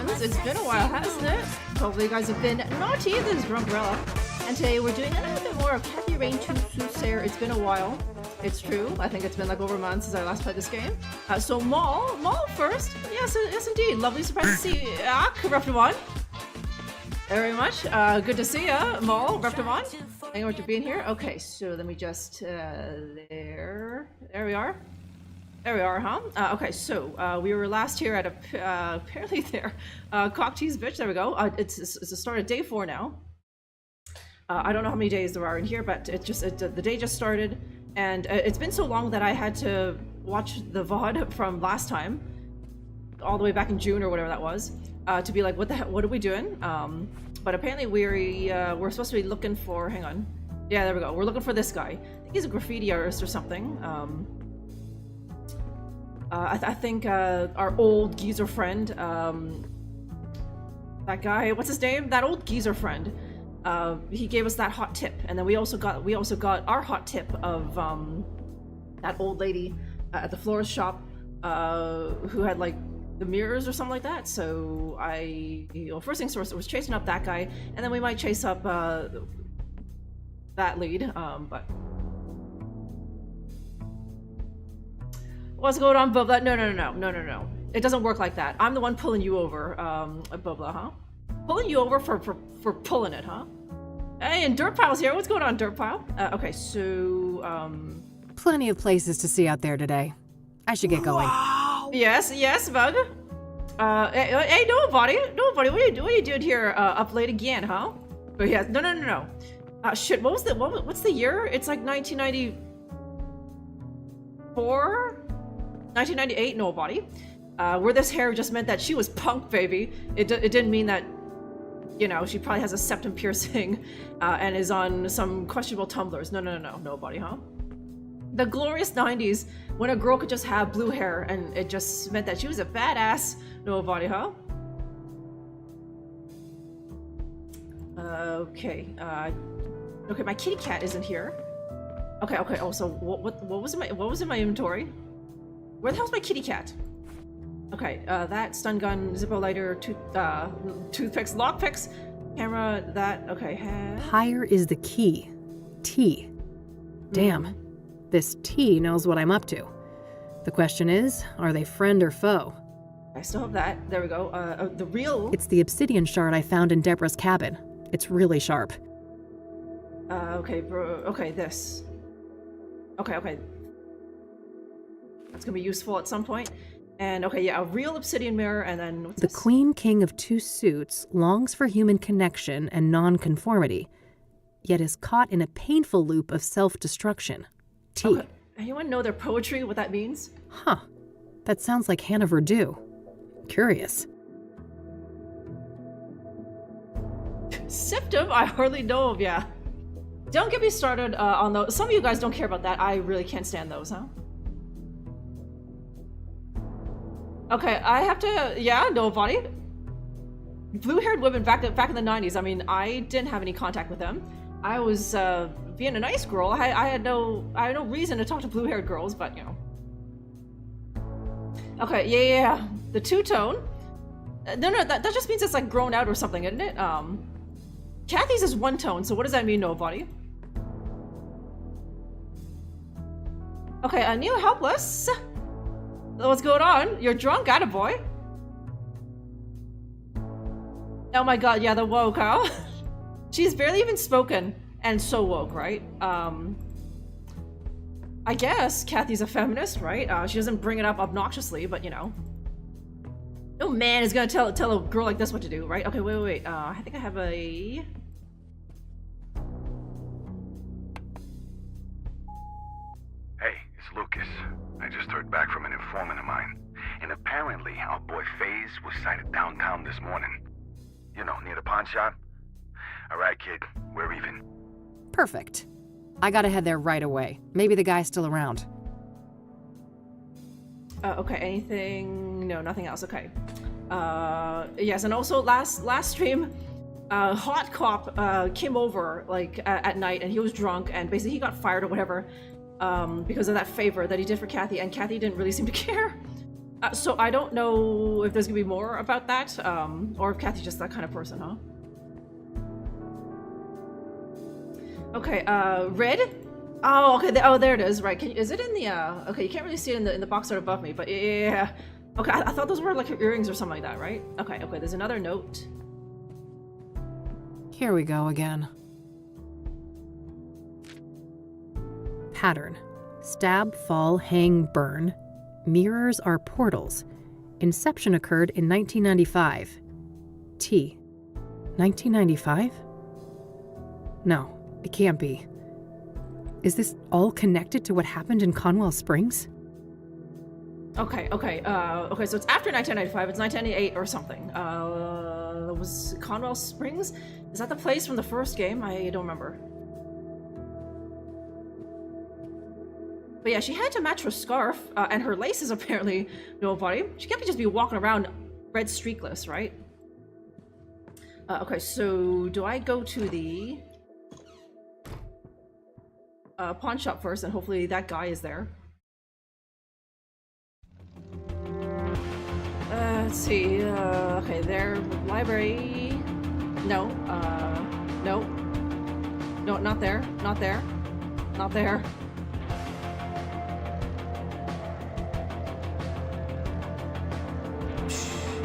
ones. It's been a while, hasn't it? Hopefully you guys have been naughty. This is Drunkerella. And today we're doing a little bit more of Kathy Rain 2 Soothsayer. It's been a while. It's true. I think it's been like over a month since I last played this game. So Maul first. Yes, indeed. Lovely surprise to see you. Corrupted One. Very much. Good to see ya, Maul, Corrupted One. Thank you for being here. Okay, so let me just, there we are. There we are, huh? Okay, so we were last here at apparently there, Cocktease Bitch. There we go. It's the start of day 4 now. I don't know how many days there are in here, but the day just started, and it's been so long that I had to watch the VOD from last time, all the way back in June or whatever that was, to be like, what the heck? What are we doing? But apparently we're supposed to be looking for. Hang on. Yeah, there we go. We're looking for this guy. I think he's a graffiti artist or something. I think our old geezer friend, that guy, what's his name? That old geezer friend. He gave us that hot tip, and then we also got our hot tip of that old lady at the florist shop who had like the mirrors or something like that. So first things first, it was chasing up that guy, and then we might chase up that lead. But what's going on, Bubba? No. It doesn't work like that. I'm the one pulling you over, Bubba, huh? Pulling you over for pulling it, huh? Hey, and Dirt Pile's here. What's going on, Dirt Pile? Okay, so, Plenty of places to see out there today. I should get going. Wow. Yes, Bug. Hey, nobody, what are you doing here, up late again, huh? Oh, yeah, no. Shit, what's the year? It's like 1994? 1998, nobody. Where this hair just meant that she was punk, baby. It didn't mean that, you know, she probably has a septum piercing and is on some questionable tumblers. No, nobody, huh? The glorious 90s, when a girl could just have blue hair and it just meant that she was a badass. Nobody, huh? Okay, my kitty cat isn't here. Okay. Oh, so what was in my inventory? Where the hell's my kitty cat? Okay, that stun gun, Zippo lighter, toothpicks, lockpicks, camera, that, okay. Higher is the key. T. Damn. This T knows what I'm up to. The question is, are they friend or foe? I still have that. There we go. The real... It's the obsidian shard I found in Deborah's cabin. It's really sharp. Okay, bro. Okay, this. Okay. That's gonna be useful at some point. And okay, yeah, a real obsidian mirror, and then what's the this? Queen King of Two Suits longs for human connection and non-conformity, yet is caught in a painful loop of self-destruction. T. Okay. Anyone know their poetry, what that means? Huh. That sounds like Hannah Verdue. Curious. Septum? I hardly know of, yeah. Don't get me started on those. Some of you guys don't care about that. I really can't stand those, huh? Okay, I have to, yeah, nobody. Blue-haired women back in the 90s, I mean, I didn't have any contact with them. I was being a nice girl. I had no reason to talk to blue-haired girls, but, you know. Okay, yeah. The two-tone. No, that just means it's like grown out or something, isn't it? Kathy's is one tone, so what does that mean, nobody? Okay, Neil Helpless. What's going on? You're drunk, attaboy. Oh my god, yeah, the woke, huh? She's barely even spoken, and so woke, right? I guess Kathy's a feminist, right? She doesn't bring it up obnoxiously, but you know. No man is gonna tell a girl like this what to do, right? Okay, wait. I think I have a... Hey, it's Lucas. I just heard back from an informant of mine. And apparently, our boy FaZe was sighted downtown this morning. You know, near the pawn shop. Alright, kid. We're even. Perfect. I gotta head there right away. Maybe the guy's still around. Okay, anything? No, nothing else. Okay. Yes, and also last stream, Hot Cop came over like at night, and he was drunk, and basically he got fired or whatever because of that favor that he did for Kathy, and Kathy didn't really seem to care. So I don't know if there's gonna be more about that, or if Kathy's just that kind of person, huh? Okay, red? Oh, okay, there it is, right. Is it in the, okay, you can't really see it in the box right above me, but yeah. Okay, I thought those were like her earrings or something like that, right? Okay, there's another note. Here we go again. Pattern. Stab, fall, hang, burn. Mirrors are portals. Inception occurred in 1995. T. 1995? No, it can't be. Is this all connected to what happened in Conwell Springs? Okay, so it's after 1995, it's 1998 or something. Was Conwell Springs? Is that the place from the first game? I don't remember. But yeah, she had to match her scarf, and her laces apparently nobody. She can't just be walking around red streakless, right? Okay, so do I go to the pawn shop first, and hopefully that guy is there? Let's see, okay, there, library, no, no, not there, not there, not there.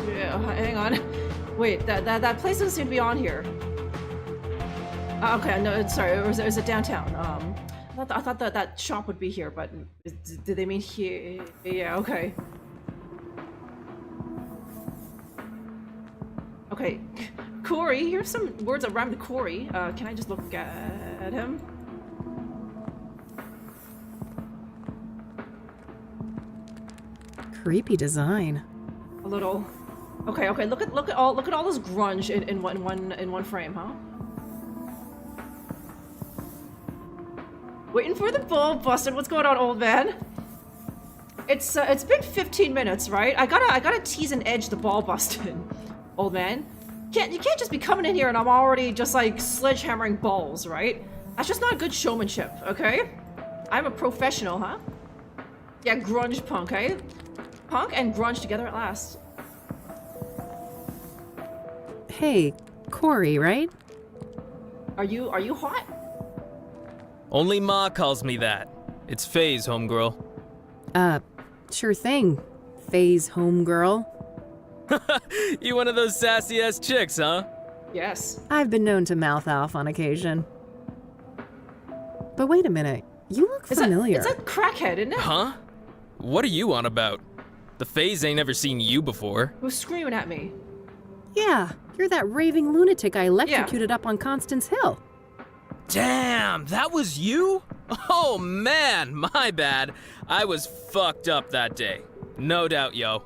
Yeah, hang on, wait, that place doesn't seem to be on here. Okay, no, sorry, it was it downtown, I thought that shop would be here, but did they mean here? Yeah, okay. Okay, Corey, here's some words that rhyme to Corey. Can I just look at him? Creepy design. A little. Okay, look at all this grunge in one frame, huh? Waiting for the ball busted. What's going on, old man? It's been 15 minutes, right? I gotta tease and edge the ball busted. Old man, you can't just be coming in here and I'm already just like sledgehammering balls, right? That's just not good showmanship, okay? I'm a professional, huh? Yeah, grunge punk, eh? Punk and grunge together at last. Hey, Corey, right? Are you hot? Only Ma calls me that. It's Faye's, homegirl. Sure thing. Faye's homegirl. You one of those sassy-ass chicks, huh? Yes. I've been known to mouth off on occasion. But wait a minute. You look familiar. It's a crackhead, isn't it? Huh? What are you on about? The Fays ain't never seen you before. Who's screaming at me? Yeah, you're that raving lunatic I electrocuted up on Constance Hill. Damn, that was you? Oh man, my bad. I was fucked up that day. No doubt, yo.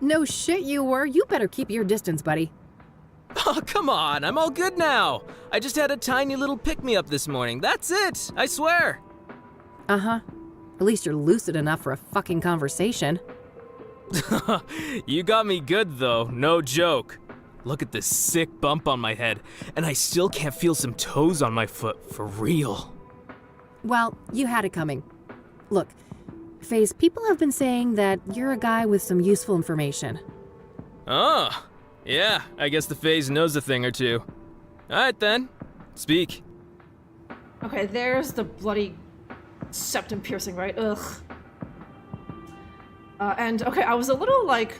No shit you were. You better keep your distance, buddy. Oh, come on, I'm all good now. I just had a tiny little pick-me-up this morning. That's it, I swear. Uh-huh. At least you're lucid enough for a fucking conversation. You got me good, though, no joke. Look at this sick bump on my head, and I still can't feel some toes on my foot, for real. Well, you had it coming. Look, Faze, people have been saying that you're a guy with some useful information. Oh, yeah, I guess the Faze knows a thing or two. Alright then, speak. Okay, there's the bloody septum piercing, right? Ugh. And okay, I was a little like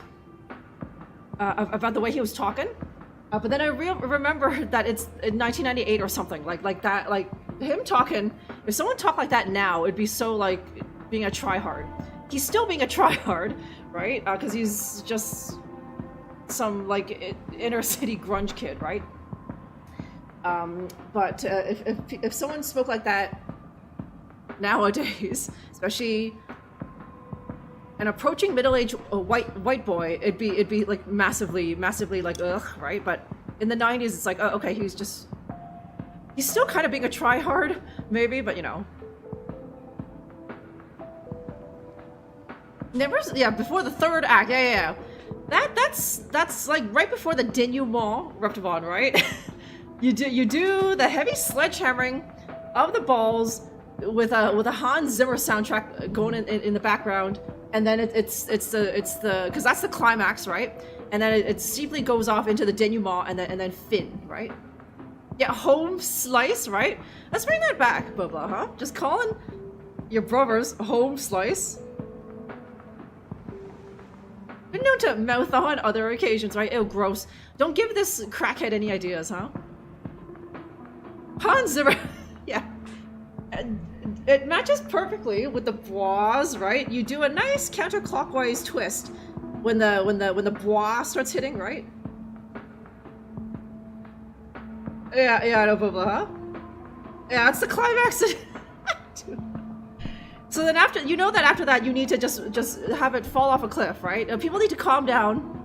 about the way he was talking, but then I remembered that it's in 1998 or something like that. Like him talking, if someone talked like that now, it'd be so like being a tryhard. He's still being a tryhard, right? Because he's just some like inner city grunge kid, right? But if someone spoke like that nowadays, especially an approaching middle-aged white boy, it'd be like massively like ugh, right? But in the 90s, it's like, oh, okay, he's still kind of being a tryhard, maybe, but you know. Before the third act, yeah. That's like right before the denouement, Reptivon, right? you do the heavy sledgehammering of the balls with a Hans Zimmer soundtrack going in the background, and then it's the because that's the climax, right? And then it steeply goes off into the denouement, and then Finn, right? Yeah, home slice, right? Let's bring that back, Bubba, huh? Just calling your brothers home slice. Been known to mouth on other occasions, right? Ew, gross. Don't give this crackhead any ideas, huh? Hans Zimmer, yeah. It matches perfectly with the bois, right? You do a nice counterclockwise twist when the bois starts hitting, right? Yeah, no, Bubba, huh? Yeah, it's the climax. So then after, you know that after that you need to just have it fall off a cliff, right? People need to calm down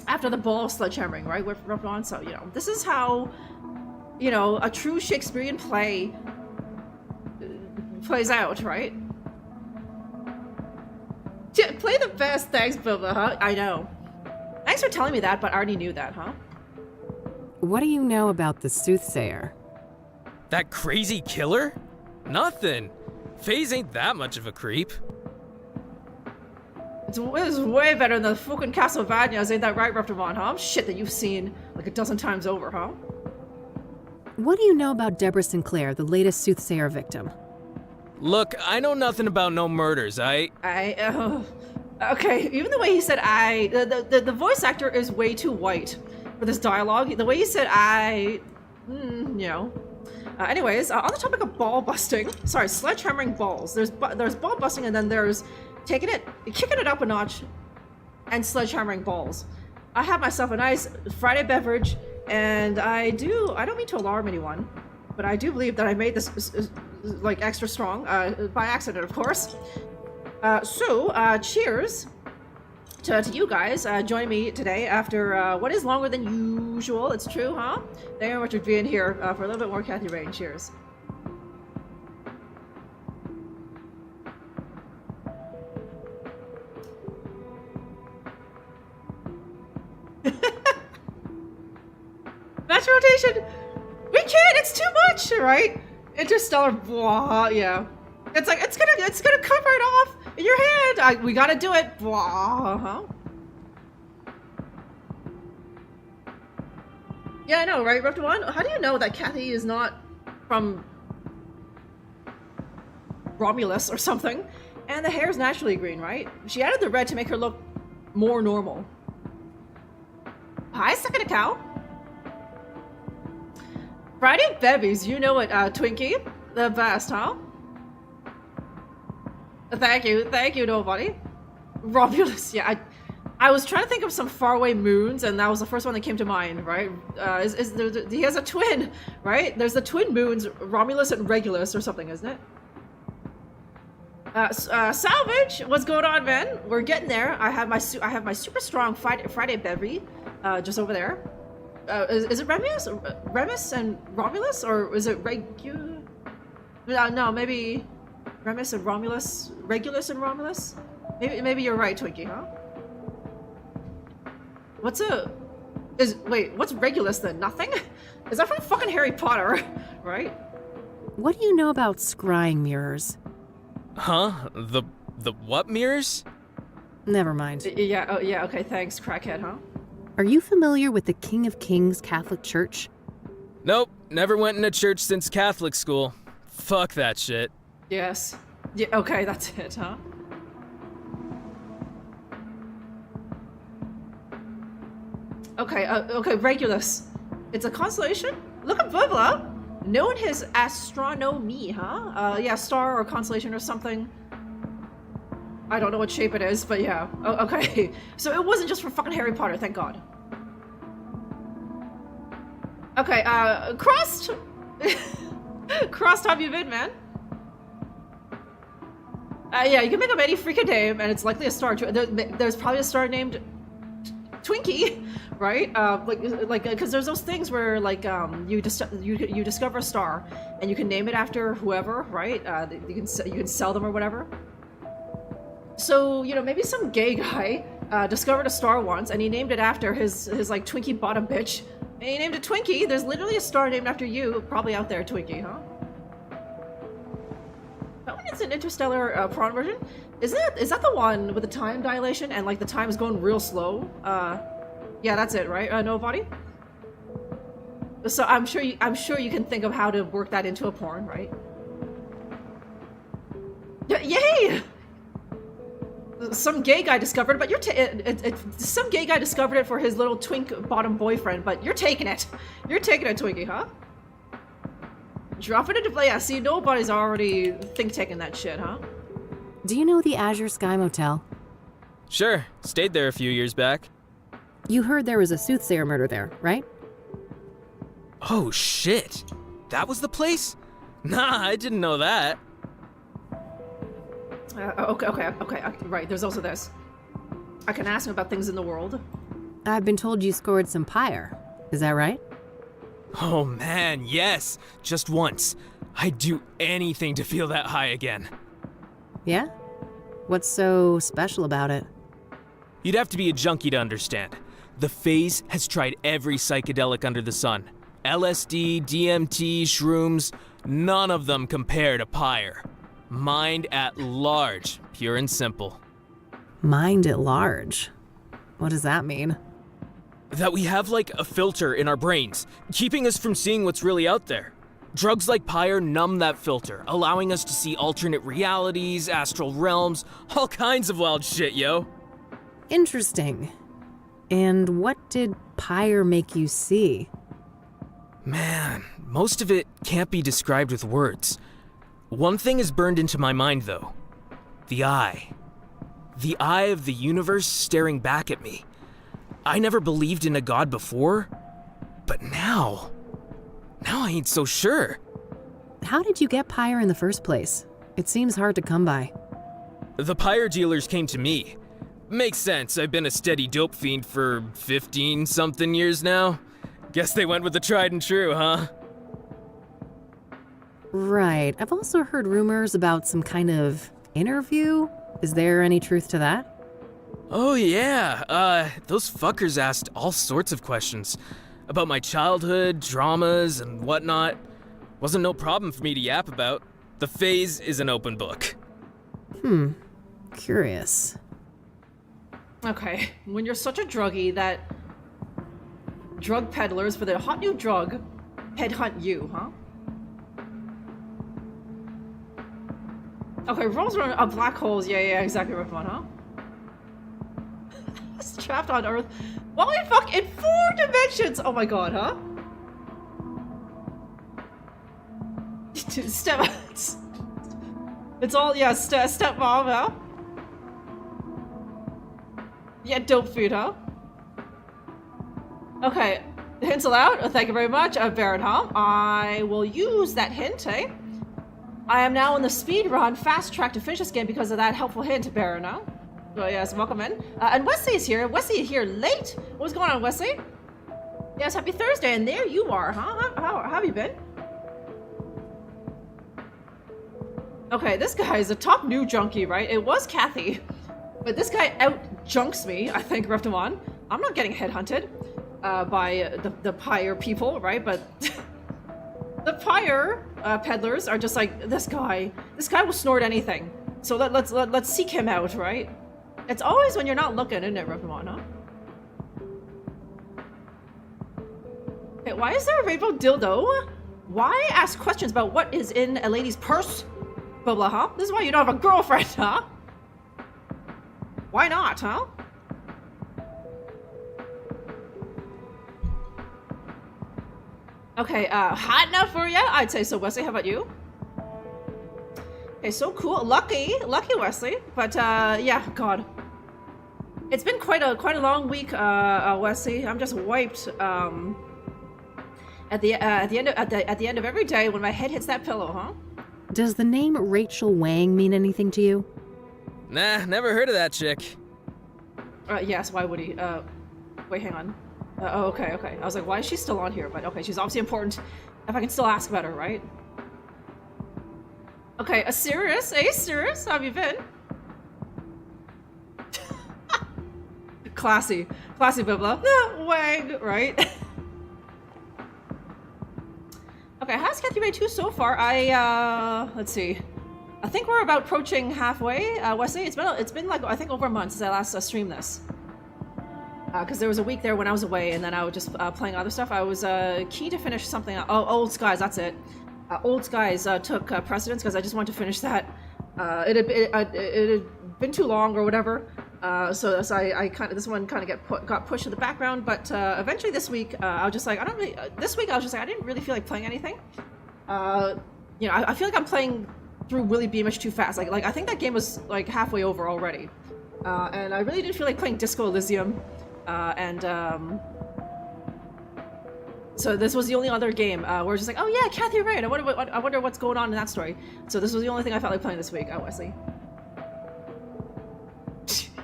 after the ball sledgehammering, right? With Ron, so, you know, this is how, you know, a true Shakespearean play plays out, right? Yeah, play the best, thanks, Bubba, huh? I know. Thanks for telling me that, but I already knew that, huh? What do you know about the Soothsayer? That crazy killer? Nothing. FaZe ain't that much of a creep. It's way better than the fucking Castlevanias, ain't that right, Ruptermon, huh? Shit that you've seen like a dozen times over, huh? What do you know about Deborah Sinclair, the latest Soothsayer victim? Look, I know nothing about no murders, okay, even the way he said the voice actor is way too white for this dialogue. The way he said you know. Anyways, on the topic of ball busting, sorry, sledgehammering balls. There's ball busting, and then there's kicking it up a notch, and sledgehammering balls. I have myself a nice Friday beverage, and I don't mean to alarm anyone, but I do believe that I made this like extra strong by accident, of course. So cheers to you guys joining me today after what is longer than usual. It's true, huh? Thank you very much for being here for a little bit more Kathy Rain. Cheers. Match rotation. We can't. It's too much, right? Interstellar. Blah. Yeah. It's like it's gonna come right off in your hand. We gotta do it. Blah. Huh? Yeah, I know, right, Raptor One? How do you know that Kathy is not from Romulus or something? And the hair's naturally green, right? She added the red to make her look more normal. Hi, sucking a cow. Friday bevies, you know it, Twinkie. The best, huh? Thank you, nobody. Romulus, yeah, I was trying to think of some faraway moons, and that was the first one that came to mind, right? He has a twin, right? There's the twin moons, Romulus and Regulus or something, isn't it? Salvage, what's going on, man? We're getting there. I have my super strong Friday bevy, just over there. Is it Remus and Romulus, or is it no, maybe Remus and Romulus, Regulus and Romulus? Maybe you're right, Twinkie, huh? What's Regulus then? Nothing? Is that from fucking Harry Potter, right? What do you know about scrying mirrors? Huh? The what mirrors? Never mind. Yeah, oh yeah, okay, thanks, crackhead, huh? Are you familiar with the King of Kings Catholic Church? Nope, never went in a church since Catholic school. Fuck that shit. Yes. Yeah, okay, that's it, huh? Okay, Regulus. It's a constellation? Look at Bubba! Known his astronomy, huh? Yeah, star or constellation or something. I don't know what shape it is, but yeah. Oh, okay. So it wasn't just for fucking Harry Potter, thank God. Okay, Crust! Crust, how have you been, man? Yeah, you can make up any freaking name, and it's likely a star. There's probably a star named Twinkie, right? Because there's those things where, like, you discover a star, and you can name it after whoever, right? You can sell them or whatever. So, you know, maybe some gay guy discovered a star once, and he named it after his like Twinkie bottom bitch, and he named it Twinkie. There's literally a star named after you, probably out there, Twinkie, huh? it's an interstellar prawn version. Is that the one with the time dilation and like the time is going real slow? Yeah, that's it, right? Nobody. So I'm sure you can think of how to work that into a porn, right? Yay! Some gay guy discovered, but some gay guy discovered it for his little twink bottom boyfriend, but you're taking it. You're taking it, Twinkie, huh? Drop it into play. Yeah, see, nobody's already taking that shit, huh? Do you know the Azure Sky Motel? Sure, stayed there a few years back. You heard there was a Soothsayer murder there, right? Oh shit, that was the place? Nah, I didn't know that. Okay, right, there's also this. I can ask him about things in the world. I've been told you scored some pyre. Is that right? Oh man, yes, just once. I'd do anything to feel that high again. Yeah? What's so special about it? You'd have to be a junkie to understand. The phase has tried every psychedelic under the sun. LSD, DMT, shrooms, none of them compare to pyre. Mind at large, pure and simple. Mind at large? What does that mean? That we have like a filter in our brains, keeping us from seeing what's really out there. Drugs like pyre numb that filter, allowing us to see alternate realities, astral realms, all kinds of wild shit, yo. Interesting. And what did pyre make you see? Man, most of it can't be described with words. One thing is burned into my mind, though. The eye. The eye of the universe staring back at me. I never believed in a god before, but now I ain't so sure. How did you get pyre in the first place? It seems hard to come by. The pyre dealers came to me. Makes sense, I've been a steady dope fiend for 15-something years now. Guess they went with the tried and true, huh? Right. I've also heard rumors about some kind of interview. Is there any truth to that? Oh yeah, those fuckers asked all sorts of questions. About my childhood, dramas, and whatnot. Wasn't no problem for me to yap about. The phase is an open book. Curious. Okay, when you're such a druggie that drug peddlers for their hot new drug headhunt you, huh? Okay, rolls around black holes. Yeah, exactly right one, huh? It's trapped on Earth. Holy fuck, in 4 dimensions! Oh my god, huh? Step... It's all, yeah, step mom, huh? Yeah, dope food, huh? Okay, hints allowed? Oh, thank you very much, Baron, huh? I will use that hint, eh? I am now on the speed run fast track to finish this game because of that helpful hint, Baron, huh? Oh yes, welcome in. And Wesley's here. Wesley here late? What's going on, Wesley? Yes, happy Thursday, and there you are, huh? How have you been? Okay, this guy is a top new junkie, right? It was Kathy, but this guy out-junks me, I think, Reptimon. I'm not getting headhunted by the pyre people, right? But the pyre peddlers are just like, this guy will snort anything. So let's seek him out, right? It's always when you're not looking, isn't it, Reptimon, huh? Okay, why is there a rainbow dildo? Why ask questions about what is in a lady's purse? Blah blah, huh? This is why you don't have a girlfriend, huh? Why not, huh? Okay, hot enough for you? I'd say so, Wesley. How about you? Okay, so cool. Lucky Wesley. But yeah, God, it's been quite a long week, Wesley. I'm just wiped. At the end of every day when my head hits that pillow, huh? Does the name Rachel Wang mean anything to you? Nah, never heard of that chick. Yes. Why would he? Wait, hang on. Oh, okay. I was like, why is she still on here? But okay, she's obviously important. If I can still ask about her, right? Okay, Sirius. Hey, Sirius, how have you been? Classy, Bibla. Wang, right? Okay, how's Kathy Ray 2 so far? Let's see. I think we're about approaching halfway, Wesley. It's been like, I think over a month since I last streamed this. Because there was a week there when I was away, and then I was just playing other stuff. I was keen to finish something. Oh, Old Skies, that's it. Old Skies took precedence because I just wanted to finish that. It had been too long or whatever. So I kind of, this one kind of got pushed to the background. But eventually this week, I was just like, this week I was just like, I didn't really feel like playing anything. You know, I feel like I'm playing through Willy Beamish too fast. Like I think that game was like halfway over already. And I really didn't feel like playing Disco Elysium. So this was the only other game where it's just like, oh yeah, Kathy Rain. I wonder what's going on in that story. So this was the only thing I felt like playing this week. Wesley.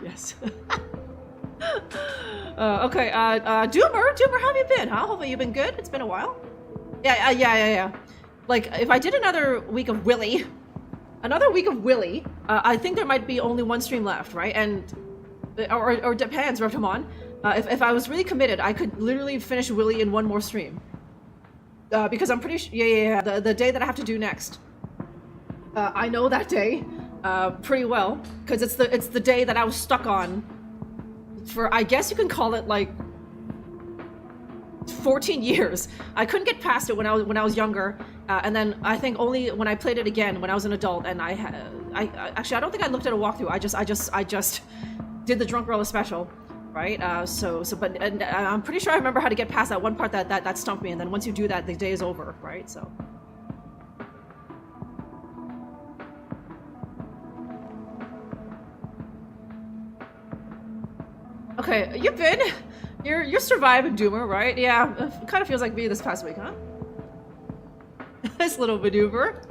Yes. Okay. Doomer, how have you been? Huh? Hopefully you've been good. It's been a while. Yeah. Like if I did another week of Willy, I think there might be only one stream left, right? And or depends, Rotomon. If I was really committed, I could literally finish Willy in one more stream. Because I'm pretty sure, the day that I have to do next. I know that day pretty well, because it's the day that I was stuck on for, I guess you can call it like 14 years. I couldn't get past it when I was younger, and then I think only when I played it again when I was an adult, and I actually I don't think I looked at a walkthrough. I just did the Drunkerella special. Right, but I'm pretty sure I remember how to get past that one part that stumped me, and then once you do that, the day is over, right? So. Okay, you're surviving, Doomer, right? Yeah, it kind of feels like me this past week, huh? This little maneuver,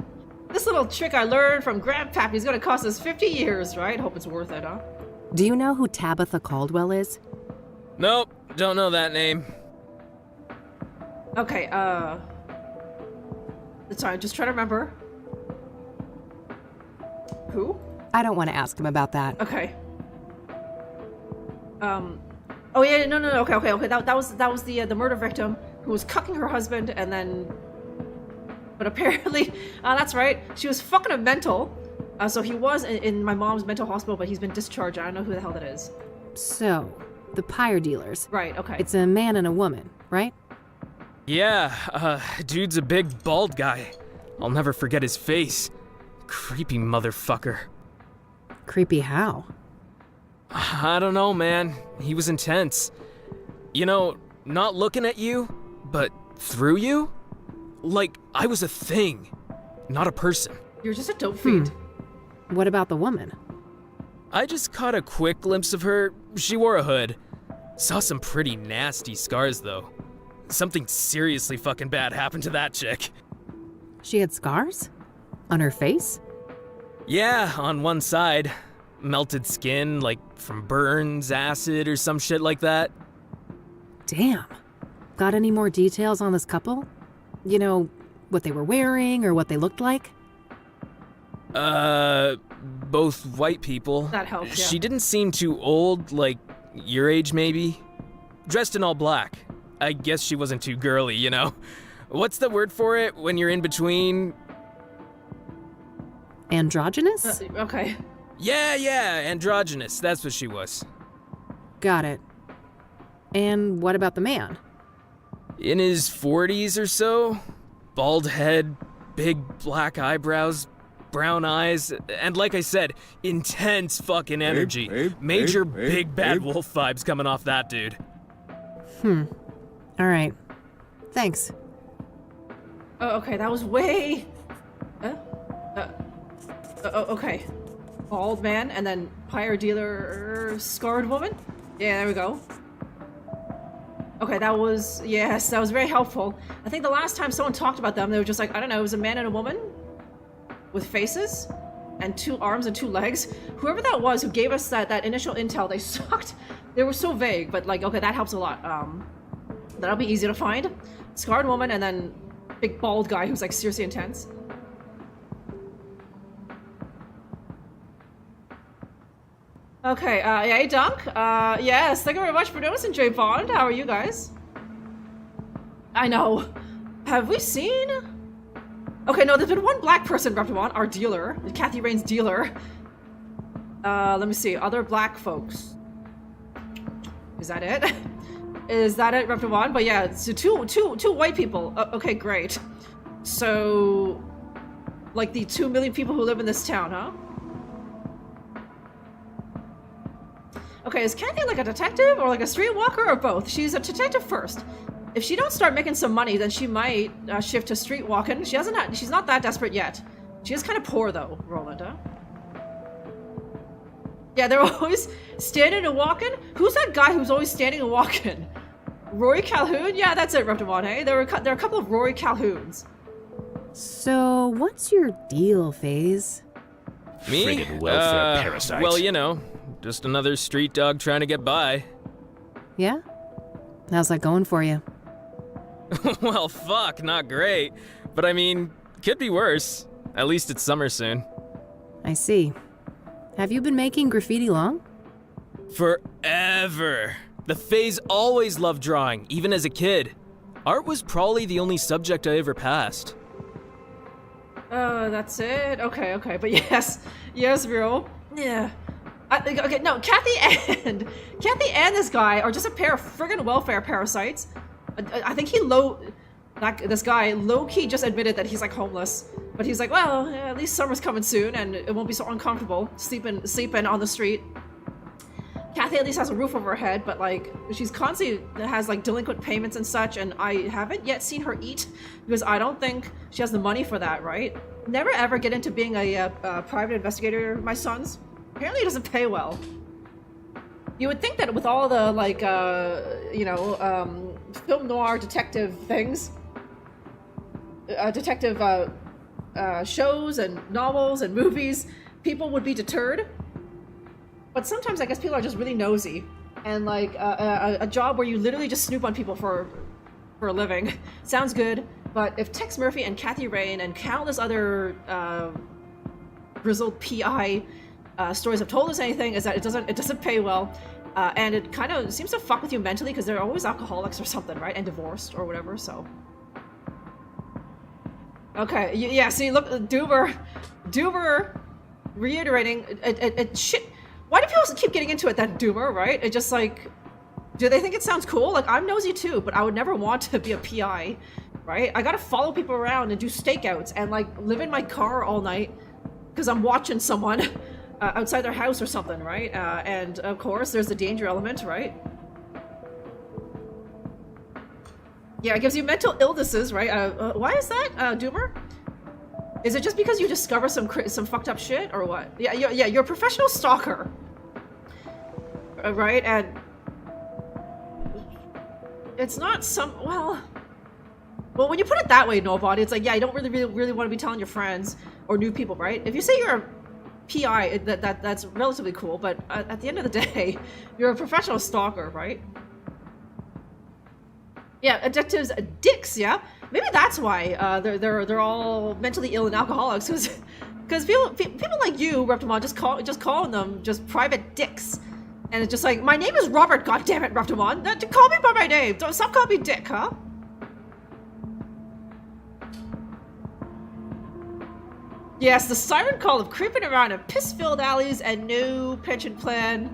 this little trick I learned from Grandpappy's gonna cost us 50 years, right? Hope it's worth it, huh? Do you know who Tabitha Caldwell is? Nope, don't know that name. Okay, sorry, just trying to remember. Who? I don't want to ask him about that. Okay. Oh yeah, no, okay. That was the murder victim who was cucking her husband, and then, but apparently, that's right, she was fucking a mental. So he was in my mom's mental hospital, but he's been discharged. I don't know who the hell that is. So, the pyre dealers. Right, okay. It's a man and a woman, right? Yeah, dude's a big bald guy. I'll never forget his face. Creepy motherfucker. Creepy how? I don't know, man. He was intense. You know, not looking at you, but through you? Like I was a thing, not a person. You're just a dope fiend. What about the woman? I just caught a quick glimpse of her. She wore a hood. Saw some pretty nasty scars, though. Something seriously fucking bad happened to that chick. She had scars? On her face? Yeah, on one side. Melted skin, like from burns, acid, or some shit like that. Damn. Got any more details on this couple? You know, what they were wearing or what they looked like? Both white people. That helps, yeah. She didn't seem too old, like your age maybe. Dressed in all black. I guess she wasn't too girly, you know? What's the word for it when you're in between? Androgynous? Okay. Yeah, androgynous. That's what she was. Got it. And what about the man? In his 40s or so. Bald head, big black eyebrows, brown eyes, and like I said, intense fucking energy. Major big bad wolf vibes coming off that dude. All right. Thanks. Oh, okay, that was way... okay. Bald man, and then pyre dealer, scarred woman? Yeah, there we go. Okay, that was very helpful. I think the last time someone talked about them, they were just like, I don't know, it was a man and a woman with faces and 2 arms and 2 legs. Whoever that was who gave us that initial intel, they sucked. They were so vague, but like, okay, that helps a lot. That'll be easy to find. Scarred woman and then big bald guy who's like seriously intense. Okay, hey Dunk. Yes, thank you very much for noticing, J Bond. How are you guys? I know. Have we seen Okay, no, there's been one black person, Reptimon, our dealer, Kathy Rain's dealer. Let me see, other black folks. Is that it? Is that it, Reptimon? But yeah, so two white people. Okay, great. So, like the 2 million people who live in this town, huh? Okay, is Kathy like a detective or like a streetwalker or both? She's a detective first. If she don't start making some money, then she might shift to streetwalking. She's not that desperate yet. She is kind of poor though, Roland, huh? Yeah, they're always standing and walking. Who's that guy who's always standing and walking? Rory Calhoun? Yeah, that's it, Reptimon, hey? There are a couple of Rory Calhouns. So, what's your deal, FaZe? Me? Friggin' welfare parasites. Well, you know, just another street dog trying to get by. Yeah? How's that going for you? Well, fuck, not great. But I mean, could be worse. At least it's summer soon. I see. Have you been making graffiti long? Forever. The FaZe always loved drawing, even as a kid. Art was probably the only subject I ever passed. That's it? Okay, but yes, Vero. Yeah. Okay, no, Kathy and this guy are just a pair of friggin' welfare parasites. I think this guy low-key just admitted that he's like homeless, but he's like, well, yeah, at least summer's coming soon and it won't be so uncomfortable sleeping on the street. Kathy at least has a roof over her head, but like she's constantly has like delinquent payments and such, and I haven't yet seen her eat because I don't think she has the money for that, right? Never ever get into being a private investigator, my sons. Apparently it doesn't pay well. You would think that with all the like film noir detective things, shows and novels and movies, people would be deterred. But sometimes I guess people are just really nosy, and like a job where you literally just snoop on people for a living sounds good. But if Tex Murphy and Kathy Rain and countless other grizzled PI stories have told us anything, is that it doesn't pay well, and it kind of seems to fuck with you mentally because they're always alcoholics or something, right? And divorced or whatever. So okay, yeah. See, look, Doomer reiterating it shit. Why do people keep getting into it, that Doomer, right? It just like, do they think it sounds cool? Like, I'm nosy too, but I would never want to be a PI, right? I gotta follow people around and do stakeouts and like live in my car all night because I'm watching someone outside their house or something, right? And of course, there's the danger element, right? Yeah, it gives you mental illnesses, right? Why is that, Doomer? Is it just because you discover some fucked up shit, or what? Yeah, you're a professional stalker, right? And it's not well, when you put it that way, nobody. It's like, yeah, you don't really want to be telling your friends or new people, right? If you say you're a PI, that's relatively cool, but at the end of the day, you're a professional stalker, right? Yeah, detectives, dicks, yeah. Maybe that's why they're all mentally ill and alcoholics, because people like you, Reptimon, just calling them just private dicks, and it's just like, my name is Robert. God damn it, Reptimon, call me by my name. Don't stop calling me Dick, huh? Yes, the siren call of creeping around in piss-filled alleys and no pension plan.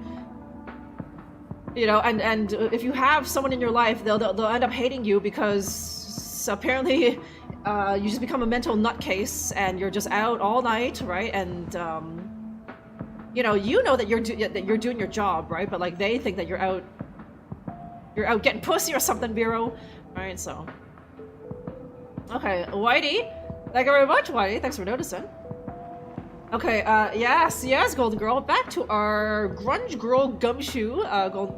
You know, and if you have someone in your life, they'll end up hating you because apparently you just become a mental nutcase and you're just out all night, right? And you know that you're doing your job, right? But like they think that you're out getting pussy or something, Vero, right? So okay, Whitey, thank you very much, Whitey. Thanks for noticing. Okay, yes, Golden Girl. Back to our grunge girl gumshoe,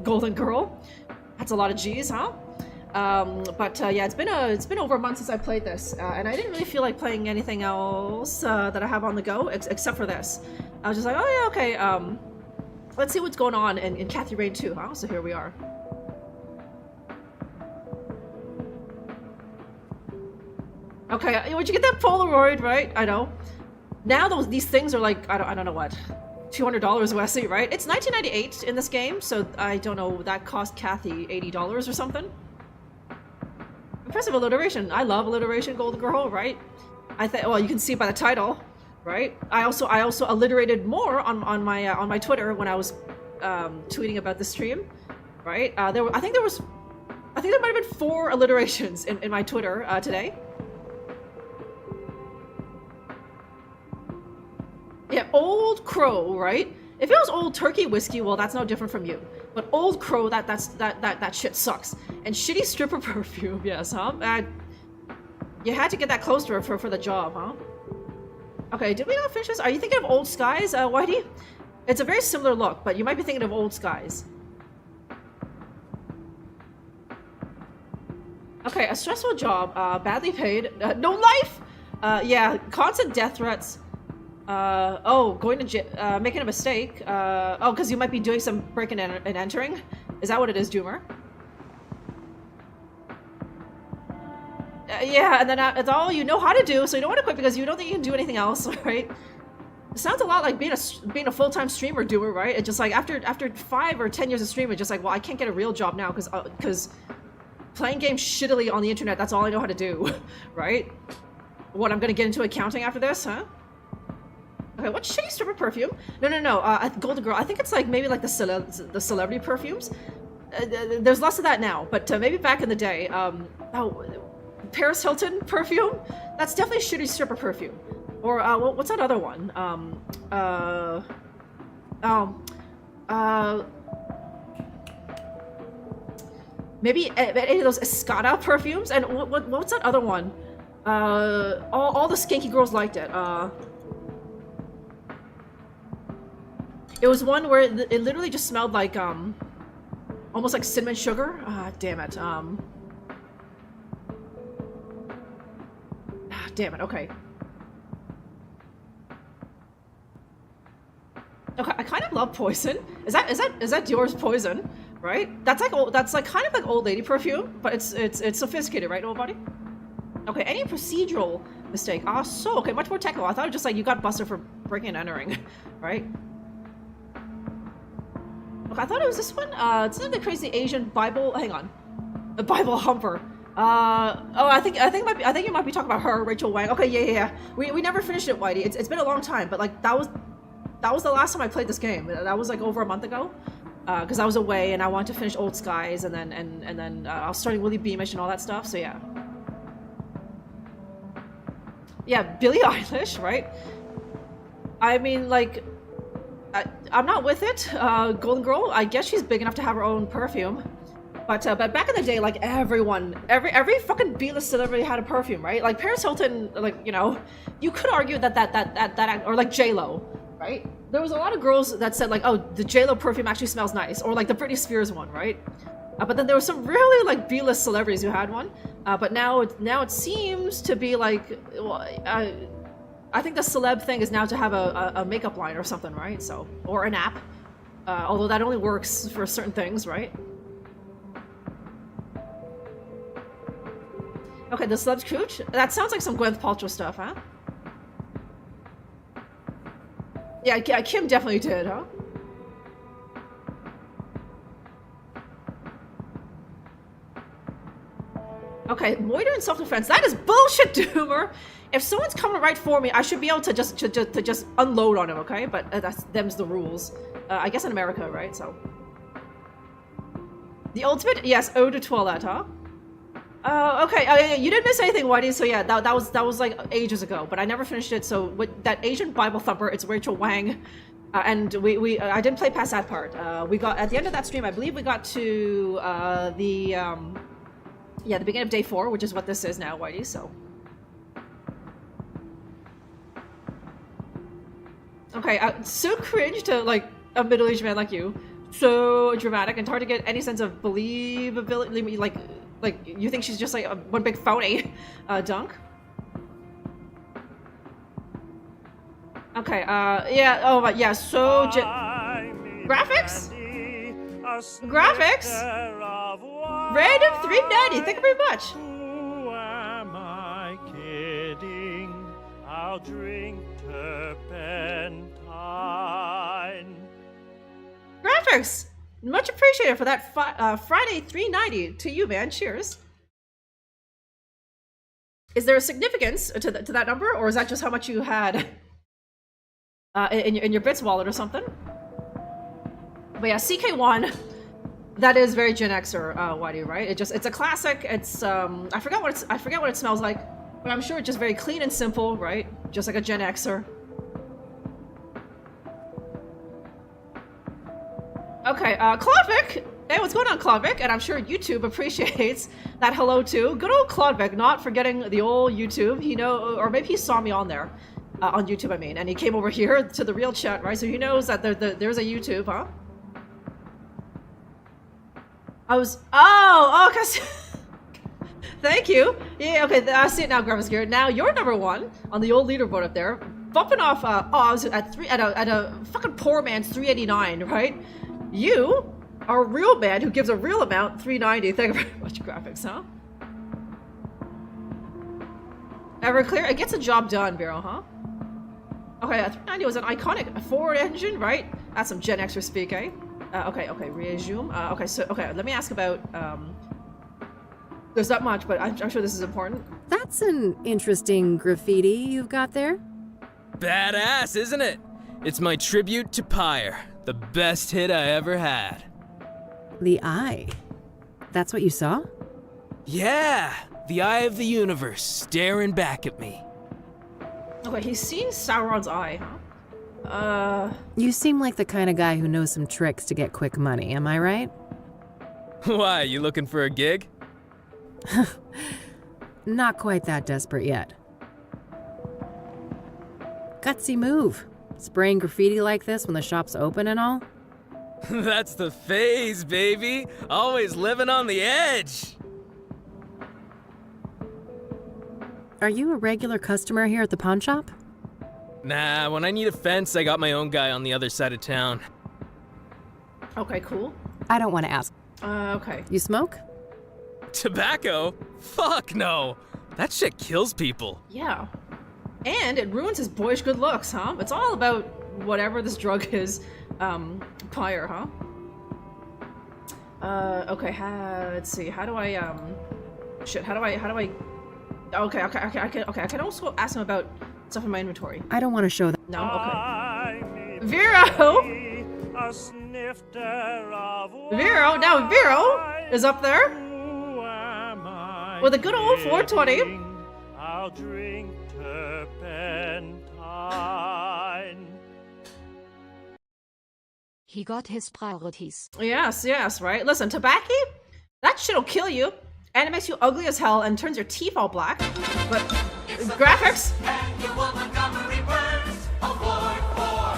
Golden Girl. That's a lot of G's, huh? But yeah, it's been over a month since I played this, and I didn't really feel like playing anything else that I have on the go except for this. I was just like, oh yeah, okay. Let's see what's going on in Kathy Rain 2, huh? So here we are. Okay, would you get that Polaroid, right? I know. Now these things are like, I don't know what, $200 Wesley, right? It's 1998 in this game, so I don't know, that cost Kathy $80 or something. Impressive alliteration. I love alliteration, Golden Girl, right? I think, well, you can see by the title, right? I also alliterated more on my Twitter when I was tweeting about the stream, right? I think there might have been 4 alliterations in my Twitter today. Yeah, Old Crow, right? If it was Old Turkey whiskey, well, that's no different from you. But Old Crow, that shit sucks. And shitty stripper perfume, yes, huh? You had to get that close to her for the job, huh? Okay, did we not finish this? Are you thinking of Old Skies, Whitey? It's a very similar look, but you might be thinking of Old Skies. Okay, a stressful job, badly paid, no life! Yeah, constant death threats. Going to jail, making a mistake. Because you might be doing some breaking and entering? Is that what it is, Doomer? Yeah, and then it's all you know how to do, so you don't want to quit because you don't think you can do anything else, right? It sounds a lot like being a full-time streamer, Doomer, right? It's just like after 5 or 10 years of streaming, it's just like, well, I can't get a real job now because playing games shittily on the internet, that's all I know how to do, right? What, I'm gonna get into accounting after this, huh? Okay, what shitty stripper perfume? No, Golden Girl. I think it's like maybe like the celebrity perfumes. There's less of that now, but maybe back in the day. Paris Hilton perfume? That's definitely a shitty stripper perfume. Or what's that other one? Maybe any of those Escada perfumes. And what's that other one? All the skanky girls liked it. It was one where it literally just smelled like, almost like cinnamon sugar. Ah, damn it. Damn it, okay. Okay, I kind of love Poison. Is that Dior's Poison, right? That's like kind of like old lady perfume, but it's sophisticated, right, old buddy? Okay, any procedural mistake. Ah, so okay, much more technical. I thought it was just like you got busted for breaking and entering, right? Okay, I thought it was this one. It's not the crazy Asian Bible. Hang on, the Bible humper. I think you might be talking about her, Rachel Wang. Okay, yeah. We never finished it, Whitey. It's been a long time, but like that was the last time I played this game. That was like over a month ago, because I was away and I wanted to finish Old Skies and then I was starting Willie Beamish and all that stuff. So yeah. Yeah, Billie Eilish, right? I mean, like, I'm not with it. Golden Girl, I guess she's big enough to have her own perfume. But back in the day, like every fucking B-list celebrity had a perfume, right? Like Paris Hilton, like, you know, you could argue that or like J-Lo, right? There was a lot of girls that said like, oh, the J-Lo perfume actually smells nice, or like the Britney Spears one, right? But then there were some really like B-list celebrities who had one. But now it seems to be like, well, I think the celeb thing is now to have a makeup line or something, right? So, or an app. Although that only works for certain things, right? Okay, the celeb's cooch? That sounds like some Gwyneth Paltrow stuff, huh? Yeah, Kim definitely did, huh? Okay, moiter in self-defense. That is bullshit, Doomer! If someone's coming right for me, I should be able to just unload on him, okay? But them's the rules. I guess in America, right? So. The ultimate? Yes, eau de toilette, huh? Okay, you didn't miss anything, Whitey, so yeah, that was like ages ago, but I never finished it, so with that Asian Bible thumper, it's Rachel Wang, and I didn't play past that part. We got, at the end of that stream, I believe we got to, the beginning of day 4, which is what this is now, Whitey, so. Okay, so cringe to, like, a middle-aged man like you. So dramatic and hard to get any sense of believability, like, you think she's just like one big phony, Dunk? Okay, yeah, oh, but yeah, so graphics? Graphics? Random 390, thank you very much. Who am I kidding? I'll drink turpentine. Graphics! Much appreciated for that Friday 390 to you, man. Cheers. Is there a significance to that number, or is that just how much you had in your bits wallet or something? But yeah, CK1, that is very Gen Xer, Whitey, right? It's a classic. It's I forgot what it smells like, but I'm sure it's just very clean and simple, right? Just like a Gen Xer. Okay, Claudvic! Hey, what's going on, Claudvic? And I'm sure YouTube appreciates that hello too. Good old Claudvic, not forgetting the old YouTube. He know, or maybe he saw me on there, on YouTube, I mean, and he came over here to the real chat, right? So he knows that there's a YouTube, huh? Cause thank you. Yeah, okay, I see it now, Grandma's Gear. Now you're number 1 on the old leaderboard up there, bumping off Oz at a fucking poor man's 389, right? You are a real man who gives a real amount, 390. Thank you very much, graphics, huh? Everclear, it gets a job done, Vero, huh? Okay, 390 was an iconic Ford engine, right? That's some Gen Xer speak, eh? Okay, resume. Okay, let me ask about, there's not much, but I'm sure this is important. That's an interesting graffiti you've got there. Badass, isn't it? It's my tribute to Pyre, the best hit I ever had. The eye. That's what you saw? Yeah, the eye of the universe staring back at me. Okay, he's seen Sauron's eye, huh? You seem like the kind of guy who knows some tricks to get quick money, am I right? Why, you looking for a gig? Not quite that desperate yet. Gutsy move. Spraying graffiti like this when the shop's open and all? That's the phase, baby. Always living on the edge. Are you a regular customer here at the pawn shop? Nah, when I need a fence, I got my own guy on the other side of town. Okay, cool. I don't want to ask. Okay. You smoke? Tobacco? Fuck no. That shit kills people. Yeah. And it ruins his boyish good looks, huh? It's all about whatever this drug is. Pyre, huh? Okay, let's see. How do I, Okay, I can also ask him about stuff in my inventory. I don't want to show that. No? Okay. Vero! Now Vero is up there with a good old 420. I'll drink turpentine. He got his priorities. Yes, right? Listen, tobacco? That shit'll kill you. And it makes you ugly as hell and turns your teeth all black. But graphics? Annual Montgomery Burns Award for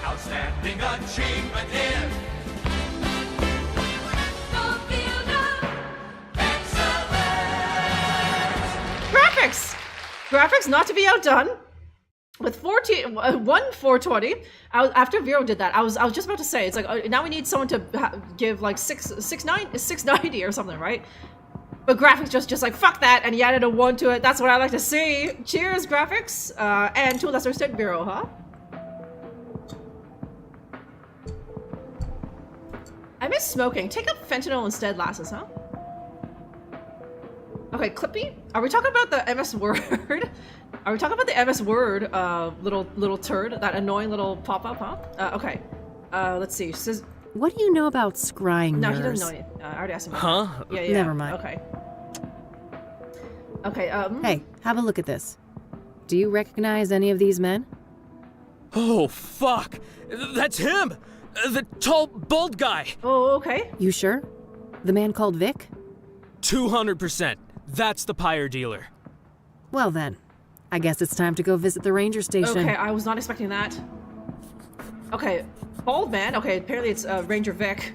Outstanding Achievement in the Field of Excellence. Graphics not to be outdone. With 420, after Vero did that, I was just about to say, it's like, now we need someone to give like 690 or something, right? But graphics just like, fuck that, and he added a 1 to it. That's what I like to see. Cheers, graphics. And to a lesser extent, Vero, huh? I miss smoking. Take up fentanyl instead, lasses, huh? Okay, Clippy? Are we talking about the MS Word? Are we talking about the MS Word, little turd? That annoying little pop-up, huh? Okay. Let's see. Says, what do you know about scrying no, mirrors? he doesn't know anything. I already asked him. Huh? Yeah. Never mind. Okay, Hey, have a look at this. Do you recognize any of these men? Oh, fuck. That's him! The tall, bald guy! Oh, okay. You sure? The man called Vic? 200%. That's the Pyre dealer. Well then, I guess it's time to go visit the ranger station. Okay, I was not expecting that. Okay, bald man. Okay, apparently it's Ranger Vic.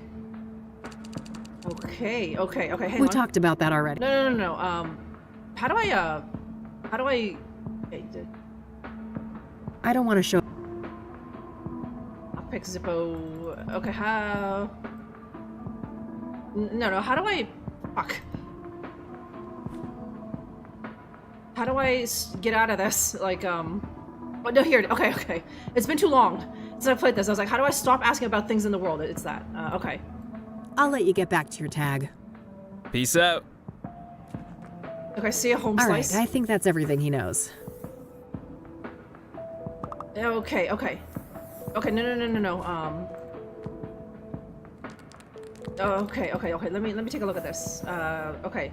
Okay, hang on. We talked about that already. No. How do I, I don't want to show. I'll pick Zippo. Okay, how? No, how do I, fuck. How do I get out of this? Like, oh, no, here, okay. It's been too long since I played this. I was like, how do I stop asking about things in the world? It's that, okay. I'll let you get back to your tag. Peace out. Okay, see a home All right, slice. I think that's everything he knows. Okay, okay. Okay, no. Okay. Let me take a look at this. Okay.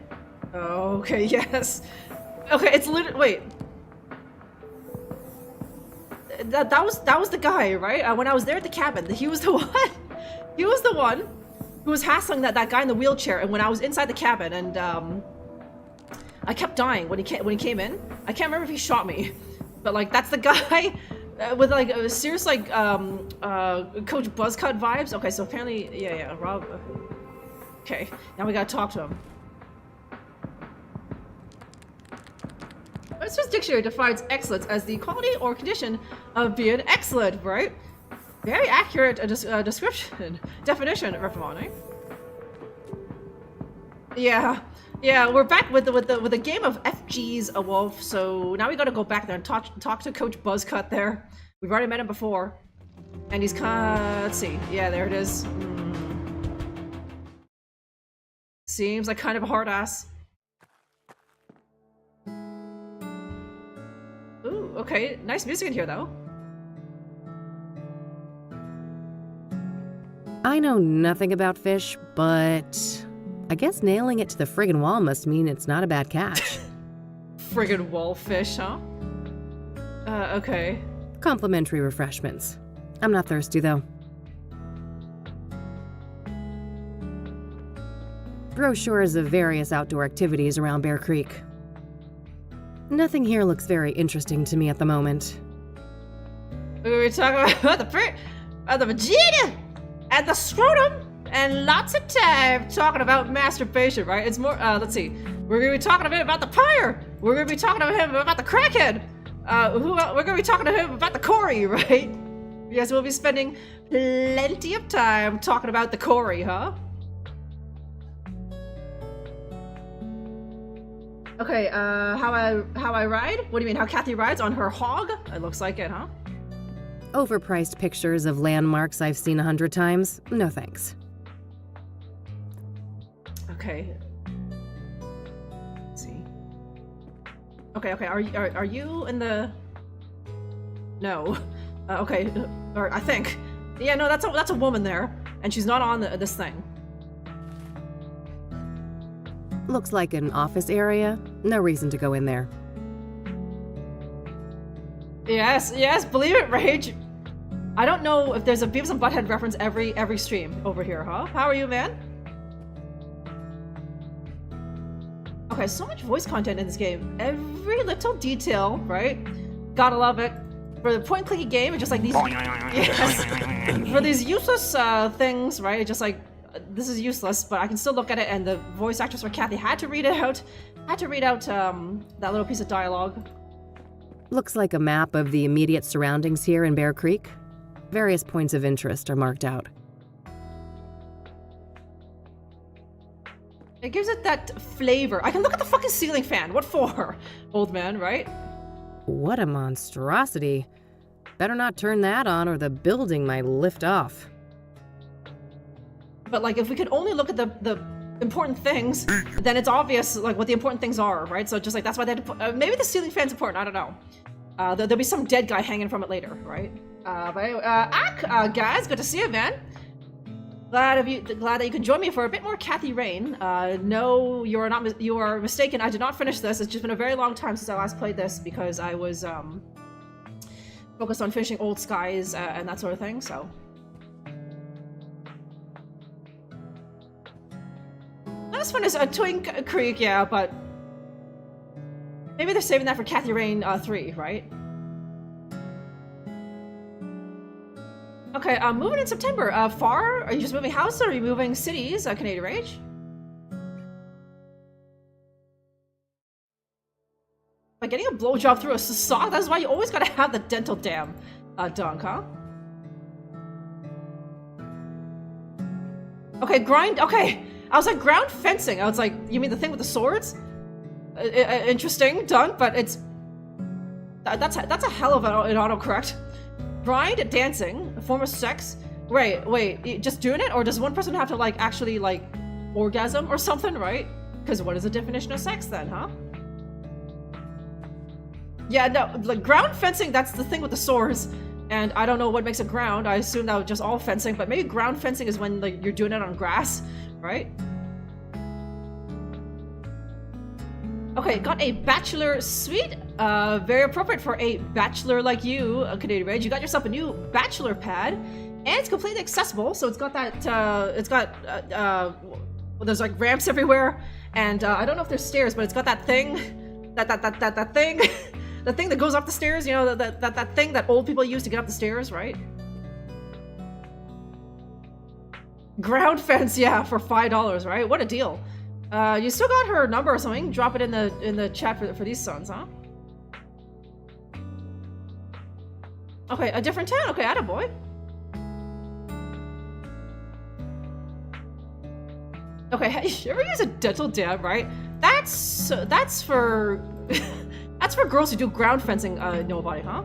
Okay, yes. Okay, it's literally. Wait. That was the guy, right? When I was there at the cabin, he was the one. He was the one who was hassling that guy in the wheelchair. And when I was inside the cabin, and I kept dying when he came in. I can't remember if he shot me, but like that's the guy. With like a serious like Coach Buzzcut vibes. Okay, so apparently yeah, Rob. Okay, now we gotta talk to him. Webster's dictionary defines excellence as the quality or condition of being excellent, right? Very accurate description definition, Refamani. Yeah, we're back with the game of FG's a Wolf. So now we got to go back there and talk to Coach Buzzcut there. We've already met him before, and he's let's see. Yeah, there it is. Seems like kind of a hard ass. Ooh, okay, nice music in here though. I know nothing about fish, but I guess nailing it to the friggin' wall must mean it's not a bad catch. Friggin' wallfish, huh? Okay. Complimentary refreshments. I'm not thirsty, though. Brochures of various outdoor activities around Bear Creek. Nothing here looks very interesting to me at the moment. We're talking about the vagina and the scrotum and lots of time talking about masturbation, right? It's more, let's see. We're gonna be talking to him about the pyre. We're gonna be talking to him about the crackhead. We're gonna be talking to him about the Corey, right? Yes, we'll be spending plenty of time talking about the Corey, huh? Okay, how I ride? What do you mean, how Kathy rides? On her hog? It looks like it, huh? Overpriced pictures of landmarks I've seen 100 times? No thanks. Okay. Let's see. Okay, are you in the... No. Okay, or I think. Yeah, no, that's a woman there, and she's not on this thing. Looks like an office area. No reason to go in there. Yes, believe it, Rage. I don't know if there's a Beavis and Butthead reference every stream over here, huh? How are you, man? Okay, so much voice content in this game. Every little detail, right? Gotta love it. For the point-clicky game, it's just like these... Yes. For these useless things, right? It's just like, this is useless, but I can still look at it, and the voice actress for Kathy had to read it out. That little piece of dialogue. Looks like a map of the immediate surroundings here in Bear Creek. Various points of interest are marked out. It gives it that flavor. I can look at the fucking ceiling fan. What for? Old man, right? What a monstrosity. Better not turn that on or the building might lift off. But like, if we could only look at the important things, then it's obvious like what the important things are, right? So just like that's why they had to put, maybe the ceiling fan's important. I don't know. There'll be some dead guy hanging from it later, right? But anyway, guys, good to see you, man. Glad that you could join me for a bit more Kathy Rain. No, you are mistaken. I did not finish this. It's just been a very long time since I last played this because I was focused on finishing Old Skies and that sort of thing. So. Last one is Twink Creek, yeah, but maybe they're saving that for Kathy Rain 3, right? Okay, moving in September. Far? Are you just moving house or are you moving cities? Canadian Rage? Like getting a blowjob through a sock? That's why you always gotta have the dental dam dunk, huh? Okay, grind. Okay. I was like, ground fencing. I was like, you mean the thing with the swords? Interesting, done, but it's... That's a hell of an autocorrect. Grind, dancing, a form of sex. Wait, just doing it? Or does one person have to, like, actually, like, orgasm or something, right? Because what is the definition of sex then, huh? Yeah, no, like ground fencing, that's the thing with the swords. And I don't know what makes it ground. I assume that was just all fencing, but maybe ground fencing is when like you're doing it on grass, right? Okay, got a bachelor suite. Very appropriate for a bachelor like you, Canadian Rage. You got yourself a new bachelor pad, and it's completely accessible. So it's got that, well, there's like ramps everywhere, and I don't know if there's stairs, but it's got that thing, that thing, the thing that goes up the stairs. You know, that thing that old people use to get up the stairs, right? Ground fence, yeah, for $5, right? What a deal. You still got her number or something? Drop it in the chat for these sons, huh? Okay, a different town. Okay, attaboy. Okay, you ever use a dental dam, right? That's for that's for girls who do ground fencing. Know about it, huh?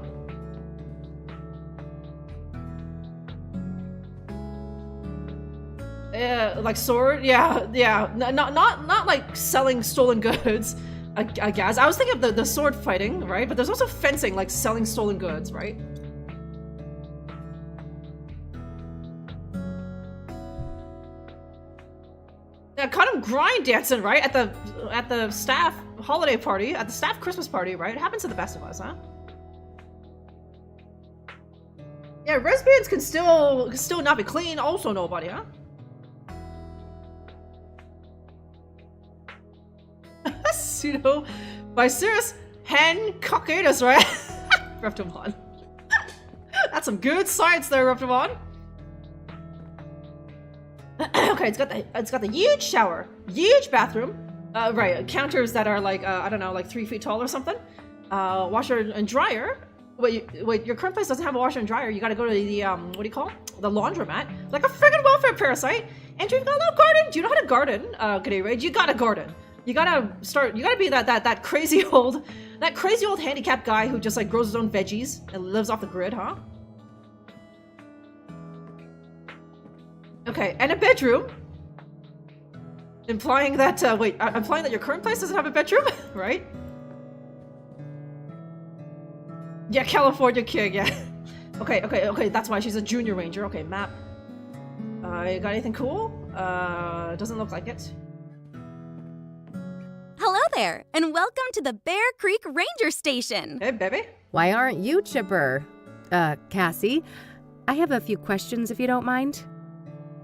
Like sword, yeah. Not like selling stolen goods. I guess I was thinking of the sword fighting, right? But there's also fencing, like selling stolen goods, right? Yeah, caught him grind dancing, right? At the staff holiday party, at the staff Christmas party, right? It happens to the best of us, huh? Yeah, lesbians can still not be clean. Also, nobody, huh? Pseudo by Cirrus Hancockatus, right? Reptimon. That's some good science there, Reptimon. Okay, it's got the huge shower, huge bathroom, right? Counters that are like I don't know, like 3 feet tall or something. Washer and dryer. Wait, your current place doesn't have a washer and dryer. You got to go to the what do you call it? The laundromat, like a friggin' welfare parasite. And you've got a little garden. Do you know how to garden? G'day, Rage. You got a garden. You gotta start. You gotta be that crazy old handicapped guy who just like grows his own veggies and lives off the grid, huh? Okay, and a bedroom. Implying that implying that your current place doesn't have a bedroom, right? Yeah, California King. Yeah. Okay. That's why she's a junior ranger. Okay, map. You got anything cool? Doesn't look like it. Hello there, and welcome to the Bear Creek Ranger Station. Hey, baby. Why aren't you chipper? Cassie, I have a few questions if you don't mind.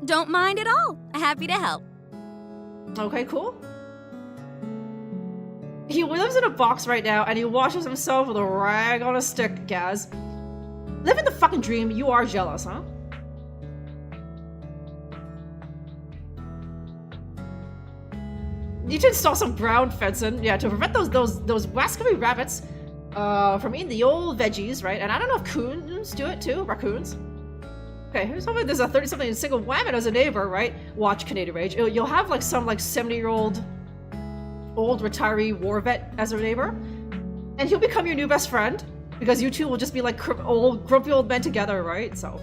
Don't mind at all. Happy to help. Okay, cool. He lives in a box right now, and he washes himself with a rag on a stick, Gaz. Living the fucking dream, you are jealous, huh? Need to install some ground fencing, yeah, to prevent those wascally rabbits from eating the old veggies, right? And I don't know if coons do it too, raccoons. Okay, here's something. There's a 30-something single woman as a neighbor, right? Watch Canadian Rage. You'll have like some like 70-year-old old retiree war vet as a neighbor, and he'll become your new best friend because you two will just be like grumpy old men together, right? So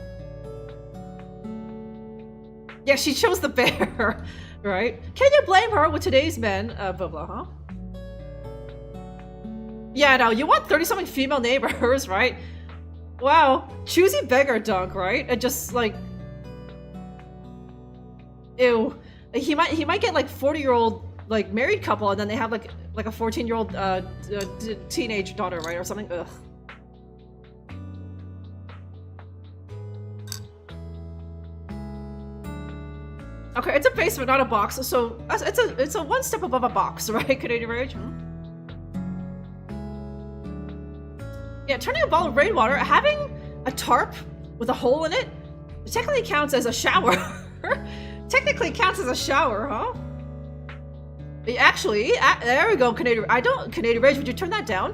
yeah, she chose the bear. Right? Can you blame her with today's men? Blah blah, huh? Yeah, no, you want 30-something female neighbors, right? Wow, choosy beggar dunk, right? And just like, ew. He might get like 40-year-old like married couple, and then they have like a 14-year-old teenage daughter, right, or something. Ugh. Okay, it's a basement, not a box, so it's a one step above a box, right, Canadian Rage? Yeah, turning a ball of rainwater, having a tarp with a hole in it, technically counts as a shower. Technically counts as a shower, huh? Actually, there we go, Canadian Rage, would you turn that down?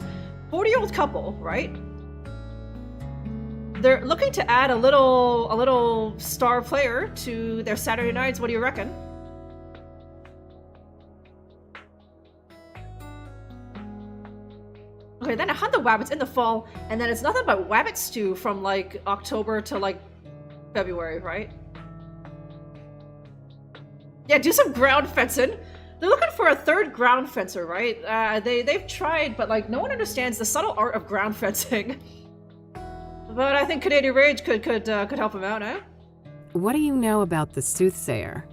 40-year-old couple, right? They're looking to add a little star player to their Saturday nights. What do you reckon? Okay, then I hunt the wabbits in the fall, and then it's nothing but wabbit stew from like October to like February, right? Yeah, do some ground fencing. they're looking for a third ground fencer, right? They've tried, but like no one understands the subtle art of ground fencing. But I think Canadian Rage could help him out, eh? What do you know about the Soothsayer?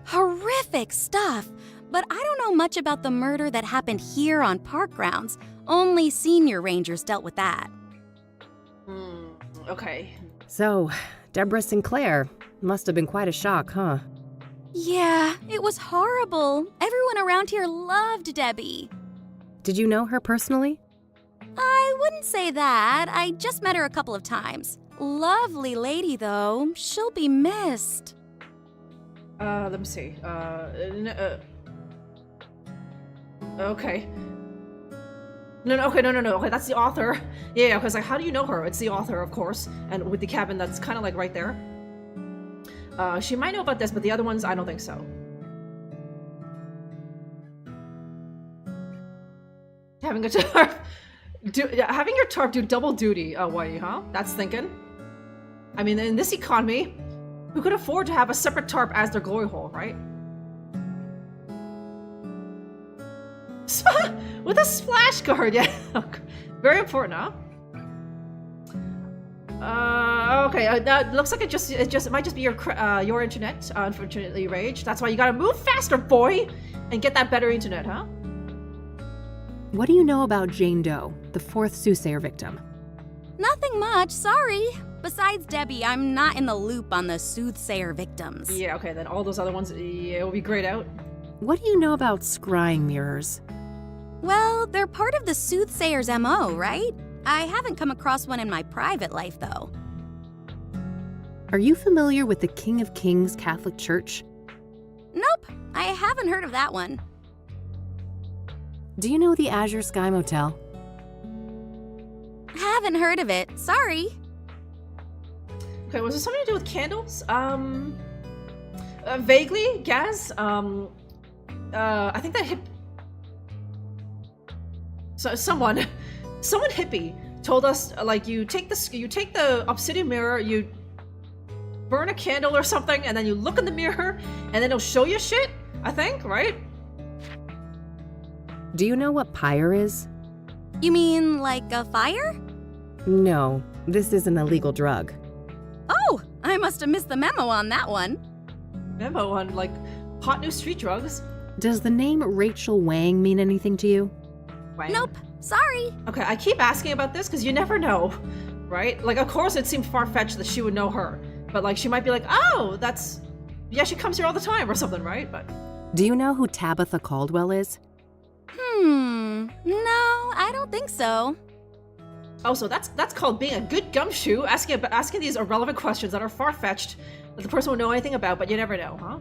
Horrific stuff, but I don't know much about the murder that happened here on park grounds. Only senior rangers dealt with that. Okay. So, Deborah Sinclair must have been quite a shock, huh? Yeah, it was horrible. Everyone around here loved Debbie. Did you know her personally? I wouldn't say that. I just met her a couple of times. Lovely lady, though. She'll be missed. Let me see. Okay. No. Okay, that's the author. Yeah, because like, how do you know her? It's the author, of course, and with the cabin that's kind of like right there. She might know about this, but the other ones, I don't think so. Having a tarp, having your tarp do double duty, Whitey, huh? That's thinking. I mean, in this economy, who could afford to have a separate tarp as their glory hole, right? With a splash guard, yeah. Very important, huh? Okay. That looks like it might just be your internet. Unfortunately, Rage. That's why you gotta move faster, boy, and get that better internet, huh? What do you know about Jane Doe, the fourth Soothsayer victim? Nothing much, sorry. Besides Debbie, I'm not in the loop on the Soothsayer victims. Yeah. Okay. Then all those other ones, yeah, it will be grayed out. What do you know about scrying mirrors? Well, they're part of the Soothsayer's MO, right? I haven't come across one in my private life, though. Are you familiar with the King of Kings Catholic Church? Nope, I haven't heard of that one. Do you know the Azure Sky Motel? Haven't heard of it, sorry. Okay, was it something to do with candles? Vaguely, Gaz. I think that hit. So someone hippie told us like you take the obsidian mirror, you burn a candle or something, and then you look in the mirror, and then it'll show you shit. I think, right? Do you know what pyre is? You mean like a fire? No, this is an illegal drug. Oh, I must have missed the memo on that one. Memo on like hot new street drugs. Does the name Rachel Wang mean anything to you? Wang. Nope, sorry. Okay, I keep asking about this because you never know, right? Like, of course it seemed far-fetched that she would know her, but like she might be like, oh, yeah, she comes here all the time or something, right? But do you know who Tabitha Caldwell is? No, I don't think so. Oh, so that's called being a good gumshoe, asking these irrelevant questions that are far-fetched that the person will know anything about, but you never know, huh?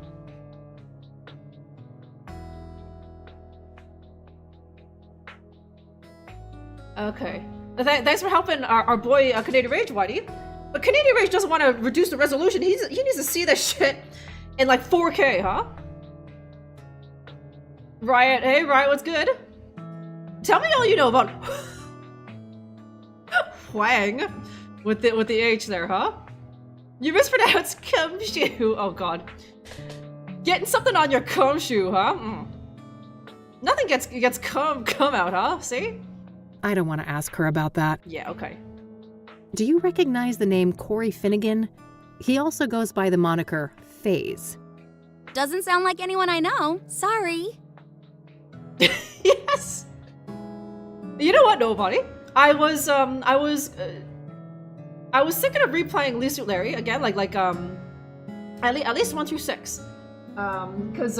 Okay. Thanks for helping our boy Canadian Rage, Whitey. But Canadian Rage doesn't want to reduce the resolution. He needs to see this shit in like 4K, huh? Riot, hey Riot, what's good? Tell me all you know about Wang with the H there, huh? You mispronounced gumshoe. Oh god. Getting something on your gumshoe, huh? Nothing gets come out, huh? See? I don't want to ask her about that. Yeah, okay. Do you recognize the name Corey Finnegan? He also goes by the moniker FaZe. Doesn't sound like anyone I know. Sorry. Yes. You know what, nobody? I was thinking of replaying Lee Suit Larry again, like at least 1 through 6, because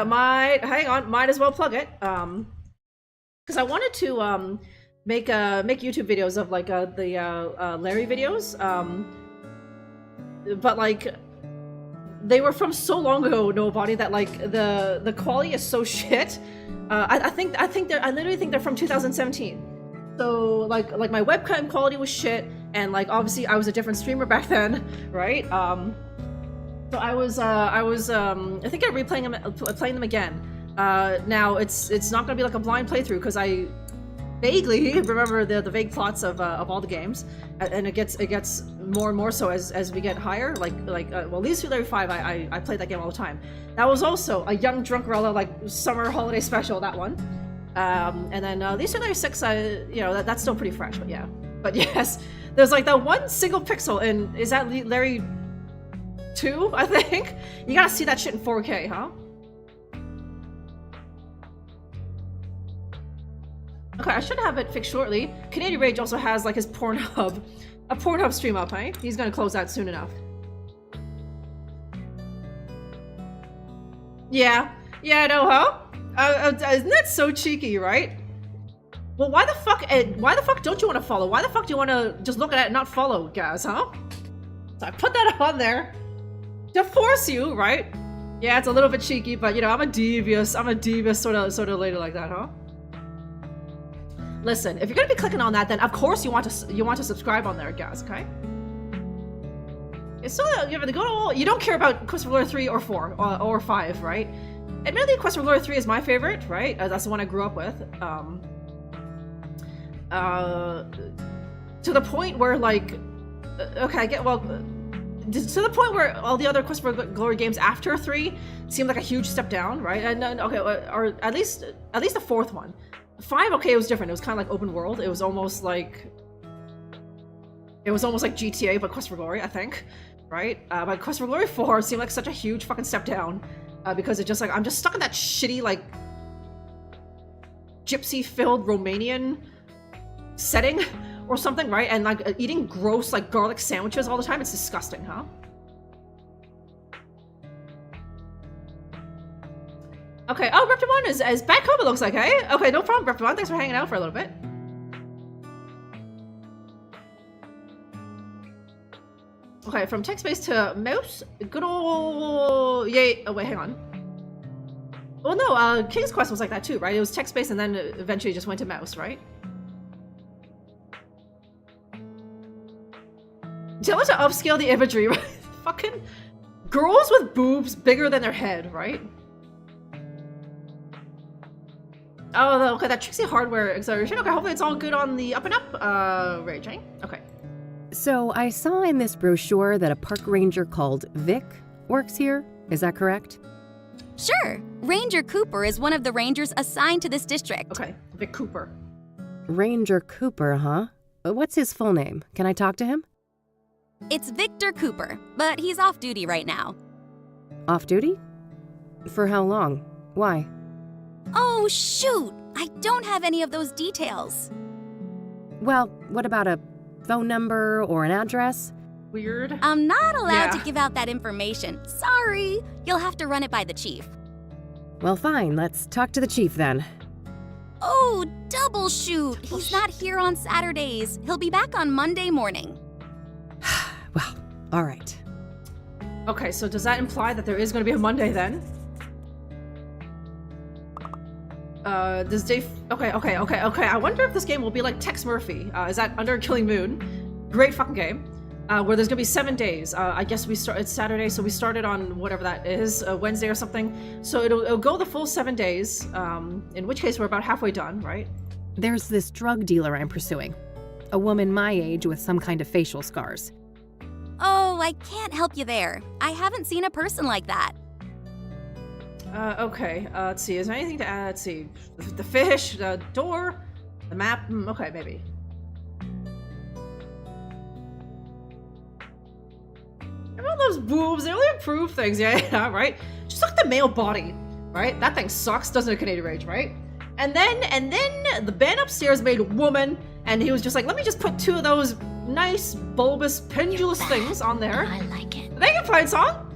might as well plug it, because I wanted to make YouTube videos of like the Larry videos, but like they were from so long ago, nobody, that like the quality is so shit. I literally think they're from 2017. So like my webcam quality was shit, and like obviously I was a different streamer back then, right? So I was thinking of playing them again. Now it's not gonna be like a blind playthrough because I vaguely remember the vague plots of all the games, and it gets more and more so as we get higher. Well, Leaves Larry 5, I played that game all the time. That was also a young Drunkerella like summer holiday special. That one, and then Leaves Larry 6, that's still pretty fresh, but yeah. But yes, there's like that one single pixel, and is that Larry 2? I think you gotta see that shit in 4K, huh? Okay, I should have it fixed shortly. Canadian Rage also has like his a Pornhub stream up, eh? He's gonna close that soon enough. Yeah, I know, huh? Isn't that so cheeky, right? Well, why the fuck don't you want to follow? Why the fuck do you want to just look at it and not follow, guys, huh? So I put that on there to force you, right? Yeah, it's a little bit cheeky, but you know, I'm a devious sort of lady like that, huh? Listen, if you're gonna be clicking on that, then of course you want to subscribe on there, guys. Okay. It's still you don't care about Quest for Glory 3 or 4 or 5, right? Admittedly, Quest for Glory 3 is my favorite, right? That's the one I grew up with. To the point where like, okay, to the point where all the other Quest for Glory games after 3 seemed like a huge step down, right? And okay, or at least the 4th one. 5, okay, it was different. It was kind of like open world. It was almost like GTA, but Quest for Glory, I think, right? But Quest for Glory 4 seemed like such a huge fucking step down because it just like I'm just stuck in that shitty like gypsy-filled Romanian setting or something, right? And like eating gross like garlic sandwiches all the time. It's disgusting, huh? Okay, oh, Reptimon is back home, it looks like, eh? Okay, no problem, Reptimon. Thanks for hanging out for a little bit. Okay, from text-based to mouse. Good old... Yay. Oh, wait, hang on. Well, no, King's Quest was like that too, right? It was text-based and then eventually just went to mouse, right? Tell us to upscale the imagery, right? Fucking girls with boobs bigger than their head, right? Oh, okay, that Trixie hardware acceleration. Okay, hopefully it's all good on the up and up Rage, eh? Okay. So I saw in this brochure that a park ranger called Vic works here. Is that correct? Sure. Ranger Cooper is one of the rangers assigned to this district. Okay, Vic Cooper. Ranger Cooper, huh? What's his full name? Can I talk to him? It's Victor Cooper, but he's off duty right now. Off duty? For how long? Why? Oh, shoot! I don't have any of those details. Well, what about a phone number or an address? Weird. I'm not allowed to give out that information. Sorry. You'll have to run it by the chief. Well, fine. Let's talk to the chief then. Oh, double shoot! He's not here on Saturdays. He'll be back on Monday morning. Well, all right. Okay, so does that imply that there is going to be a Monday then? Does Dave... Okay. I wonder if this game will be like Tex Murphy. Is that under Killing Moon? Great fucking game. Where there's gonna be 7 days. I guess it's Saturday, so we started on whatever that is, Wednesday or something. So it'll go the full 7 days, in which case we're about halfway done, right? There's this drug dealer I'm pursuing. A woman my age with some kind of facial scars. Oh, I can't help you there. I haven't seen a person like that. Okay, let's see, is there anything to add? Let's see, the fish, the door, the map, okay, maybe. Everyone loves boobs, they only improve things, yeah, right? Just look at the male body, right? That thing sucks, doesn't it, Canadian Rage, right? And then the band upstairs made a woman, and he was just like, let me just put 2 of those nice, bulbous, pendulous things on there. I like it. Thank you, Plain Song!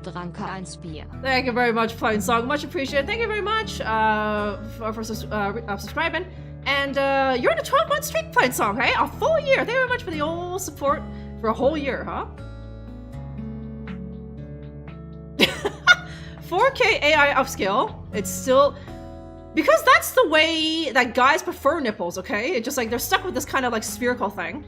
Drunkerella. Thank you very much, Plain Song. Much appreciated. Thank you very much for subscribing. And you're in a 12-month streak, Plain Song, hey? A full year. Thank you very much for the old support for a whole year, huh? 4K AI upscale. It's still... Because that's the way that guys prefer nipples, okay? It's just like they're stuck with this kind of like spherical thing.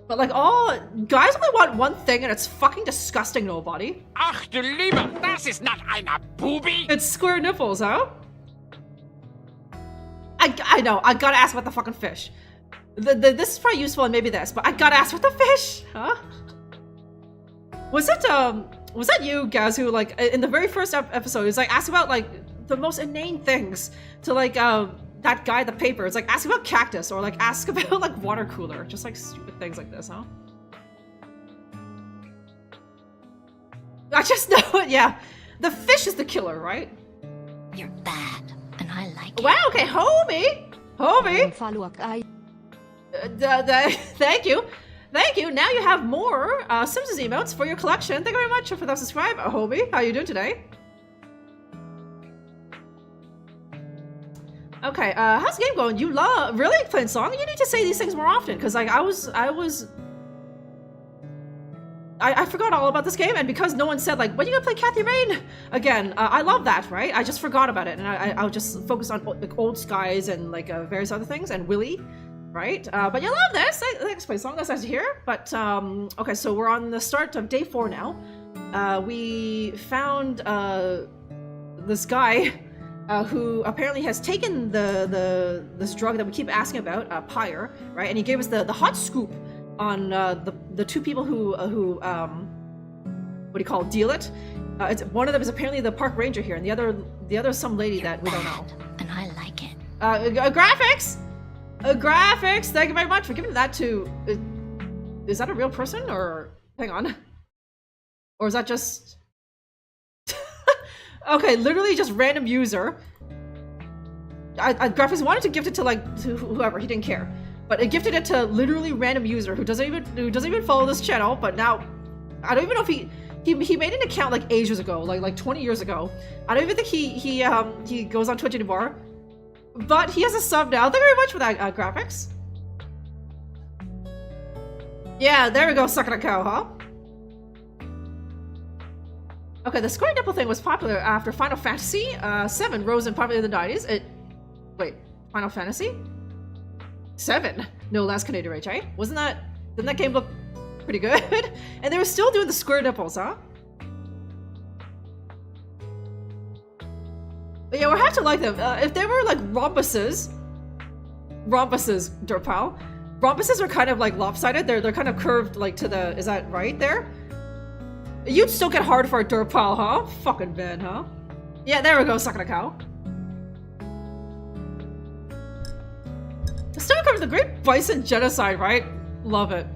But like all guys only want one thing, and it's fucking disgusting, nobody. Ach du Lieber, das ist not eine Bubi! It's square nipples, huh? I know, I gotta ask about the fucking fish. This is probably useful and maybe this, but I gotta ask about the fish, huh? Was that you, Gaz, who, like, in the very first episode, is like, asked about, like, the most inane things to, like, that guy at the paper. It's like, ask about cactus, or, like, ask about, like, water cooler. Just, like, stupid things like this, huh? I just know it, yeah. The fish is the killer, right? You're bad, and I like it. Wow, okay, homie! Homie! Thank you. Thank you. Now you have more Simpsons emotes for your collection. Thank you very much for that subscribe, Hobie. How you doing today? Okay, how's the game going? You love really playing song? You need to say these things more often, because like I forgot all about this game, and because no one said like, when are you gonna play Kathy Rain again? I love that, right? I just forgot about it, and I'll just focus on like Old Skies and like various other things, and Willy. Right, but you love this. Thanks for the song. That's nice to hear. But okay, so we're on the start of day 4 now. We found this guy who apparently has taken this drug that we keep asking about, Pyre, right? And he gave us the hot scoop on the 2 people who what do you call it, deal it. One of them is apparently the park ranger here, and the other is some lady that we don't know. And I like it. Graphics. Graphics, thank you very much for giving that to... Is that a real person, or... Hang on. Or is that just... Okay, literally just random user. Graphics wanted to gift it to, like, to whoever, he didn't care. But it gifted it to literally random user who doesn't even follow this channel, but now... I don't even know if he made an account, like, ages ago, like 20 years ago. I don't even think he goes on Twitch anymore. But he has a sub now. Thank you very much for that, Graphics. Yeah, there we go, sucking a cow, huh? Okay, the square nipple thing was popular after Final Fantasy VII rose in popularity in the 90s. Wait, Final Fantasy? 7? No less Canadian Rage, eh? Didn't that game look pretty good? And they were still doing the square nipples, huh? But yeah, we'll have to like them. If they were like rhombuses, Derpal. Rhombuses are kind of like lopsided. They're kind of curved like to the, is that right there? You'd still get hard for a Derpal, huh? Fucking Ben, huh? Yeah, there we go, sucking a cow. The story covers the Great Bison Genocide, right? Love it.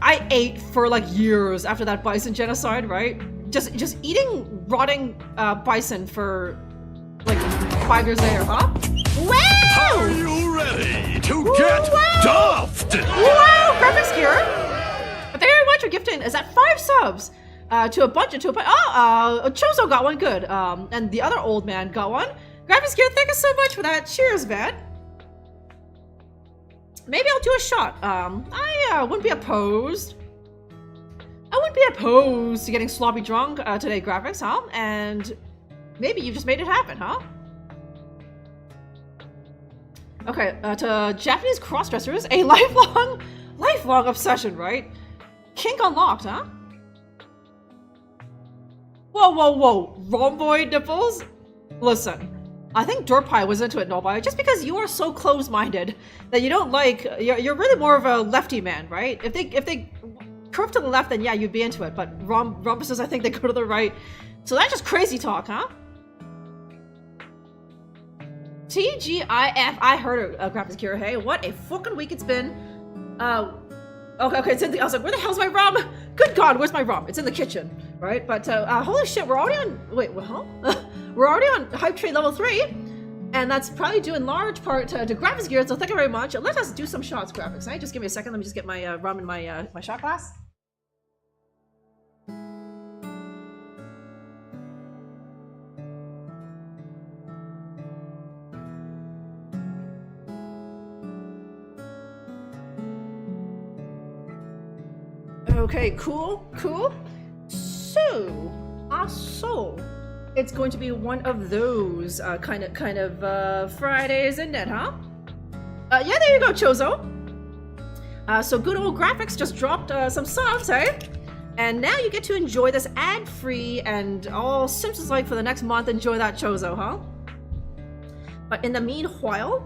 I ate for like years after that Bison Genocide, right? Just eating rotting bison for like 5 years later, huh? Wow! Are you ready to get duffed? Wow! Graphics gear! Thank you very much for gifting. Is that 5 subs? To a bunch. Oh, Chozo got one, good. And the other old man got one. Graphics gear, thank you so much for that. Cheers, man. Maybe I'll do a shot. I wouldn't be opposed. I wouldn't be opposed to getting sloppy drunk today, Graphics, huh? And maybe you just made it happen, huh? Okay, to Japanese crossdressers, a lifelong obsession, right? Kink unlocked, huh? Whoa, rhomboid nipples? Listen, I think Derpie was into it, Nobody, just because you are so close-minded that you don't like, you're really more of a lefty man, right? If they curve to the left, then yeah, you'd be into it, but rhombuses, I think they go to the right. So that's just crazy talk, huh? TGIF, I heard a Graphics Cure, hey, what a fucking week it's been. Okay, it's in the, I was like, where the hell's my rum? Good God, where's my rum? It's in the kitchen, right? But holy shit, we're already on, wait, what, huh? We're already on Hype Train level 3, and that's probably due in large part to Graphics Gear, so thank you very much. Let us do some shots, Graphics, right? Just give me a second, let me just get my rum in my shot glass. Okay, cool. So, it's going to be one of those kind of Fridays, isn't it, huh? Yeah, there you go, Chozo. So good old Graphics just dropped some subs, hey? And now you get to enjoy this ad-free and all Simpsons-like for the next month. Enjoy that, Chozo, huh? But in the meanwhile,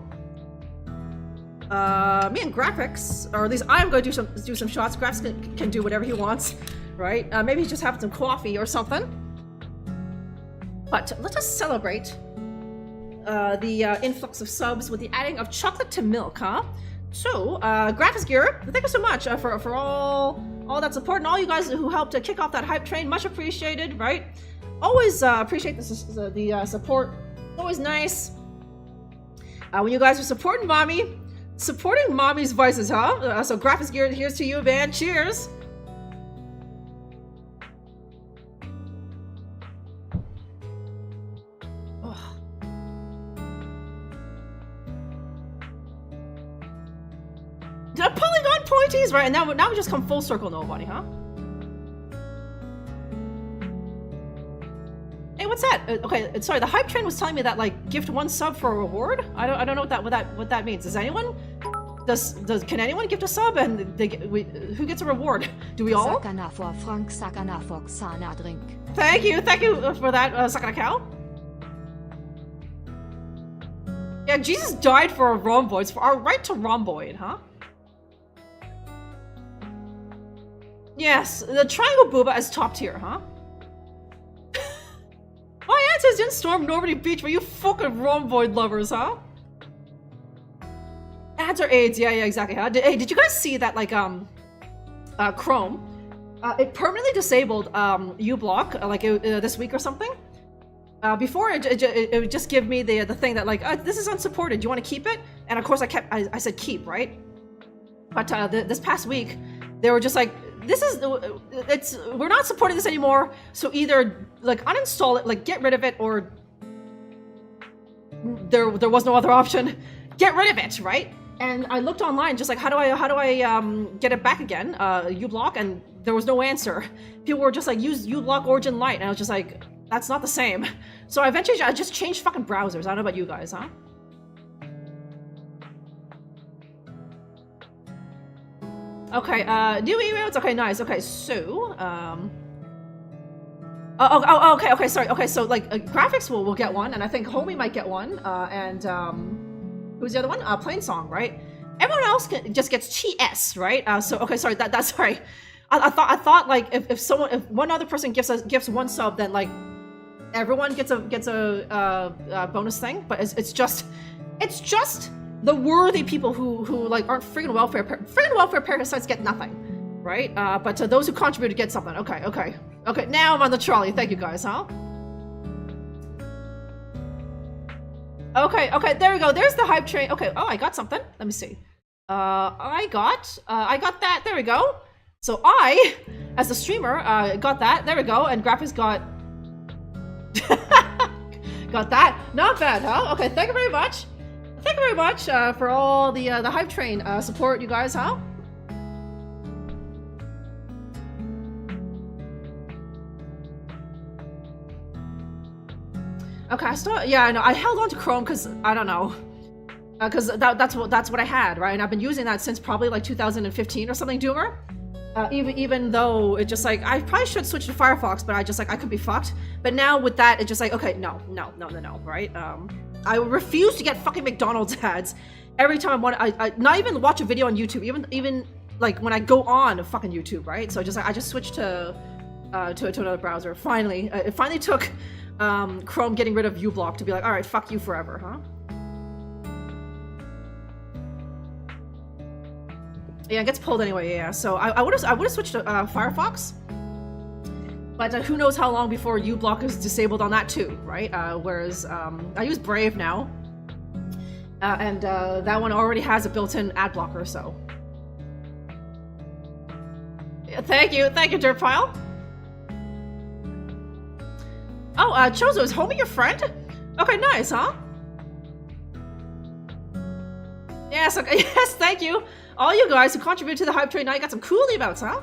me and Graphics, or at least I'm going to do some shots. Graphics can do whatever he wants, right? Maybe he's just having some coffee or something. But let us celebrate the influx of subs with the adding of chocolate to milk, huh? So, Graphics Gear, thank you so much for all that support and all you guys who helped to kick off that hype train. Much appreciated, right? Always appreciate the support. Always nice when you guys are supporting mommy. Supporting mommy's vices, huh? So Graphics Gear, here's to you, man. Cheers. Oh. The polygon pointies, right? And now we just come full circle, nobody, huh? Hey, what's that? Okay, sorry. The hype train was telling me that like gift 1 sub for a reward. I don't know what that means. Does anyone? Can anyone gift a sub and who gets a reward? Do we all? Thank you for that, Sakana Cow. Yeah, Jesus died for our rhomboids, for our right to rhomboid, huh? Yes, the triangle booba is top tier, huh? My answers didn't storm Normandy Beach, but you fucking rhomboid lovers, huh? Ads or AIDS, yeah, exactly, huh? Hey, did you guys see that, like, Chrome, it permanently disabled, uBlock, like, this week or something? Before, it would just give me the thing that, like, this is unsupported, do you want to keep it? And of course I said keep, right? But, this past week, they were just like, we're not supporting this anymore, so either, like, uninstall it, like, get rid of it, or there was no other option. Get rid of it, right? And I looked online, just like, how do I get it back again? uBlock, and there was no answer. People were just like, use uBlock Origin Lite, and I was just like, that's not the same. So I just changed fucking browsers. I don't know about you guys, huh? Okay, new emails. Okay, nice. Okay, so okay, sorry. Okay, so like Graphics will get one, and I think Homie might get one, and who's the other one? Plainsong, right? Everyone else just gets TS, right? So okay, sorry. That's sorry. I thought like if one other person gives 1 sub, then like everyone gets a bonus thing. But it's just the worthy people who like aren't friggin' welfare parasites get nothing, right? But those who contributed get something. Okay. Now I'm on the trolley. Thank you guys, huh? Okay, there we go. There's the hype train. Okay, oh, I got something. Let me see. I got that. There we go. So I, as a streamer, got that. There we go. And Graphics got got that. Not bad, huh? Okay, thank you very much. Thank you very much for all the hype train support, you guys, huh? Okay, I know. I held on to Chrome because I don't know, because that's what I had, right? And I've been using that since probably like 2015 or something, Doomer. Even though it just like I probably should switch to Firefox, but I could be fucked. But now with that, it's just like okay, no, right? I refuse to get fucking McDonald's ads every time I not even watch a video on YouTube, even like when I go on fucking YouTube, right? So I just switched to another browser. Finally, it finally took Chrome getting rid of uBlock to be like, all right, fuck you forever, huh? Yeah, it gets pulled anyway. Yeah, so I would have switched to Firefox, but who knows how long before uBlock is disabled on that too, right? Whereas I use Brave now, and that one already has a built-in ad blocker. So yeah, thank you, Dirtpile. Oh, Chozo, is Homie your friend? Okay, nice, huh? Yes, okay, yes, thank you. All you guys who contributed to the hype train, now you got some cool emotes, huh?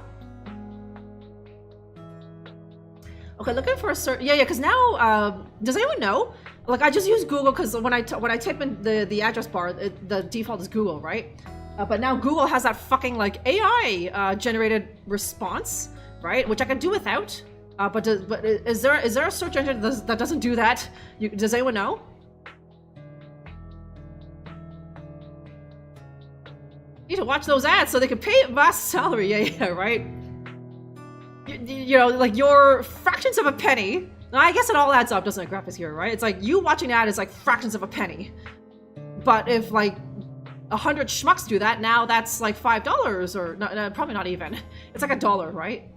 Okay, looking for a certain... Yeah, because now, does anyone know? Like, I just use Google because when I type in the address bar, the default is Google, right? But now Google has that fucking, like, AI generated response, right? Which I can do without. But is there a search engine that doesn't do that? Does anyone know? need to watch those ads so they can pay vast salary. Yeah, right. You know, like your fractions of a penny. Now, I guess it all adds up, doesn't it, Graphics here, right? It's like you watching an ad is like fractions of a penny. But if like 100 schmucks do that, now that's like $5 or no, probably not even. It's like $1, right?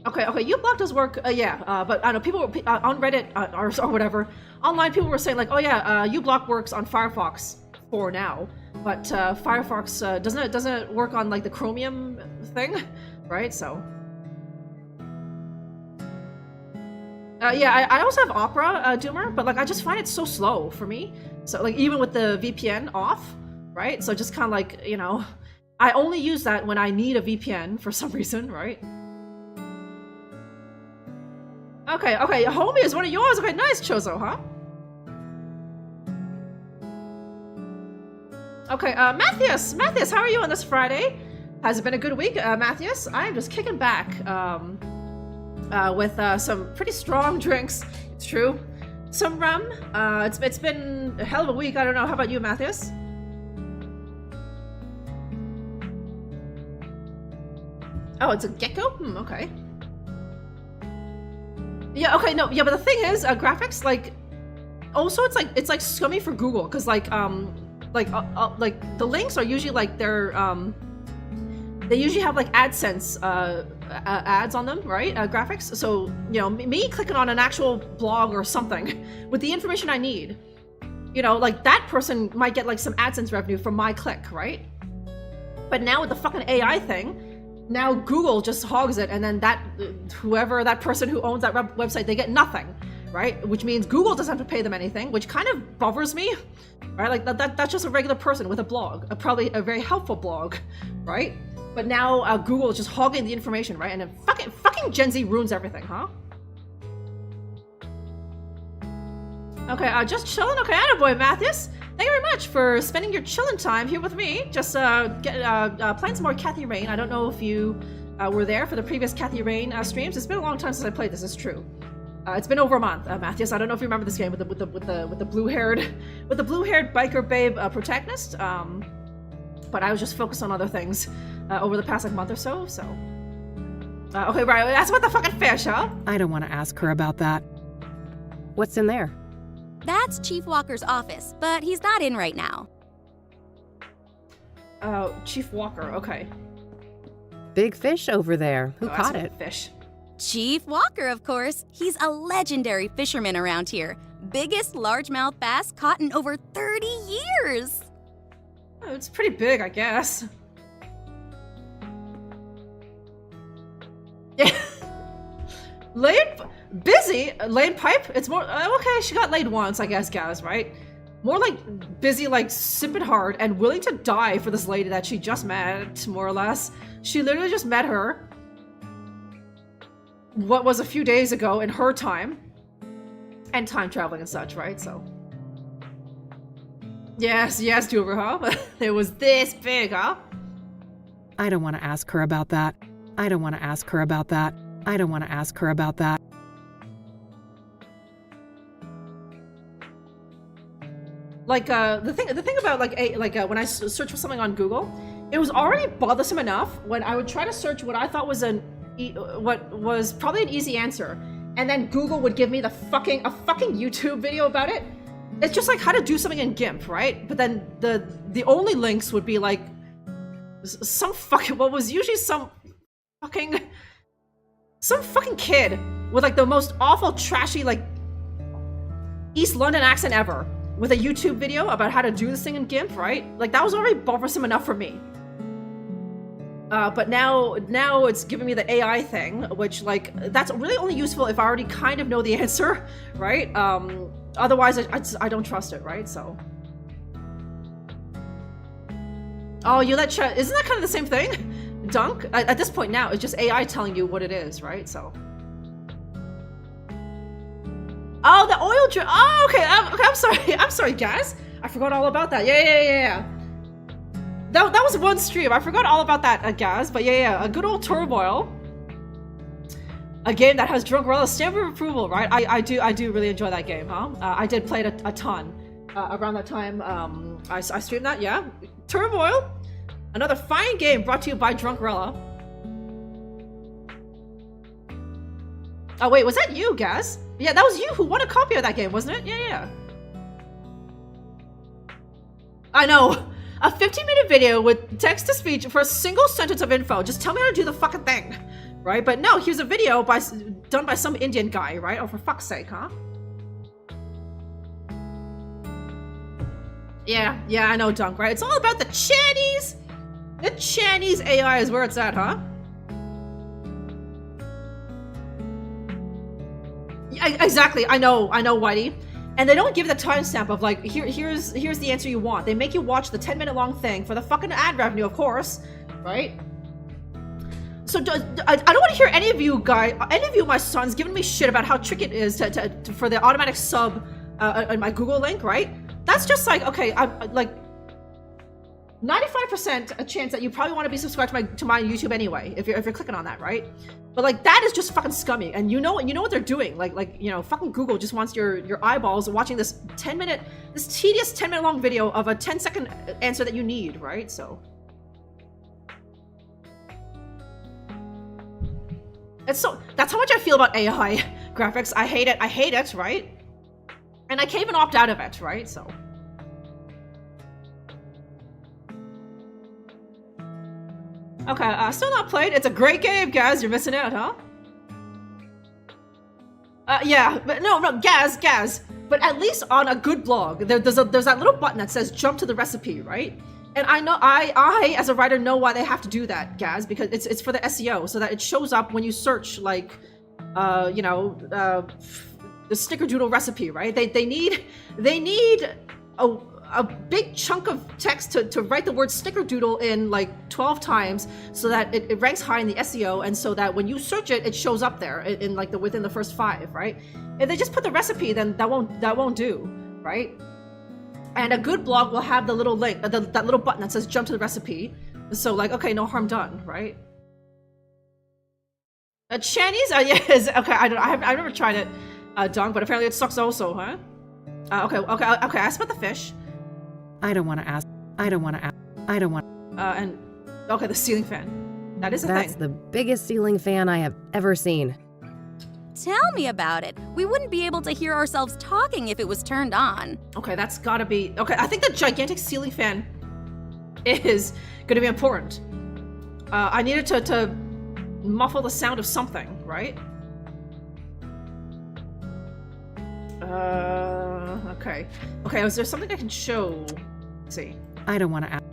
Okay, uBlock does work, yeah, but I know people on Reddit or whatever, online people were saying like, oh yeah, uBlock works on Firefox for now, but Firefox doesn't work on like the Chromium thing, right? So yeah, I also have Opera Doomer, but like I just find it so slow for me. So like even with the VPN off, right? So just kind of like, you know, I only use that when I need a VPN for some reason, right? Okay, homie is one of yours. Okay, nice, Chozo, huh? Okay, Matthias, how are you on this Friday? Has it been a good week, Matthias? I am just kicking back with some pretty strong drinks. It's true. Some rum. It's been a hell of a week. I don't know. How about you, Matthias? Oh, it's a gecko? Okay. Yeah, okay, no, yeah, but the thing is, graphics, like, also it's like scummy for Google, because like the links are usually like they usually have like AdSense ads on them, right? Graphics. So, you know, me clicking on an actual blog or something with the information I need, you know, like that person might get like some AdSense revenue from my click, right? But now with the fucking AI thing, now Google just hogs it, and then that person who owns that website, they get nothing, right? Which means Google doesn't have to pay them anything, which kind of bothers me, right? Like that's just a regular person with a blog, probably a very helpful blog, right? But now Google is just hogging the information, right? And then fucking Gen Z ruins everything, huh? Okay, just chilling. Okay, attaboy, Matthias. Thank you very much for spending your chilling time here with me. Just playing some more Kathy Rain. I don't know if you were there for the previous Kathy Rain streams. It's been a long time since I played this. It's true. It's been over a month, Matthias. I don't know if you remember this game with the blue-haired biker babe protagonist. But I was just focused on other things over the past like month or so. So okay, right. That's about the fucking fish, huh? I don't want to ask her about that. What's in there? That's Chief Walker's office, but he's not in right now. Oh, Chief Walker, okay. Big fish over there. Who caught it? Fish. Chief Walker, of course. He's a legendary fisherman around here. Biggest largemouth bass caught in over 30 years. Oh, it's pretty big, I guess. Yeah. Laid pipe? It's more, okay, she got laid once, I guess, guys, right? More like busy, like sipping hard and willing to die for this lady that she just met, more or less. She literally just met her, what was a few days ago in her time, and time traveling and such, right? So, yes, Duber, huh? It was this big, huh? I don't want to ask her about that. I don't want to ask her about that. I don't want to ask her about that. Like the thing about when I search for something on Google, it was already bothersome enough when I would try to search what I thought was what was probably an easy answer, and then Google would give me a fucking YouTube video about it. It's just like how to do something in GIMP, right? But then the only links would be like some fucking what was usually some fucking kid with like the most awful trashy like East London accent ever, with a YouTube video about how to do this thing in GIMP, right? Like that was already bothersome enough for me. But now it's giving me the AI thing, which like that's really only useful if I already kind of know the answer, right? Otherwise I don't trust it, right? So. Oh, you let chat? Isn't that kind of the same thing? Dunk? At this point now, it's just AI telling you what it is, right? So. Oh, the oil drill. Oh, okay. I'm sorry, guys. I forgot all about that. Yeah. That was one stream. I forgot all about that, guys. But yeah. A good old Turmoil. A game that has Drunkerella's stamp of approval, right? I do really enjoy that game, huh? I did play it a ton. around that time, I streamed that, yeah. Turmoil, another fine game brought to you by Drunkerella. Oh wait, was that you, Gaz? Yeah, that was you who won a copy of that game, wasn't it? Yeah. I know. A 15-minute video with text-to-speech for a single sentence of info. Just tell me how to do the fucking thing, right? But no, here's a video done by some Indian guy, right? Oh, for fuck's sake, huh? Yeah, I know, Dunk, right? It's all about the Chinese. The Chinese AI is where it's at, huh? Yeah, exactly. I know, Whitey. And they don't give the timestamp of like, here's the answer you want. They make you watch the 10-minute long thing for the fucking ad revenue, of course, right? So I don't want to hear any of you my sons, giving me shit about how tricky it is for the automatic sub on my Google link, right? That's just like, okay, I'm like 95% a chance that you probably want to be subscribed to my YouTube anyway, if you're clicking on that, right? But like that is just fucking scummy, and you know what they're doing. Like you know, fucking Google just wants your eyeballs watching this tedious 10-minute long video of a 10-second answer that you need, right? So that's how much I feel about AI graphics. I hate it, right? And I can't even opt out of it, right? So. Okay, still not played. It's a great game, Gaz. You're missing out, huh? Yeah, but no, Gaz. But at least on a good blog, there's that little button that says jump to the recipe, right? And I know I as a writer know why they have to do that, Gaz, because it's for the SEO, so that it shows up when you search like, you know, the snickerdoodle recipe, right? They need a big chunk of text to write the word snickerdoodle in like 12 times so that it ranks high in the SEO, and so that when you search it shows up there in like within the first 5, right? If they just put the recipe, then that won't do, right? And a good blog will have the little link, that little button that says jump to the recipe. So like, okay, no harm done, right? Chinese? Yes. Okay, I've never tried it, Dong, but apparently it sucks also, huh? Okay. Ask about the fish. I don't want to ask. And okay, the ceiling fan. That is a thing. That's the biggest ceiling fan I have ever seen. Tell me about it. We wouldn't be able to hear ourselves talking if it was turned on. Okay, that's gotta be... Okay, I think the gigantic ceiling fan is gonna be important. I needed to muffle the sound of something, right? Okay. Okay, is there something I can show? Let's see. I don't want to ask.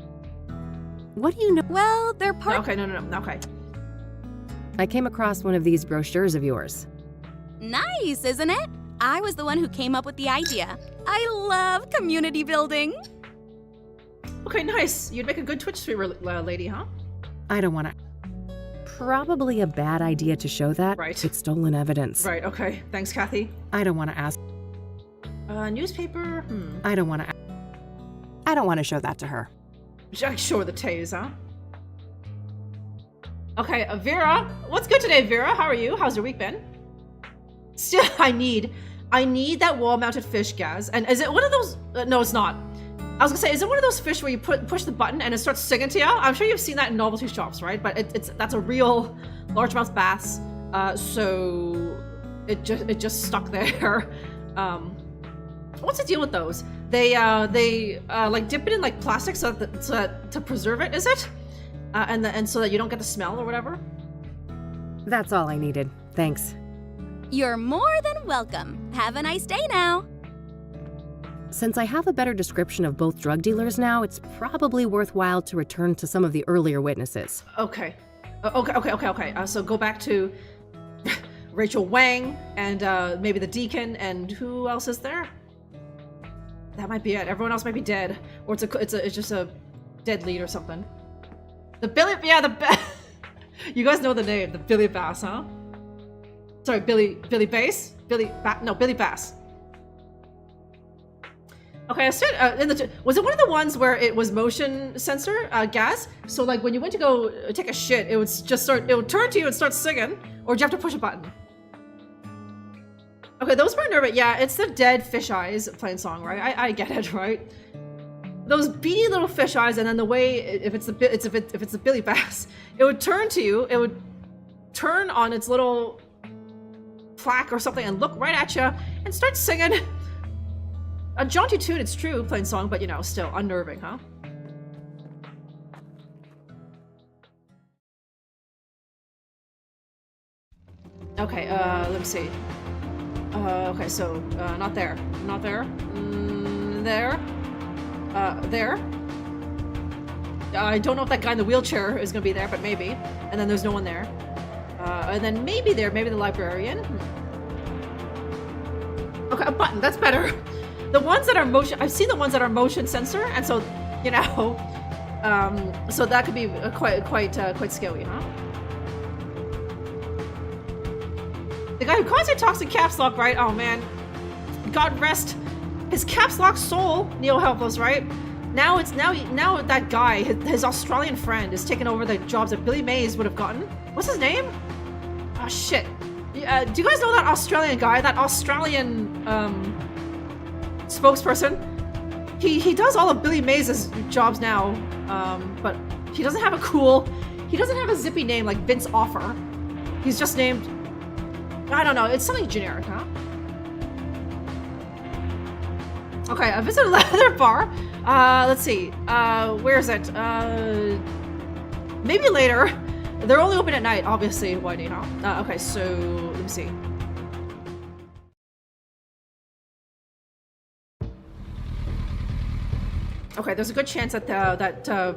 What do you know? Well, they're part... Okay, no, okay. I came across one of these brochures of yours. Nice, isn't it? I was the one who came up with the idea. I love community building. Okay, nice. You'd make a good Twitch streamer, lady, huh? I don't want to... Probably a bad idea to show that. Right. It's stolen evidence. Right, okay. Thanks, Kathy. I don't want to ask. Newspaper? I don't want to show that to her. Sure, the tase, huh? Okay, Vera. What's good today, Vera? How are you? How's your week been? Still, I need that wall-mounted fish, Gaz. And is it one of those... no, it's not. I was gonna say, is it one of those fish where you push the button and it starts singing to you? I'm sure you've seen that in novelty shops, right? But that's a real largemouth bass. So it just stuck there. What's the deal with those? They like dip it in like plastic so that to preserve it, is it? And so that you don't get the smell or whatever. That's all I needed. Thanks. You're more than welcome. Have a nice day now. Since I have a better description of both drug dealers now, it's probably worthwhile to return to some of the earlier witnesses. Okay. Okay. So go back to Rachel Wang and maybe the deacon, and who else is there? That might be it. Everyone else might be dead, or it's just a dead lead or something. The Billy, you guys know the name, the Billy Bass, huh? Sorry, Billy Bass? Billy Bass. Okay, I said, was it one of the ones where it was motion sensor, Gaz? So like when you went to go take a shit, it would turn to you and start singing, or do you have to push a button? Okay, those were nervous. Yeah, it's the dead fish eyes playing song, right? I get it, right? Those beady little fish eyes, and then the way if it's a Billy Bass, it would turn to you. It would turn on its little plaque or something and look right at you and start singing a jaunty tune. It's true, playing song, but you know, still unnerving, huh? Okay, let me see. Okay, so, not there. Not there. There. There. I don't know if that guy in the wheelchair is gonna be there, but maybe. And then there's no one there. And then maybe there, maybe the librarian. Okay, a button, that's better. The ones that are motion, I've seen the ones that are motion sensor, and so, you know, so that could be quite scary, huh? The guy who constantly talks in caps lock, right? Oh man, God rest his caps lock soul. Neo Helpless, right? Now that guy, his Australian friend, is taking over the jobs that Billy Mays would have gotten. What's his name? Oh shit. Do you guys know that Australian guy? That Australian spokesperson? He does all of Billy Mays' jobs now, but he doesn't have a zippy name like Vince Offer. He's just named, I don't know, it's something generic, huh? Okay, I visited a leather bar. Let's see. Where is it? Maybe later. They're only open at night, obviously, Whitey, huh? Okay, so let me see. Okay, there's a good chance that that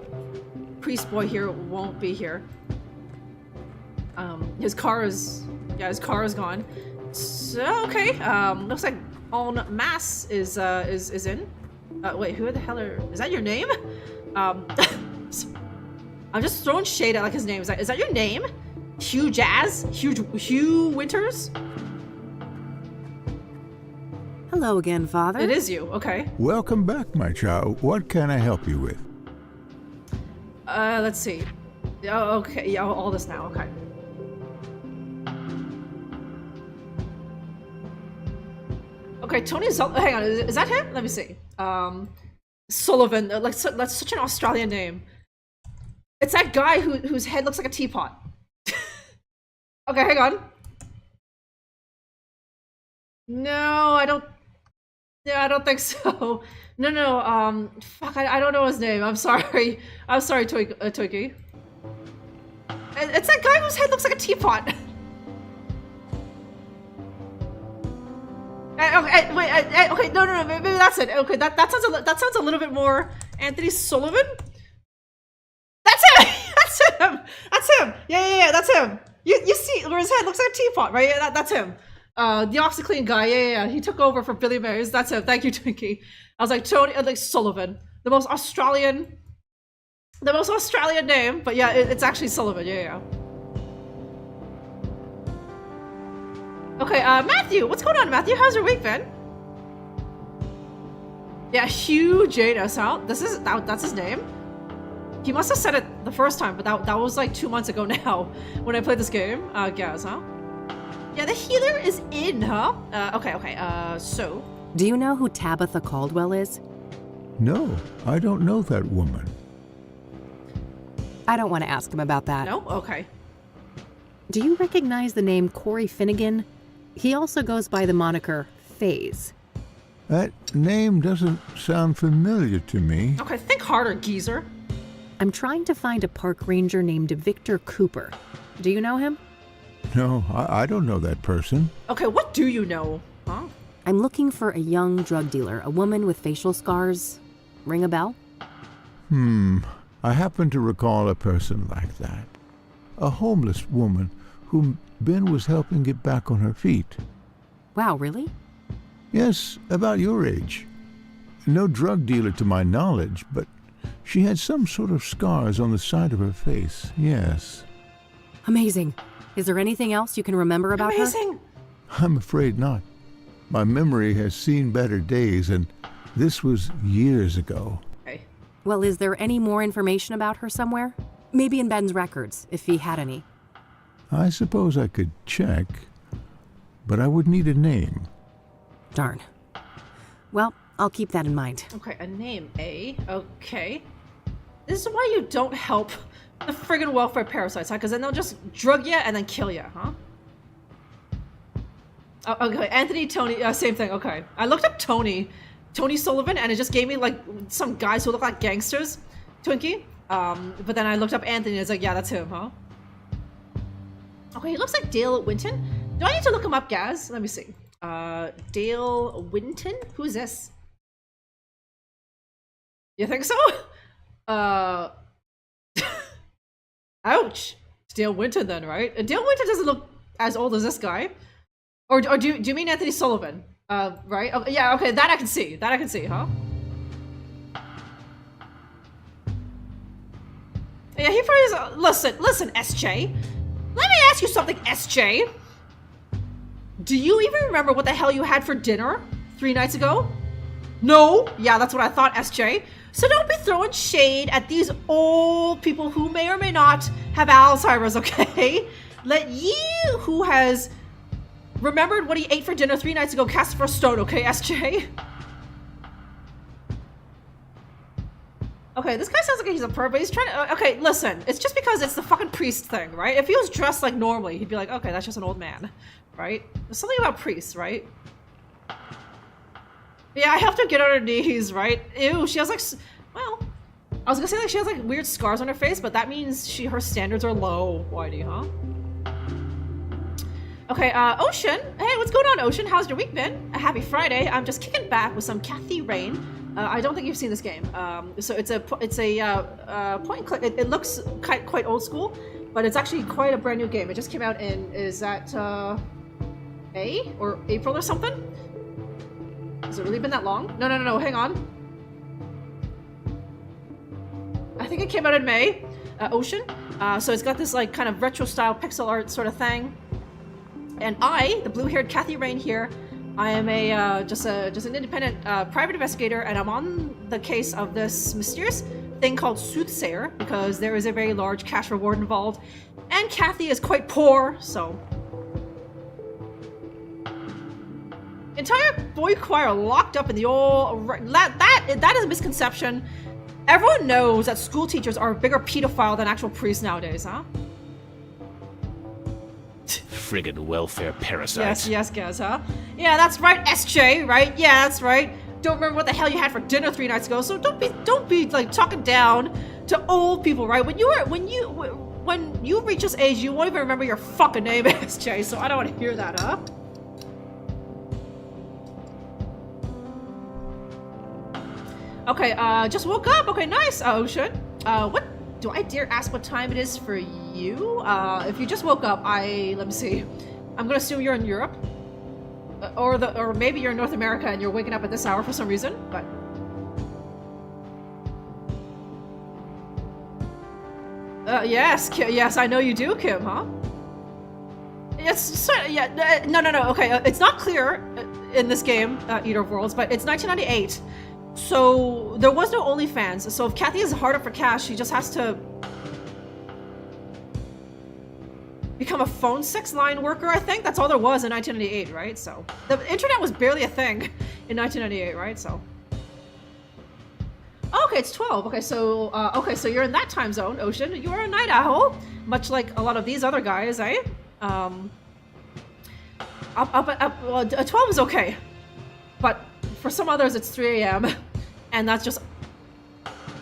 priest boy here won't be here. His car is gone. So okay, looks like En Masse is in. Wait, who the hell is that your name? I'm just throwing shade at like his name. Is that your name? Hugh Jazz? Hugh Winters? Hello again, Father. It is you, okay. Welcome back, my child. What can I help you with? Let's see. Oh, okay, yeah, all this now, okay. Okay, hang on, is that him? Let me see. Sullivan, like, that's such an Australian name. It's that guy whose head looks like a teapot. Okay, hang on. No, I don't think so. No, fuck, I don't know his name. I'm sorry. Twinkie. It's that guy whose head looks like a teapot. Okay, no, maybe that's it. Okay, that sounds a little bit more Anthony Sullivan. That's him. That's him. Yeah, that's him. You see where his head looks like a teapot, right? Yeah, that's him. The OxyClean guy. Yeah. He took over for Billy Mays. That's him. Thank you, Twinkie. I was like Tony, like Sullivan, the most Australian name. But yeah, it's actually Sullivan. Yeah. Okay, Matthew, what's going on, Matthew? How's your week been? Yeah, Hugh Janus, huh? That's his name. He must have said it the first time, but that was like 2 months ago now when I played this game. Gaz, huh? Yeah, the healer is in, huh? Okay, so. Do you know who Tabitha Caldwell is? No, I don't know that woman. I don't want to ask him about that. No? Okay. Do you recognize the name Corey Finnegan? He also goes by the moniker Phase. That name doesn't sound familiar to me. Okay, think harder, geezer. I'm trying to find a park ranger named Victor Cooper. Do you know him? No, I don't know that person. Okay, what do you know? Huh? I'm looking for a young drug dealer, a woman with facial scars. Ring a bell? I happen to recall a person like that. A homeless woman whom Ben was helping get back on her feet. Wow, really? Yes, about your age. No drug dealer to my knowledge, but she had some sort of scars on the side of her face, yes. Amazing. Is there anything else you can remember about her? Amazing. I'm afraid not. My memory has seen better days, and this was years ago. Okay. Well, is there any more information about her somewhere? Maybe in Ben's records, if he had any. I suppose I could check, but I would need a name. Darn. Well, I'll keep that in mind. Okay, a name, A. Okay. This is why you don't help the friggin' welfare parasites, huh? Because then they'll just drug you and then kill you, huh? Oh, okay, Anthony, Tony, same thing, okay. I looked up Tony Sullivan, and it just gave me, like, some guys who look like gangsters. Twinkie. But then I looked up Anthony, and it's like, yeah, that's him, huh? Okay, he looks like Dale Winton. Do I need to look him up, Gaz? Let me see. Dale Winton? Who's this? You think so? Ouch. It's Dale Winton then, right? Dale Winton doesn't look as old as this guy. Or do you mean Anthony Sullivan? Right? Oh, yeah, okay, that I can see. That I can see, huh? Yeah, he probably is, listen, SJ. Let me ask you something, SJ. Do you even remember what the hell you had for dinner 3 nights ago? No? Yeah, that's what I thought, SJ. So don't be throwing shade at these old people who may or may not have Alzheimer's, okay? Let you who has remembered what he ate for dinner 3 nights ago cast for a stone, okay, SJ? Okay, this guy sounds like he's a perv, but he's trying to... Okay, listen, it's just because it's the fucking priest thing, right? If he was dressed like normally, he'd be like, okay, that's just an old man, right? There's something about priests, right? Yeah, I helped her get on her knees, right? Ew, she has like... Well, I was gonna say like she has like weird scars on her face, but that means her standards are low, Whitey, huh? Okay, Ocean. Hey, what's going on, Ocean? How's your week been? A happy Friday. I'm just kicking back with some Kathy Rain. I don't think you've seen this game. So it's a point and click. It looks quite old school, but it's actually quite a brand new game. It just came out in, is that May or April or something? Has it really been that long? No, hang on. I think it came out in May, Ocean. So it's got this like kind of retro style pixel art sort of thing. And I, the blue-haired Kathy Rain here, I am a just an independent private investigator, and I'm on the case of this mysterious thing called Soothsayer because there is a very large cash reward involved, and Kathy is quite poor, so. Entire boy choir locked up in the old... That is a misconception. Everyone knows that school teachers are a bigger pedophile than actual priests nowadays, huh? Friggin' welfare parasites. Yes, Gaz, huh? Yeah, that's right, SJ, right? Yeah, that's right. Don't remember what the hell you had for dinner 3 nights ago, so don't be like talking down to old people, right? When you reach this age, you won't even remember your fucking name, SJ, so I don't want to hear that, huh? Okay, just woke up. Okay, nice, Ocean. What do I dare ask what time it is for you? If you just woke up, let me see. I'm gonna assume you're in Europe, or maybe you're in North America and you're waking up at this hour for some reason. But yes, I know you do, Kim, huh? Yes, yeah, no. Okay, it's not clear in this game, Eater of Worlds, but it's 1998. So there was no OnlyFans. So if Kathy is hard up for cash, she just has to become a phone 6-line worker, I think. That's all there was in 1998, right? So the internet was barely a thing in 1998, right? So okay, it's 12. Okay, so you're in that time zone, Ocean. You are a night owl, much like a lot of these other guys, eh? Well, 12 is okay, but for some others, it's 3 a.m. and that's just...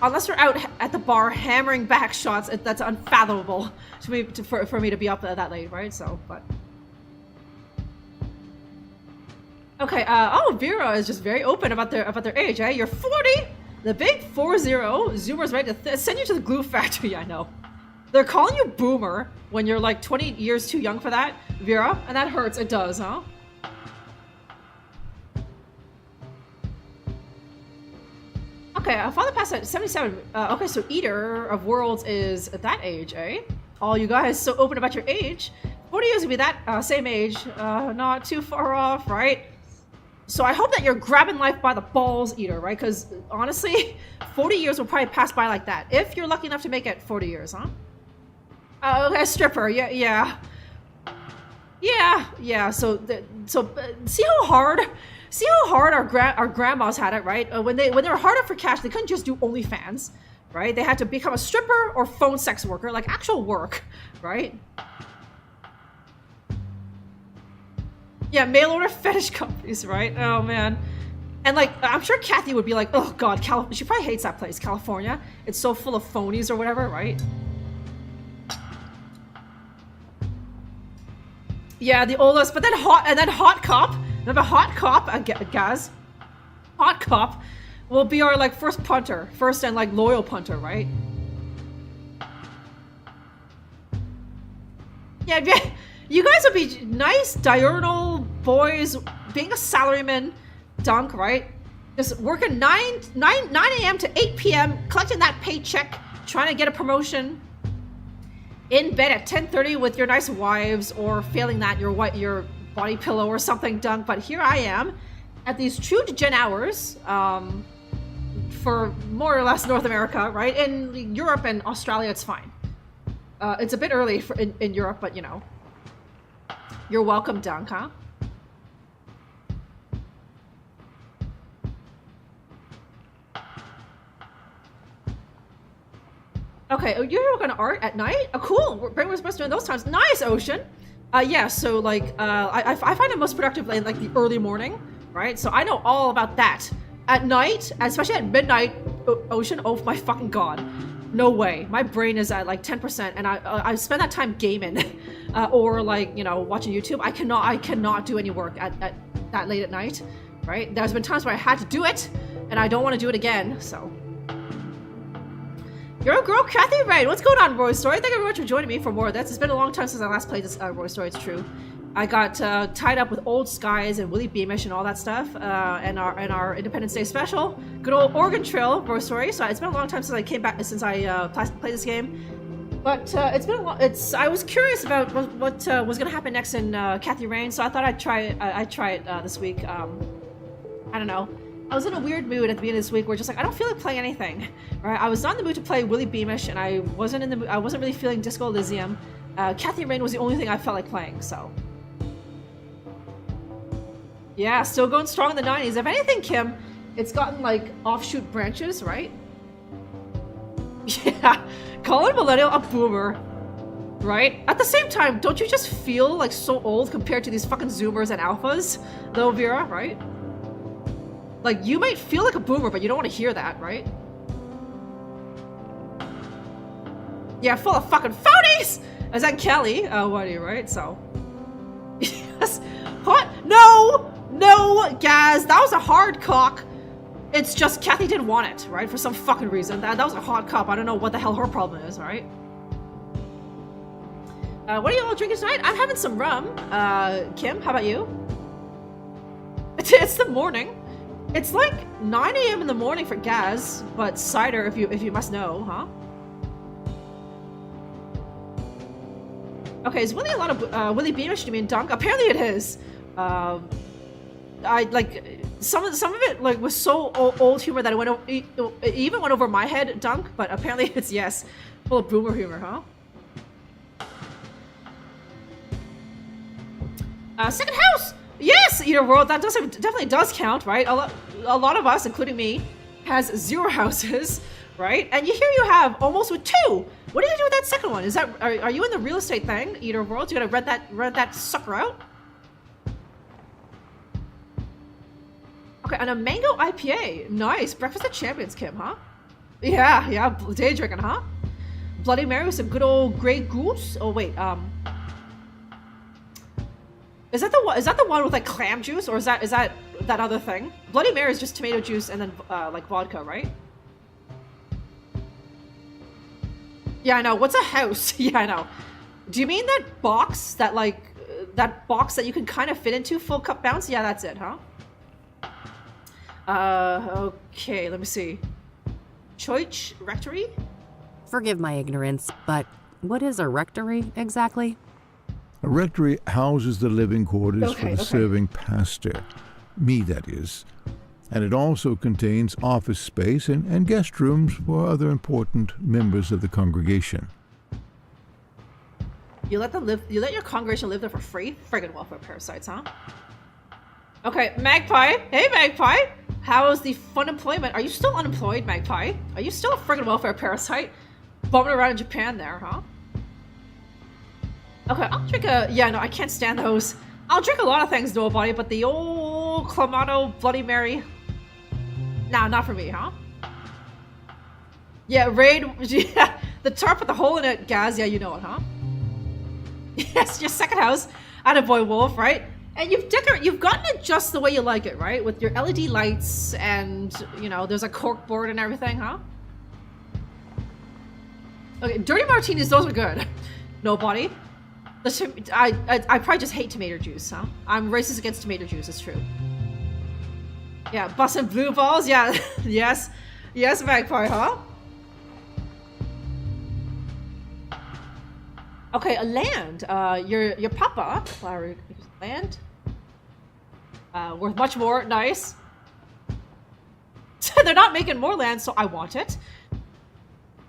Unless you're out at the bar hammering back shots, that's unfathomable to me, for me to be up that late, right? So, but... Okay, oh, Vera is just very open about their age, eh? You're 40! The big 40. Zoomer's ready to send you to the glue factory, I know. They're calling you Boomer when you're like 20 years too young for that, Vera, and that hurts. It does, huh? Okay, Father passed at 77. Okay, so Eater of Worlds is at that age, eh? All you guys so open about your age. 40 years would be that same age. Not too far off, right? So I hope that you're grabbing life by the balls, Eater, right? Because honestly, 40 years will probably pass by like that. If you're lucky enough to make it 40 years, huh? Okay, stripper, yeah. Yeah. So see how hard our grandmas had it, right? When they were hard up for cash, they couldn't just do OnlyFans, right? They had to become a stripper or phone sex worker, like actual work, right? Yeah, mail order fetish companies, right? Oh man. And like, I'm sure Kathy would be like, oh god, she probably hates that place, California. It's so full of phonies or whatever, right? Yeah, the oldest, but then hot cop. Remember hot cop, Gaz? Hot cop will be our like first and like loyal punter, right? Yeah, you guys would be nice diurnal boys, being a salaryman, Dunk, right? Just working 9 a.m. to 8 p.m., collecting that paycheck, trying to get a promotion. In bed at 10:30 with your nice wives, or failing that, your body pillow or something, Dunk. But here I am at these true to gen hours for more or less North America, right? In Europe and Australia, it's fine. It's a bit early in Europe, but you know. You're welcome, Dunk, huh? Okay, you're gonna art at night? Oh, cool. Brain was supposed to do in those times. Nice, Ocean. Yeah. So like, I find it most productive in like the early morning, right? So I know all about that. At night, especially at midnight, Ocean. Oh my fucking god, no way. My brain is at like 10%, and I spend that time gaming, or like watching YouTube. I cannot do any work at that late at night, right? There's been times where I had to do it, and I don't want to do it again. So. Your girl, Kathy Rain. What's going on, Roy Story? Thank you very much for joining me for more of this. It's been a long time since I last played this Roy Story, it's true. I got tied up with Old Skies and Willie Beamish and all that stuff, and our Independence Day special. Good old Oregon Trail, Roy Story. So it's been a long time since I came back, since I played this game. But it's been a long, I was curious about what was going to happen next in Kathy Rain, so I thought I'd try it this week. I don't know. I was in a weird mood at the beginning of this week where just like, I don't feel like playing anything, right? I was not in the mood to play Willie Beamish, and I wasn't really feeling Disco Elysium. Kathy Rain was the only thing I felt like playing, so. Yeah, still going strong in the 90s. If anything, Kim, it's gotten like offshoot branches, right? Yeah, calling millennial a boomer, right? At the same time, don't you just feel like so old compared to these fucking Zoomers and Alphas, though, Vera, right? Like, you might feel like a boomer, but you don't want to hear that, right? Yeah, full of fucking phonies! Is that Kelly? Oh, what are you, right? So. Yes. What? No! No, Gaz, that was a hard cock. It's just Kathy didn't want it, right? For some fucking reason. That was a hot cup. I don't know what the hell her problem is, right? What are you all drinking tonight? I'm having some rum. Kim, how about you? It's the morning. It's like 9 a.m. in the morning for Gaz, but cider if you must know, huh? Okay, is Willie a lot of Willie Beamish? Do you mean Dunk? Apparently it is. I like some of it like was so old humor that it even went over my head, Dunk. But apparently it's yes, full of boomer humor, huh? Second house. Yes, Eater World, that definitely does count, right? A lot of us, including me, has 0 houses, right? And here you have almost with 2. What do you do with that second one? Is that are you in the real estate thing, Eater World? You gonna rent that sucker out? Okay, and a mango IPA. Nice. Breakfast of Champions, Kim, huh? Yeah, day drinking, huh? Bloody Mary with some good old Grey Goose. Oh wait, Is that the one with like clam juice, or is that that other thing? Bloody Mary is just tomato juice and then like vodka, right? Yeah, I know. What's a house? Yeah, I know. Do you mean that box that you can kind of fit into, full cup bounce? Yeah, that's it, huh? Okay, let me see. Choich Rectory? Forgive my ignorance, but what is a rectory exactly? A rectory houses the living quarters for the serving pastor, me that is, and it also contains office space and guest rooms for other important members of the congregation. You let them live. You let your congregation live there for free? Friggin' welfare parasites, huh? Okay, Magpie. Hey, Magpie. How's the fun employment? Are you still unemployed, Magpie? Are you still a friggin' welfare parasite? Bumming around in Japan there, huh? Okay, I'll drink a... Yeah, no, I can't stand those. I'll drink a lot of things, nobody, but the old Clamato Bloody Mary... Nah, not for me, huh? Yeah, Raid... Yeah, the tarp with the hole in it, Gaz. Yeah, you know it, huh? Yes, your second house. Attaboy Wolf, right? And you've gotten it just the way you like it, right? With your LED lights and, you know, there's a cork board and everything, huh? Okay, dirty martinis, those are good. Nobody. I probably just hate tomato juice, huh? I'm racist against tomato juice, it's true. Yeah, bussin' blue balls, yeah. Yes. Yes, Magpie, huh? Okay, a land. Your papa, land. Worth much more. Nice. They're not making more land, so I want it.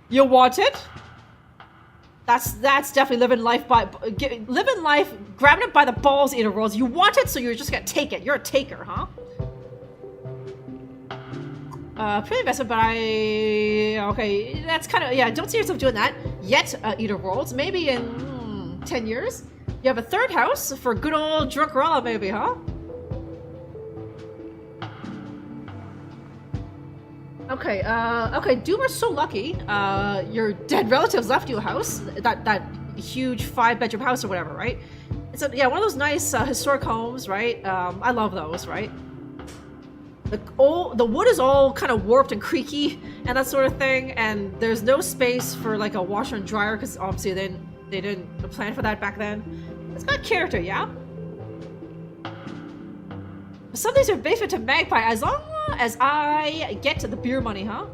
You want it? That's definitely living life grabbing it by the balls, Eater Worlds. You want it, so you're just gonna take it. You're a taker, huh? Pretty investment, but okay, that's kind of, yeah, don't see yourself doing that yet, Eater Worlds. Maybe in 10 years. You have a third house for good old Drunkerella, maybe, huh? Okay, okay, Doom are so lucky. Your dead relatives left you a house, that huge 5-bedroom house or whatever, right? It's yeah, one of those nice historic homes, right? I love those, right? The wood is all kind of warped and creaky and that sort of thing, and there's no space for like a washer and dryer because obviously they didn't plan for that back then. It's got character, yeah? Some of these are basement to Magpie as long as I get to the beer money, huh?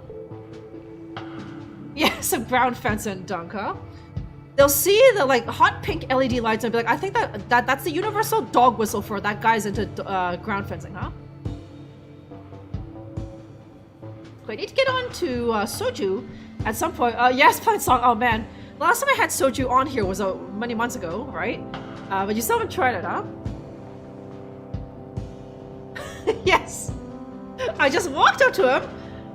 Yeah, some ground fence and dunk, huh? They'll see the like hot pink LED lights and be like, I think that's the universal dog whistle for that guy's into ground fencing, huh? I need to get on to soju at some point. Yes, playing song. Oh man, the last time I had soju on here was many months ago, right? But you still haven't tried it, huh? Yes. I just walked up to him.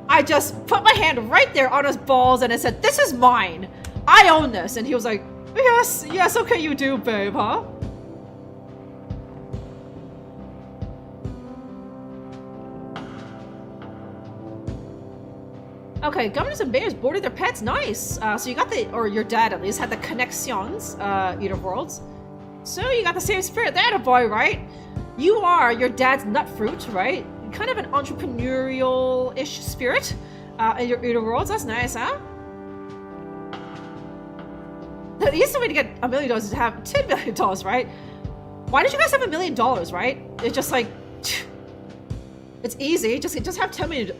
I just put my hand right there on his balls and I said, "This is mine. I own this." And he was like, "Yes, yes, okay, you do, babe, huh?" Okay, governors and mayors boarded their pets. Nice. So you got or your dad at least had the connections, Eater Worlds. So you got the same spirit there, boy, right? You are your dad's nut fruit, right? Kind of an entrepreneurial-ish spirit in your Eater Worlds. That's nice, huh? The easiest way to get $1 million is to have $10 million, right? Why did you guys have $1 million, right? It's just like... It's easy. Just have $10 million,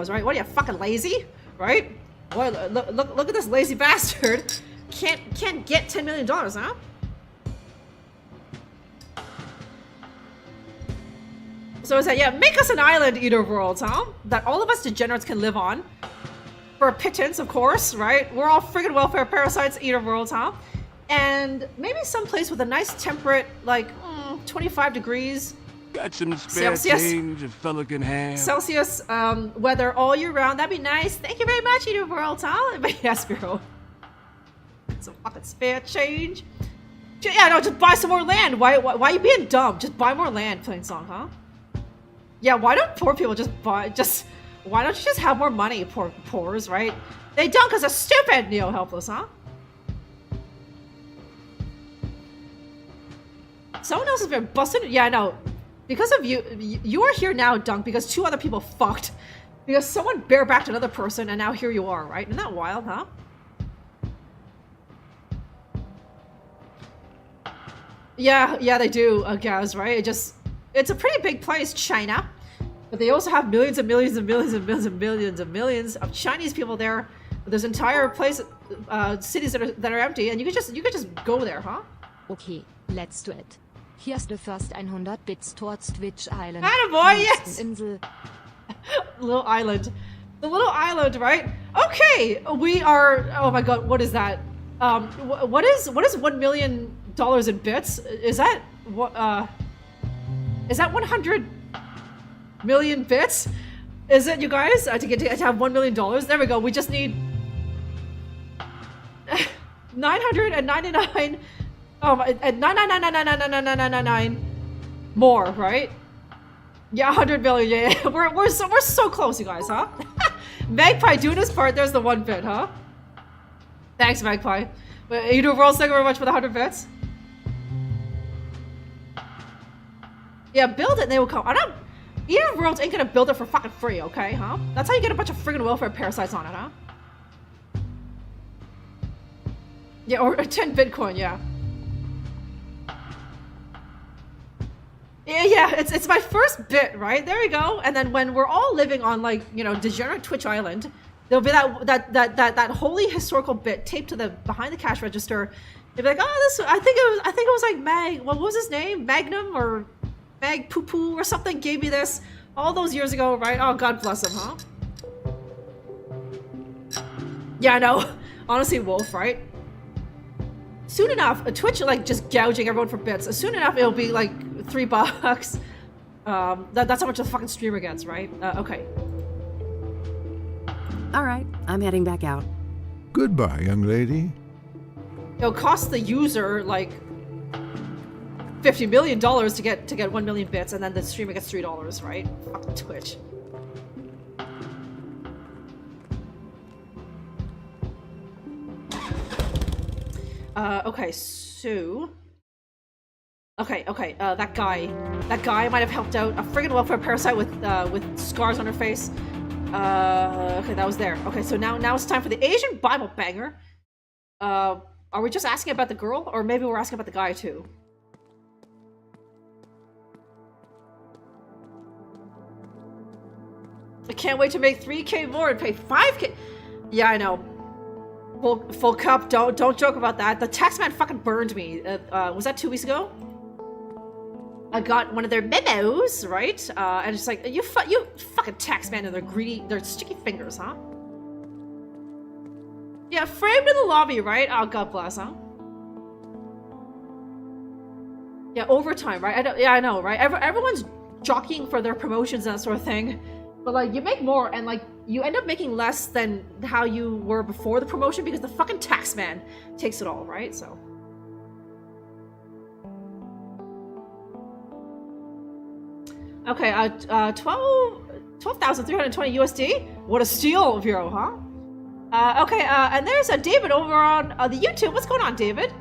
right? What are you, fucking lazy, right? Boy, look at this lazy bastard. Can't get $10 million, huh? So is that, yeah, make us an island, Eater Worlds, huh? That all of us degenerates can live on. For a pittance, of course, right? We're all friggin' welfare parasites, Eater Worlds, huh? And maybe someplace with a nice temperate, like, 25 degrees. Got some spare change a fella can have. Celsius weather all year round. That'd be nice. Thank you very much, Eater Worlds, huh? But yes, Bureau. Some fucking spare change. Yeah, no, just buy some more land. Why are you being dumb? Just buy more land, plain song, huh? Yeah, why don't poor people why don't you just have more money, poors, right? They don't because they're stupid, neo-helpless, huh? Someone else has been busted. Yeah, I know. Because of you, you are here now, Dunk, because 2 other people fucked. Because someone barebacked another person, and now here you are, right? Isn't that wild, huh? Yeah, they do, Gaz, right? It's a pretty big place, China. But they also have millions and millions and millions and millions and millions and millions of Chinese people there. There's entire cities that are empty, and you could just go there, huh? Okay, let's do it. Here's the first 100 bits towards Twitch Island. Attaboy, yes! Insel. Little island. The little island, right? Okay, we are... Oh my god, what is that? What is $1 million in bits? Is that what? Is that 100 million bits? Is it, you guys? To have $1 million? There we go. We just need 999. Oh my! 999 more, right? Yeah, 100 million. Yeah, we're so close, you guys, huh? Magpie doing his part. There's the 1 bit, huh? Thanks, Magpie. You do World, thank you very much for the 100 bits. Yeah, build it and they will come. I don't. Eden Worlds ain't gonna build it for fucking free, okay, huh? That's how you get a bunch of friggin' welfare parasites on it, huh? Yeah, or 10 Bitcoin, yeah. Yeah, it's my first bit, right? There we go. And then when we're all living on, like, you know, degenerate Twitch Island, there'll be that holy historical bit taped to the behind the cash register. They'll be like, oh, this. I think it was like Mag. What was his name? Magnum or Mag Poo Poo or something gave me this all those years ago, right? Oh, God bless him, huh? Yeah, I know. Honestly, Wolf, right? Soon enough, Twitch like just gouging everyone for bits. Soon enough, it'll be like $3. That's how much the fucking streamer gets, right? Okay. All right, I'm heading back out. Goodbye, young lady. It'll cost the user like $50 million to get 1 million bits, and then the streamer gets $3, right? Fucking Twitch. Okay, so... Okay, that guy might have helped out. A friggin' welfare parasite with scars on her face. Okay, that was there. Okay, so now it's time for the Asian Bible banger. Are we just asking about the girl? Or maybe we're asking about the guy, too? I can't wait to make 3K more and pay 5K. Yeah, I know. Full cup. Don't joke about that. The tax man fucking burned me. Was that 2 weeks ago? I got one of their memos, right? And it's like you fucking tax man and their sticky fingers, huh? Yeah, framed in the lobby, right? Oh, God bless, huh? Yeah, overtime, right? I know, right? Everyone's jockeying for their promotions and that sort of thing. But, like, you make more, and, like, you end up making less than how you were before the promotion because the fucking tax man takes it all, right? So. Okay, 12,320 USD? What a steal, Vero, huh? Okay, and there's David over on the YouTube. What's going on, David?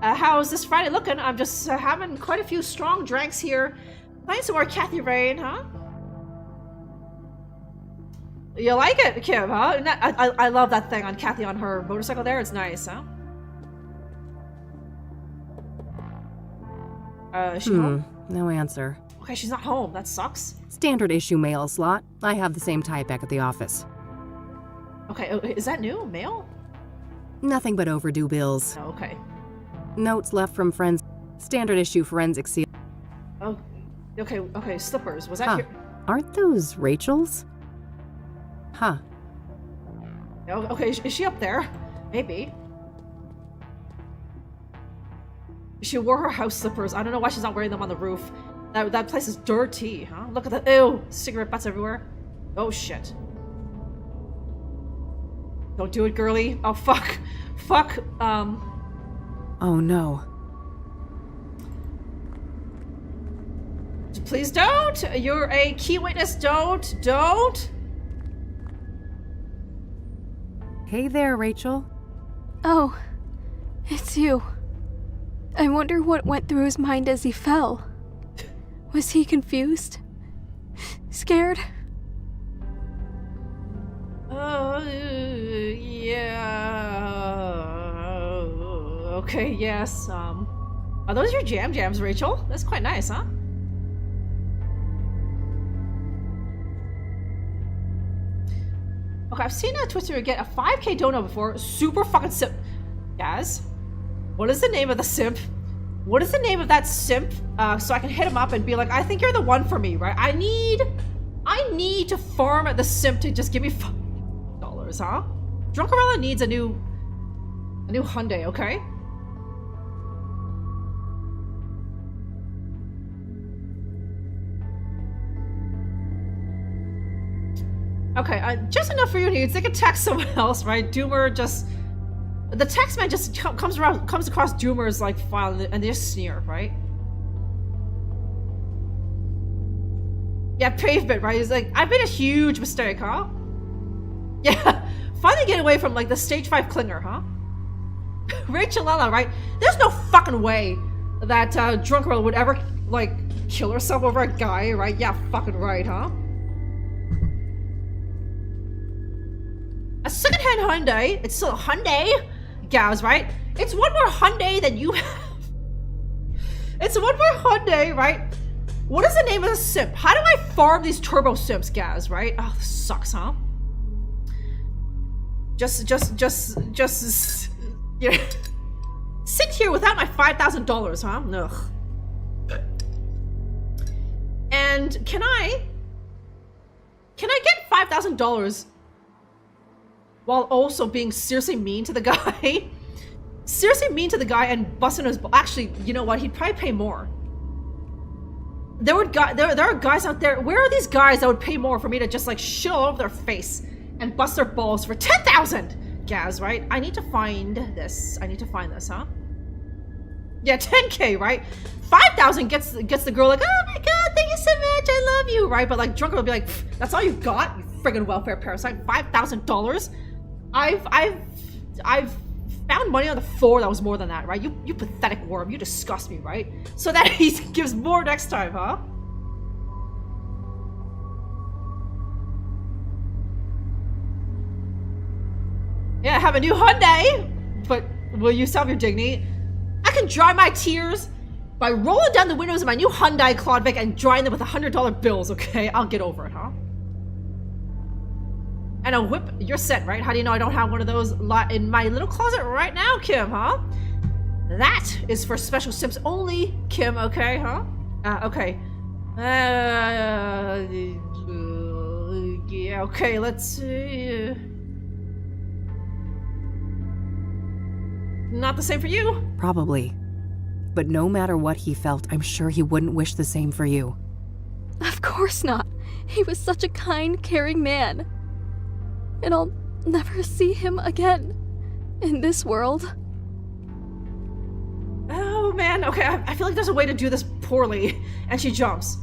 How's this Friday looking? I'm just having quite a few strong drinks here. Playing some more Kathy Rain, huh? You like it, Kim, huh? I love that thing on Kathy on her motorcycle there. It's nice, huh? Is she home? No answer. Okay, she's not home. That sucks. Standard issue mail slot. I have the same type back at the office. Okay, is that new? Mail? Nothing but overdue bills. Oh, okay. Notes left from friends. Standard issue forensic seal. Oh, okay, slippers. Was that here? Aren't those Rachel's? Huh. Okay, is she up there? Maybe. She wore her house slippers. I don't know why she's not wearing them on the roof. That place is dirty, huh? Look at the ew, cigarette butts everywhere. Oh shit. Don't do it, girly. Oh fuck. Fuck. Oh no. Please don't. You're a key witness. Don't. Hey there, Rachel. Oh, it's you. I wonder what went through his mind as he fell. Was he confused? Scared? Yeah. Okay, yes. Are those your jams, Rachel? That's quite nice, huh? Okay, I've seen a Twitter get a 5K dono before. Super fucking simp. Guys, what is the name of the simp? What is the name of that simp? So I can hit him up and be like, I think you're the one for me, right? I need to farm the simp to just give me $5, huh? Drunkerella needs a new A new Hyundai, okay. Okay, just enough for your needs. They can text someone else, right? Doomer just... The text man just comes across Doomer's, like, file and they just sneer, right? Yeah, Pavement, right? He's like, I've made a huge mistake, huh? Yeah, finally get away from, like, the stage 5 clinger, huh? Rachelella, right? There's no fucking way that Drunkerella would ever, like, kill herself over a guy, right? Yeah, fucking right, huh? A second-hand Hyundai. It's still a Hyundai, Gaz, right? It's one more Hyundai than you have. It's one more Hyundai, right? What is the name of the simp? How do I farm these turbo simps, Gaz, right? Oh, this sucks, huh? Just, yeah. Sit here without my $5,000, huh? Ugh. And can I get $5,000 while also being seriously mean to the guy? Seriously mean to the guy and busting his... Actually, you know what? He'd probably pay more. There are guys out there... Where are these guys that would pay more for me to just, like, shit all over their face and bust their balls for 10,000? Gaz, right? I need to find this. I need to find this, huh? Yeah, 10K, right? 5,000 gets the girl like, oh my god, thank you so much, I love you, right? But, like, Drunker will be like, that's all you got, you friggin' welfare parasite? $5,000? I've found money on the floor that was more than that, right? You pathetic worm, you disgust me, right? So that he gives more next time, huh? Yeah, have a new Hyundai, but will you sell your dignity? I can dry my tears by rolling down the windows of my new Hyundai Clodvic and drying them with $100 bills, okay? I'll get over it, huh? And a whip, you're set, right? How do you know I don't have one of those in my little closet right now, Kim, huh? That is for special simps only, Kim, okay, huh? Okay. Yeah, okay, let's see. Not the same for you. Probably. But no matter what he felt, I'm sure he wouldn't wish the same for you. Of course not. He was such a kind, caring man. And I'll never see him again in this world. Oh man, okay, I feel like there's a way to do this poorly. And she jumps.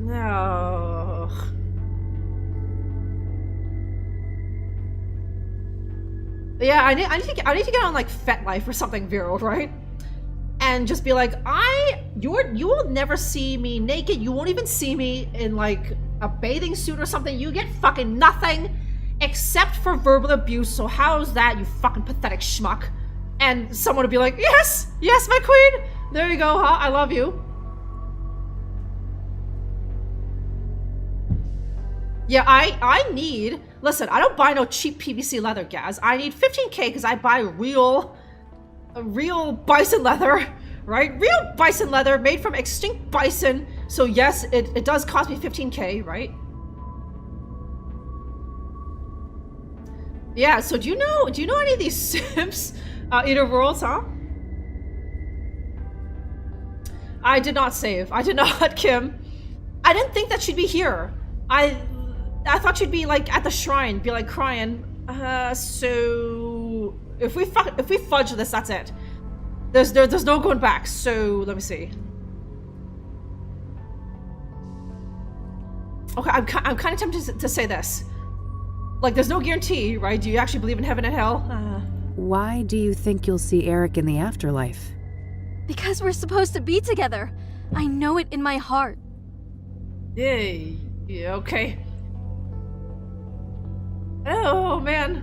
No. Yeah, I need to get on like FetLife or something viral, right? And just be like, you will never see me naked. You won't even see me in like a bathing suit or something. You get fucking nothing except for verbal abuse. So how's that, you fucking pathetic schmuck? And someone would be like, yes, yes, my queen. There you go, huh? I love you. Yeah, I need... Listen, I don't buy no cheap PVC leather, Gaz. I need 15K because I buy real bison leather, right? Real bison leather made from extinct bison. So yes, it does cost me 15K, right? Yeah, so do you know any of these simps? Inner Worlds, huh? I did not save. I did not, Kim. I didn't think that she'd be here. I thought she'd be like at the shrine, be like crying. So if we fudge this, that's it. There's no going back. So let me see. Okay, I'm kind of tempted to say this. Like, there's no guarantee, right? Do you actually believe in heaven and hell? Why do you think you'll see Eric in the afterlife? Because we're supposed to be together. I know it in my heart. Yeah, okay. Oh, man.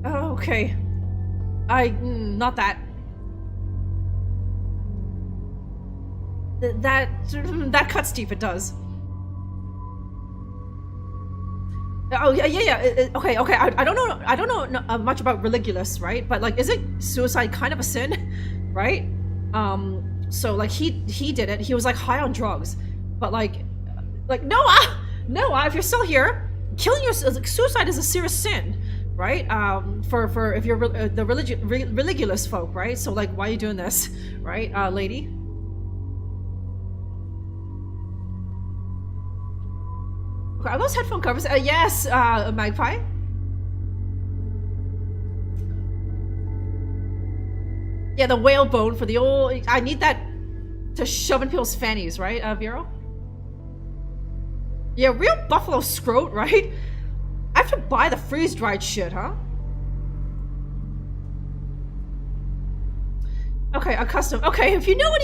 Oh, okay. Not that. That cuts deep, it does. Oh, yeah. Okay. I don't know much about religulous, right? But, like, isn't suicide kind of a sin, right? So, like, he did it. He was, like, high on drugs. But, like, Noah, if you're still here, killing yourself, like, suicide is a serious sin, right? For if you're the religious folk, right? So like, why are you doing this, right, lady? Okay, are those headphone covers? Yes, Magpie. Yeah, the whale bone for the old. I need that to shove in people's fannies, right, Vero? Yeah, real buffalo scrote, right? I have to buy the freeze-dried shit, huh? Okay, a custom. Okay, if you know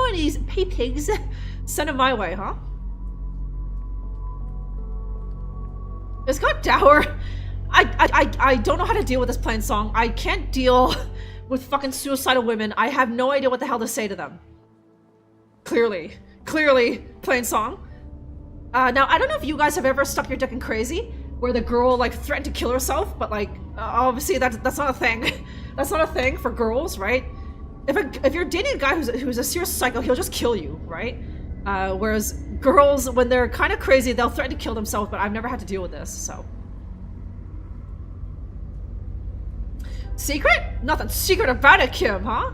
any pay pigs, send them my way, huh? It's got dour. I don't know how to deal with this plain song. I can't deal with fucking suicidal women. I have no idea what the hell to say to them. Clearly, plain song. Now I don't know if you guys have ever stuck your dick in crazy, where the girl like threatened to kill herself, but like obviously that's not a thing. That's not a thing for girls, right? If you're dating a guy who's a serious psycho, he'll just kill you, right? Whereas girls, when they're kind of crazy, they'll threaten to kill themselves, but I've never had to deal with this, so. Secret? Nothing secret about it, Kim, huh?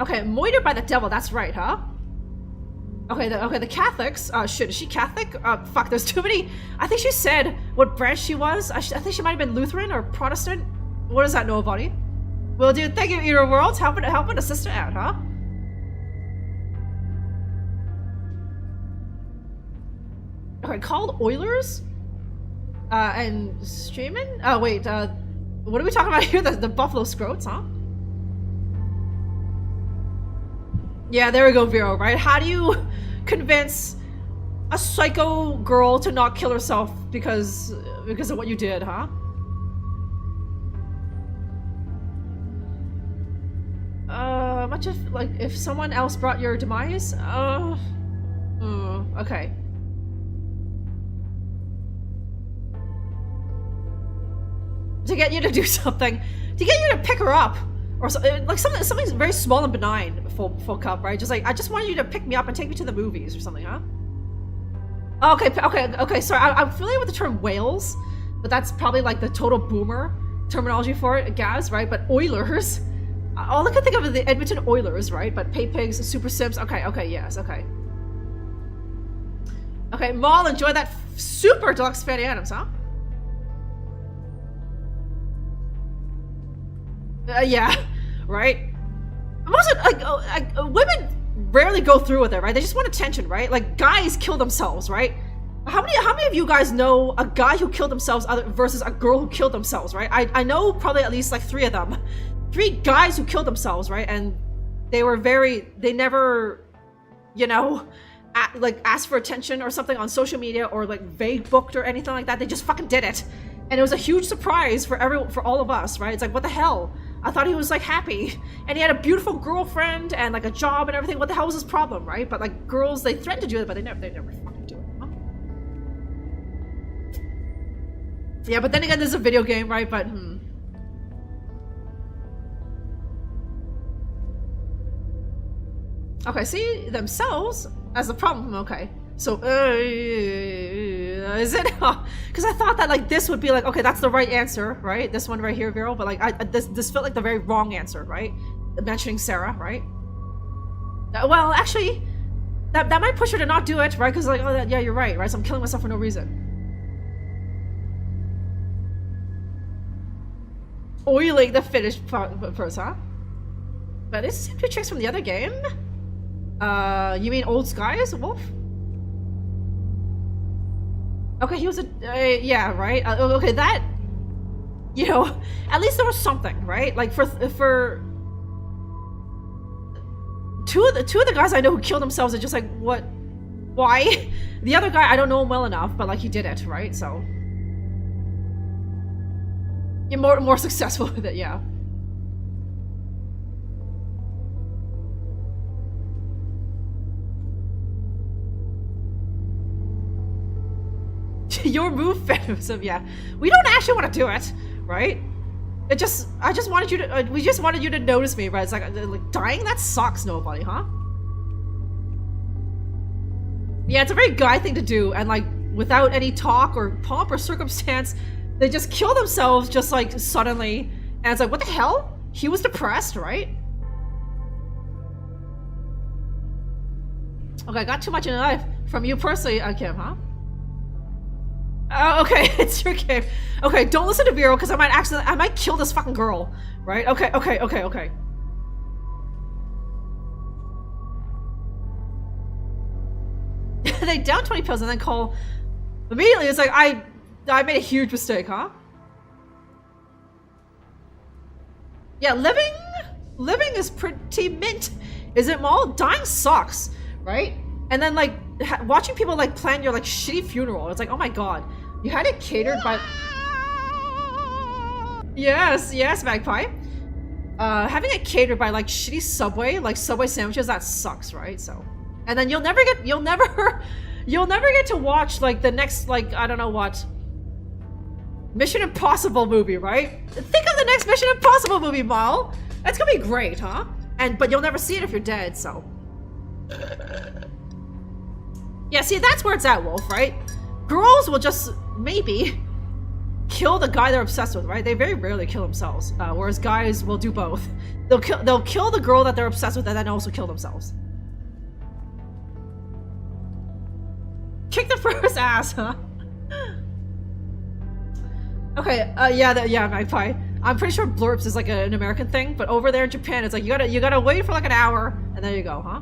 Okay, moitered by the devil, that's right, huh? Okay, the Catholics, shit, is she Catholic? Fuck, there's too many. I think she said what branch she was. I think she might have been Lutheran or Protestant. What does that know about you? Well, dude, thank you, Eater Worlds, helping a sister out, huh? Okay, called Oilers? And streaming? Oh, wait, what are we talking about here? The Buffalo Scroats, huh? Yeah, there we go, Vero, right? How do you convince a psycho girl to not kill herself because of what you did, huh? Much if someone else brought your demise? Okay. To get you to do something. To get you to pick her up. Or like something very small and benign, full cup, right? Just like, I just want you to pick me up and take me to the movies or something, huh? Okay, sorry, I'm familiar with the term whales, but that's probably like the total boomer terminology for it, Gaz, right? But Oilers, all I can think of is the Edmonton Oilers, right? But Pay Pigs, Super Sims, okay, yes, okay. Okay, Maul, enjoy that super deluxe Fatty Adams, huh? Yeah, right? Most like women rarely go through with it, right? They just want attention, right? Like guys kill themselves, right? How many of you guys know a guy who killed themselves versus a girl who killed themselves, right? I know probably at least like 3 of them. 3 guys who killed themselves, right? And they never, you know, like asked for attention or something on social media or like vague booked or anything like that. They just fucking did it. And it was a huge surprise for all of us, right? It's like, what the hell? I thought he was like happy and he had a beautiful girlfriend and like a job and everything. What the hell was his problem, right? But like girls, they threaten to do it, but they never fucking do it, huh? Yeah, but then again, this is a video game, right? But Okay, see themselves as the problem. Okay, so is it? Because I thought that like this would be like, okay, that's the right answer, right? This one right here, Vero. But like this felt like the very wrong answer, right? Mentioning Sarah, right? Well, actually, that might push her to not do it, right? Because like, oh, yeah, you're right, right? So I'm killing myself for no reason. Oiling the finished first, huh? But is this 2 tricks from the other game? You mean Old Skies, Wolf? Okay, he was a yeah, right. Okay, that, you know, at least there was something, right? Like for two of the guys I know who killed themselves are just like, what? Why? The other guy, I don't know him well enough, but like he did it, right? So you're more successful with it, yeah. Your move, feminism, yeah. We don't actually want to do it, right? I just wanted you to, we just wanted you to notice me, right? It's like dying? That sucks, nobody, huh? Yeah, it's a very guy thing to do, and like without any talk or pomp or circumstance, they just kill themselves just like suddenly. And it's like, what the hell? He was depressed, right? Okay, I got too much in life from you personally, Kim, huh? Okay, it's your game. Okay, don't listen to Vero because I might kill this fucking girl, right? Okay. They down 20 pills and then call immediately. It's like I made a huge mistake, huh? Yeah, living is pretty mint, is it, Maul? Dying sucks, right? And then like watching people like plan your like shitty funeral, it's like, oh my god, you had it catered by. Yes, Magpie. Having it catered by like shitty Subway sandwiches, that sucks, right? So, and then you'll never get to watch like the next, like, I don't know what, Mission Impossible movie, right? Think of the next Mission Impossible movie, Mal. That's gonna be great, huh? But you'll never see it if you're dead, so. Yeah, see, that's where it's at, Wolf, right? Girls will just maybe kill the guy they're obsessed with, right? They very rarely kill themselves, whereas guys will do both. They'll kill the girl that they're obsessed with and then also kill themselves. Kick the first ass, huh? Okay, yeah, Magpie. I'm pretty sure blurps is like an American thing, but over there in Japan, it's like you gotta wait for like an hour, and there you go, huh?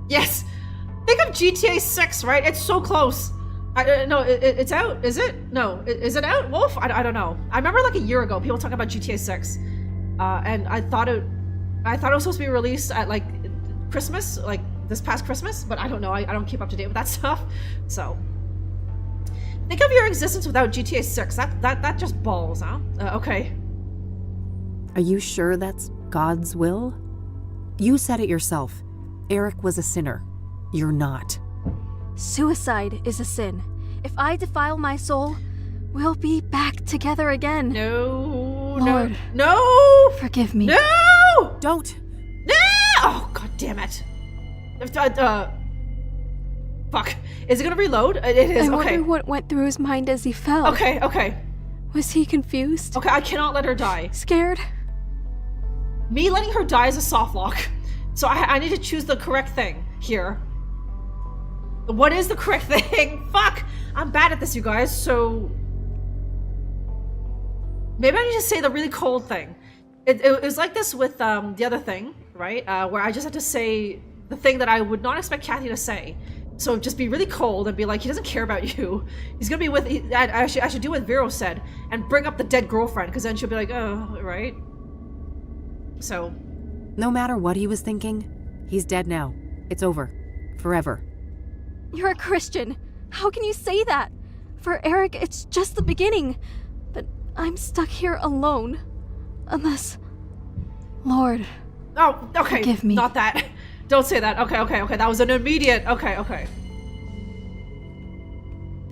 Yes! Think of GTA 6, right? It's so close. No, it's out, is it? No, is it out, Wolf? I don't know. I remember like a year ago, people talking about GTA 6, and I thought it was supposed to be released at like Christmas, like this past Christmas, but I don't know. I don't keep up to date with that stuff, so. Think of your existence without GTA 6. That just balls, huh? Okay. Are you sure that's God's will? You said it yourself. Eric was a sinner. You're not. Suicide is a sin. If I defile my soul, we'll be back together again. No, Lord, no! Forgive me. No! Don't! No! Oh, god damn it. Fuck. Is it gonna reload? It is, I okay. wonder what went through his mind as he fell. Okay. Was he confused? Okay, I cannot let her die. Scared? Me letting her die is a soft lock. So I need to choose the correct thing here. What is the correct thing? Fuck! I'm bad at this, you guys, so... Maybe I need to say the really cold thing. It was like this with the other thing, right? Where I just had to say the thing that I would not expect Kathy to say. So just be really cold and be like, he doesn't care about you. He's gonna be with... I should do what Vero said and bring up the dead girlfriend, because then she'll be like, oh, right? So... No matter what he was thinking, he's dead now. It's over. Forever. You're a Christian. How can you say that? For Eric, it's just the beginning. But I'm stuck here alone. Unless... Lord. Oh, okay. Forgive me. Not that. Don't say that. Okay. That was an immediate... Okay.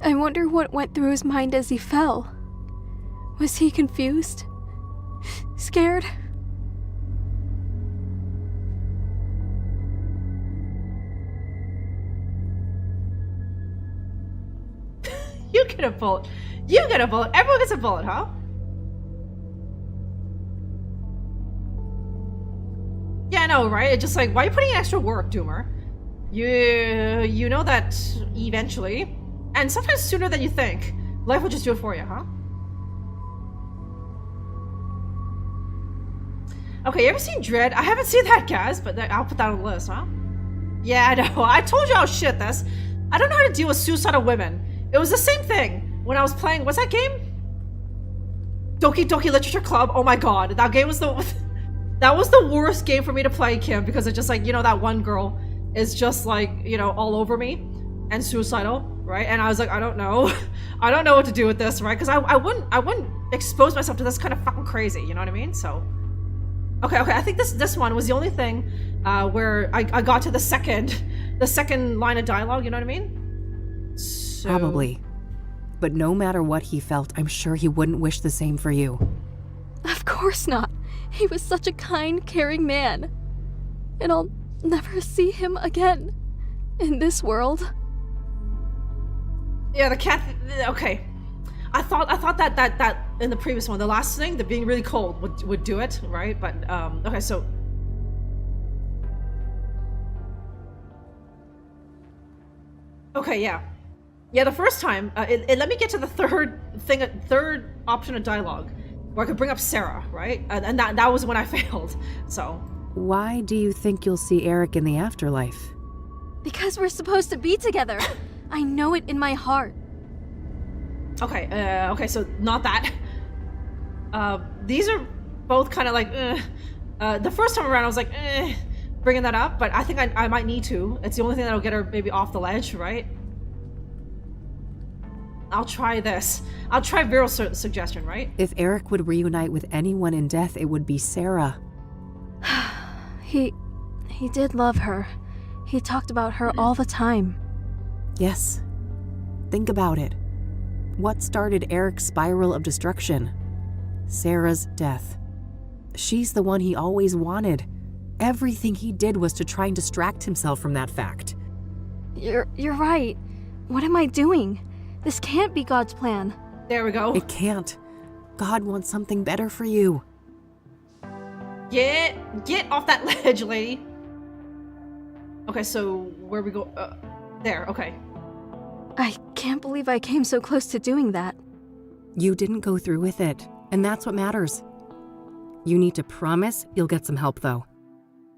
I wonder what went through his mind as he fell. Was he confused? Scared? You get a bullet. You get a bullet. Everyone gets a bullet, huh? Yeah, I know, right? It's just like, why are you putting in extra work, Doomer? You know that eventually, and sometimes sooner than you think, life will just do it for you, huh? Okay, you ever seen Dread? I haven't seen that, guys, but I'll put that on the list, huh? Yeah, I know. I told you how shit this. I don't know how to deal with suicidal women. It was the same thing when I was playing, what's that game? Doki Doki Literature Club. Oh my god, that game was that was the worst game for me to play, Kim, because it's just like, you know, that one girl is just like, you know, all over me and suicidal, right? And I was like, I don't know. I don't know what to do with this, right? Because I wouldn't expose myself to this kind of fucking crazy, you know what I mean? So, okay, I think this one was the only thing where I got to the second line of dialogue, you know what I mean? So... Probably. But no matter what he felt, I'm sure he wouldn't wish the same for you. Of course not. He was such a kind, caring man. And I'll never see him again in this world. Yeah, the cat. Okay, I thought that in the previous one, the last thing, the being really cold would do it, right? But okay, so. Okay, yeah. Yeah, the first time, it let me get to the third option of dialogue, where I could bring up Sarah, right? And that was when I failed, so. Why do you think you'll see Eric in the afterlife? Because we're supposed to be together. I know it in my heart. Okay, okay, so not that. These are both kind of like, the first time around I was like, bringing that up, but I think I might need to. It's the only thing that'll get her maybe off the ledge, right? I'll try this. I'll try Viral's suggestion, right? If Eric would reunite with anyone in death, it would be Sarah. He did love her. He talked about her all the time. Yes. Think about it. What started Eric's spiral of destruction? Sarah's death. She's the one he always wanted. Everything he did was to try and distract himself from that fact. You're right. What am I doing? This can't be God's plan. There we go. It can't. God wants something better for you. Get off that ledge, lady. Okay, so where we go? There, okay. I can't believe I came so close to doing that. You didn't go through with it, and that's what matters. You need to promise you'll get some help, though.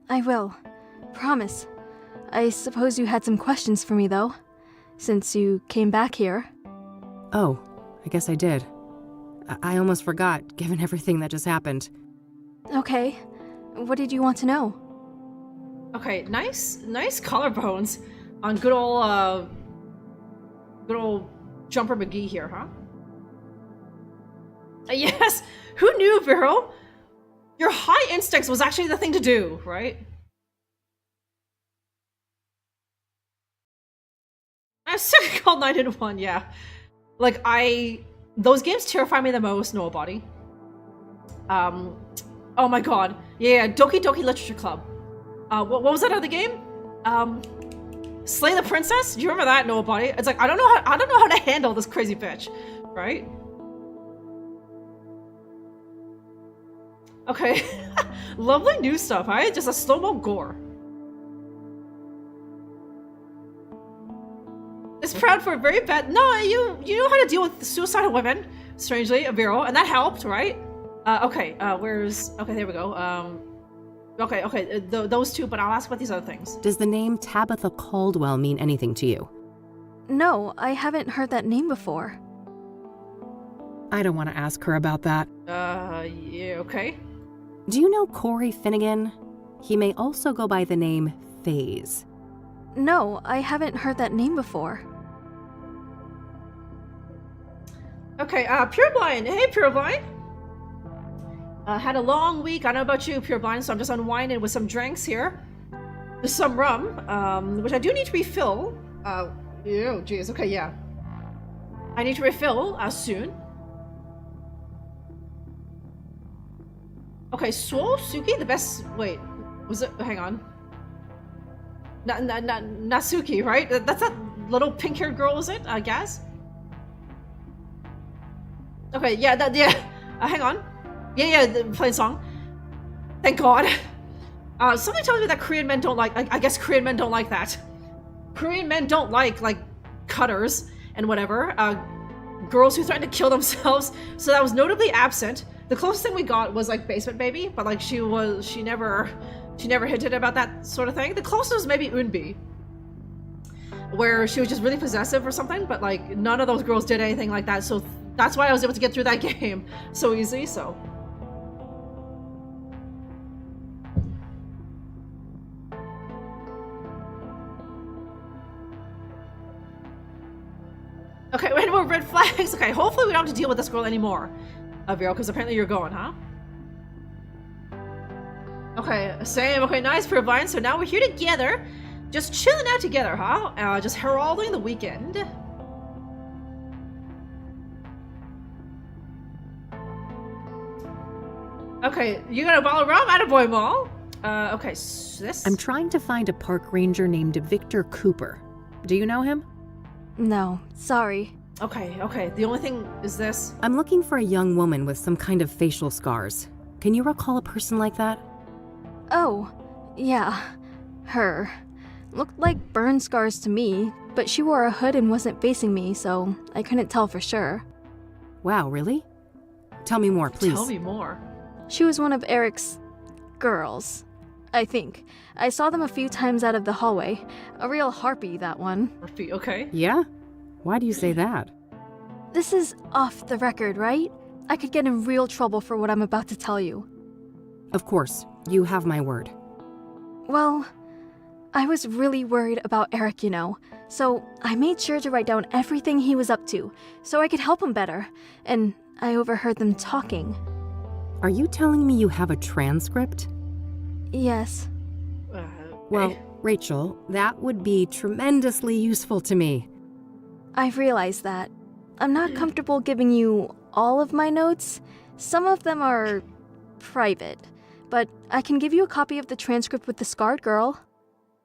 I will. Promise. I suppose you had some questions for me, though, since you came back here. Oh, I guess I did. I almost forgot, given everything that just happened. Okay. What did you want to know? Okay, nice collarbones on good old Jumper McGee here, huh? Yes! Who knew, Viral? Your high instincts was actually the thing to do, right? I was sick called 9-1, yeah. Like, those games terrify me the most, Nobody. Oh my god. Yeah, Doki Doki Literature Club. What was that other game? Slay the Princess? Do you remember that? Nobody. It's like I don't know how to handle this crazy bitch, right? Okay, lovely new stuff, right? Just a slow-mo gore. It's proud for a very bad. No, you know how to deal with suicidal women. Strangely, a Viral, and that helped, right? Okay. Okay, there we go. Okay, those two, but I'll ask about these other things. Does the name Tabitha Caldwell mean anything to you? No, I haven't heard that name before. I don't want to ask her about that. Yeah, okay. Do you know Corey Finnegan? He may also go by the name FaZe. No, I haven't heard that name before. Okay, Pureblind. Hey, Pureblind. Had a long week. I don't know about you, Pureblind, so I'm just unwinding with some drinks here. There's some rum, which I do need to refill. Oh, jeez. Okay, yeah. I need to refill soon. Okay, Suki, the best. Wait, was it? Hang on. Natsuki, right? That's that little pink-haired girl, is it? I guess. Okay, yeah, hang on. Yeah, the playing song. Thank God. Something tells me that Korean men don't like. I guess Korean men don't like that. Korean men don't like cutters and whatever. Girls who threaten to kill themselves. So that was notably absent. The closest thing we got was like Basement Baby, but like she never hinted about that sort of thing. The closest was maybe Unbi, where she was just really possessive or something. But like none of those girls did anything like that. So that's why I was able to get through that game so easily. So. Okay, any more red flags? Okay, hopefully we don't have to deal with this girl anymore, Viral, because apparently you're going, huh? Okay, same. Okay, nice, Purvine. So now we're here together, just chilling out together, huh? Just heralding the weekend. Okay, you got a bottle of rum? Attaboy, Maul. Okay, so this... I'm trying to find a park ranger named Victor Cooper. Do you know him? No, sorry. Okay. The only thing is this. I'm looking for a young woman with some kind of facial scars. Can you recall a person like that? Oh, yeah. Her. Looked like burn scars to me, but she wore a hood and wasn't facing me, so I couldn't tell for sure. Wow, really? Tell me more, please. Tell me more. She was one of Eric's girls, I think. I saw them a few times out of the hallway. A real harpy, that one. Harpy, okay. Yeah? Why do you say that? This is off the record, right? I could get in real trouble for what I'm about to tell you. Of course. You have my word. Well, I was really worried about Eric, so I made sure to write down everything he was up to, so I could help him better, and I overheard them talking. Are you telling me you have a transcript? Yes. Well, Rachel, that would be tremendously useful to me. I realize that. I'm not comfortable giving you all of my notes. Some of them are private, but I can give you a copy of the transcript with the scarred girl.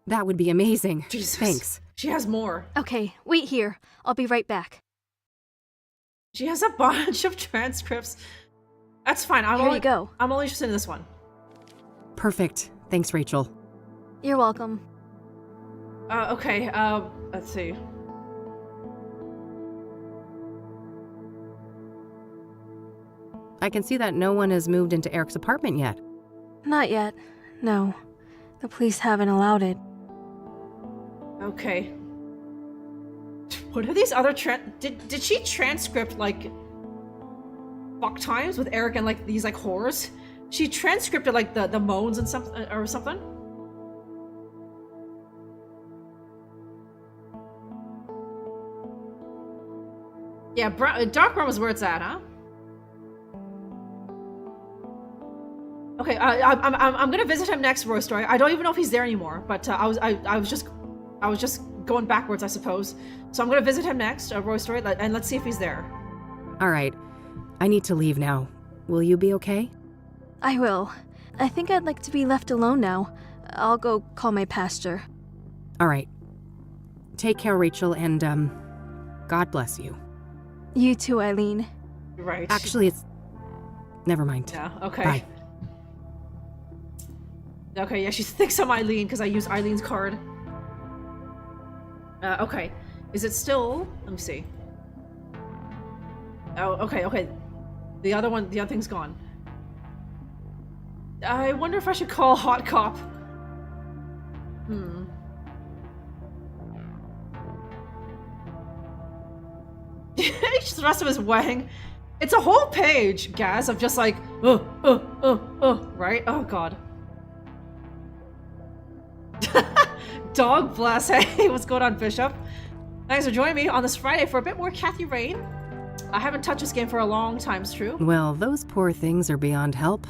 That would be amazing. Jesus. Thanks. She has more. Okay, wait here. I'll be right back. She has a bunch of transcripts. That's fine. Here you go. I'm only interested in this one. Perfect. Thanks, Rachel. You're welcome. Okay, let's see. I can see that no one has moved into Eric's apartment yet. Not yet. No. The police haven't allowed it. Okay. What are these other did she transcript like fuck times with Eric and like these like whores? She transcripted like the moans and something or something? Yeah, dark room is where it's at, huh? Okay, I'm gonna visit him next, Roy Story. I don't even know if he's there anymore, but I was just going backwards, I suppose. So I'm gonna visit him next, Roy Story, and let's see if he's there. All right, I need to leave now. Will you be okay? I will. I think I'd like to be left alone now. I'll go call my pastor. All right. Take care, Rachel, and God bless you. You too, Eileen. Right. Actually, it's... Never mind. Yeah, okay. Bye. Okay, yeah, she thinks I'm Eileen because I used Eileen's card. Okay. Is it still... Let me see. Oh, okay. The other thing's gone. I wonder if I should call Hot Cop. Just the rest of his wedding. It's a whole page, Gaz, of just like, right? Oh, God. Dog bless. Hey, what's going on, Bishop? Thanks for joining me on this Friday for a bit more Kathy Rain. I haven't touched this game for a long time, it's true. Well, those poor things are beyond help.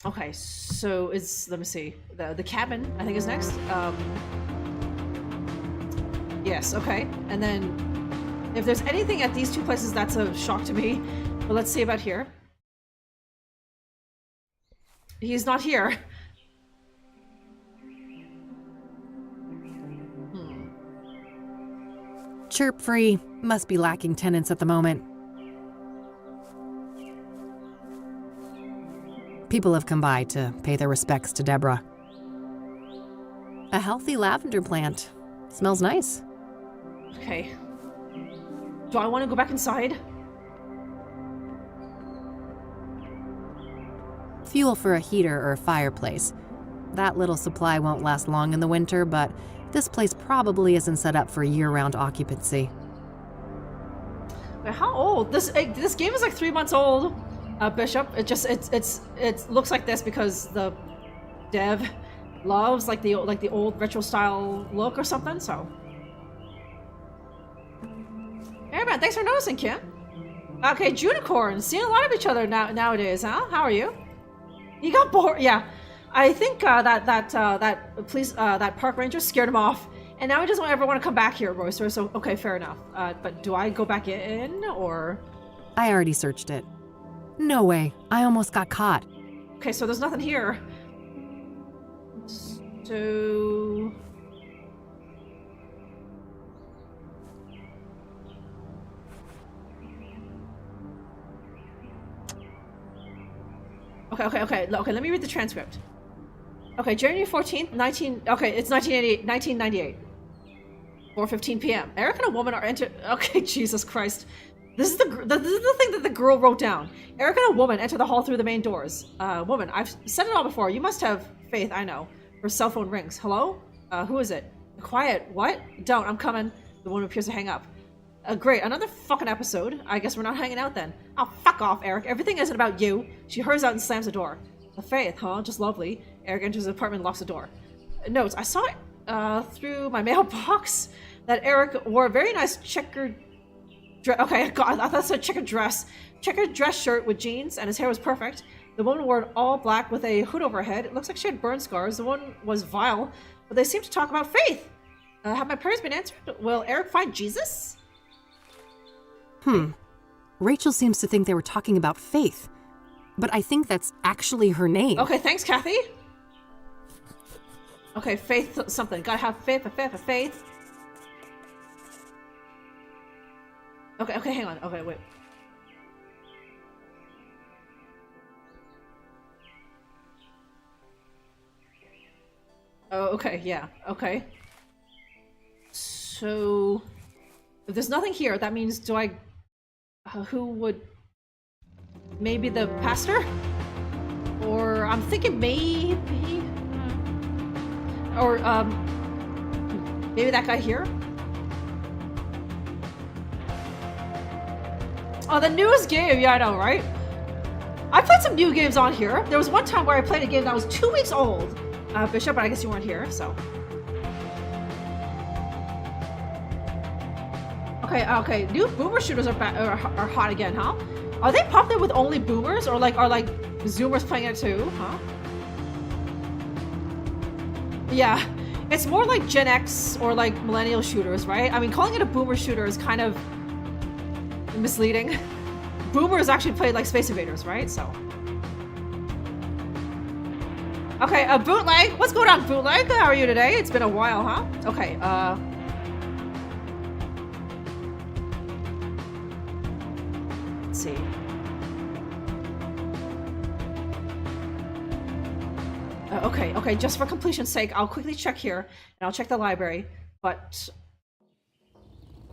Okay, so let me see. The cabin, I think, is next. Yes, okay. And then if there's anything at these two places that's a shock to me, but let's see about here. He's not here. Chirp free. Must be lacking tenants at the moment. People have come by to pay their respects to Deborah. A healthy lavender plant. Smells nice. Okay. Do I want to go back inside? Fuel for a heater or a fireplace. That little supply won't last long in the winter, but this place probably isn't set up for year-round occupancy. How old? This game is like 3 months old, Bishop. It looks like this because the dev loves like the old retro style look or something. So, hey man, thanks for noticing, Kim. Okay, Junicorn, seeing a lot of each other nowadays, huh? How are you? You got bored, yeah. I think that park ranger scared him off, and now he doesn't ever want to come back here, Royster. So okay, fair enough. But do I go back in or? I already searched it. No way, I almost got caught. Okay, so there's nothing here. So... Okay, let me read the transcript. Okay, January 14th, it's 1998. 4:15 p.m. Eric and a woman are okay, Jesus Christ. This is the thing that the girl wrote down. Eric and a woman enter the hall through the main doors. Woman, I've said it all before. You must have faith, I know. Her cell phone rings. Hello? Who is it? Quiet. What? Don't, I'm coming. The woman appears to hang up. Great, another fucking episode. I guess we're not hanging out then. Oh, fuck off, Eric. Everything isn't about you. She hurries out and slams the door. Faith, huh? Just lovely. Eric enters the apartment and locks the door. Notes, I saw it through my mailbox that Eric wore a very nice checkered dress. Okay, God, I thought it said checkered dress. Checkered dress shirt with jeans, and his hair was perfect. The woman wore it all black with a hood over her head. It looks like she had burn scars. The one was vile, but they seemed to talk about faith. Have my prayers been answered? Will Eric find Jesus? Rachel seems to think they were talking about faith, but I think that's actually her name. Okay, thanks, Kathy. Okay, faith something. Gotta have faith, faith. Okay, hang on. Okay, wait. Oh, okay, yeah, okay. So, if there's nothing here, that means who would... Maybe the pastor? Or I'm thinking maybe... Or, maybe that guy here? Oh, the newest game! Yeah, I know, right? I played some new games on here. There was one time where I played a game that was 2 weeks old. Bishop, but I guess you weren't here, so... Okay, new boomer shooters are hot again, huh? Are they popular with only boomers, or are zoomers playing it too, huh? Yeah, it's more like Gen X or millennial shooters, right? I mean, calling it a boomer shooter is kind of misleading. Boomers actually played Space Invaders, right? So... Okay, Bootleg! What's going on, Bootleg? How are you today? It's been a while, huh? Okay, let's see. Okay, just for completion's sake, I'll quickly check here, and I'll check the library, but...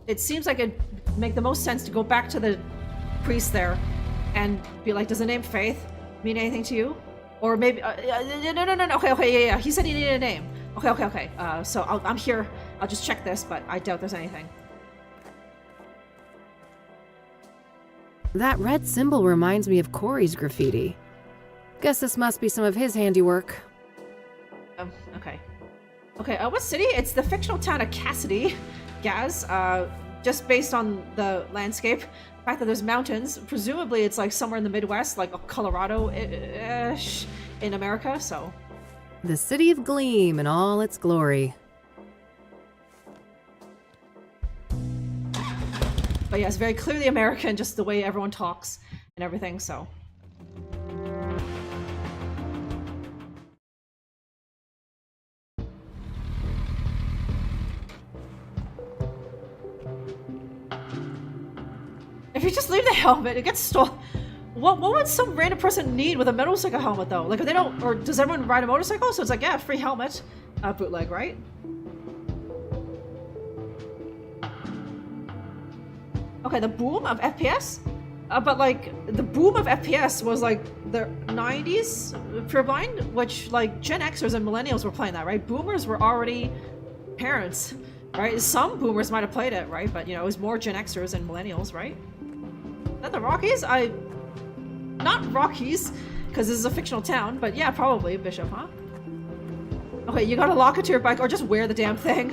It seems like it'd make the most sense to go back to the priest there, and be like, does the name Faith mean anything to you? Or maybe, no, okay, yeah, he said he needed a name. Okay, so I'm here, I'll just check this, but I doubt there's anything. That red symbol reminds me of Corey's graffiti. Guess this must be some of his handiwork. Okay, what city? It's the fictional town of Cassidy, Gaz, just based on the landscape. The fact that there's mountains, presumably it's somewhere in the Midwest, Colorado-ish in America, so... The city of Gleam in all its glory. But yeah, it's very clearly American, just the way everyone talks and everything, so... If you just leave the helmet, it gets stolen. What would some random person need with a motorcycle helmet, though? If they don't, or does everyone ride a motorcycle? So it's yeah, free helmet. Bootleg, right? Okay, the boom of FPS? But the boom of FPS was the 90s Pure Blind, which Gen Xers and Millennials were playing that, right? Boomers were already parents, right? Some boomers might have played it, right? But it was more Gen Xers and Millennials, right? Is that the Rockies? Not Rockies, because this is a fictional town, but yeah, probably, Bishop, huh? Okay, you gotta lock it to your bike, or just wear the damn thing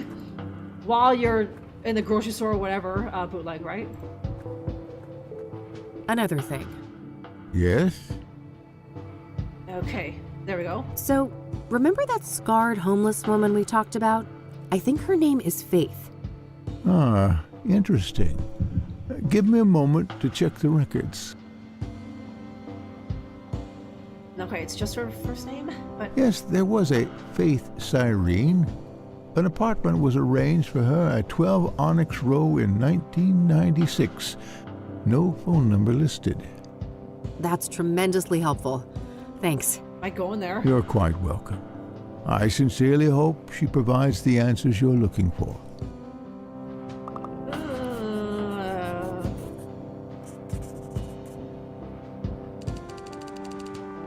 while you're in the grocery store or whatever, Bootleg, right? Another thing. Yes? Okay, there we go. So, remember that scarred homeless woman we talked about? I think her name is Faith. Ah, interesting. Give me a moment to check the records. Okay, it's just her first name, but... Yes, there was a Faith Cyrene. An apartment was arranged for her at 12 Onyx Row in 1996. No phone number listed. That's tremendously helpful. Thanks. I go in there. You're quite welcome. I sincerely hope she provides the answers you're looking for.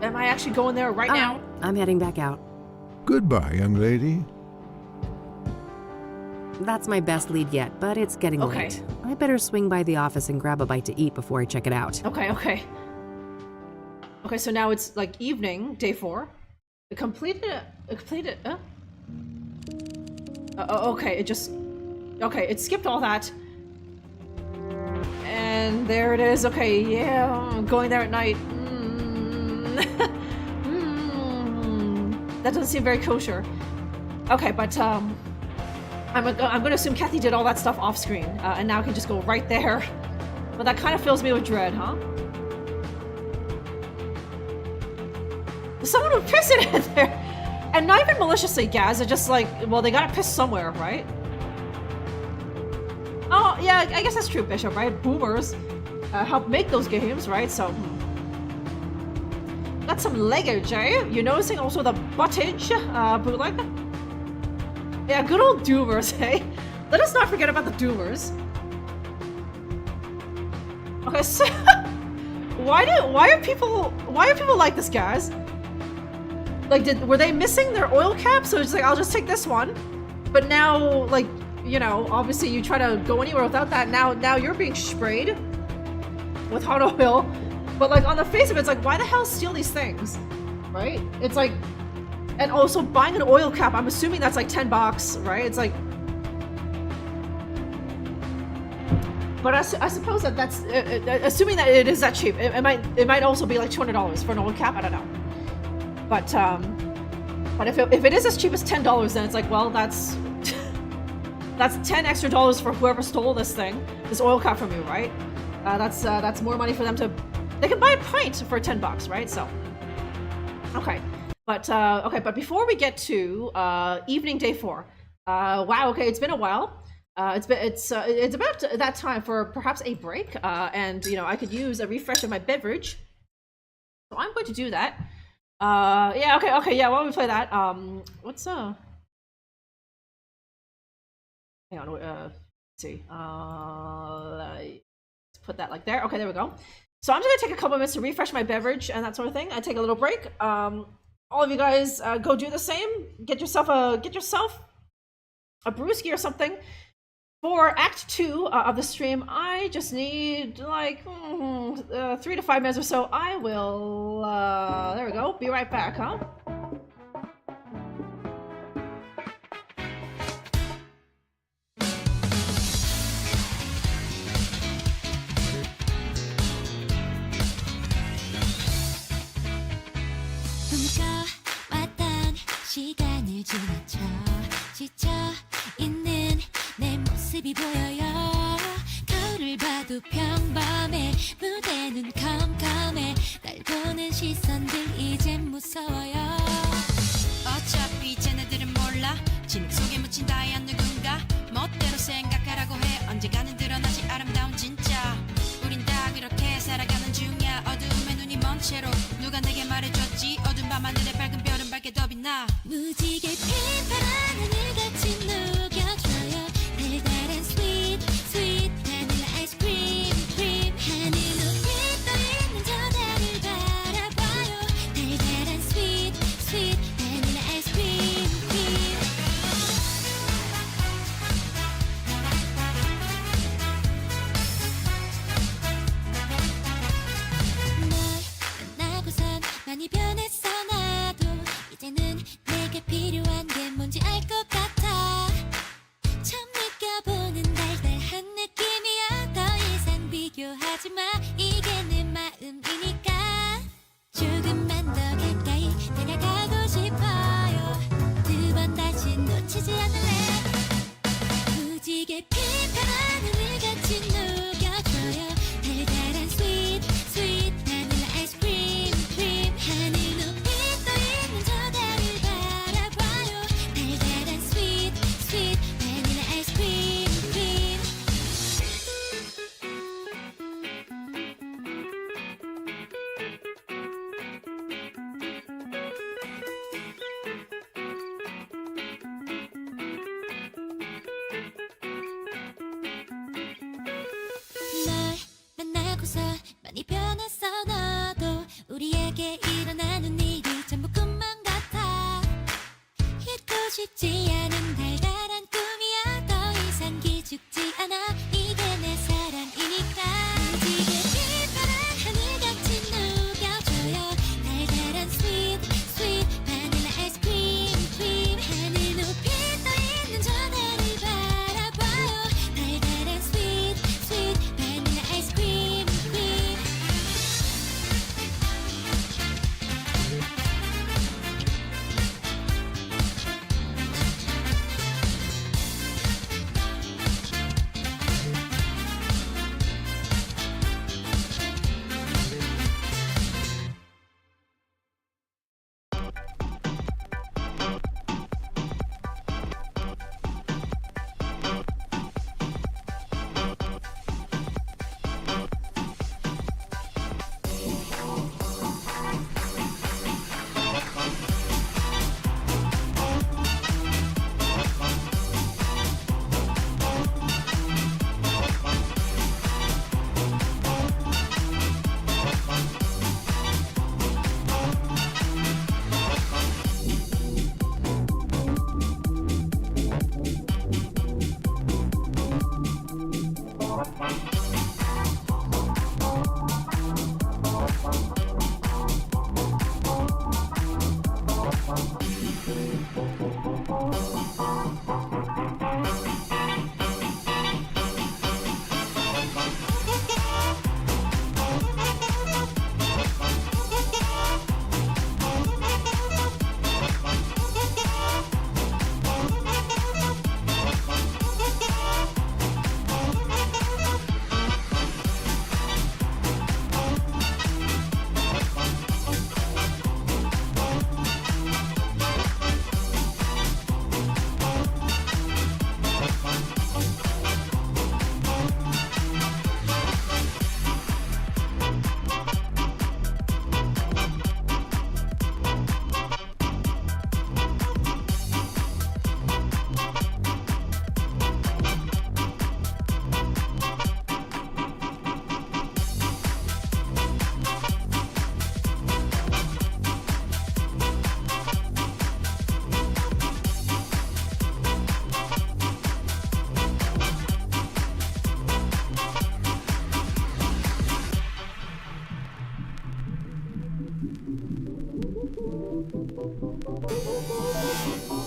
Am I actually going there right now? I'm heading back out. Goodbye, young lady. That's my best lead yet, but it's getting late. I better swing by the office and grab a bite to eat before I check it out. Okay, so now it's like evening, day 4. Okay, it skipped all that. And there it is. Okay, yeah, I'm going there at night. That doesn't seem very kosher. Okay, but I'm gonna assume Kathy did all that stuff off screen, and now I can just go right there. But that kind of fills me with dread, huh? Someone would piss it in there! And not even maliciously, Gaz, they're just like, well, they gotta piss somewhere, right? Oh, yeah, I guess that's true, Bishop, right? Boomers help make those games, right? So, got some leggage, eh? You're noticing also the buttage, bootleg? Yeah, good old Doomers, eh? Let us not forget about the Doomers. Okay, so why are people like this, guys? Like, were they missing their oil cap? So it's like, I'll just take this one. But now, like, you know, obviously you try to go anywhere without that. Now you're being sprayed with hot oil. But like, on the face of it, it's like, why the hell steal these things? Right? It's like, and also buying an oil cap, I'm assuming that's like $10, right? It's like, but I suppose that's assuming that it is that cheap. It might also be like $200 for an oil cap. I don't know. But if it is as cheap as $10, then it's like, well, that's $10 extra for whoever stole this oil cap from you, right? That's more money for them to. They can buy a pint for $10, right? So, okay. But before we get to evening day 4, wow, okay, it's been a while. It's about that time for perhaps a break, and you know, I could use a refresh of my beverage, so I'm going to do that. Yeah, okay, yeah. Why don't we play that? What's hang on, let's see. Let's put that like there. Okay, there we go. So I'm just gonna take a couple minutes to refresh my beverage and that sort of thing. I take a little break. All of you guys go do the same. Get yourself a brewski or something. For Act 2 of the stream, I just need like 3 to 5 minutes or so. I will there we go. Be right back, huh? 시간을 지나쳐 지쳐 있는 내 모습이 보여요. 거울을 봐도 평범해. 무대는 컴컴해. 날 보는 시선들 이젠 무서워요. 어차피 쟤네들은 몰라. 진흙 속에 묻힌 다이아 누군가 멋대로 생각하라고 해. 언젠가는 드러나지 아름다운 진짜. 우린 다 그렇게 살아가는 중이야. 어두움에 눈이 먼 채로 누가 내게 말해줬지. 어두운 밤하늘에 밝은 별은 밝게 더 빛나. 무지개 핀 파란 하늘같이 녹여줘요. 달달한 sweet sweet 바닐라 아이스크림 크림. 하늘 높이 떠있는 저 달을 바라봐요. 달달한 sweet sweet 바닐라 아이스크림 크림. 널 만나고선 많이 변했어. 나도 이제는 내게 필요한 게 뭔지 알 것 같아. 처음 느껴보는 달달한 느낌이야. 더 이상 비교하지 마. 이게 내 마음이니까. 조금만 더 가까이 다가가고 싶어요. 두 번 다시 놓치지 않을래. 무지개 핀 파란 하늘같이 녹여줘요. 쉽지 않은 달달한 꿈이야 더 이상 기죽지 않아 이게 내 사랑이니까 무지개 빛바란 하늘같이 녹여줘요 달달한 sweet sweet 바닐라 아이스크림 크림 하늘 높이 떠있는 저 달을 바라봐요 달달한 sweet sweet 바닐라 아이스크림 크림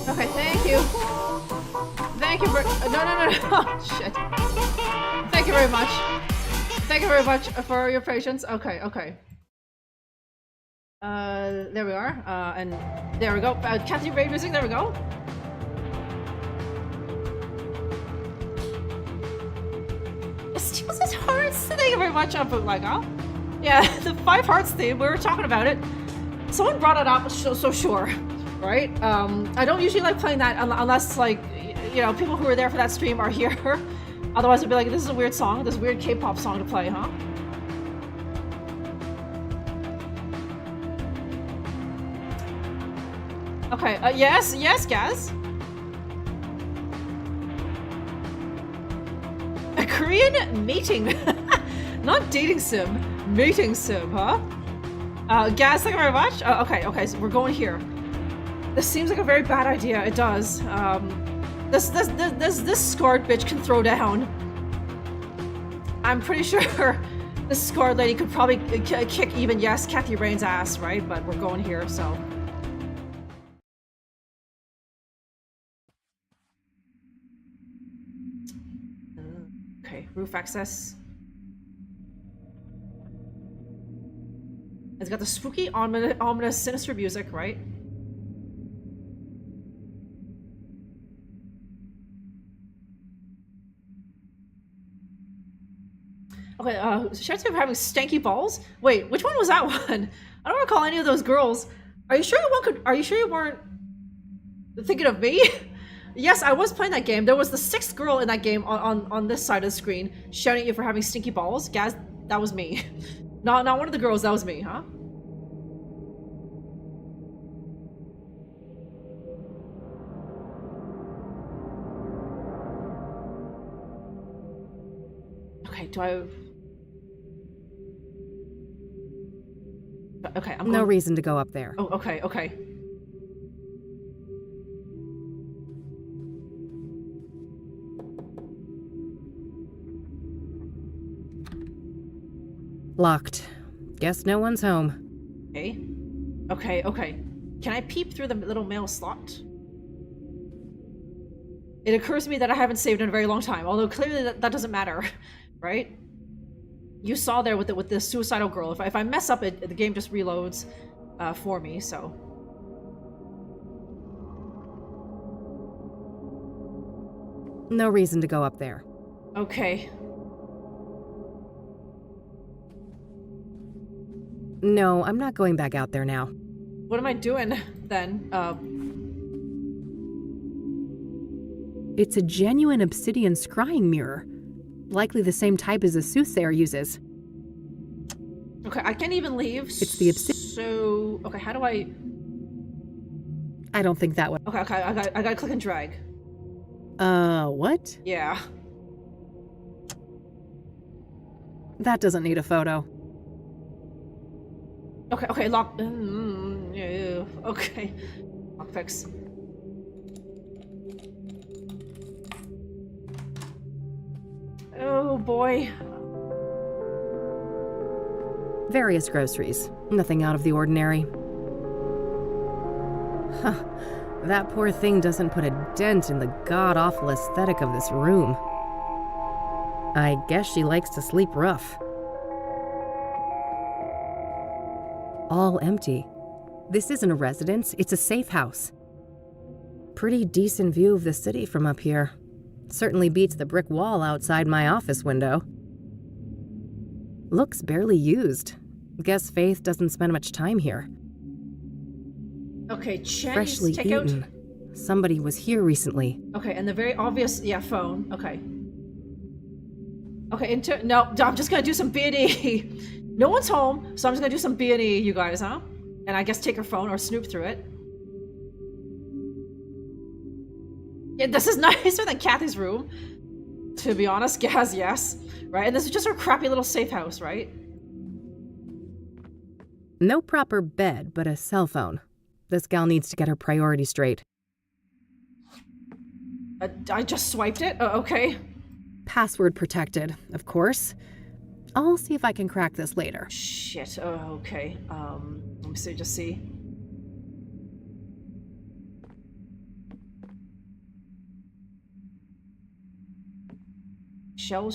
Okay, thank you. Thank you for no. Oh, shit. Thank you very much. Thank you very much for your patience. Okay. There we are. And there we go. Kathy Ray music. There we go. Steals his hearts. Thank you very much. Like, oh, yeah, the 5 hearts theme. We were talking about it. Someone brought it up. So sure. Right? I don't usually like playing that unless, like, you know, people who are there for that stream are here. Otherwise, I'd be like, this is a weird song, this weird K-pop song to play, huh? Okay, yes, Gaz. A Korean mating, not dating sim, mating sim, huh? Gaz, thank you very much. Okay, so we're going here. This seems like a very bad idea. It does. This scarred bitch can throw down. I'm pretty sure this scarred lady could probably kick even, yes, Kathy Rain's ass, right? But we're going here, so. Okay, roof access. It's got the spooky, ominous, sinister music, right? Okay, Shart's for having stanky balls? Wait, which one was that one? I don't recall any of those girls. Are you sure you weren't thinking of me? Yes, I was playing that game. There was the 6th girl in that game on this side of the screen shouting at you for having stinky balls. Gaz, that was me. Not one of the girls, that was me, huh? Okay, do I... Okay, I'm going... No reason to go up there. Oh, okay. Locked. Guess no one's home. Okay. Can I peep through the little mail slot? It occurs to me that I haven't saved in a very long time, although clearly that doesn't matter, right? You saw there with the suicidal girl. If I mess up, the game just reloads for me, so... No reason to go up there. Okay. No, I'm not going back out there now. What am I doing, then? It's a genuine obsidian scrying mirror. Likely the same type as a Soothsayer uses. Okay, I can't even leave. It's the obsidian. So... Okay, how do I... I don't think that would... Okay, I gotta click and drag. What? Yeah. That doesn't need a photo. Okay, lock... yeah, okay. Lockpicks. Oh boy. Various groceries. Nothing out of the ordinary. Huh. That poor thing doesn't put a dent in the god-awful aesthetic of this room. I guess she likes to sleep rough. All empty. This isn't a residence, it's a safe house. Pretty decent view of the city from up here. Certainly beats the brick wall outside my office window. Looks barely used. Guess Faith doesn't spend much time here. Okay, Chinese Freshly takeout. eaten. Somebody was here recently. Okay, and the very obvious, yeah, phone. Okay. Okay, no, I'm just gonna do some B&E. No one's home, so I'm just gonna do some B&E, you guys, huh? And I guess take her phone or snoop through it. Yeah, this is nicer than Kathy's room. To be honest, Gaz, yes. Right, and this is just her crappy little safe house, right? No proper bed, but a cell phone. This gal needs to get her priorities straight. I just swiped it? Okay. Password protected, of course. I'll see if I can crack this later. Shit, okay. Let me see, just see. Shells.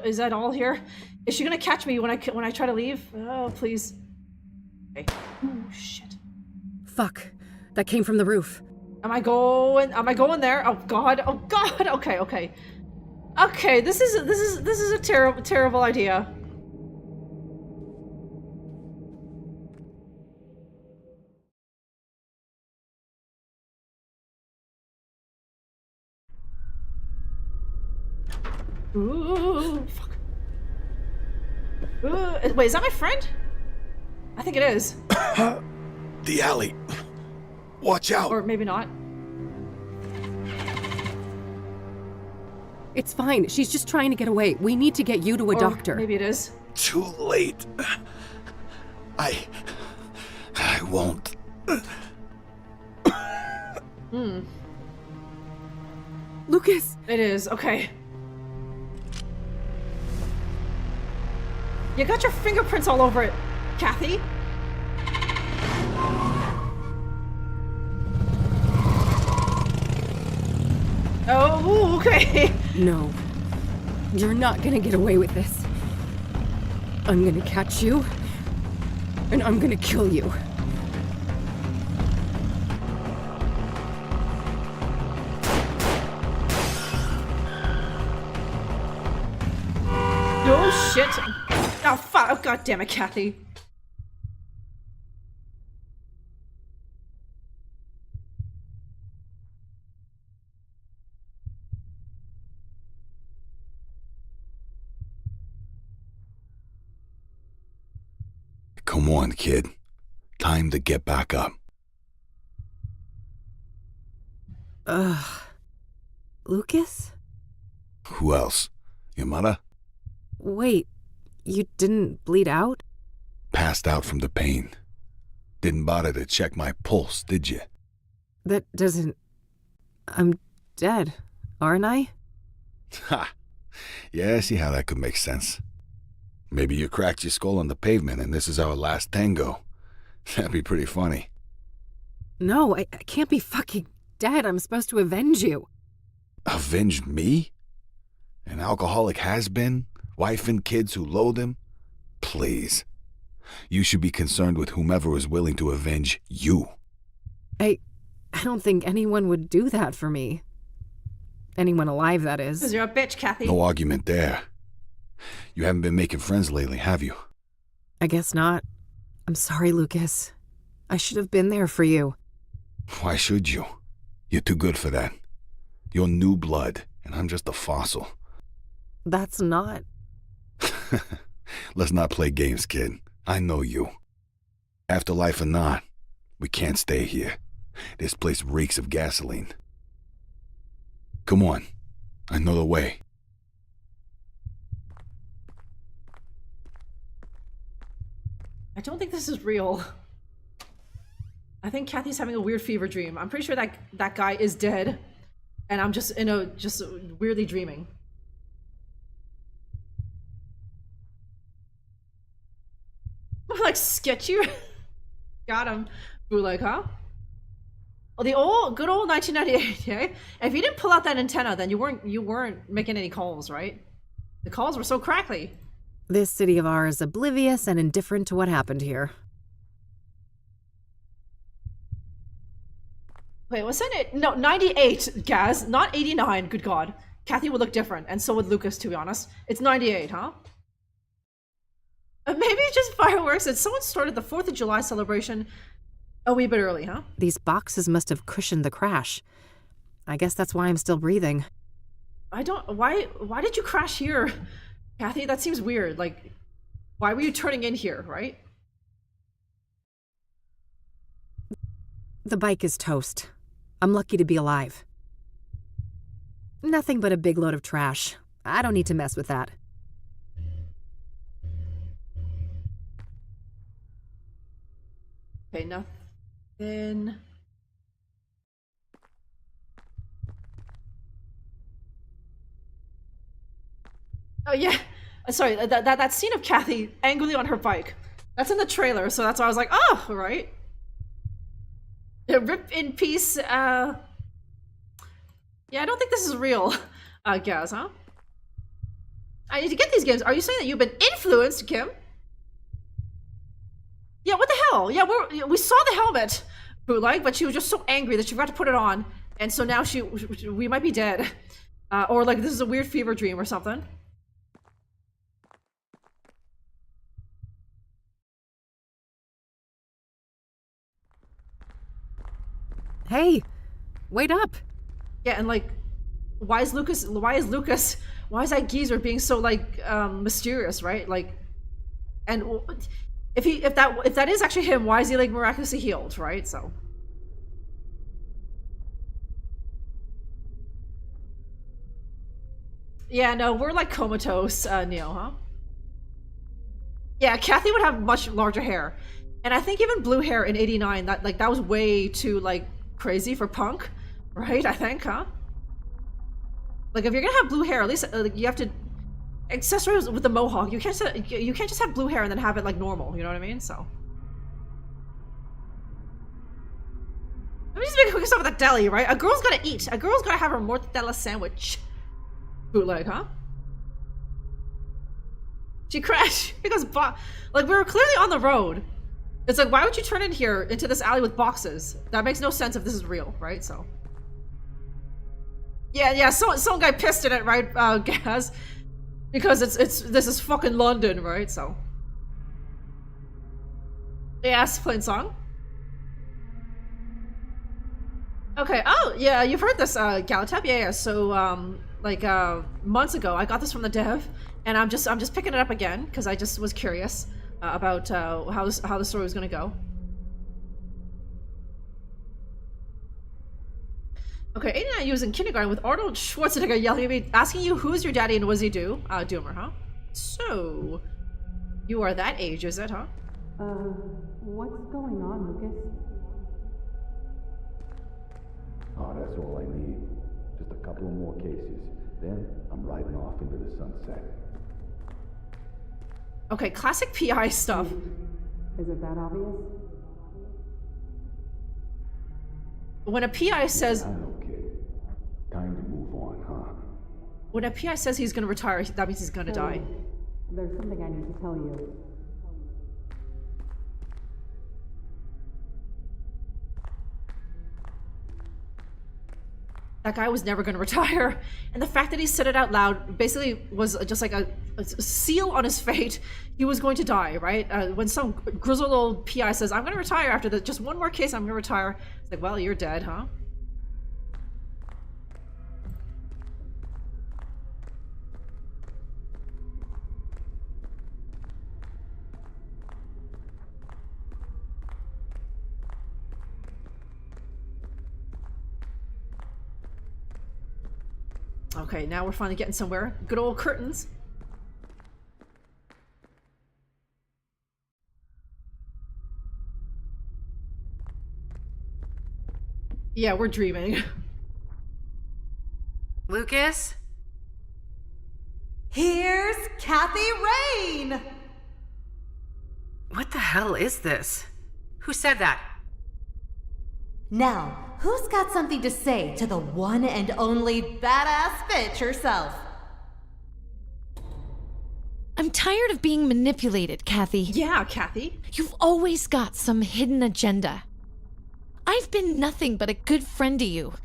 Is that all here? Is she gonna catch me when I try to leave? Oh, please. Okay. Oh, shit. Fuck. That came from the roof. Am I going there? Oh god. Okay. Okay, this is a terrible idea. Ooh, fuck. Ooh, wait, is that my friend? I think it is. The alley. Watch out. Or maybe not. It's fine. She's just trying to get away. We need to get you to a doctor. Maybe it is. Too late. I won't. Lucas! It is, okay. You got your fingerprints all over it, Kathy. Oh, okay. No. You're not gonna get away with this. I'm gonna catch you, and I'm gonna kill you. Oh, shit. Oh, fuck. Oh, god damn it, Kathy. Come on, kid. Time to get back up. Lucas? Who else? Your mother? Wait, you didn't bleed out? Passed out from the pain. Didn't bother to check my pulse, did you? That doesn't... I'm dead, aren't I? Ha! Yeah, I see how that could make sense. Maybe you cracked your skull on the pavement and this is our last tango. That'd be pretty funny. No, I can't be fucking dead. I'm supposed to avenge you. Avenge me? An alcoholic has-been? Wife and kids who loathe him? Please. You should be concerned with whomever is willing to avenge you. I don't think anyone would do that for me. Anyone alive, that is. Because you're a bitch, Kathy. No argument there. You haven't been making friends lately, have you? I guess not. I'm sorry, Lucas. I should have been there for you. Why should you? You're too good for that. You're new blood, and I'm just a fossil. That's not... Let's not play games, kid. I know you. Afterlife or not, we can't stay here. This place reeks of gasoline. Come on. I know the way. I don't think this is real. I think Kathy's having a weird fever dream. I'm pretty sure that guy is dead. And I'm just weirdly dreaming. Like sketchy. Got him. Bootleg, huh? Oh, the good old 1998, okay? If you didn't pull out that antenna, then you weren't making any calls, right? The calls were so crackly. This city of ours is oblivious and indifferent to what happened here. Wait, wasn't it? No, 98, Gaz, not 89, good God. Kathy would look different, and so would Lucas, to be honest. It's 98, huh? Maybe it's just fireworks and someone started the 4th of July celebration a wee bit early, huh? These boxes must have cushioned the crash. I guess that's why I'm still breathing. Why did you crash here, Kathy? That seems weird. Like, why were you turning in here, right? The bike is toast. I'm lucky to be alive. Nothing but a big load of trash. I don't need to mess with that. Okay, nothing. Oh yeah, sorry. That scene of Kathy angrily on her bike. That's in the trailer, so that's why I was like, oh, right. Rip in peace. Yeah, I don't think this is real, Gaz, huh? I need to get these games. Are you saying that you've been influenced, Kim? Yeah, what the hell? Yeah, we saw the helmet, Bootleg, but she was just so angry that she forgot to put it on, and so now we might be dead, or like this is a weird fever dream or something. Hey, wait up! Yeah, and like, why is that geezer being so like mysterious, right? Like, and if that is actually him, why is he like miraculously healed, right? So yeah, no, we're like comatose, Neo, huh? Yeah, Kathy would have much larger hair, and I think even blue hair in '89, that was way too like crazy for punk, right? I think, huh? Like, if you're gonna have blue hair, at least you have to accessorize with the mohawk. You can't just have blue hair and then have it like normal. You know what I mean? So let me just make a quick stop at the deli, right? A girl's gotta eat. A girl's gotta have her mortadella sandwich. Bootleg, huh? She crashed because like we were clearly on the road. It's like, why would you turn in here into this alley with boxes? That makes no sense if this is real, right? So yeah, some guy pissed in it, right, Gaz? Because this is fucking London, right? So yeah, it's plain song. Okay. Oh yeah, you've heard this, Galatep. Yeah. So like months ago, I got this from the dev, and I'm just picking it up again because I just was curious about how the story was gonna go. Okay, 89 you was in kindergarten with Arnold Schwarzenegger yelling at me, asking you who's your daddy and what does he do? Doomer, huh? So, you are that age, is it, huh? What's going on, Lucas? Oh, that's all I need. Just a couple of more cases. Then I'm riding off into the sunset. Okay, classic PI stuff. Is it that obvious? When a PI says... Okay. Time to move on, huh? When a PI says he's gonna retire, that means he's gonna die. There's something I need to tell you. That guy was never gonna retire. And the fact that he said it out loud basically was just like a seal on his fate. He was going to die, right? When some grizzled old PI says, I'm gonna retire after just one more case, I'm gonna retire. It's like, well, you're dead, huh? Okay, now we're finally getting somewhere. Good old curtains. Yeah, we're dreaming. Lucas? Here's Kathy Rain! What the hell is this? Who said that? Now, who's got something to say to the one and only badass bitch herself? I'm tired of being manipulated, Kathy. Yeah, Kathy. You've always got some hidden agenda. I've been nothing but a good friend to you,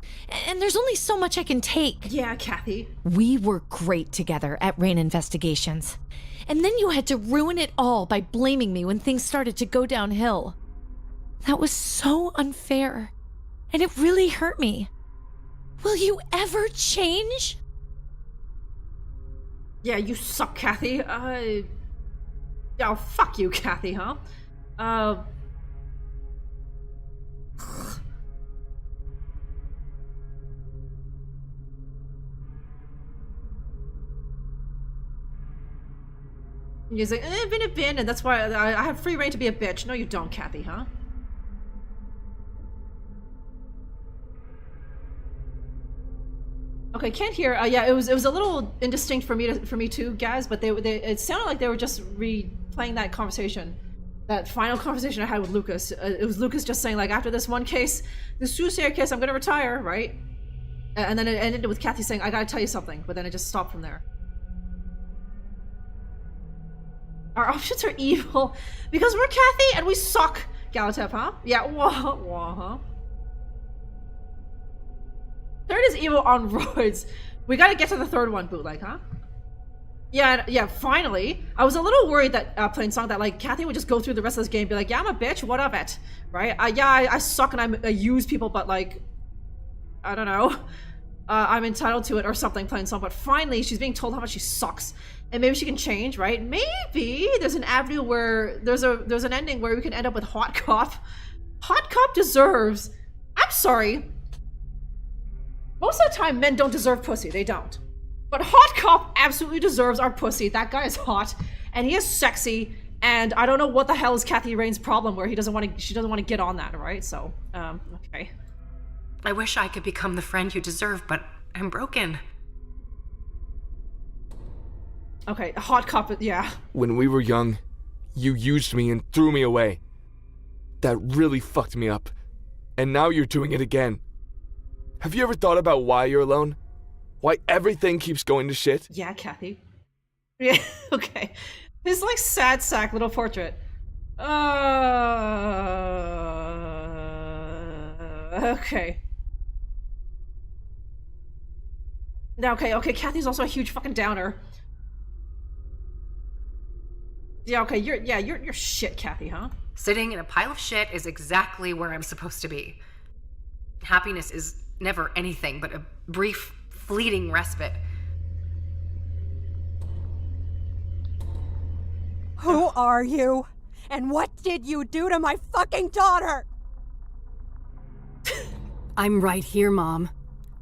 and there's only so much I can take. Yeah, Kathy. We were great together at Rain Investigations, and then you had to ruin it all by blaming me when things started to go downhill. That was so unfair, and it really hurt me. Will you ever change? Yeah, you suck, Kathy. Oh, fuck you, Kathy, huh? He's like, been, and that's why I have free reign to be a bitch. No, you don't, Kathy, huh? Okay, can't hear. Yeah, it was a little indistinct for me too, guys. But it sounded like they were just replaying that conversation, that final conversation I had with Lucas. It was Lucas just saying like, after this one case, the Soothsayer case, I'm gonna retire, right? And then it ended with Kathy saying, I gotta tell you something, but then it just stopped from there. Our options are evil because we're Kathy and we suck, Galatep, huh? Yeah, wah, huh? Third is evil on roids. We gotta get to the third one, bootleg, huh? Yeah, finally. I was a little worried that playing song that like Kathy would just go through the rest of this game and be like, yeah, I'm a bitch, what of it? Right? I suck and I use people, but like, I don't know. I'm entitled to it or something, playing song, but finally she's being told how much she sucks. And maybe she can change, right? Maybe there's an avenue where there's an ending where we can end up with Hot Cop. Hot Cop deserves, I'm sorry. Most of the time, men don't deserve pussy. They don't. But Hot Cop absolutely deserves our pussy. That guy is hot, and he is sexy, and I don't know what the hell is Kathy Rain's problem where she doesn't want to get on that, right? So, okay. I wish I could become the friend you deserve, but I'm broken. Okay, Hot Cop, yeah. When we were young, you used me and threw me away. That really fucked me up. And now you're doing it again. Have you ever thought about why you're alone? Why everything keeps going to shit? Yeah, Kathy. Yeah, okay. His like sad sack little portrait. Okay. Now, okay, Kathy's also a huge fucking downer. Yeah, okay, you're shit, Kathy, huh? Sitting in a pile of shit is exactly where I'm supposed to be. Happiness is never anything but a brief, fleeting respite. Who are you? And what did you do to my fucking daughter? I'm right here, Mom.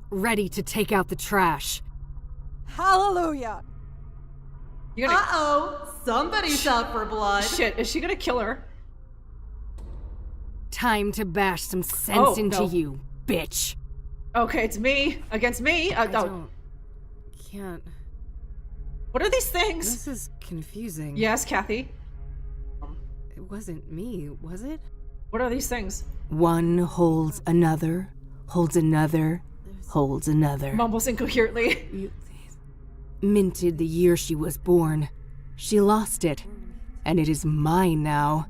Ready to take out the trash. Hallelujah! Uh-oh! Somebody's out for blood. Shit, is she gonna kill her? Time to bash some sense into you, bitch. Okay, it's me against me. Can't. What are these things? This is confusing. Yes, Kathy. It wasn't me, was it? What are these things? One holds another, holds another, holds another. Mumbles incoherently. Minted the year she was born. She lost it, and it is mine now.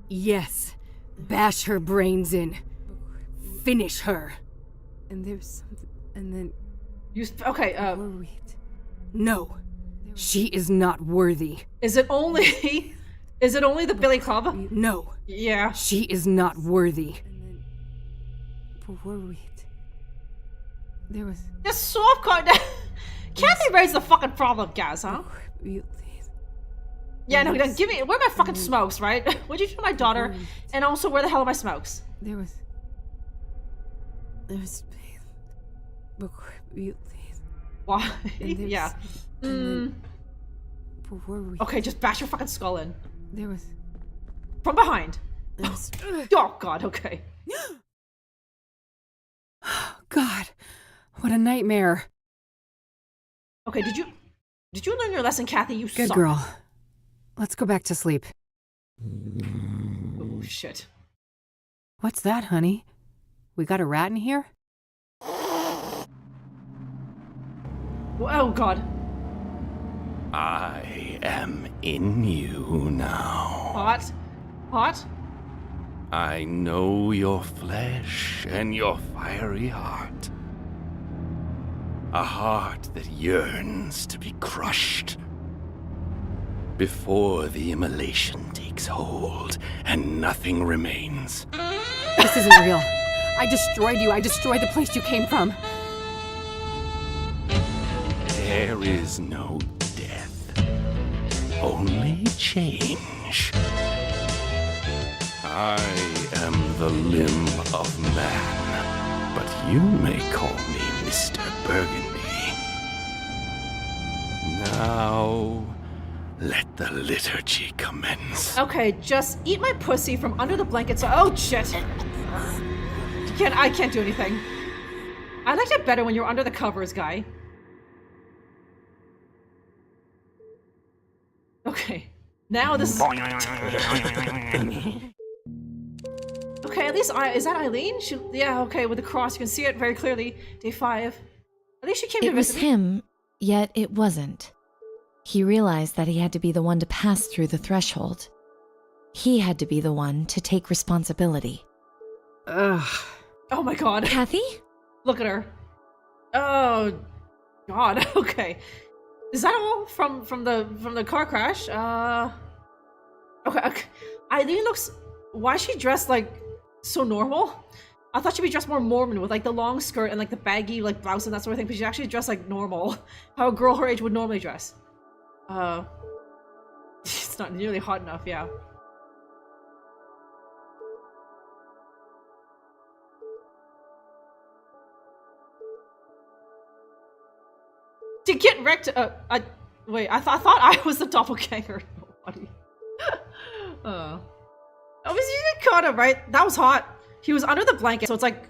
Yes, bash her brains in. Finish her. And there's something, and then... Okay, No, she is not worthy. Is it only the Billy Club? No. Yeah. She is not worthy. There was... Just soft card. Kathy raised the fucking problem, guys, huh? Yeah, no, give me... Where are my fucking smokes, right? What'd you do to my daughter? And also, where the hell are my smokes? There was... Why? Yeah. Okay, just bash your fucking skull in. There was... From behind. Oh, God, okay. God, what a nightmare. Okay, did you learn your lesson, Kathy? You Good suck. girl. Let's go back to sleep. Oh, shit. What's that, honey? We got a rat in here? Oh, God. I am in you now. Hot? Hot? I know your flesh and your fiery heart. A heart that yearns to be crushed. Before the immolation takes hold and nothing remains. This isn't real. I destroyed you. I destroyed the place you came from. There is no death, only change. I am the limb of man, but you may call me Mr. Burgundy. Now, let the liturgy commence. Okay, just eat my pussy from under the blanket so- Oh, shit! I can't do anything. I liked it better when you're under the covers, guy. Okay. Now this is... Okay, at least is that Eileen? Yeah, okay, with the cross, you can see it very clearly. Day 5. At least she came to It was visit me. him, yet it wasn't. He realized that he had to be the one to pass through the threshold. He had to be the one to take responsibility. Ugh. Oh my God. Kathy? Look at her. Oh, God. Okay. Is that all from the car crash? Okay. Eileen looks... Why is she dressed like so normal? I thought she'd be dressed more Mormon with like the long skirt and like the baggy like blouse and that sort of thing, but she's actually dressed like normal. How a girl her age would normally dress. It's not nearly hot enough, yeah. To get wrecked, wait, I thought I was the doppelganger. Nobody. Obviously you caught him, right? That was hot. He was under the blanket, so it's like...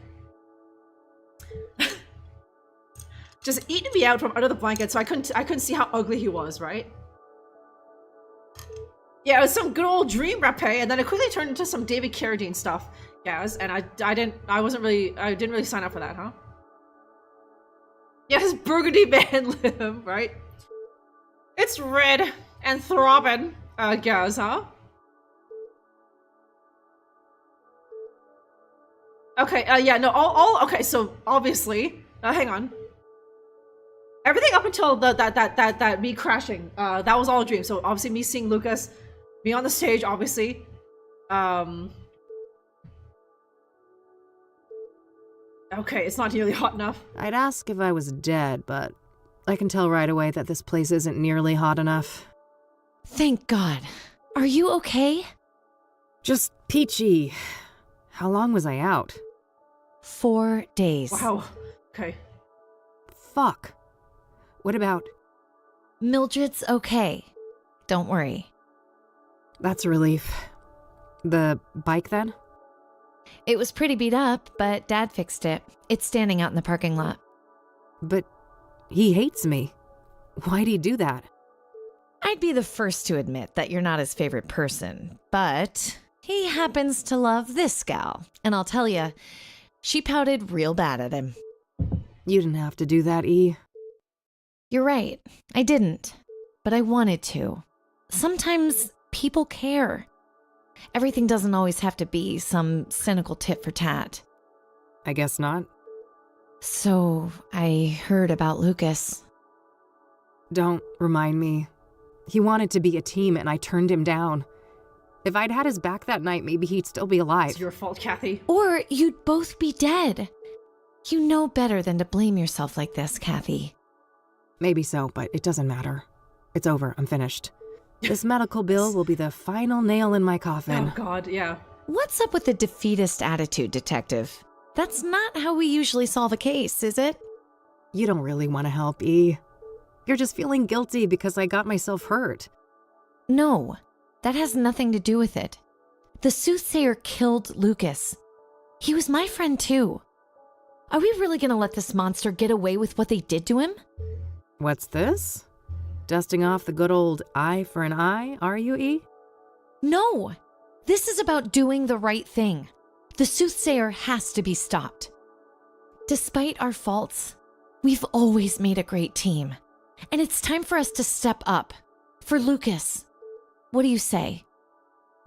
just eating me out from under the blanket, so I couldn't see how ugly he was, right? Yeah, it was some good old dream rapé, and then it quickly turned into some David Carradine stuff, guys, and I didn't really sign up for that, huh? Yeah, his burgundy man limb, right? It's red and throbbing, guys, huh? Okay, yeah, no, okay, so obviously, hang on. Everything up until that me crashing, that was all a dream. So obviously me seeing Lucas, me on the stage, obviously. Okay, it's not nearly hot enough. I'd ask if I was dead, but I can tell right away that this place isn't nearly hot enough. Thank God. Are you okay? Just peachy. How long was I out? 4 days. Wow. Okay. Fuck. What about... Mildred's okay. Don't worry. That's a relief. The bike, then? It was pretty beat up, but Dad fixed it. It's standing out in the parking lot. But he hates me. Why'd he do that? I'd be the first to admit that you're not his favorite person, but he happens to love this gal. And I'll tell you, she pouted real bad at him. You didn't have to do that, E. You're right. I didn't. But I wanted to. Sometimes people care. Everything doesn't always have to be some cynical tit for tat. I guess not. So, I heard about Lucas. Don't remind me. He wanted to be a team and I turned him down. If I'd had his back that night, maybe he'd still be alive. It's your fault, Kathy. Or you'd both be dead. You know better than to blame yourself like this, Kathy. Maybe so, but it doesn't matter. It's over. I'm finished. This medical bill will be the final nail in my coffin. Oh, God, yeah. What's up with the defeatist attitude, Detective? That's not how we usually solve a case, is it? You don't really want to help, E. You're just feeling guilty because I got myself hurt. No, that has nothing to do with it. The Soothsayer killed Lucas. He was my friend, too. Are we really gonna let this monster get away with what they did to him? What's this? Dusting off the good old eye for an eye, are you, E? No! This is about doing the right thing. The Soothsayer has to be stopped. Despite our faults, we've always made a great team. And it's time for us to step up. For Lucas. What do you say?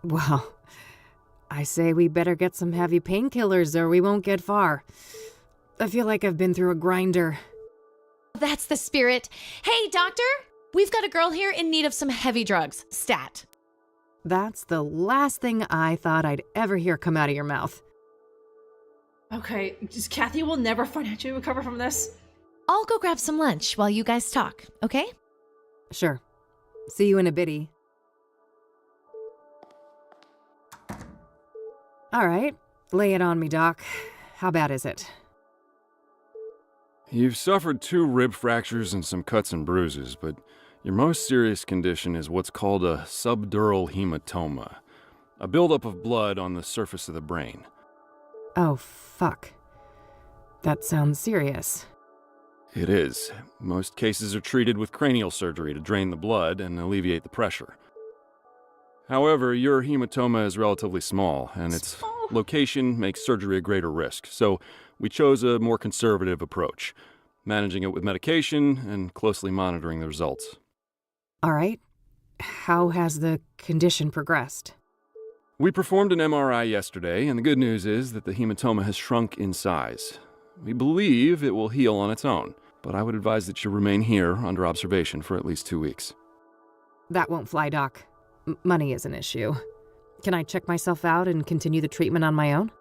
Well, I say we better get some heavy painkillers or we won't get far. I feel like I've been through a grinder. That's the spirit. Hey, doctor! We've got a girl here in need of some heavy drugs. Stat. That's the last thing I thought I'd ever hear come out of your mouth. Okay, just Kathy will never financially recover from this. I'll go grab some lunch while you guys talk, okay? Sure. See you in a bitty. All right, lay it on me, Doc. How bad is it? You've suffered 2 rib fractures and some cuts and bruises, but your most serious condition is what's called a subdural hematoma, a buildup of blood on the surface of the brain. Oh, fuck. That sounds serious. It is. Most cases are treated with cranial surgery to drain the blood and alleviate the pressure. However, your hematoma is relatively small, and its location makes surgery a greater risk, so we chose a more conservative approach, managing it with medication and closely monitoring the results. All right. How has the condition progressed? We performed an MRI yesterday, and the good news is that the hematoma has shrunk in size. We believe it will heal on its own, but I would advise that you remain here under observation for at least 2 weeks. That won't fly, Doc. Money is an issue. Can I check myself out and continue the treatment on my own?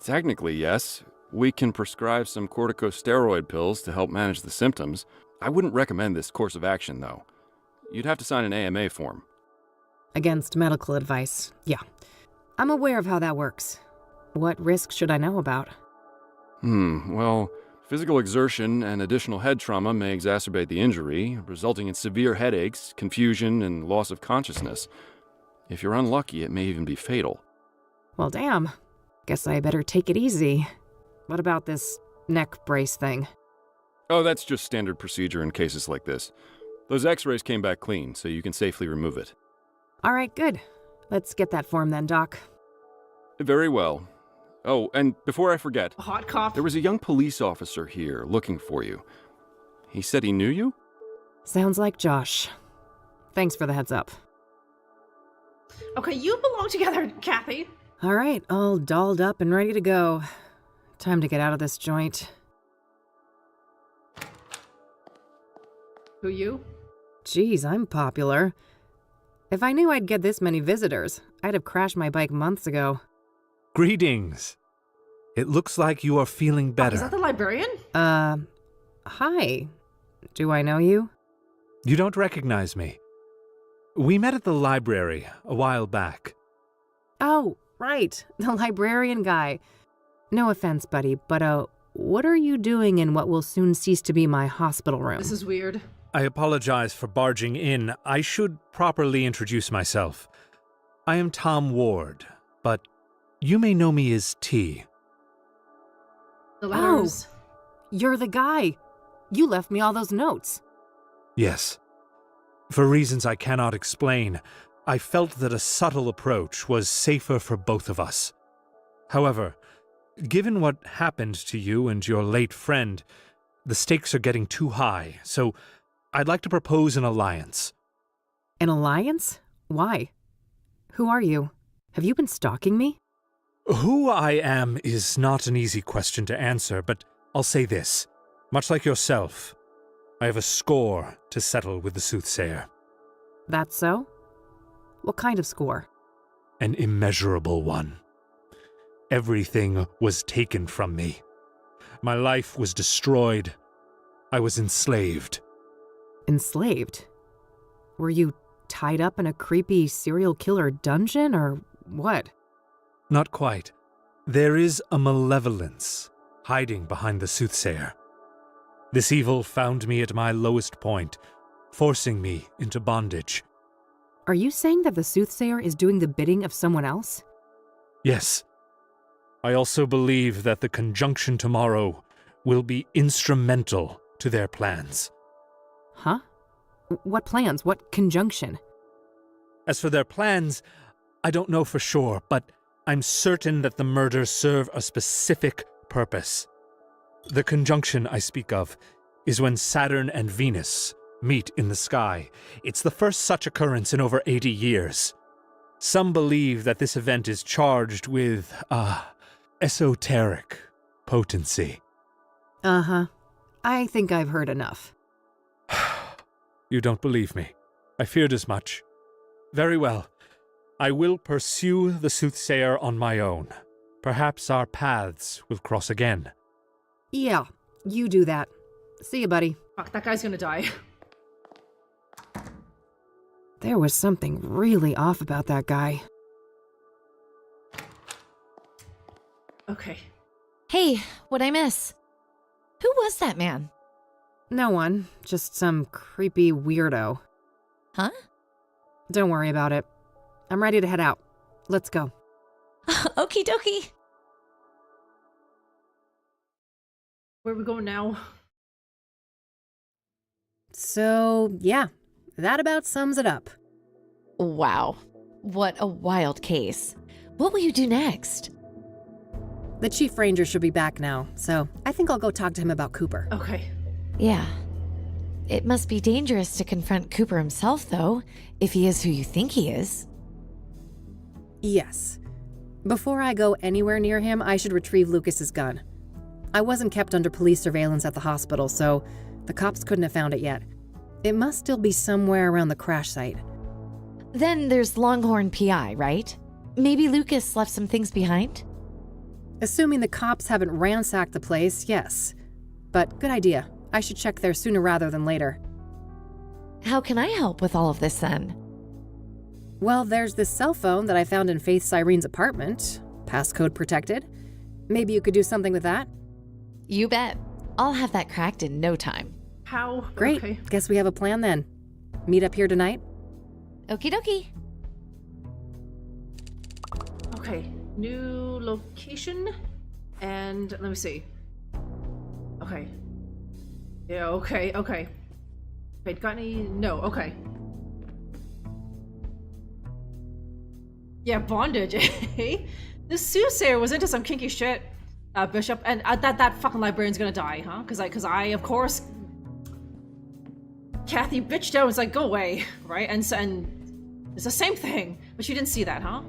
Technically, yes. We can prescribe some corticosteroid pills to help manage the symptoms. I wouldn't recommend this course of action, though. You'd have to sign an AMA form. Against medical advice, yeah. I'm aware of how that works. What risk should I know about? Well, physical exertion and additional head trauma may exacerbate the injury, resulting in severe headaches, confusion, and loss of consciousness. If you're unlucky, it may even be fatal. Well, damn. Guess I better take it easy. What about this neck brace thing? Oh, that's just standard procedure in cases like this. Those x-rays came back clean, so you can safely remove it. All right, good. Let's get that form then, Doc. Very well. Oh, and before I forget, A hot cough. there was a young police officer here looking for you. He said he knew you? Sounds like Josh. Thanks for the heads up. Okay, you belong together, Kathy. All right, all dolled up and ready to go. Time to get out of this joint. Who, you? Geez, I'm popular. If I knew I'd get this many visitors, I'd have crashed my bike months ago. Greetings. It looks like you are feeling better. Is that the librarian? Hi. Do I know you? You don't recognize me. We met at the library a while back. Oh, right. The librarian guy. No offense, buddy, but, what are you doing in what will soon cease to be my hospital room? This is weird. I apologize for barging in. I should properly introduce myself. I am Tom Ward, but you may know me as T. The letters. Oh, you're the guy. You left me all those notes. Yes. For reasons I cannot explain, I felt that a subtle approach was safer for both of us. However, given what happened to you and your late friend, the stakes are getting too high, so I'd like to propose an alliance. An alliance? Why? Who are you? Have you been stalking me? Who I am is not an easy question to answer, but I'll say this. Much like yourself, I have a score to settle with the Soothsayer. That's so? What kind of score? An immeasurable one. Everything was taken from me. My life was destroyed. I was enslaved. Enslaved? Were you tied up in a creepy serial killer dungeon, or what? Not quite. There is a malevolence hiding behind the Soothsayer. This evil found me at my lowest point, forcing me into bondage. Are you saying that the Soothsayer is doing the bidding of someone else? Yes. I also believe that the conjunction tomorrow will be instrumental to their plans. Huh? What plans? What conjunction? As for their plans, I don't know for sure, but I'm certain that the murders serve a specific purpose. The conjunction I speak of is when Saturn and Venus meet in the sky. It's the first such occurrence in over 80 years. Some believe that this event is charged with, esoteric potency. Uh-huh. I think I've heard enough. You don't believe me. I feared as much. Very well. I will pursue the Soothsayer on my own. Perhaps our paths will cross again. Yeah, you do that. See you, buddy. Fuck, that guy's gonna die. There was something really off about that guy. Okay. Hey, what'd I miss? Who was that man? No one, just some creepy weirdo. Huh? Don't worry about it. I'm ready to head out. Let's go. Okie dokie. Where are we going now? So, yeah, that about sums it up. Wow. What a wild case. What will you do next? The Chief Ranger should be back now, so I think I'll go talk to him about Cooper. Okay. Yeah. It must be dangerous to confront Cooper himself, though, if he is who you think he is. Yes. Before I go anywhere near him, I should retrieve Lucas's gun. I wasn't kept under police surveillance at the hospital, so the cops couldn't have found it yet. It must still be somewhere around the crash site. Then there's Longhorn PI, right? Maybe Lucas left some things behind? Assuming the cops haven't ransacked the place, yes. But good idea. I should check there sooner rather than later. How can I help with all of this then? Well, there's this cell phone that I found in Faith Cyrene's apartment. Passcode protected. Maybe you could do something with that? You bet. I'll have that cracked in no time. How? Great. Okay. Guess we have a plan then. Meet up here tonight? Okie dokie. Okay. New location. And let me see. Okay. Yeah, okay. Okay, got any? No, okay. Yeah, bondage, eh? The Soothsayer was into some kinky shit, Bishop, and that fucking librarian's gonna die, huh? Cause I, of course, Kathy bitched out and was like, go away, right? And it's the same thing, but you didn't see that, huh?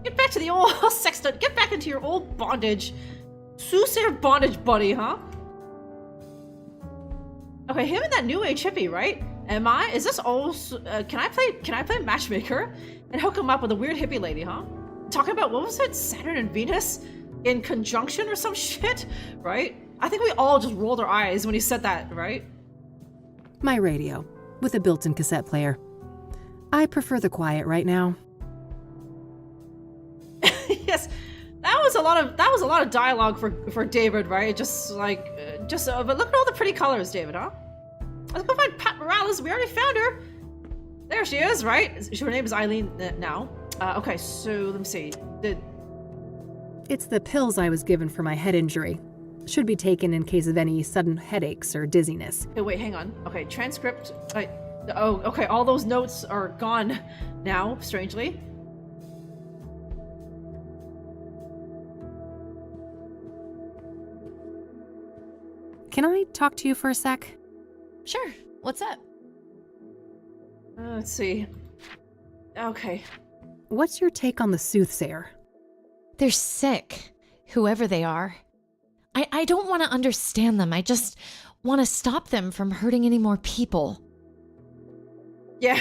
Get back to the old sexton. Get back into your old bondage. Soothsayer bondage buddy, huh? Okay, him and that new age hippie, right? Is this also, can I play matchmaker and hook him up with a weird hippie lady, huh? Talking about, what was it? Saturn and Venus in conjunction or some shit, right? I think we all just rolled our eyes when he said that, right? My radio, with a built-in cassette player. I prefer the quiet right now. Yes, that was a lot of dialogue for David, right? But look at all the pretty colors, David, huh? Let's go find Pat Morales. We already found her. There she is, right? Her name is Eileen now. Okay, so let me see. It's the pills I was given for my head injury. Should be taken in case of any sudden headaches or dizziness. Okay, wait, hang on. Okay, transcript. Oh, okay, all those notes are gone now, strangely. Can I talk to you for a sec? Sure. What's up? Let's see. Okay. What's your take on the Soothsayer? They're sick, whoever they are. I don't want to understand them. I just want to stop them from hurting any more people. Yeah,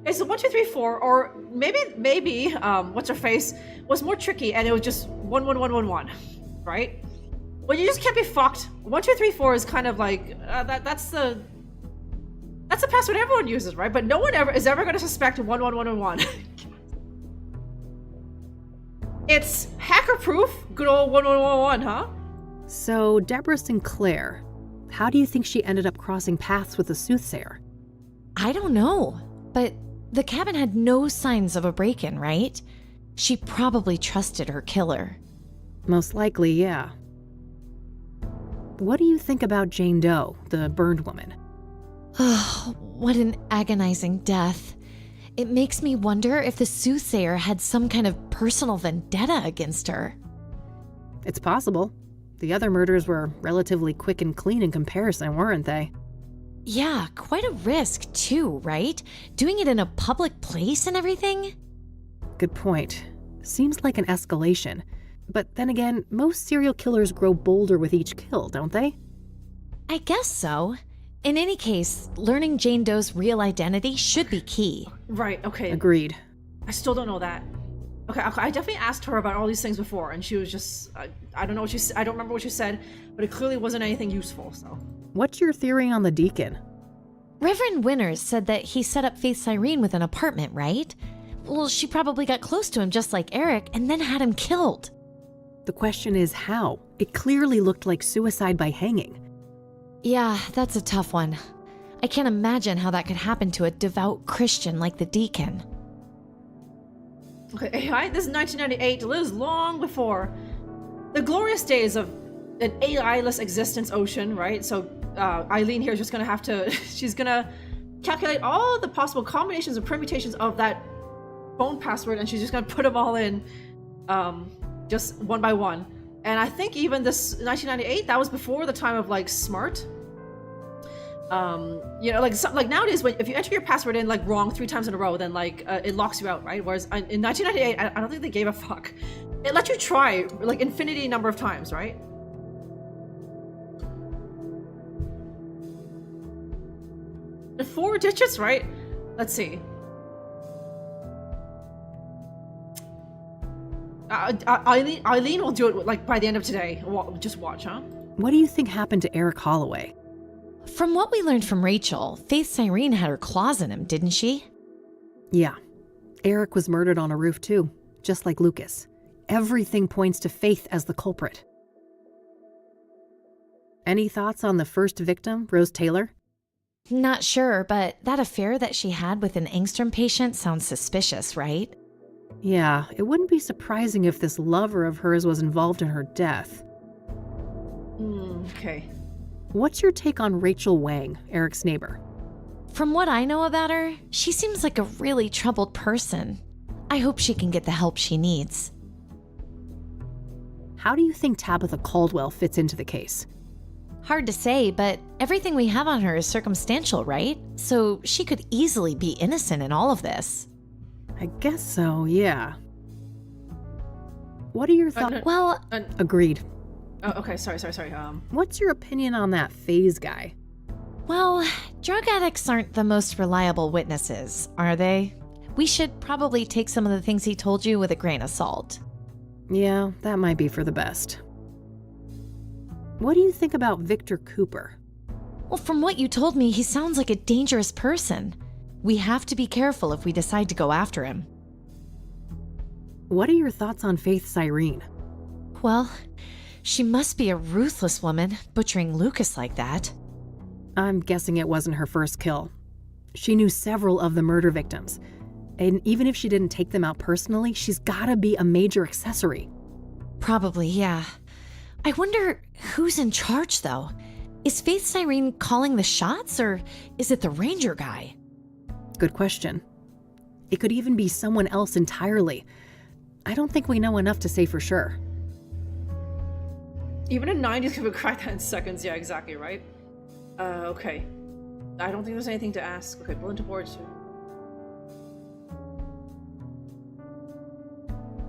it's a 1, 2, 3, 4, or maybe what's her face was more tricky, and it was just 1, 1, 1, 1, 1, right? Well, you just can't be fucked. 1, 2, 3, 4 is kind of like that's the password everyone uses, right? But no one is ever going to suspect 1, 1, 1, 1, 1. It's hacker-proof. Good old 1, 1, 1, 1, huh? So, Deborah Sinclair, how do you think she ended up crossing paths with the Soothsayer? I don't know, but the cabin had no signs of a break-in, right? She probably trusted her killer. Most likely, yeah. What do you think about Jane Doe, the burned woman? Oh, what an agonizing death. It makes me wonder if the Soothsayer had some kind of personal vendetta against her. It's possible. The other murders were relatively quick and clean in comparison, weren't they? Yeah, quite a risk too, right? Doing it in a public place and everything? Good point. Seems like an escalation. But then again, most serial killers grow bolder with each kill, don't they? I guess so. In any case, learning Jane Doe's real identity should be key. Right, okay. Agreed. I still don't know that. Okay, I definitely asked her about all these things before, and she was just, I don't know what she I don't remember what she said, but it clearly wasn't anything useful, so. What's your theory on the deacon? Reverend Winters said that he set up Faith Cyrene with an apartment, right? Well, she probably got close to him just like Eric, and then had him killed. The question is how? It clearly looked like suicide by hanging. Yeah, that's a tough one. I can't imagine how that could happen to a devout Christian like the deacon. Okay, AI, this is 1998, lives long before the glorious days of an AI-less existence ocean, right? So Eileen here is just gonna have to, she's gonna calculate all the possible combinations and permutations of that phone password, and she's just gonna put them all in just one by one. And I think even this 1998, that was before the time of like smart. You know, like nowadays, if you enter your password in like wrong 3 times in a row, then like it locks you out, right? Whereas in 1998, I don't think they gave a fuck. It let you try like infinity number of times, right? The 4 digits, right? Let's see. Eileen will do it like by the end of today. Just watch, huh? What do you think happened to Eric Holloway? From what we learned from Rachel, Faith Cyrene had her claws in him, didn't she? Yeah. Eric was murdered on a roof too, just like Lucas. Everything points to Faith as the culprit. Any thoughts on the first victim, Rose Taylor? Not sure, but that affair that she had with an Angstrom patient sounds suspicious, right? Yeah, it wouldn't be surprising if this lover of hers was involved in her death. Okay. What's your take on Rachel Wang, Eric's neighbor? From what I know about her, she seems like a really troubled person. I hope she can get the help she needs. How do you think Tabitha Caldwell fits into the case? Hard to say, but everything we have on her is circumstantial, right? So she could easily be innocent in all of this. I guess so, yeah. What are your thoughts? Well, agreed. Oh, okay, sorry. What's your opinion on that Phase guy? Well, drug addicts aren't the most reliable witnesses, are they? We should probably take some of the things he told you with a grain of salt. Yeah, that might be for the best. What do you think about Victor Cooper? Well, from what you told me, he sounds like a dangerous person. We have to be careful if we decide to go after him. What are your thoughts on Faith Cyrene? Well, she must be a ruthless woman, butchering Lucas like that. I'm guessing it wasn't her first kill. She knew several of the murder victims. And even if she didn't take them out personally, she's gotta be a major accessory. Probably, yeah. I wonder who's in charge, though. Is Faith Cyrene calling the shots, or is it the ranger guy? Good question. It could even be someone else entirely. I don't think we know enough to say for sure. Even in 90s, we would crack that in seconds. Yeah, exactly, right? Okay. I don't think there's anything to ask. Okay, bulletin boards.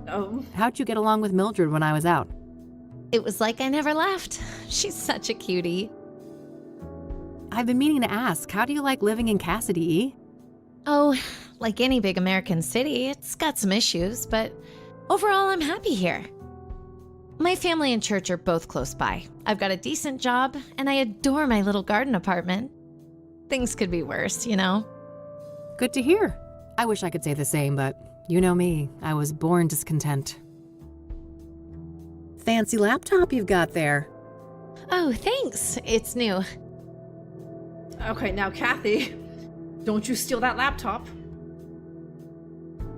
Oh. How'd you get along with Mildred when I was out? It was like I never left. She's such a cutie. I've been meaning to ask, how do you like living in Cassidy, E? Oh, like any big American city, it's got some issues, but overall I'm happy here. My family and church are both close by. I've got a decent job, and I adore my little garden apartment. Things could be worse, you know? Good to hear. I wish I could say the same, but you know me, I was born discontent. Fancy laptop you've got there. Oh, thanks. It's new. Okay, now Kathy, don't you steal that laptop.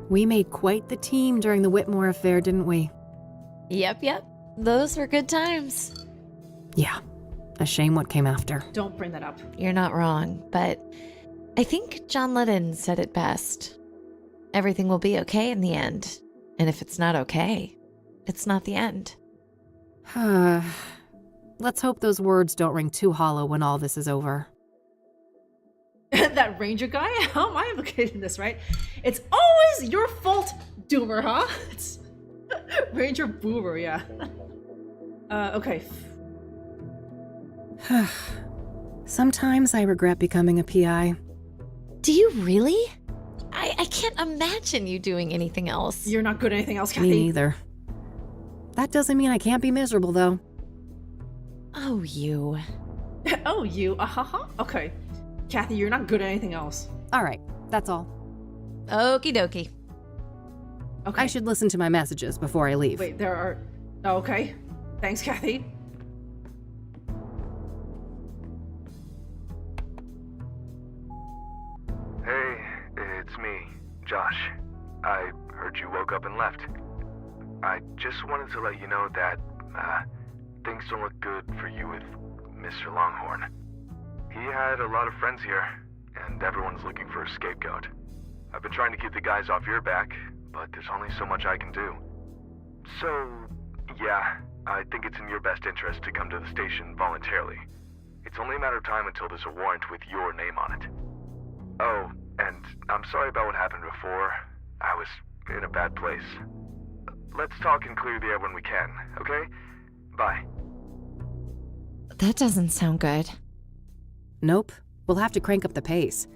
We made quite the team during the Whitmore affair, didn't we? Yep. Those were good times. Yeah. A shame what came after. Don't bring that up. You're not wrong, but I think John Lennon said it best. Everything will be okay in the end. And if it's not okay, it's not the end. Let's hope those words don't ring too hollow when all this is over. That ranger guy? How am I implicated in this, right? It's always your fault, Doomer, huh? It's Ranger Boomer, yeah. Okay. Sometimes I regret becoming a PI. Do you really? I can't imagine you doing anything else. You're not good at anything else, Kathy. Me neither. That doesn't mean I can't be miserable, though. Oh, you. Oh, you. Okay. Kathy, you're not good at anything else. All right, that's all. Okie dokie. Okay. I should listen to my messages before I leave. Wait, there are... Oh, okay. Thanks, Kathy. Hey, it's me, Josh. I heard you woke up and left. I just wanted to let you know that, things don't look good for you with Mr. Longhorn. He had a lot of friends here, and everyone's looking for a scapegoat. I've been trying to keep the guys off your back, but there's only so much I can do. So, yeah, I think it's in your best interest to come to the station voluntarily. It's only a matter of time until there's a warrant with your name on it. Oh, and I'm sorry about what happened before. I was in a bad place. Let's talk and clear the air when we can, okay? Bye. That doesn't sound good. Nope. We'll have to crank up the pace.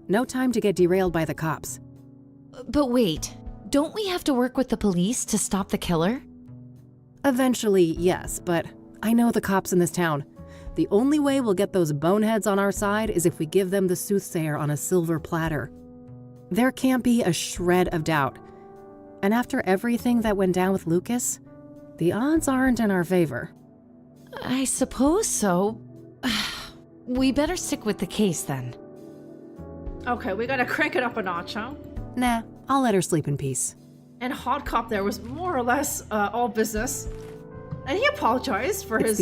No time to get derailed by the cops. But wait, don't we have to work with the police to stop the killer? Eventually, yes, but I know the cops in this town. The only way we'll get those boneheads on our side is if we give them the Soothsayer on a silver platter. There can't be a shred of doubt. And after everything that went down with Lucas, the odds aren't in our favor. I suppose so. We better stick with the case then. Okay, we gotta crank it up a notch, huh? Nah, I'll let her sleep in peace. And Hot Cop there was more or less all business. And he apologized for it's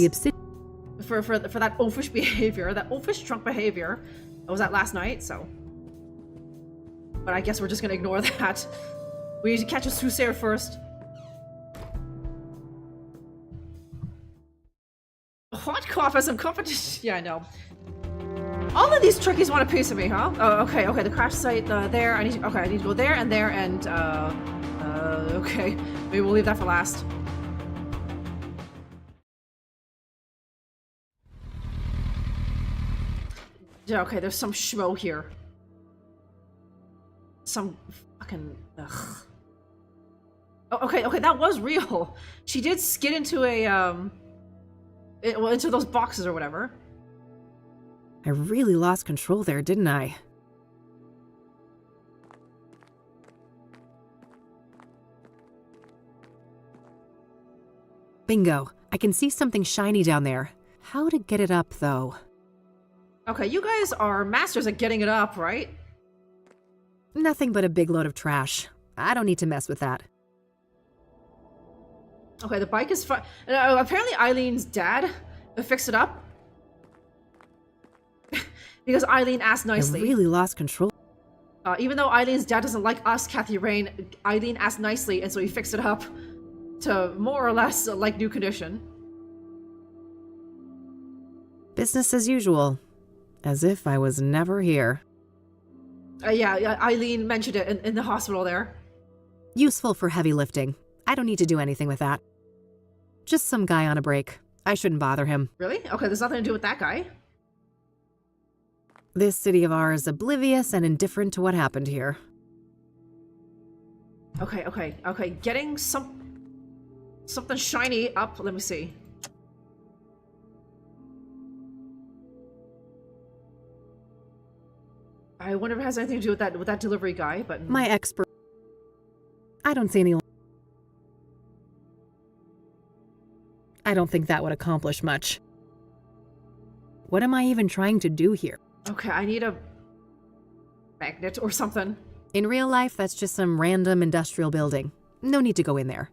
for that oafish behavior, that oafish drunk behavior. That was that last night, so. But I guess we're just gonna ignore that. We need to catch a Soothsayer first. Hot Cop has some competition. Yeah, I know. All of these trickies want a piece of me, huh? Oh, okay, the crash site there. I need to go there and okay. Maybe we'll leave that for last. Yeah, okay, there's some schmo here. Some fucking ugh. Oh, okay, that was real. She did skid into into those boxes or whatever. I really lost control there, didn't I? Bingo. I can see something shiny down there. How to get it up, though? Okay, you guys are masters at getting it up, right? Nothing but a big load of trash. I don't need to mess with that. Okay, the bike is fine. Apparently Eileen's dad fixed it up. Because Eileen asked nicely. I really lost control. Even though Eileen's dad doesn't like us, Kathy Rain, Eileen asked nicely, and so he fixed it up to more or less like new condition. Business as usual. As if I was never here. Yeah, Eileen mentioned it in the hospital there. Useful for heavy lifting. I don't need to do anything with that. Just some guy on a break. I shouldn't bother him. Really? Okay, there's nothing to do with that guy. This city of ours, oblivious and indifferent to what happened here. Okay. Getting something shiny up. Let me see. I wonder if it has anything to do with that delivery guy, but... My expert... I don't see any... I don't think that would accomplish much. What am I even trying to do here? Okay, I need a magnet or something. In real life, that's just some random industrial building. No need to go in there.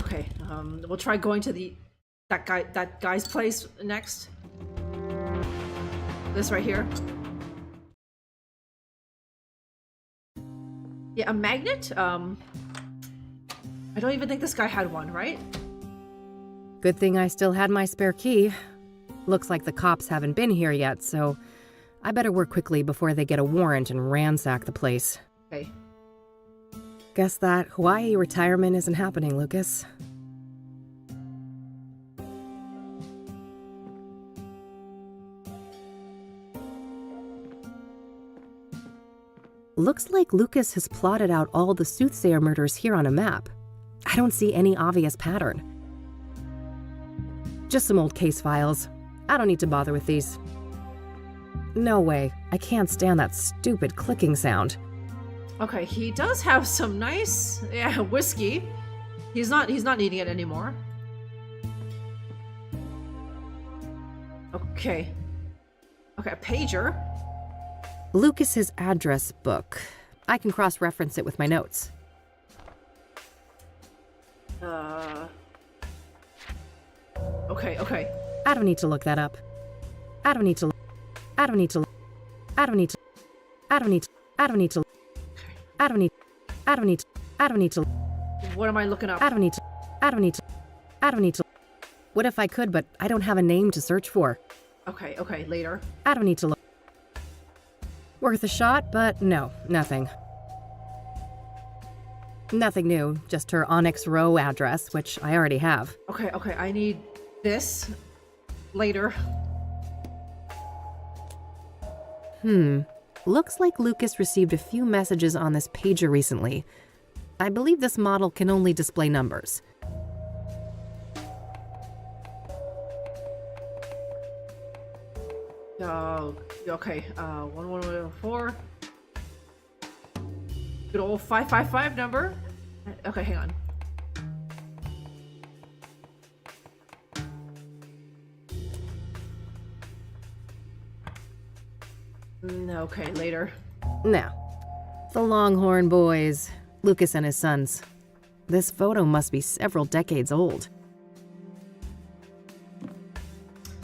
Okay, we'll try going to that guy's place next. This right here. Yeah, a magnet? I don't even think this guy had one, right? Good thing I still had my spare key. Looks like the cops haven't been here yet, so I better work quickly before they get a warrant and ransack the place. Okay. Guess that Hawaii retirement isn't happening, Lucas. Looks like Lucas has plotted out all the Soothsayer murders here on a map. I don't see any obvious pattern. Just some old case files. I don't need to bother with these. No way. I can't stand that stupid clicking sound. Okay, he does have some nice, whiskey. He's not needing it anymore. Okay, a pager. Lucas's address book. I can cross-reference it with my notes. Okay. I don't need to look that up. I don't need to. What am I looking up? I don't need to. What if I could, but I don't have a name to search for? Okay, later. I don't need to look. Worth a shot, but no, nothing. Nothing new, just her Onyx Row address, which I already have. Okay, I need this later. Looks like Lucas received a few messages on this pager recently. I believe this model can only display numbers. Okay, 1104. Good old 555 number. Okay, hang on. Okay, later. Now, the Longhorn boys, Lucas and his sons. This photo must be several decades old.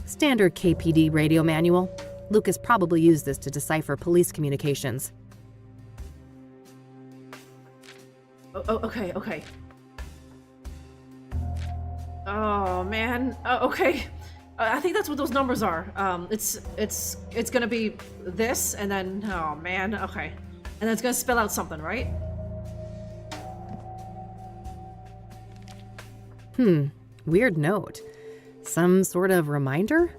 Standard KPD radio manual. Lucas probably used this to decipher police communications. Okay. Oh man. Okay. I think that's what those numbers are. It's gonna be this, and then oh man. Okay, and then it's gonna spell out something, right? Weird note. Some sort of reminder?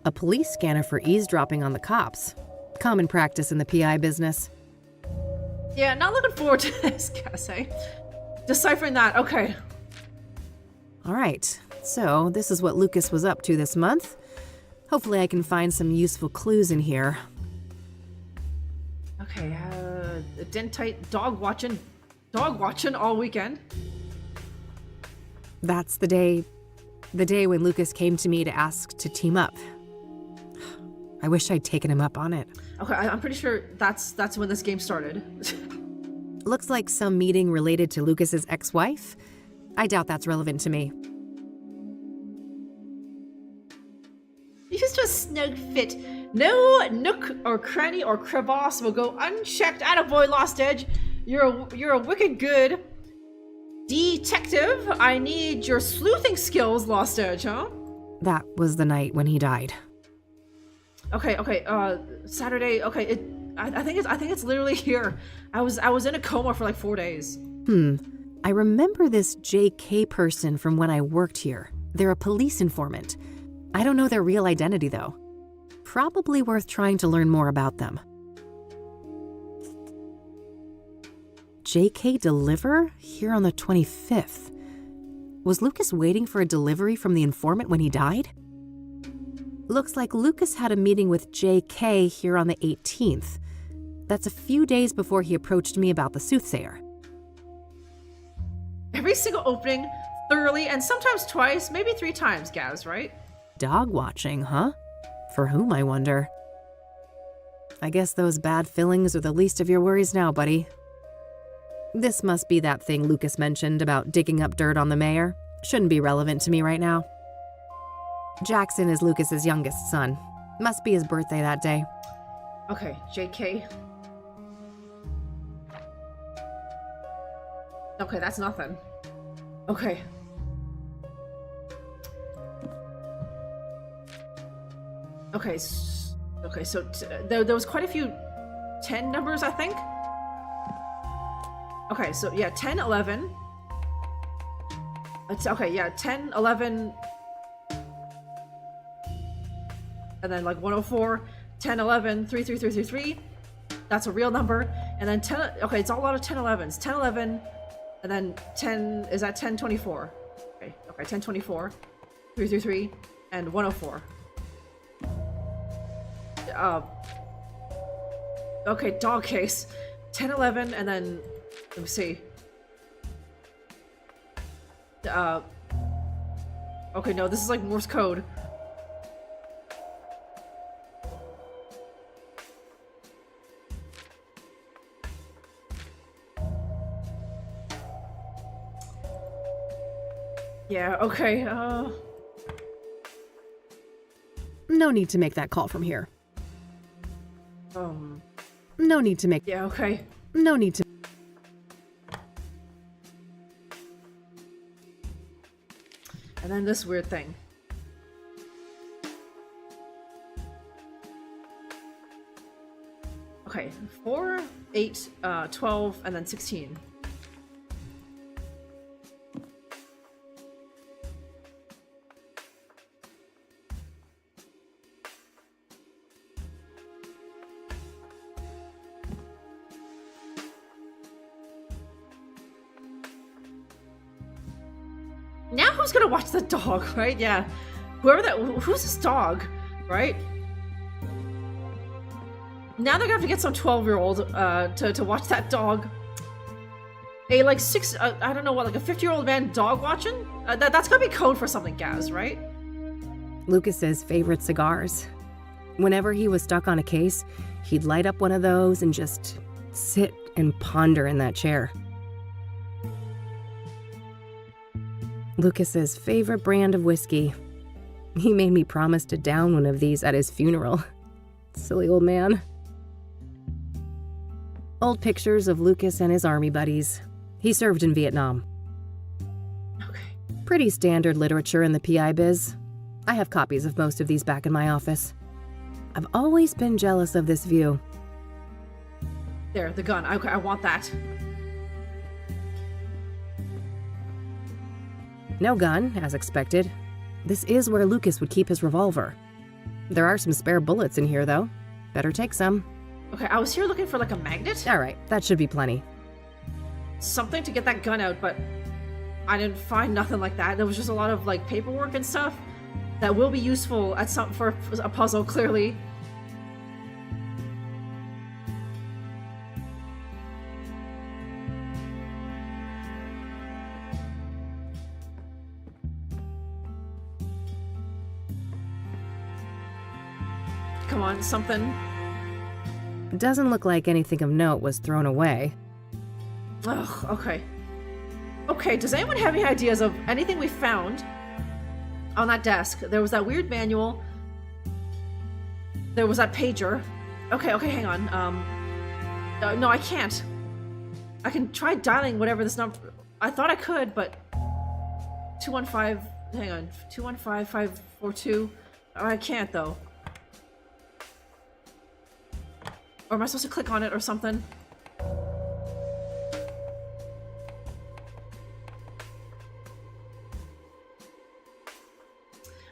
A police scanner for eavesdropping on the cops. Common practice in the PI business. Yeah, not looking forward to this, gotta say. Deciphering that, okay. Alright, so this is what Lucas was up to this month. Hopefully I can find some useful clues in here. Okay, dentite dog watching all weekend. That's the day when Lucas came to me to ask to team up. I wish I'd taken him up on it. Okay, I'm pretty sure that's when this game started. Looks like some meeting related to Lucas's ex-wife. I doubt that's relevant to me. He's just snug fit. No nook or cranny or crevasse will go unchecked. Attaboy, Lost Edge. You're a wicked good detective. I need your sleuthing skills, Lost Edge, huh? That was the night when he died. Okay, Saturday. Okay, I think it's literally here. I was in a coma for like 4 days. I remember this JK person from when I worked here. They're a police informant. I don't know their real identity though. Probably worth trying to learn more about them. JK deliver? Here on the 25th. Was Lucas waiting for a delivery from the informant when he died? Looks like Lucas had a meeting with JK here on the 18th. That's a few days before he approached me about the Soothsayer. Every single opening, thoroughly, and sometimes twice, maybe 3 times, Gaz, right? Dog watching, huh? For whom, I wonder? I guess those bad fillings are the least of your worries now, buddy. This must be that thing Lucas mentioned about digging up dirt on the mayor. Shouldn't be relevant to me right now. Jackson is Lucas's youngest son. Must be his birthday that day. Okay, JK. Okay, that's nothing. Okay. Okay, so there was quite a few 10 numbers, I think. Okay, so yeah, 10, 11. It's okay, yeah, 10, 11. And then like 104, 10, 11, 33333. That's a real number. And then 10, okay, it's a lot of 10, 11s. 10, 11, and then 10, is that 10, 24? Okay, 10, 24, 333, and 104. Okay, dog case. 10, 11, and then, let me see. Okay, no, this is like Morse code. Yeah, okay, No need to make that call from here. No need to make... Yeah, okay. No need to... And then this weird thing. Okay, 4, 8, 12, and then 16. Now who's gonna watch the dog, right? Yeah. Who's this dog, right? Now they're gonna have to get some 12-year-old to watch that dog. A like I don't know what, like a 50-year-old man dog watching? That's gotta be code for something, Gaz, right? Lucas's favorite cigars. Whenever he was stuck on a case, he'd light up one of those and just sit and ponder in that chair. Lucas's favorite brand of whiskey. He made me promise to down one of these at his funeral. Silly old man. Old pictures of Lucas and his army buddies. He served in Vietnam. Okay. Pretty standard literature in the PI biz. I have copies of most of these back in my office. I've always been jealous of this view. There, the gun. Okay, I want that. No gun, as expected. This is where Lucas would keep his revolver. There are some spare bullets in here, though. Better take some. Okay, I was here looking for like a magnet. Alright, that should be plenty. Something to get that gun out, but I didn't find nothing like that. There was just a lot of like paperwork and stuff that will be useful at for a puzzle, clearly. come on, something. Doesn't look like anything of note was thrown away. Ugh, okay. Okay, does anyone have any ideas of anything we found on that desk? There was that weird manual. There was that pager. Okay, hang on. No, I can't. I can try dialing whatever this number... I thought I could, but... 215... Hang on. 215-542... I can't, though. Or am I supposed to click on it or something?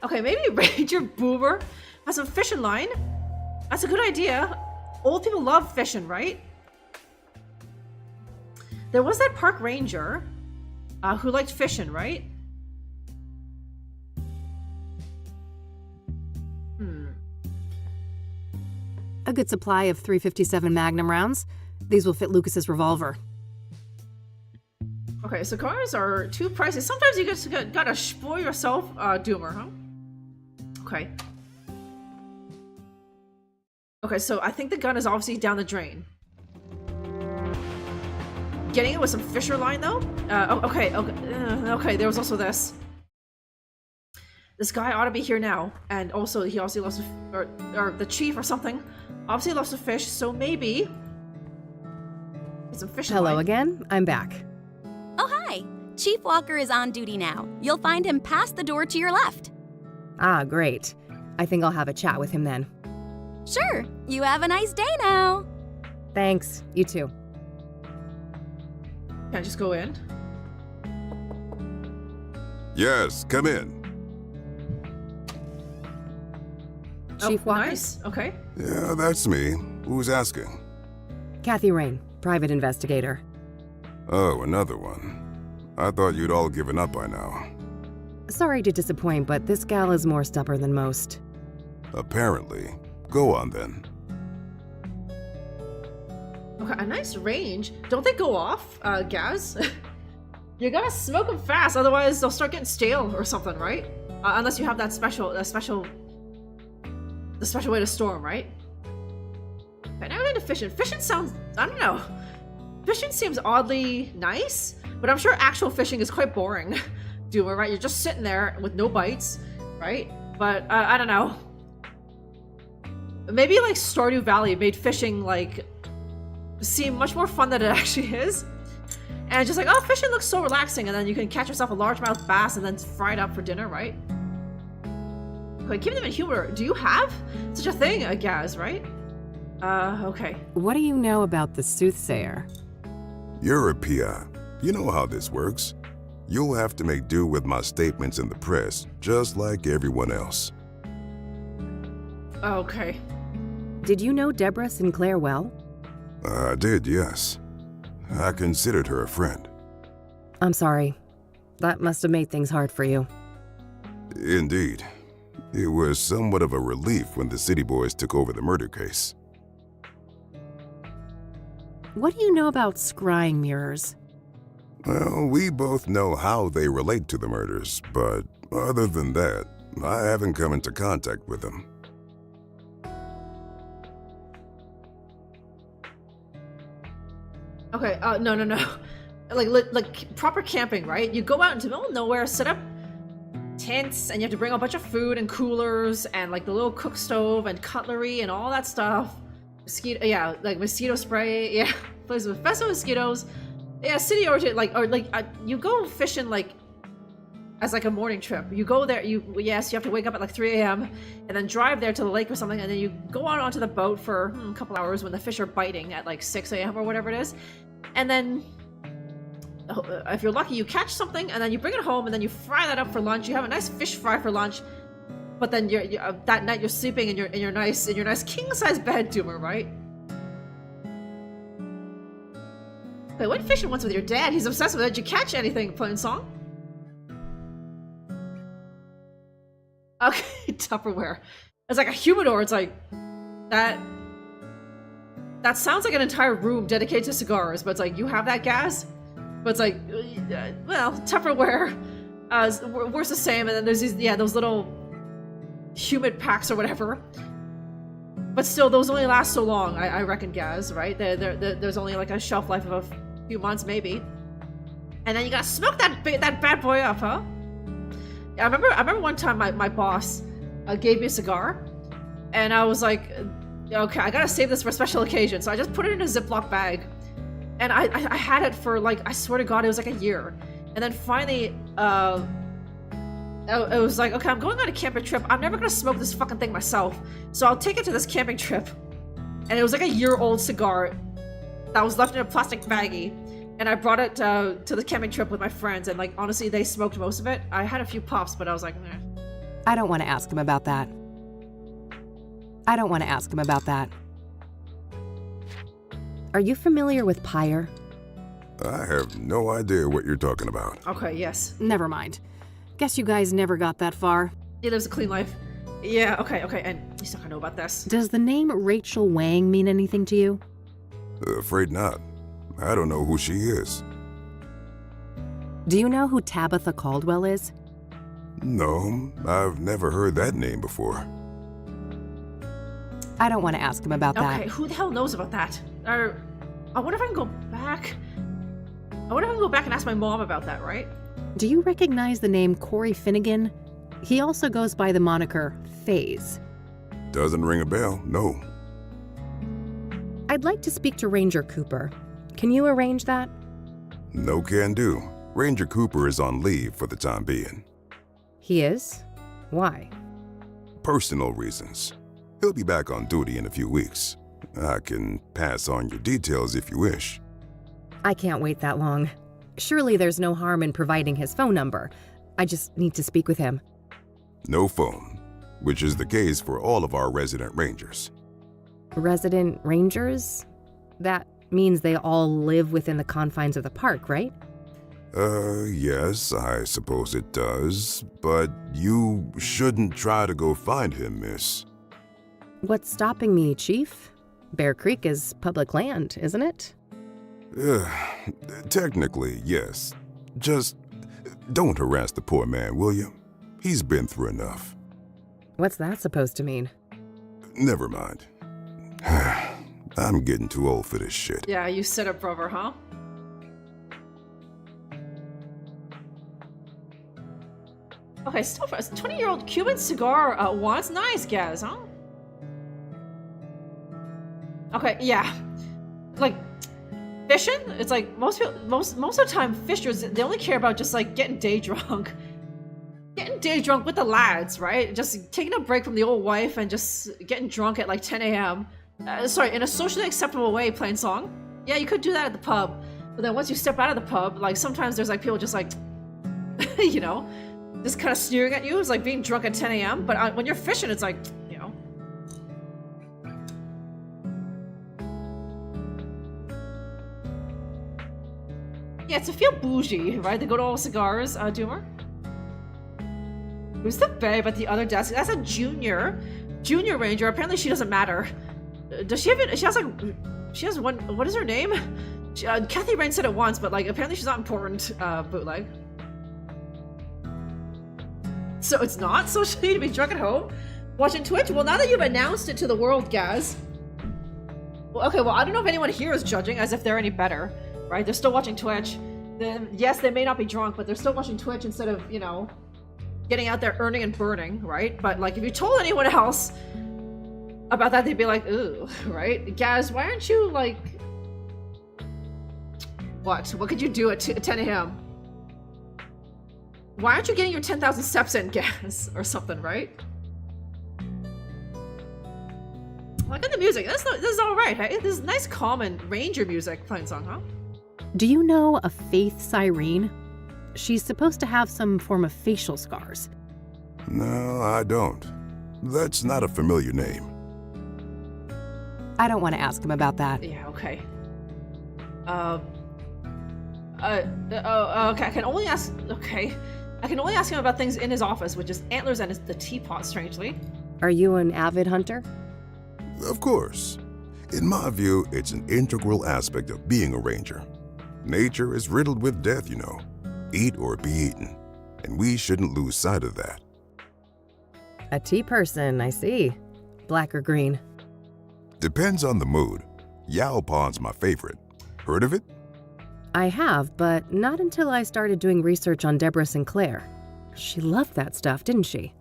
Okay, maybe Ranger Boomer has some fishing line. That's a good idea. Old people love fishing, right? There was that park ranger who liked fishing, right? A good supply of .357 Magnum rounds. These will fit Lucas's revolver. Okay, cigars are too pricey. Sometimes you just gotta spoil yourself, Doomer, huh? Okay. Okay, so I think the gun is obviously down the drain. Getting it with some fisher line, though? Okay, there was also this. This guy ought to be here now, and also he obviously loves to, or the chief or something, obviously loves to fish, so maybe get some fishing Hello line. again, I'm back. Oh, hi. Chief Walker is on duty now. You'll find him past the door to your left. Ah, great. I think I'll have a chat with him then. Sure. You have a nice day now. Thanks. You too. Can I just go in? Yes, come in. Chief Walker? Nice. Okay. Yeah, that's me. Who's asking? Kathy Rain, private investigator. Oh, another one. I thought you'd all given up by now. Sorry to disappoint, but this gal is more stubborn than most. Apparently. Go on then. Okay, a nice range. Don't they go off, Gaz? You gotta smoke them fast, otherwise they'll start getting stale or something, right? Unless you have that the special way to store them, right? Okay, now we're into fishing. Fishing sounds, I don't know. Fishing seems oddly nice, but I'm sure actual fishing is quite boring. Doomer, right? You're just sitting there with no bites, right? But I don't know. Maybe like Stardew Valley made fishing like seem much more fun than it actually is. And just like, oh, fishing looks so relaxing, and then you can catch yourself a largemouth bass and then fry it up for dinner, right? Okay, keep them in humor. Do you have such a thing, Gaz, right? Okay. What do you know about the Soothsayer? You're a PI. You know how this works. You'll have to make do with my statements in the press, just like everyone else. Okay. Did you know Deborah Sinclair well? I did, yes. I considered her a friend. I'm sorry. That must have made things hard for you. Indeed. It was somewhat of a relief when the city boys took over the murder case. What do you know about scrying mirrors? Well, we both know how they relate to the murders, but other than that, I haven't come into contact with them. Okay, no. Like proper camping, right? You go out into the middle of nowhere, set up tents, and you have to bring a bunch of food and coolers and like the little cook stove and cutlery and all that stuff. Mosquito spray, yeah, places with infested mosquitoes. Yeah, city origin, you go fishing like as like a morning trip. You go there, you have to wake up at like 3 a.m. and then drive there to the lake or something, and then you go out onto the boat for a couple hours when the fish are biting at like 6 a.m. or whatever it is. And then, if you're lucky, you catch something, and then you bring it home, and then you fry that up for lunch. You have a nice fish fry for lunch, but then that night you're sleeping in your nice king size bed, Doomer, right? Wait, went fishing once with your dad. He's obsessed with it. Did you catch anything playing song? Okay, Tupperware. It's like a humidor. It's like that. That sounds like an entire room dedicated to cigars, but it's like, you have that gas? But it's like, well, Tupperware works the same, and then there's these, those little humid packs or whatever. But still, those only last so long, I reckon, Gaz, right? There's only like a shelf life of a few months, maybe. And then you gotta smoke that bad boy up, huh? I remember one time my boss gave me a cigar, and I was like, okay, I gotta save this for a special occasion. So I just put it in a Ziploc bag, and I had it for like, I swear to God, it was like a year. And then finally, it was like, okay, I'm going on a camping trip. I'm never gonna smoke this fucking thing myself, so I'll take it to this camping trip. And it was like a year-old cigar that was left in a plastic baggie. And I brought it to the camping trip with my friends, and like, honestly, they smoked most of it. I had a few puffs, but I was like, eh. I don't want to ask him about that. Are you familiar with Pyre? I have no idea what you're talking about. Okay, yes. Never mind. Guess you guys never got that far. He lives a clean life. Yeah, okay, and he's not gonna know about this. Does the name Rachel Wang mean anything to you? Afraid not. I don't know who she is. Do you know who Tabitha Caldwell is? No, I've never heard that name before. I don't want to ask him about that. Okay, who the hell knows about that? I wonder if I can go back. And ask my mom about that, right? Do you recognize the name Corey Finnegan? He also goes by the moniker FaZe. Doesn't ring a bell, no. I'd like to speak to Ranger Cooper. Can you arrange that? No can do. Ranger Cooper is on leave for the time being. He is? Why? Personal reasons. He'll be back on duty in a few weeks. I can pass on your details if you wish. I can't wait that long. Surely there's no harm in providing his phone number. I just need to speak with him. No phone, which is the case for all of our resident rangers. Resident rangers? That means they all live within the confines of the park, right? Yes, I suppose it does. But you shouldn't try to go find him, miss. What's stopping me, Chief? Bear Creek is public land, isn't it? Technically, yes. Just don't harass the poor man, will you? He's been through enough. What's that supposed to mean? Never mind. I'm getting too old for this shit. Yeah, you sit up, brother, huh? Okay, still for a 20-year-old Cuban cigar wants nice, Gaz, huh? Okay, yeah. Like, fishing? It's like most of the time fishers, they only care about just like getting day drunk. Getting day drunk with the lads, right? Just taking a break from the old wife and just getting drunk at like 10 a.m. Sorry, in a socially acceptable way, playing song. Yeah, you could do that at the pub. But then once you step out of the pub, like sometimes there's like people just like, you know, just kind of sneering at you. It's like being drunk at 10 a.m. But when you're fishing, it's like, you know. Yeah, to feel bougie, right? They go to all cigars, Doomer. Who's the babe at the other desk? That's a junior ranger. Apparently she doesn't matter. Does she have it? She has one. What is her name? Kathy Rain said it once, but like apparently she's not important. Bootleg. So it's not socially to be drunk at home, watching Twitch. Well, now that you've announced it to the world, Gaz. Well, okay. Well, I don't know if anyone here is judging as if they're any better, right? They're still watching Twitch. Then yes, they may not be drunk, but they're still watching Twitch instead of, you know, getting out there earning and burning, right? But like if you told anyone else about that, they'd be like, ooh, right? Gaz, why aren't you like, what could you do at 10 a.m.? Why aren't you getting your 10,000 steps in, Gaz, or something, right? Look at the music. This is all right. Hey? This is nice, calm and ranger music playing song, huh? Do you know a Faith Cyrene? She's supposed to have some form of facial scars. No, I don't. That's not a familiar name. I don't want to ask him about that. Yeah, okay. Okay, I can only ask him about things in his office, which is antlers and the teapot, strangely. Are you an avid hunter? Of course. In my view, it's an integral aspect of being a ranger. Nature is riddled with death, you know. Eat or be eaten. And we shouldn't lose sight of that. A tea person, I see. Black or green? Depends on the mood. Yao Pond's my favorite. Heard of it? I have, but not until I started doing research on Deborah Sinclair. She loved that stuff, didn't she?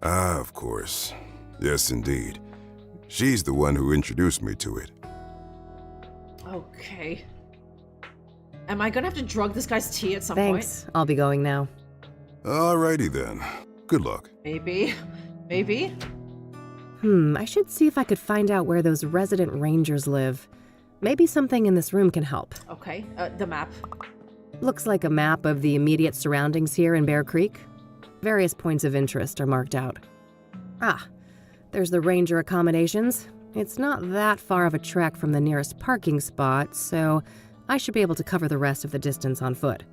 Ah, of course. Yes, indeed. She's the one who introduced me to it. Okay. Am I gonna have to drug this guy's tea at some point? Thanks. I'll be going now. Alrighty then. Good luck. Maybe. Maybe? I should see if I could find out where those resident rangers live. Maybe something in this room can help. Okay, the map. Looks like a map of the immediate surroundings here in Bear Creek. Various points of interest are marked out. Ah, there's the ranger accommodations. It's not that far of a trek from the nearest parking spot, so I should be able to cover the rest of the distance on foot.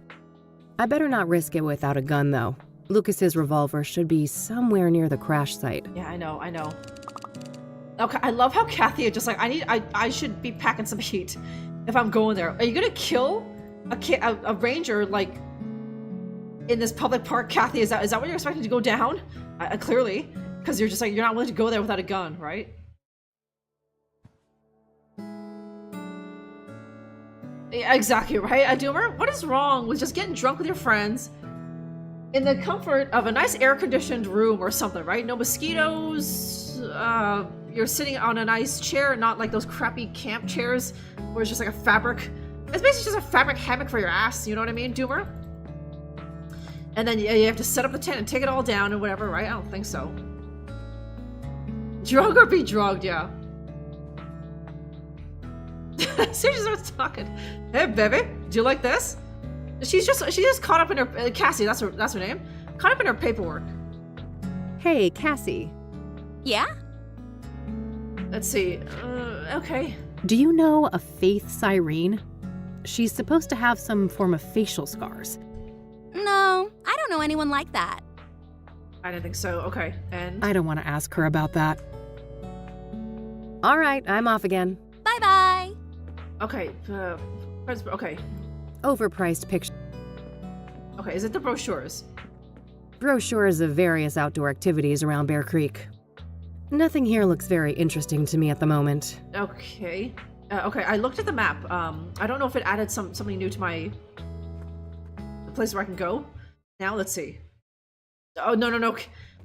I better not risk it without a gun, though. Lucas's revolver should be somewhere near the crash site. Yeah, I know. Okay, I love how Kathy is just like, I should be packing some heat if I'm going there. Are you gonna kill a ranger, like, in this public park, Kathy? Is that what you're expecting to go down? Clearly, because you're just like, you're not willing to go there without a gun, right? Yeah, exactly, right? Doomer, what is wrong with just getting drunk with your friends in the comfort of a nice air-conditioned room or something, right? No mosquitoes, you're sitting on a nice chair, not like those crappy camp chairs where it's just like a fabric. It's basically just a fabric hammock for your ass, you know what I mean, Doomer? And then you have to set up the tent and take it all down and whatever, right? I don't think so. Drug or be drugged, yeah. Seriously starts talking. Hey, baby, do you like this? She's just caught up in her Cassie. That's her name. Caught up in her paperwork. Hey, Cassie. Yeah? Let's see. Okay. Do you know a Faith Cyrene? She's supposed to have some form of facial scars. No, I don't know anyone like that. I didn't think so. Okay, and I don't want to ask her about that. All right, I'm off again. Bye-bye. Okay. Okay. Overpriced picture. Okay, is it the brochures? Brochures of various outdoor activities around Bear Creek. Nothing here looks very interesting to me at the moment. Okay. Okay, I looked at the map. I don't know if it added something new to the place where I can go. Now, let's see. Oh, no.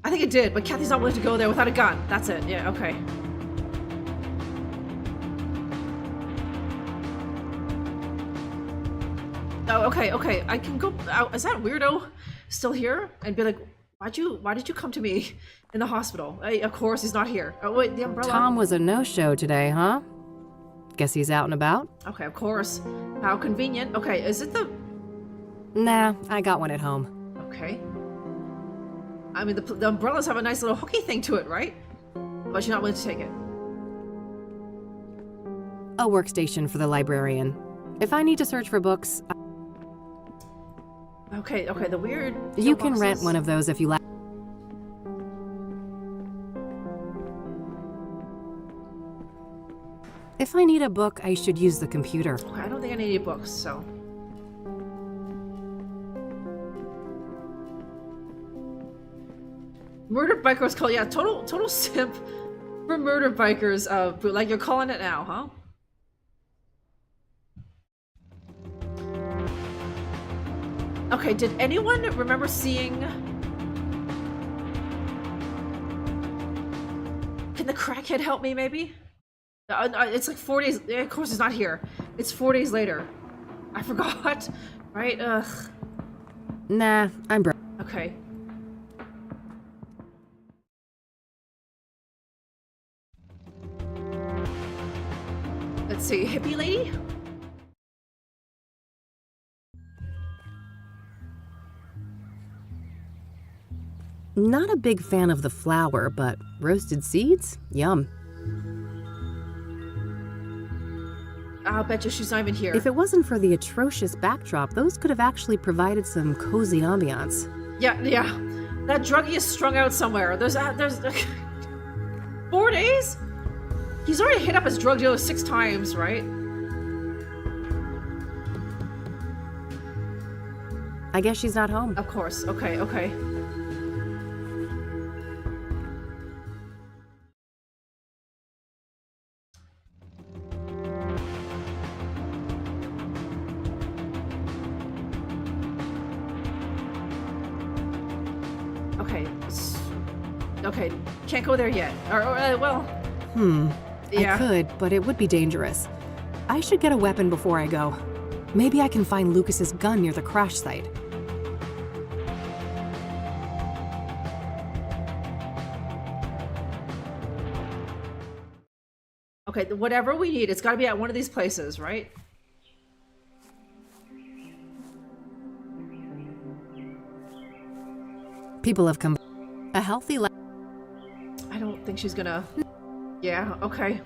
I think it did, but Kathy's not willing to go there without a gun. That's it. Yeah, okay. Oh, okay. I can go. Is that weirdo still here? And be like, why did you come to me in the hospital? Of course, he's not here. Oh, wait, the umbrella. Tom was a no-show today, huh? Guess he's out and about? Okay, of course. How convenient. Okay, is it the... Nah, I got one at home. Okay. I mean, the umbrellas have a nice little hooky thing to it, right? But you're not willing to take it. A workstation for the librarian. If I need to search for books... Okay, the weird... You can rent one of those if you like. If I need a book, I should use the computer. Okay, I don't think I need any books, so... Murdered Bikers call, yeah, total simp for Murdered Bikers, like you're calling it now, huh? Okay, did anyone remember seeing... Can the crackhead help me, maybe? It's like 4 days... Of course he's not here. It's 4 days later. I forgot. Right? Ugh. Nah, I'm broke. Okay. Let's see. Hippie lady? Not a big fan of the flour, but roasted seeds? Yum. I'll bet you she's not even here. If it wasn't for the atrocious backdrop, those could have actually provided some cozy ambiance. Yeah. That druggie is strung out somewhere. There's 4 days? He's already hit up his drug dealer 6 times, right? I guess she's not home. Of course. Okay. Okay. Okay, can't go there yet. Well... Yeah. I could, but it would be dangerous. I should get a weapon before I go. Maybe I can find Lucas's gun near the crash site. Okay, whatever we need, it's gotta be at one of these places, right? People have come... A healthy... I don't think she's gonna... Yeah, okay.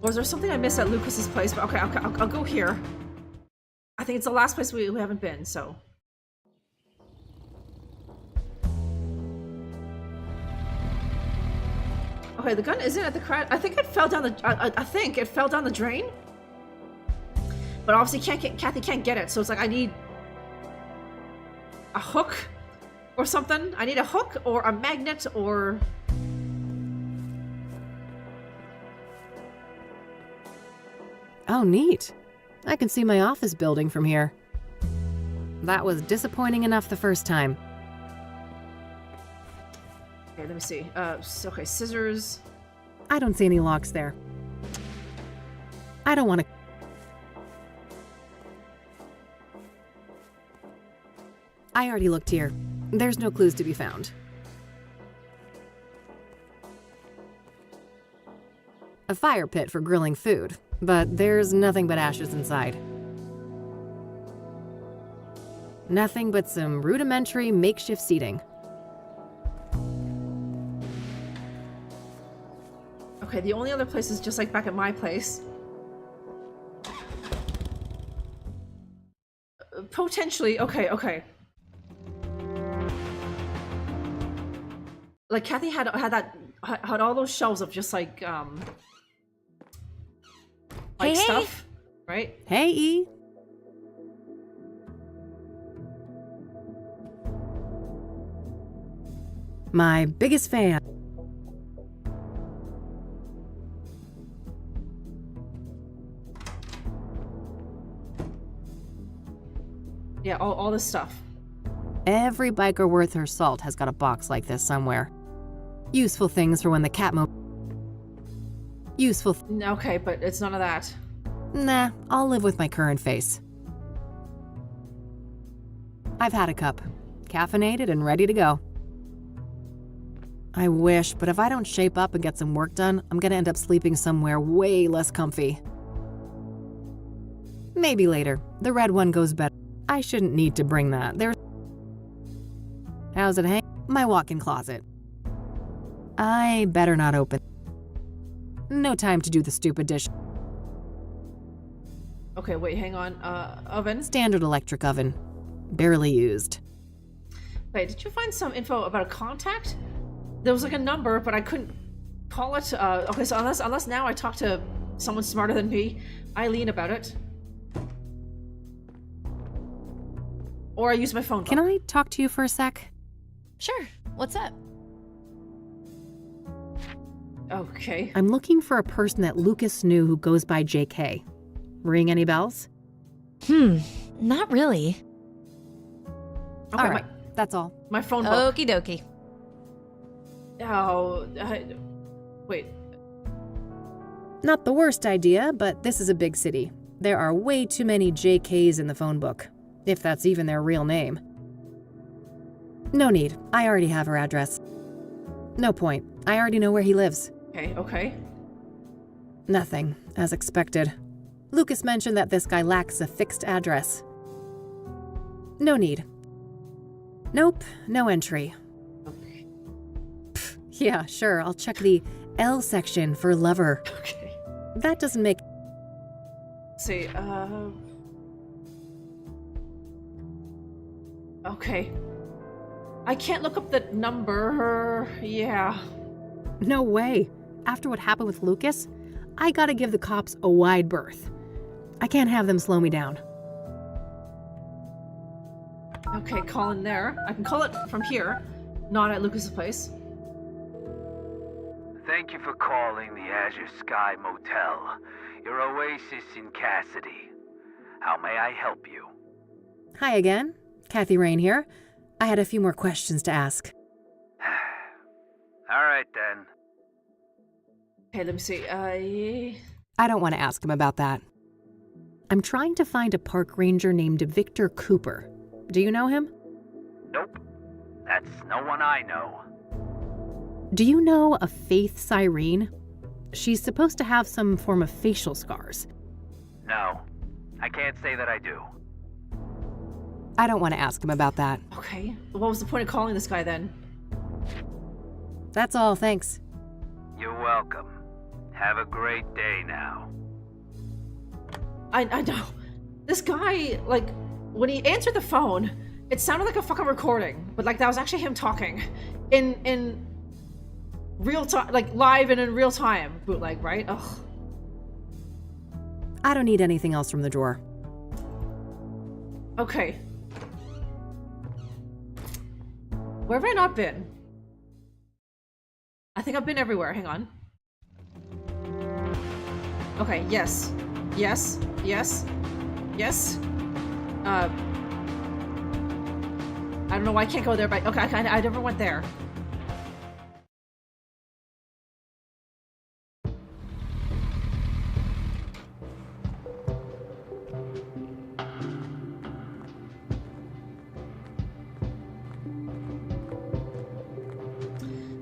Was there something I missed at Lucas's place? But okay, I'll go here. I think it's the last place we haven't been, so... Okay, the gun isn't at the crash. I think it fell down the... I think it fell down the drain. But obviously Kathy can't get it, so it's like I need... a hook or something. I need a hook or a magnet or... Oh, neat. I can see my office building from here. That was disappointing enough the first time. Okay, let me see. Okay, scissors. I don't see any locks there. I don't want to... I already looked here. There's no clues to be found. A fire pit for grilling food, but there's nothing but ashes inside. Nothing but some rudimentary makeshift seating. Okay, the only other place is just like back at my place. Potentially, okay. Like Kathy had all those shelves of just like Hey. stuff, right? Hey, E. My biggest fan. Yeah, all this stuff. Every biker worth her salt has got a box like this somewhere. Useful things for when the cat Useful. Okay, but it's none of that. Nah, I'll live with my current face. I've had a cup. Caffeinated and ready to go. I wish, but if I don't shape up and get some work done, I'm gonna end up sleeping somewhere way less comfy. Maybe later. The red one goes better. I shouldn't need to bring that. How's it hang? My walk-in closet. I better not open. No time to do the stupid dish. Okay, wait, hang on. Oven? Standard electric oven. Barely used. Wait, did you find some info about a contact? There was like a number, but I couldn't call it. Okay, so unless now I talk to someone smarter than me, Eileen, about it. Or I use my phone book. Can I talk to you for a sec? Sure. What's up? Okay. I'm looking for a person that Lucas knew who goes by JK. Ring any bells? Not really. Okay, all right, that's all. My phone book. Okie dokie. Oh, wait. Not the worst idea, but this is a big city. There are way too many JKs in the phone book, if that's even their real name. No need. I already have her address. No point. I already know where he lives. Okay. Nothing, as expected. Lucas mentioned that this guy lacks a fixed address. No need. Nope, no entry. Okay. Pfft, yeah, sure, I'll check the L section for lover. Okay. That doesn't make... Let's see, okay. I can't look up the number. Yeah. No way. After what happened with Lucas, I gotta give the cops a wide berth. I can't have them slow me down. Okay, call in there. I can call it from here, not at Lucas's place. Thank you for calling the Azure Sky Motel, your oasis in Cassidy. How may I help you? Hi again. Kathy Rain here. I had a few more questions to ask. All right, then. Okay, let me see. I don't want to ask him about that. I'm trying to find a park ranger named Victor Cooper. Do you know him? Nope. That's no one I know. Do you know a Faith Cyrene? She's supposed to have some form of facial scars. No. I can't say that I do. I don't want to ask him about that. Okay. What was the point of calling this guy then? That's all, thanks. You're welcome. Have a great day now. I know. This guy, like, when he answered the phone, it sounded like a fucking recording, but like that was actually him talking in real time, like live and in real time, bootleg, right? Ugh. I don't need anything else from the drawer. Okay. Where have I not been? I think I've been everywhere. Hang on. Okay, yes. Yes. Yes. Yes. I don't know why I can't go there, but okay, I never went there.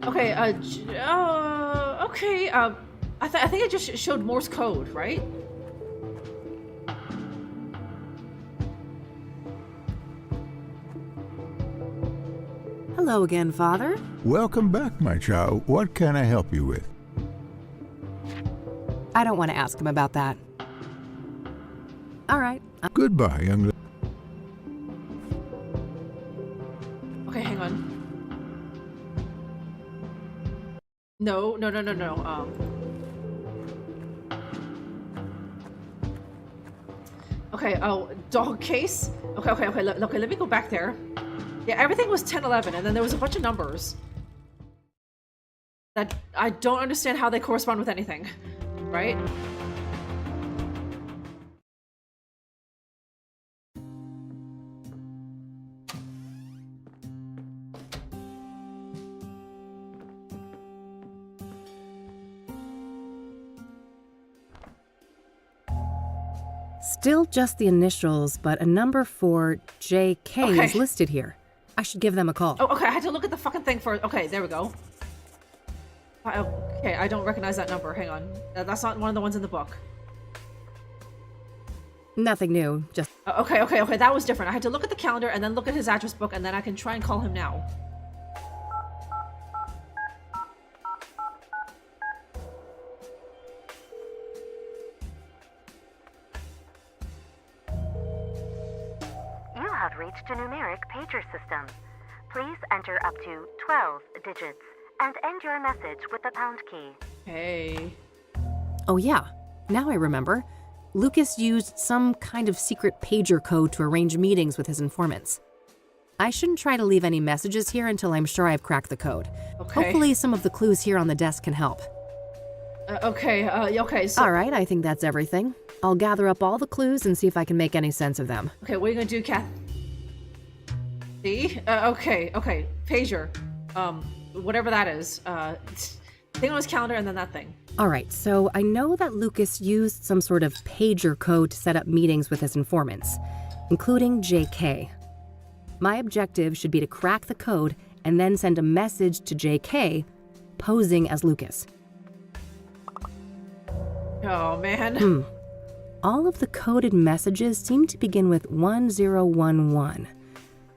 Okay, okay, I think it just showed Morse code, right? Hello again, Father. Welcome back, my child. What can I help you with? I don't want to ask him about that. All right. Goodbye, young lady. Okay, hang on. No. Okay, oh, dog case? Okay, let me go back there. Yeah, everything was 1011, and then there was a bunch of numbers that I don't understand how they correspond with anything, right? Still just the initials, but a number for JK is listed here. I should give them a call. Oh, okay, I had to look at the fucking thing first. Okay, there we go. Okay, I don't recognize that number. Hang on. That's not one of the ones in the book. Nothing new, just... Okay, that was different. I had to look at the calendar and then look at his address book, and then I can try and call him now. You have reached a numeric pager system. Please enter up to 12 digits and end your message with the pound key. Hey. Oh yeah, now I remember. Lucas used some kind of secret pager code to arrange meetings with his informants. I shouldn't try to leave any messages here until I'm sure I've cracked the code. Okay. Hopefully some of the clues here on the desk can help. Okay, so... Alright, I think that's everything. I'll gather up all the clues and see if I can make any sense of them. Okay, what are you gonna do, Kath? See? Okay, pager. Whatever that is. Thing on his calendar and then that thing. Alright, so I know that Lucas used some sort of pager code to set up meetings with his informants, including JK. My objective should be to crack the code and then send a message to JK, posing as Lucas. Oh, man. All of the coded messages seem to begin with 1011.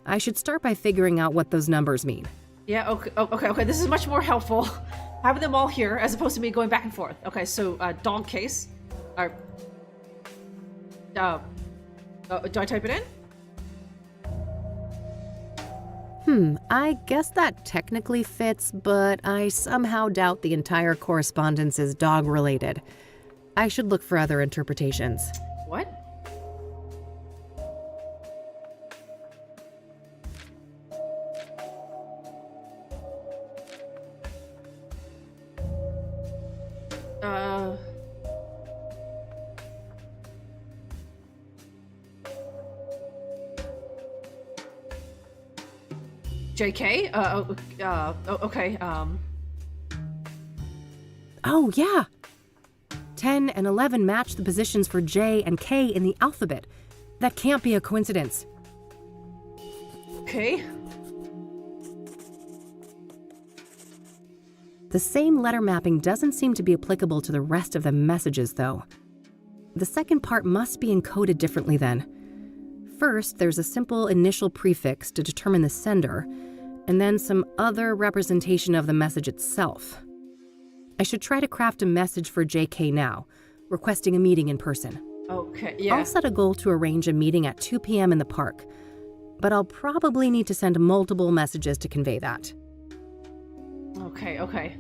I should start by figuring out what those numbers mean. Yeah, okay. This is much more helpful. Having them all here as opposed to me going back and forth. Okay, so, dog case. Do I type it in? I guess that technically fits, but I somehow doubt the entire correspondence is dog-related. I should look for other interpretations. What? JK? Okay, Oh, yeah. 10 and 11 match the positions for J and K in the alphabet. That can't be a coincidence. Okay. The same letter mapping doesn't seem to be applicable to the rest of the messages, though. The second part must be encoded differently then. First, there's a simple initial prefix to determine the sender, and then some other representation of the message itself. I should try to craft a message for JK now, requesting a meeting in person. Okay, yeah. I'll set a goal to arrange a meeting at 2 p.m. in the park, but I'll probably need to send multiple messages to convey that. Okay.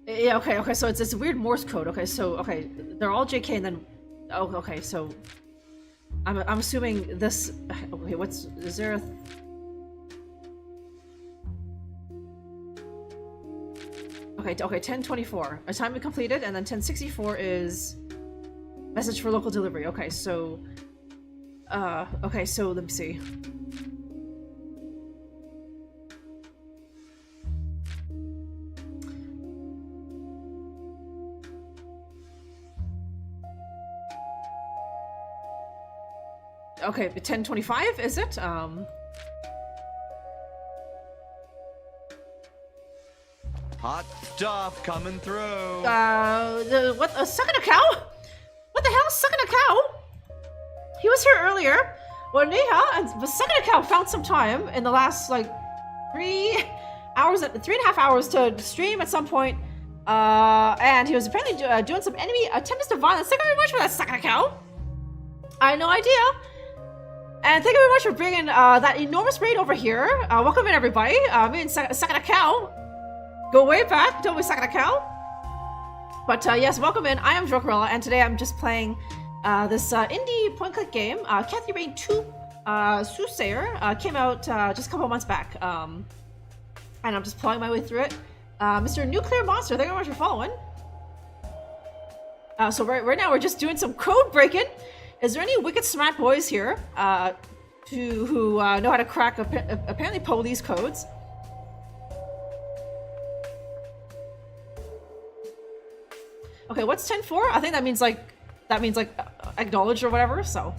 Yeah, okay, so it's this weird Morse code. Okay, so, they're all JK and then... Oh, okay, so... I'm assuming this... Okay, is there a... Okay, 1024. Assignment completed, and then 1064 is... Message for local delivery. Okay, so... okay, so let me see. Okay, 1025, is it? Hot stuff coming through. What? Sucking a cow? What the hell? Sucking a cow? He was here earlier. Well, Neha and Sucking a cow found some time in the last, like, 3.5 hours to stream at some point. And he was apparently doing some enemy attempts to violence. Thank you very much for that, Sucking a cow. I had no idea. And thank you very much for bringing that enormous raid over here. Welcome in, everybody. Me and Sucking a cow go way back, don't we, Sucking a cow? But yes, welcome in. I am Drunkerella, and today I'm just playing this indie point-click game, Kathy Rain 2 Soothsayer. Came out just a couple months back. And I'm just plowing my way through it. Mr. Nuclear Monster, thank you very much for following. So right now we're just doing some code breaking. Is there any wicked smart boys here who know how to crack apparently police codes? Okay, what's 10-4? I think that means like acknowledged or whatever. So.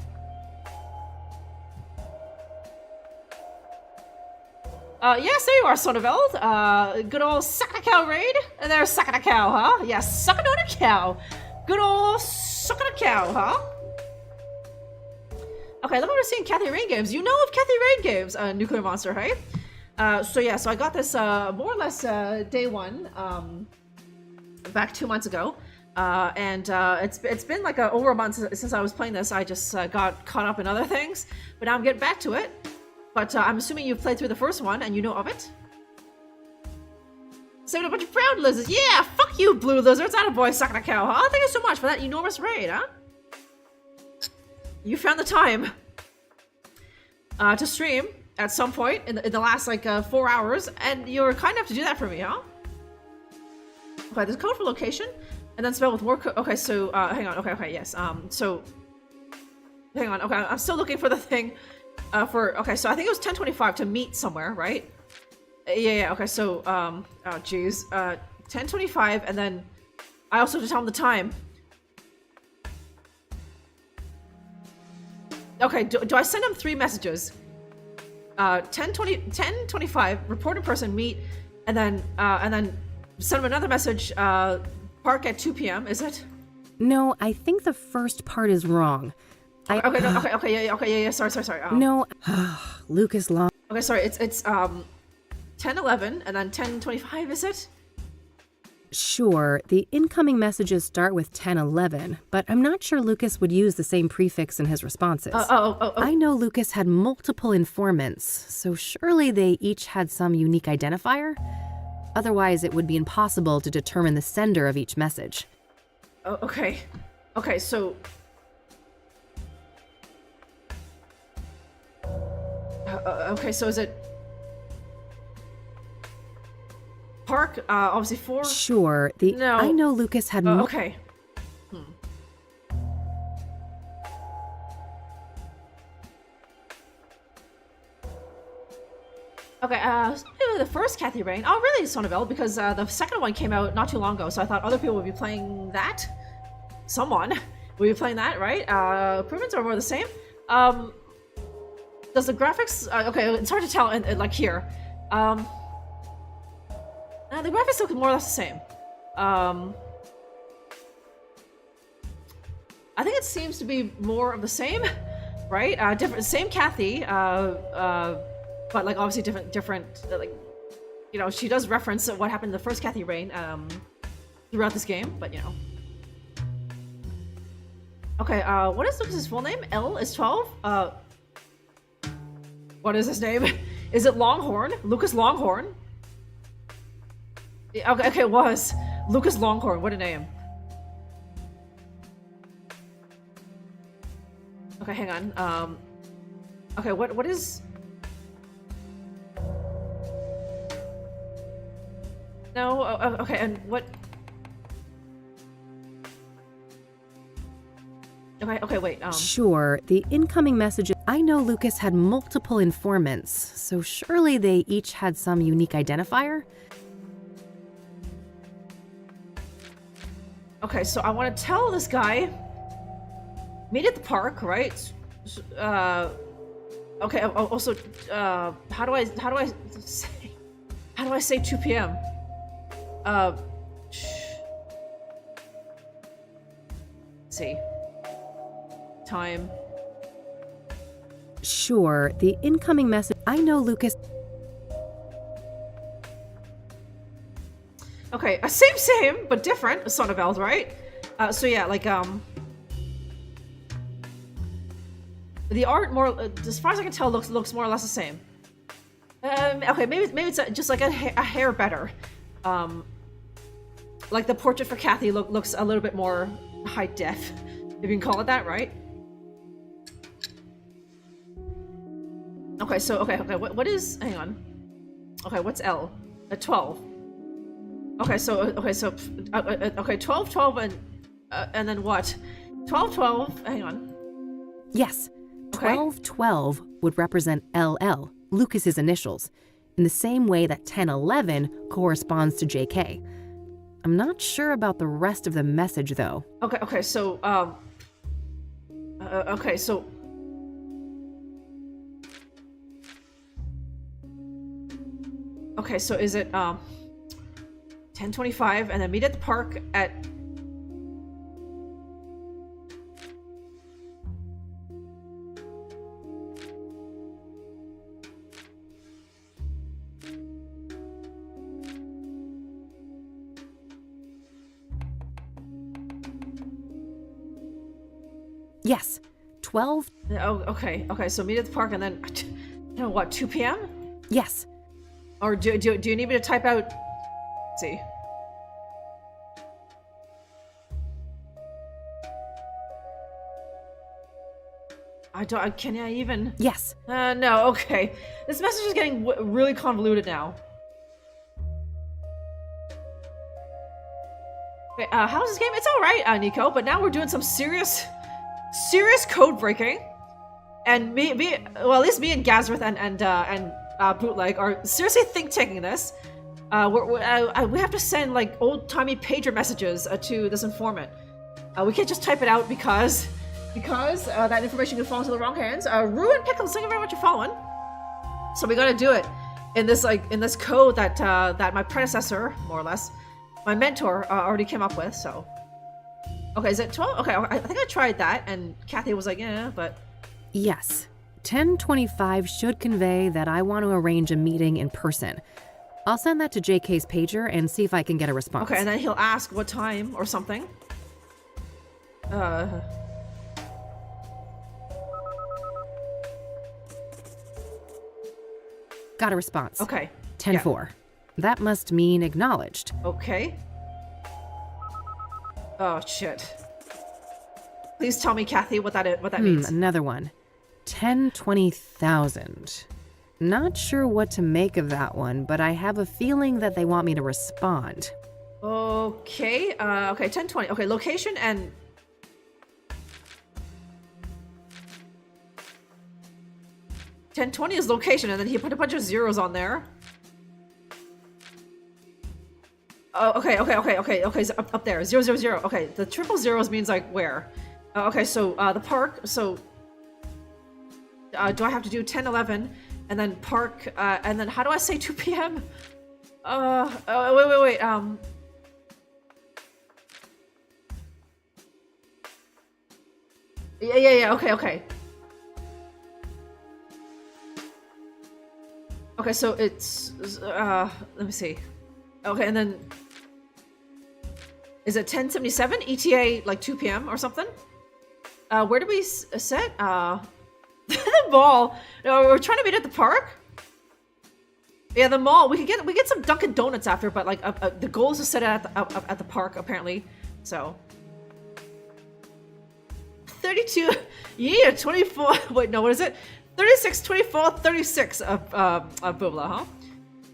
Yes, there you are, Sonneveld. Good old sucking a cow raid. And there's sucking a cow, huh? Yeah, sucking on a cow. Good old sucking a cow, huh? Okay, look what we're seeing Kathy Rain games. You know of Kathy Rain games, Nuclear Monster, right? So yeah, so I got this more or less day one, back 2 months ago. And it's been like over a month since I was playing this. I just got caught up in other things, but now I'm getting back to it. But I'm assuming you've played through the first one and you know of it. Saving a bunch of proud lizards. Yeah, fuck you, blue lizards. Attaboy, sucking a cow, huh? Thank you so much for that enormous raid, huh? You found the time to stream at some point in the last like 4 hours, and you were kind enough to do that for me, huh? Okay, there's code for location, and then spell with more code. Okay, so hang on. Okay, yes. So hang on. Okay, I'm still looking for the thing for. Okay, so I think it was 1025 to meet somewhere, right? Yeah. Okay, so oh geez, 1025, and then I also have to tell him the time. Okay, do I send him 3 messages? 1025, report in person, meet, and then send him another message, park at 2 p.m., is it? No, I think the first part is wrong. Okay, sorry. No, Lucas Long. Okay, sorry, it's 1011, and then 1025, is it? Sure, the incoming messages start with 1011, but I'm not sure Lucas would use the same prefix in his responses. I know Lucas had multiple informants, so surely they each had some unique identifier? Otherwise, it would be impossible to determine the sender of each message. Oh, okay. Okay, so... okay, so is it... Park, obviously 4? Sure, No. I know Lucas had okay. Okay, the first Kathy Rain. Oh, really, Sonneville? Because the second one came out not too long ago, so I thought other people would be playing that. Someone would be playing that, right? Improvements are more the same. Does the graphics? Okay, it's hard to tell. Like here, the graphics look more or less the same. I think it seems to be more of the same, right? Different, same Kathy, but like obviously different. Like, you know, she does reference what happened in the first Kathy Rain throughout this game, but you know. Okay, what is Lucas's full name? L is 12. What is his name? Is it Longhorn? Lucas Longhorn? Yeah, okay, it was Lucas Longhorn. What a name. Okay, hang on. Okay, what is? No. Okay, and what? Okay, wait. Sure, the incoming messages. I know Lucas had multiple informants, so surely they each had some unique identifier? Okay, so I want to tell this guy. Meet at the park, right? Okay. Also, how do I say 2 p.m.? Let's see. Time. Sure, the incoming message. I know Lucas. Okay, same, but different. Sonneveld, right? So yeah, like the art more, as far as I can tell, looks more or less the same. Okay, maybe it's just like a hair better. Like the portrait for Kathy looks a little bit more high def, if you can call it that, right? Okay, so okay, what is? Hang on. Okay, what's L? 12. Okay, so 12, and then what? 12. Hang on. Yes, 12 would represent LL, Lucas's initials, in the same way that 1011 corresponds to JK. I'm not sure about the rest of the message though. Okay, so Okay, so is it 10:25 and then meet at the park at Yes, 12. Oh, okay, so meet at the park and then, you know what, 2 p.m.? Yes. Or do you need me to type out? Let's see. Can I even? Yes. No, okay. This message is getting really convoluted now. Okay, how's this game? It's alright, Nico, but now we're doing some serious code breaking. And well, at least me and Gazrith and Bootleg are seriously think-tanking this. We have to send like old-timey pager messages to this informant. We can't just type it out because that information could fall into the wrong hands. Ruin Pickles, thank you very much for following. So we gotta do it in this code that my predecessor, more or less, my mentor already came up with. So okay, is it 12? Okay, I think I tried that, and Kathy was like, yeah, but yes. 10:25 should convey that I want to arrange a meeting in person. I'll send that to JK's pager and see if I can get a response. Okay, and then he'll ask what time or something. Got a response. Okay. 10:04. That must mean acknowledged. Okay. Oh shit. Please tell me, Kathy, what that means. Another one. 10-20,000. Not sure what to make of that one, but I have a feeling that they want me to respond. Okay, okay, 10-20. Okay, location and... 1020 is location, and then he put a bunch of zeros on there. Oh, okay, so up there, 000. Okay, the triple zeros means like where? Okay, so the park, so do I have to do 10, 11, and then park, and then how do I say 2 p.m.? Wait, yeah, okay. Okay, so it's, let me see. Okay, and then, is it 1077? ETA, like 2 p.m. or something? Where do we set? The mall. No, we're trying to meet at the park? Yeah, the mall. We get some Dunkin' Donuts after, but like, the goal is to set it at the park, apparently, so. 32, yeah, 24, wait, no, what is it? 36, 24, 36 of Bubla,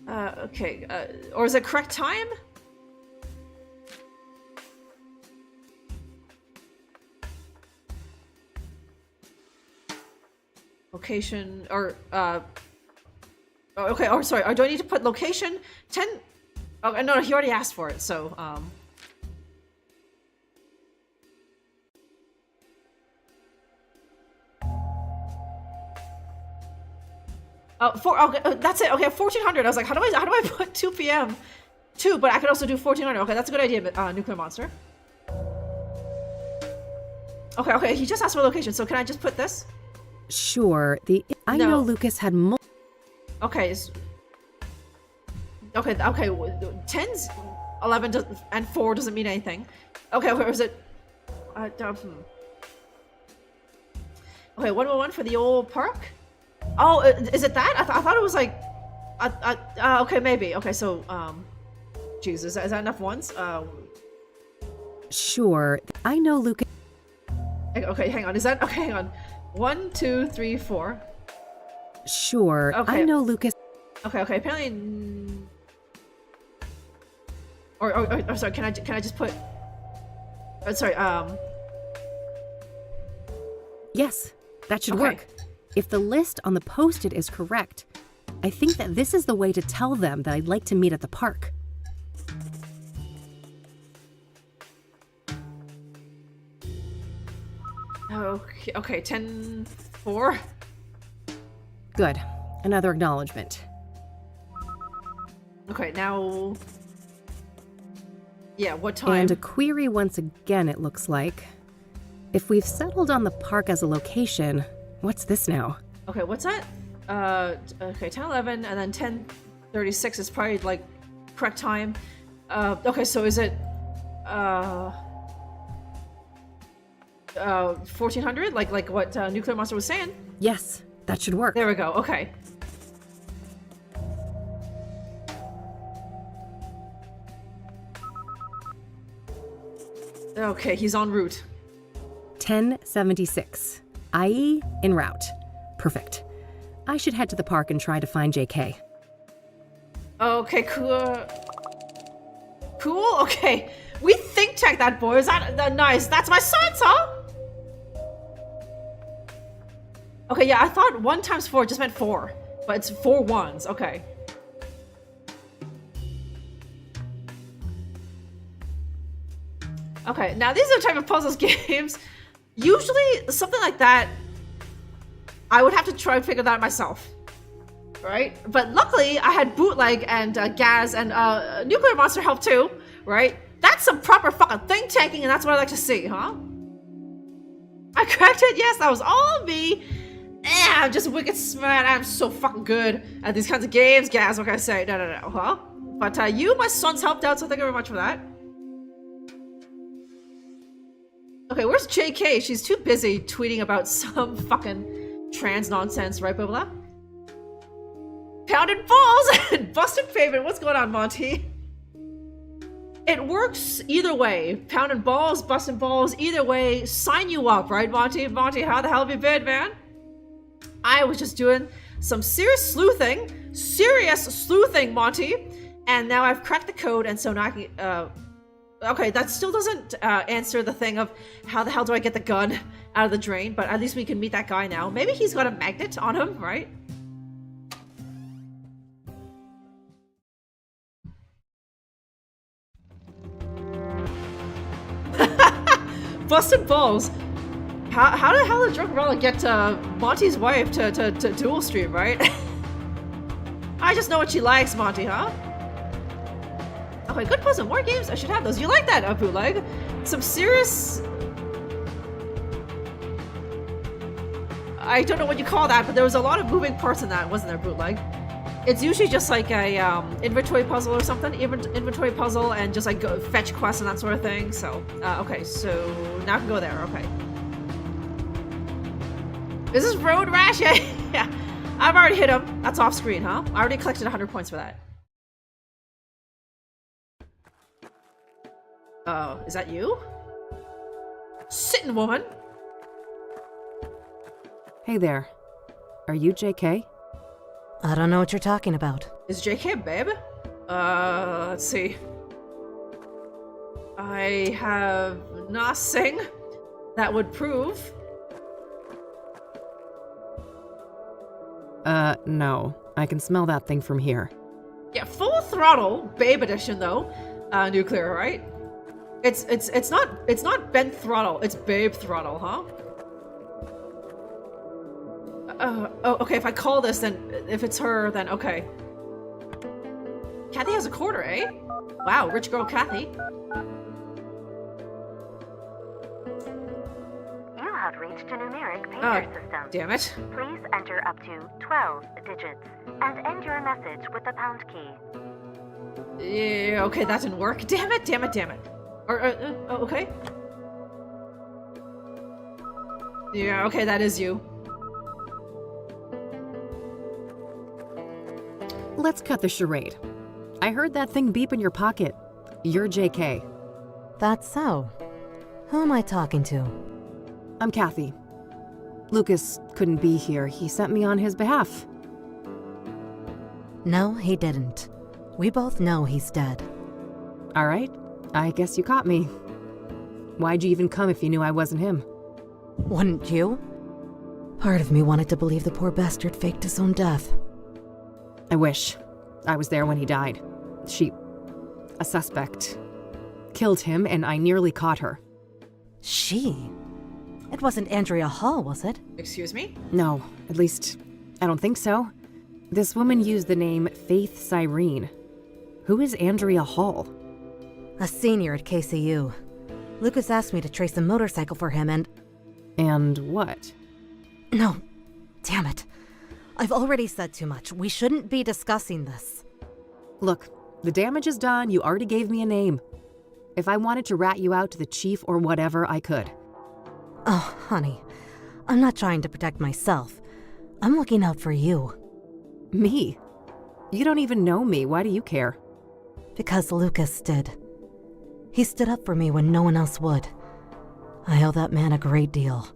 huh? Okay, or is it correct time? Location, or, okay, or sorry, do I need to put location? 10, oh, no, he already asked for it, so, okay, that's it. Okay, 1400. I was like, how do I put 2 p.m. 2, but I could also do 1400. Okay, that's a good idea, Nuclear Monster. Okay, he just asked for location, so can I just put this? Sure. I know Lucas had Okay. Okay, 10's 11 and 4 doesn't mean anything. Okay, where is it? Okay, 111 for the old park? Oh, is it that? I thought it was like, okay, maybe. Okay, so, geez, is that enough ones? Sure, I know Lucas. Okay, hang on. Is that okay? Hang on. 1, 2, 3, 4. Sure, okay. I know Lucas. Okay. Apparently, or sorry. Can I just put? Sorry. Yes, that should work. If the list on the post-it is correct, I think that this is the way to tell them that I'd like to meet at the park. Okay, 10-4. Good. Another acknowledgement. Okay, now... Yeah, what time? And a query once again, it looks like. If we've settled on the park as a location, what's this now? Okay, what's that? Okay, 10-11, and then 10:36 is probably, like, correct time. Okay, so is it... 1400? Like what Nuclear Monster was saying? Yes, that should work. There we go, okay. Okay, he's en route. 1076, i.e. en route. Perfect. I should head to the park and try to find JK. Okay, cool. Cool? Okay. We think tech that boy. Is that nice? That's my son's, huh? Okay, yeah, I thought 1 times 4 just meant 4. But it's 4 ones. Okay. Okay, now these are the type of puzzles games. Usually, something like that, I would have to try and figure that out myself. Right? But luckily, I had Bootleg and Gaz and Nuclear Monster help too. Right? That's some proper fucking think tanking, and that's what I like to see, huh? I cracked it? Yes, that was all me. I'm just wicked smart. I'm so fucking good at these kinds of games, Gaz. What can I say? No, huh? But you, my sons, helped out, so thank you very much for that. Okay, where's JK? She's too busy tweeting about some fucking trans nonsense, right, blah, blah? Pounded balls and busted pavement. What's going on, Monty? It works either way. Pounding balls, busting balls, either way, sign you up, right, Monty? Monty, how the hell have you been, man? I was just doing some serious sleuthing, Monty, and now I've cracked the code, and so now I can, okay, that still doesn't answer the thing of how the hell do I get the gun out of the drain, but at least we can meet that guy now. Maybe he's got a magnet on him, right? Busted balls. How the hell did Drunkerella get Monty's wife to dual stream, right? I just know what she likes, Monty, huh? Okay, good puzzle. More games. I should have those. You like that, bootleg? Some serious... I don't know what you call that, but there was a lot of moving parts in that, wasn't there, bootleg? It's usually just like a inventory puzzle or something. Inventory puzzle and just like go fetch quests and that sort of thing. So, okay, so now I can go there. Okay. Is this Road Rash? Yeah. I've already hit him. That's off screen, huh? I already collected 100 points for that. Is that you? Sitting woman. Hey there. Are you JK? I don't know what you're talking about. Is JK a babe? Let's see. I have nothing that would prove. No. I can smell that thing from here. Yeah, full throttle, babe edition though. Nuclear, right? It's not bent throttle, it's babe throttle, huh? Oh, okay, if I call this, then if it's her, then okay. Kathy has a quarter, eh? Wow, rich girl Kathy. You have reached a numeric pager system. Damn it. Please enter up to 12 digits and end your message with the pound key. Yeah, okay, that didn't work. Damn it. Okay. Yeah, okay, that is you. Let's cut the charade. I heard that thing beep in your pocket. You're JK. That's so. Who am I talking to? I'm Kathy. Lucas couldn't be here. He sent me on his behalf. No, he didn't. We both know he's dead. All right. I guess you caught me. Why'd you even come if you knew I wasn't him? Wouldn't you? Part of me wanted to believe the poor bastard faked his own death. I wish. I was there when he died. A suspect, killed him and I nearly caught her. She? It wasn't Andrea Hall, was it? Excuse me? No, at least, I don't think so. This woman used the name Faith Cyrene. Who is Andrea Hall? A senior at KCU. Lucas asked me to trace a motorcycle for him and... And what? No. Damn it. I've already said too much. We shouldn't be discussing this. Look, the damage is done. You already gave me a name. If I wanted to rat you out to the chief or whatever, I could. Oh, honey. I'm not trying to protect myself. I'm looking out for you. Me? You don't even know me. Why do you care? Because Lucas did. He stood up for me when no one else would. I owe that man a great deal.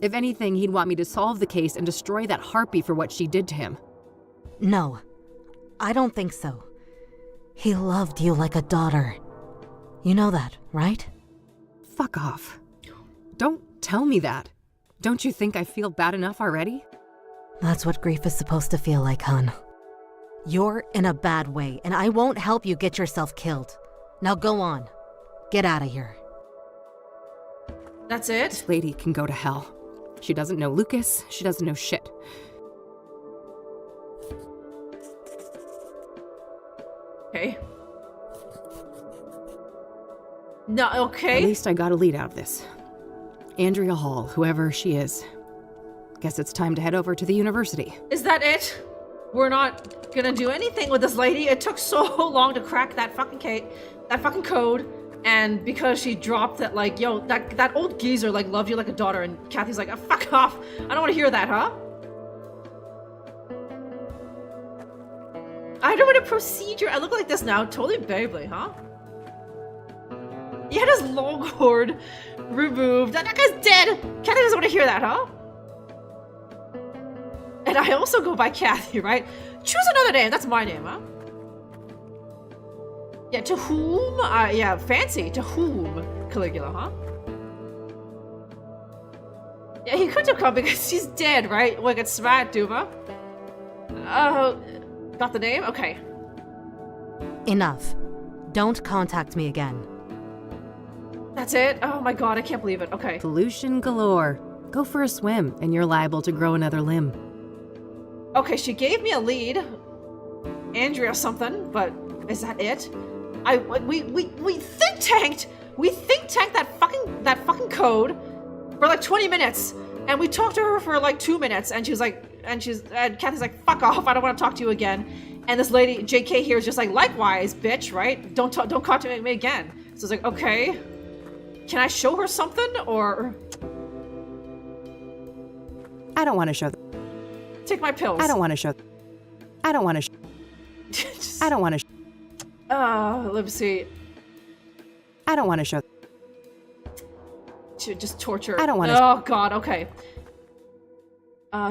If anything, he'd want me to solve the case and destroy that harpy for what she did to him. No, I don't think so. He loved you like a daughter. You know that, right? Fuck off. Don't tell me that. Don't you think I feel bad enough already? That's what grief is supposed to feel like, hon. You're in a bad way, and I won't help you get yourself killed. Now go on. Get out of here. That's it? This lady can go to hell. She doesn't know Lucas. She doesn't know shit. Okay. No, okay. At least I got a lead out of this. Andrea Hall, whoever she is. Guess it's time to head over to the university. Is that it? We're not gonna do anything with this lady. It took so long to crack that fucking code. And because she dropped that, like, yo, that old geezer, like, loved you like a daughter, and Kathy's like, oh, fuck off. I don't want to hear that, huh? I don't want a procedure. I look like this now. Totally baby, huh? He had his longhorn removed. That guy's dead. Kathy doesn't want to hear that, huh? And I also go by Kathy, right? Choose another name. That's my name, huh? Yeah, to whom? Yeah, fancy. To whom? Caligula, huh? Yeah, he couldn't have come because she's dead, right? Like, it's smart, Duma. Got the name? Okay. Enough. Don't contact me again. That's it? Oh my god, I can't believe it. Okay. Pollution galore. Go for a swim, and you're liable to grow another limb. Okay, she gave me a lead. Andrea something, but is that it? We think tanked that fucking code for like 20 minutes. And we talked to her for like 2 minutes, and Kathy's like, fuck off, I don't want to talk to you again. And this lady, JK here, is just like, likewise, bitch, right? Don't contact me again. So it's like, okay, can I show her something, or? I don't want to show. Take my pills. I don't want to show. I don't want to. I don't want to. Let's see. I don't want to show. To just torture. I don't want to. Oh god. Okay.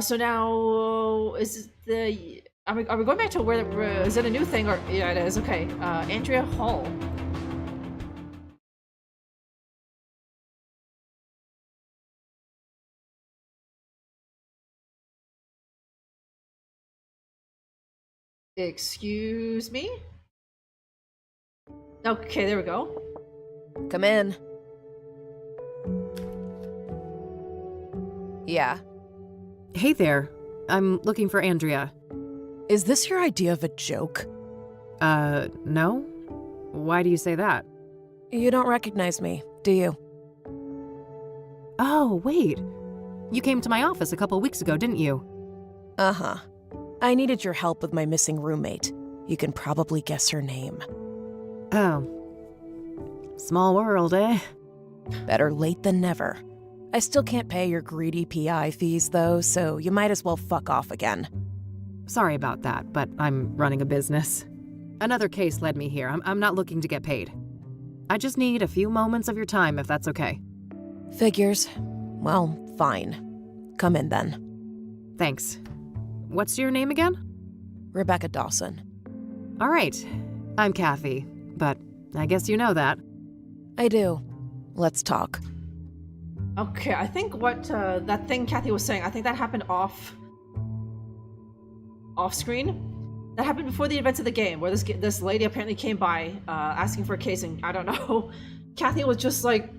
So now is the? Are we going back to where? Is it a new thing or? Yeah, it is. Okay. Andrea Hall. Excuse me? Okay, there we go. Come in. Yeah. Hey there. I'm looking for Andrea. Is this your idea of a joke? No? Why do you say that? You don't recognize me, do you? Oh, wait. You came to my office a couple weeks ago, didn't you? Uh-huh. I needed your help with my missing roommate. You can probably guess her name. Oh. Small world, eh? Better late than never. I still can't pay your greedy PI fees, though, so you might as well fuck off again. Sorry about that, but I'm running a business. Another case led me here. I'm not looking to get paid. I just need a few moments of your time, if that's okay. Figures. Well, fine. Come in, then. Thanks. What's your name again? Rebecca Dawson. All right. I'm Kathy, but I guess you know that. I do. Let's talk. Okay, I think what that thing Kathy was saying, I think that happened off screen. That happened before the events of the game, where this lady apparently came by asking for a case, and I don't know. Kathy was just like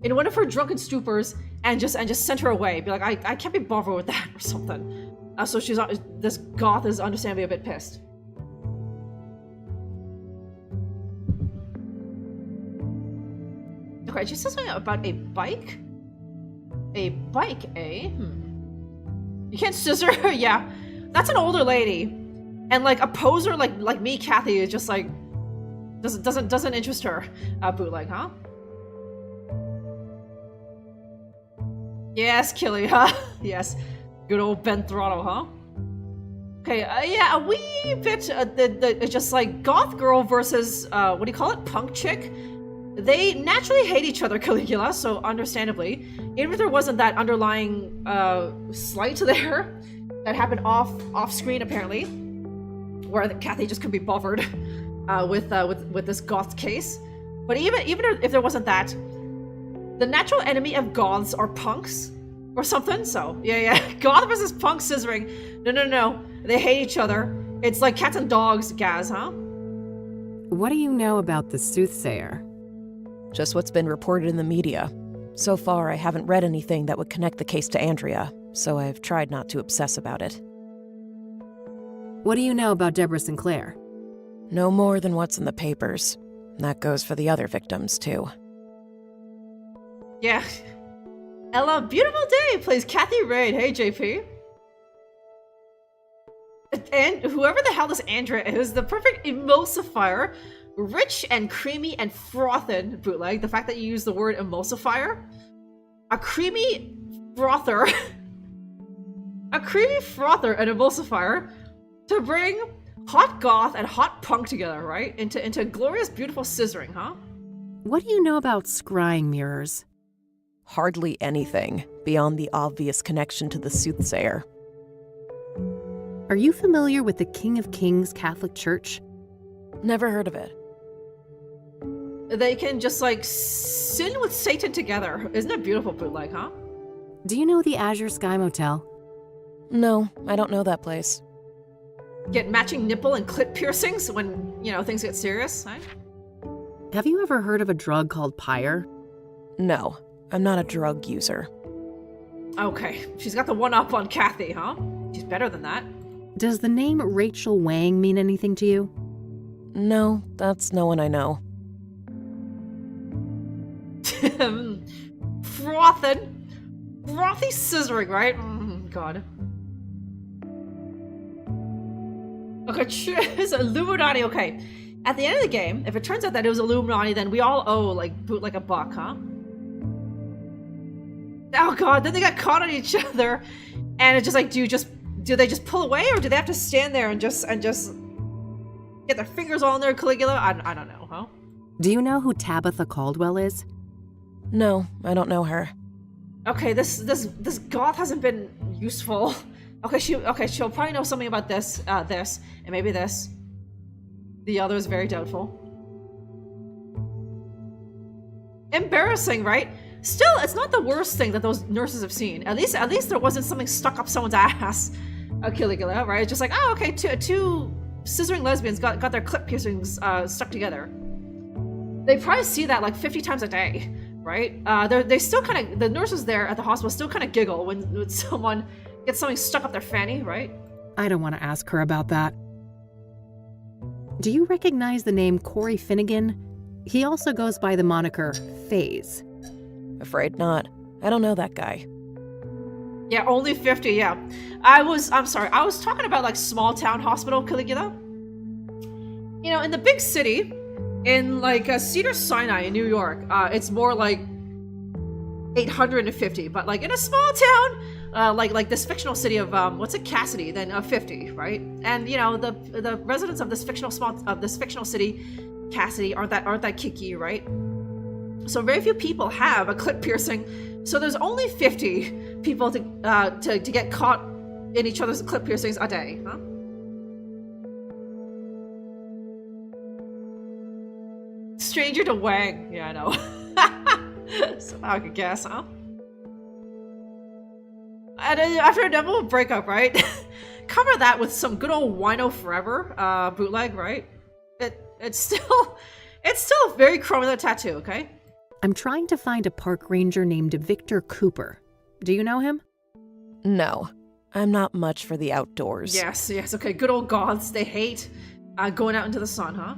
in one of her drunken stupors and just sent her away. Be like, I can't be bothered with that or something. So this goth is understandably a bit pissed. Okay, she says something about a bike. A bike, eh? You can't scissor her? Yeah. That's an older lady. And like a poser like me, Kathy, is just like doesn't interest her. Bootleg, huh? Yes, Killy, huh? Yes. Good old Ben Throttle, huh? Okay, yeah, a wee bit, it's just like goth girl versus, what do you call it? Punk chick? They naturally hate each other, Caligula, so understandably. Even if there wasn't that underlying, slight there that happened off screen, apparently, where Kathy just couldn't be bothered, with this goth case. But even if there wasn't that, the natural enemy of goths are punks. Or something, so, yeah. Goth versus punk scissoring. No. They hate each other. It's like cats and dogs, Gaz, huh? What do you know about the Soothsayer? Just what's been reported in the media. So far, I haven't read anything that would connect the case to Andrea, so I've tried not to obsess about it. What do you know about Deborah Sinclair? No more than what's in the papers. That goes for the other victims, too. Yeah. Ella Beautiful Day plays Kathy Raid. Hey, JP. And whoever the hell this Andrea is, the perfect emulsifier. Rich and creamy and frothed, Bootleg. The fact that you use the word emulsifier. A creamy frother. A creamy frother and emulsifier to bring hot goth and hot punk together, right? Into glorious, beautiful scissoring, huh? What do you know about scrying mirrors? Hardly anything, beyond the obvious connection to the Soothsayer. Are you familiar with the King of Kings Catholic Church? Never heard of it. They can just, like, sin with Satan together. Isn't it beautiful, Bootleg, huh? Do you know the Azure Sky Motel? No, I don't know that place. Get matching nipple and clit piercings when, things get serious, right? Have you ever heard of a drug called pyre? No, I'm not a drug user. Okay, she's got the one-up on Kathy, huh? She's better than that. Does the name Rachel Wang mean anything to you? No, that's no one I know. Frothy scissoring, right? God. Okay, it's Illuminati. Okay, at the end of the game, if it turns out that it was Illuminati, then we all owe like boot like a buck, huh? Oh God! Then they got caught on each other, and it's just like, do they just pull away, or do they have to stand there and just get their fingers all in there, Caligula? I don't know, huh? Do you know who Tabitha Caldwell is? No, I don't know her. Okay, this goth hasn't been useful. Okay, she'll probably know something about this, and maybe this. The other is very doubtful. Embarrassing, right? Still, it's not the worst thing that those nurses have seen. At least there wasn't something stuck up someone's ass. Caligula, right? Just like, oh, okay, two scissoring lesbians got their clip piercings stuck together. They probably see that like 50 times a day, right? They still kind of, the nurses there at the hospital still kind of giggle when someone gets something stuck up their fanny, right? I don't want to ask her about that. Do you recognize the name Corey Finnegan? He also goes by the moniker FaZe. Afraid not. I don't know that guy. Yeah, only 50, yeah. I'm sorry, I was talking about like small town hospital, Caligula. You know, in the big city, in like Cedars-Sinai in New York, it's more like 850, but like in a small town, like this fictional city of Cassidy, then 50, right? And you know, the residents of this fictional city, Cassidy, aren't that kicky, right? So very few people have a clip piercing. So there's only 50 people to get caught in each other's clip piercings a day, huh? Stranger to Wang. Yeah, I know. So I could guess, huh? And after a double breakup, right? Cover that with some good old Wino Forever bootleg, right? It's still very chrome with a tattoo, okay? I'm trying to find a park ranger named Victor Cooper. Do you know him? No, I'm not much for the outdoors. Yes, okay. Good old goths. They hate going out into the sun, huh?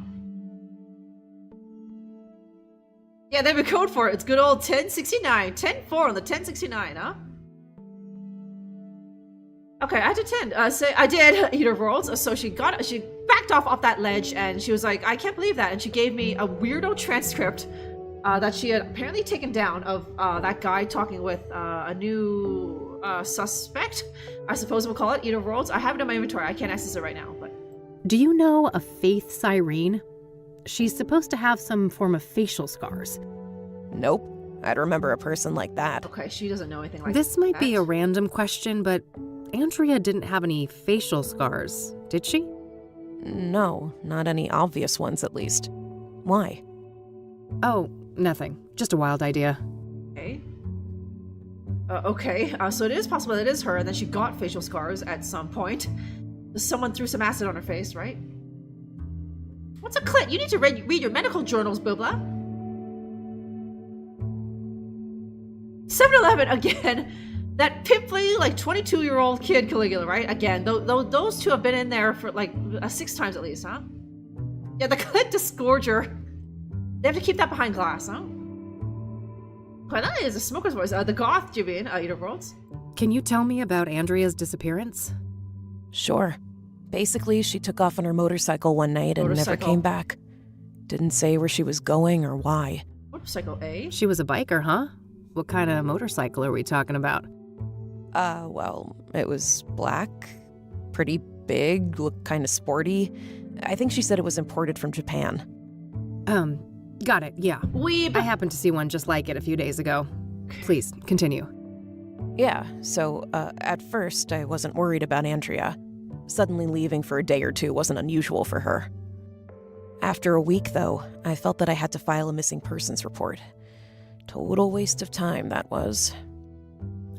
Yeah, they have a code for it. It's good old 1069. 10-4 on the 1069, huh? Okay, I did I did eat her worlds. So she backed off that ledge, and she was like, I can't believe that. And she gave me a weirdo transcript that she had apparently taken down of that guy talking with a new suspect, I suppose we'll call it, Eater of Worlds. I have it in my inventory. I can't access it right now, but... Do you know a Faith Cyrene? She's supposed to have some form of facial scars. Nope. I'd remember a person like that. Okay, she doesn't know anything like this that. This might be a random question, but Andrea didn't have any facial scars, did she? No, not any obvious ones at least. Why? Oh, nothing. Just a wild idea. Okay. So it is possible that it is her, and then she got facial scars at some point. Someone threw some acid on her face, right? What's a clit? You need to read your medical journals, Bubla. 7-Eleven again. That pimply, like 22-year-old kid, Caligula, right? Again, those two have been in there for like 6 times at least, huh? Yeah, the clit disgorger. They have to keep that behind glass, huh? Well, that is a smoker's voice. The goth, Jubian, Eater of Worlds. Can you tell me about Andrea's disappearance? Sure. Basically, she took off on her motorcycle one night and never came back. Didn't say where she was going or why. Motorcycle, eh? She was a biker, huh? What kind of motorcycle are we talking about? Well, it was black, pretty big, looked kind of sporty. I think she said it was imported from Japan. Got it, yeah. I happened to see one just like it a few days ago. Please, continue. Yeah, so, at first, I wasn't worried about Andrea. Suddenly leaving for a day or two wasn't unusual for her. After a week, though, I felt that I had to file a missing persons report. Total waste of time, that was.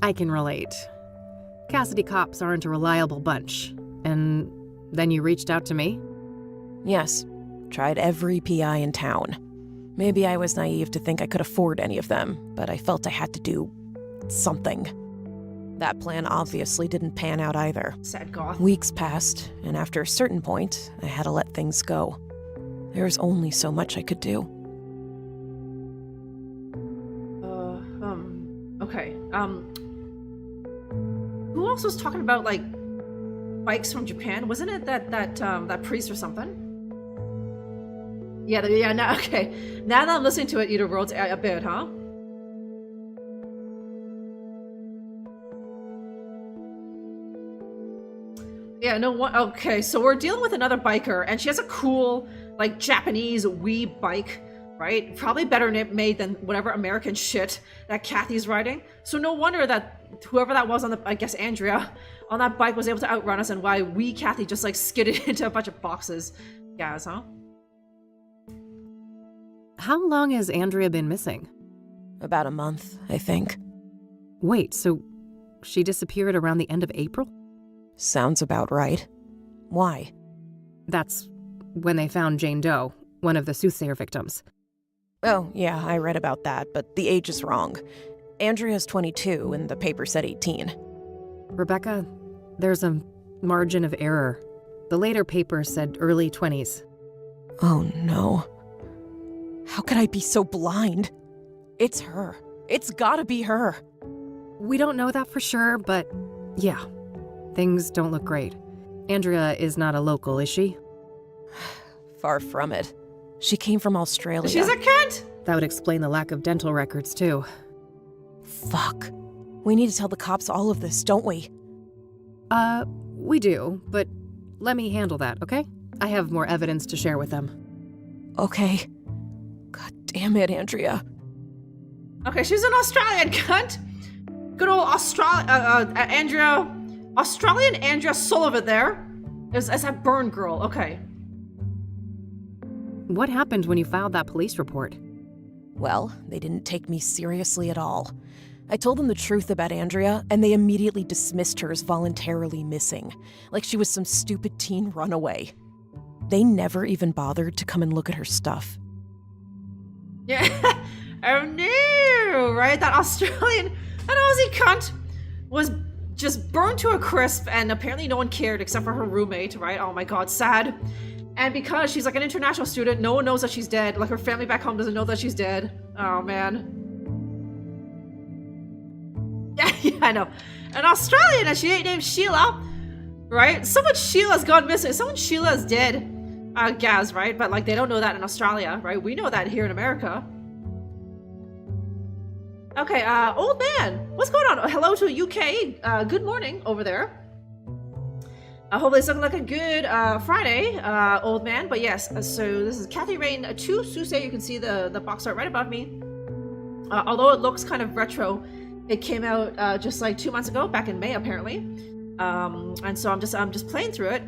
I can relate. Cassidy cops aren't a reliable bunch. And then you reached out to me? Yes. Tried every PI in town. Maybe I was naive to think I could afford any of them, but I felt I had to do something. That plan obviously didn't pan out either. Sad goth. Weeks passed, and after a certain point, I had to let things go. There was only so much I could do. Okay. Who else was talking about, like, bikes from Japan? Wasn't it that priest or something? Yeah, now, okay. Now that I'm listening to it, Eater Worlds a bit, huh? Yeah, no one. Okay, so we're dealing with another biker, and she has a cool, like, Japanese Wii bike, right? Probably better made than whatever American shit that Kathy's riding. So no wonder that whoever that was on the, I guess Andrea, on that bike was able to outrun us, and why we, Kathy, just like skidded into a bunch of boxes. Guys, huh? How long has Andrea been missing? About a month, I think. Wait, so she disappeared around the end of April? Sounds about right. Why? That's when they found Jane Doe, one of the Soothsayer victims. Oh, yeah, I read about that, but the age is wrong. Andrea's 22 and the paper said 18. Rebecca, there's a margin of error. The later paper said early 20s. Oh no. How could I be so blind? It's her. It's gotta be her. We don't know that for sure, but yeah, things don't look great. Andrea is not a local, is she? Far from it. She came from Australia. She's a cunt! That would explain the lack of dental records, too. Fuck. We need to tell the cops all of this, don't we? We do, but let me handle that, okay? I have more evidence to share with them. Okay. God damn it, Andrea. Okay, she's an Australian cunt! Good old Andrea... Australian Andrea Sullivan there. Is that burn girl, okay. What happened when you filed that police report? Well, they didn't take me seriously at all. I told them the truth about Andrea, and they immediately dismissed her as voluntarily missing, like she was some stupid teen runaway. They never even bothered to come and look at her stuff. Yeah, oh no, right? That Australian, that Aussie cunt was just burned to a crisp, and apparently no one cared except for her roommate, right? Oh my god, sad. And because she's like an international student, no one knows that she's dead. Like her family back home doesn't know that she's dead. Oh man. Yeah, I know. An Australian, and she ain't named Sheila, right? Someone Sheila's gone missing. Someone Sheila's dead. Gaz, right? But like they don't know that in Australia, right? We know that here in America. Okay, old man, what's going on? Hello to UK. Good morning over there. Hopefully it's looking like a good Friday, old man. But yes, so this is Kathy Rain 2 Soothsayer. You can see the box art right above me. Although it looks kind of retro, it came out just like 2 months ago, back in May apparently. And so I'm just playing through it.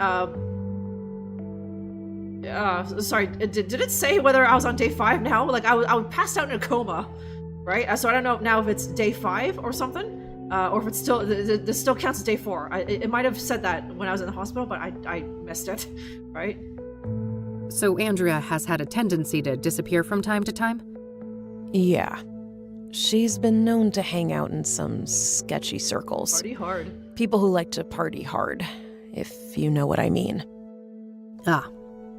Sorry, did it say whether I was on day 5 now? Like I passed out in a coma, right? So I don't know now if it's day 5 or something. Or if it's still, this still counts as day 4. It might have said that when I was in the hospital, but I missed it, right? So Andrea has had a tendency to disappear from time to time? Yeah. She's been known to hang out in some sketchy circles. Party hard. People who like to party hard, if you know what I mean. Ah,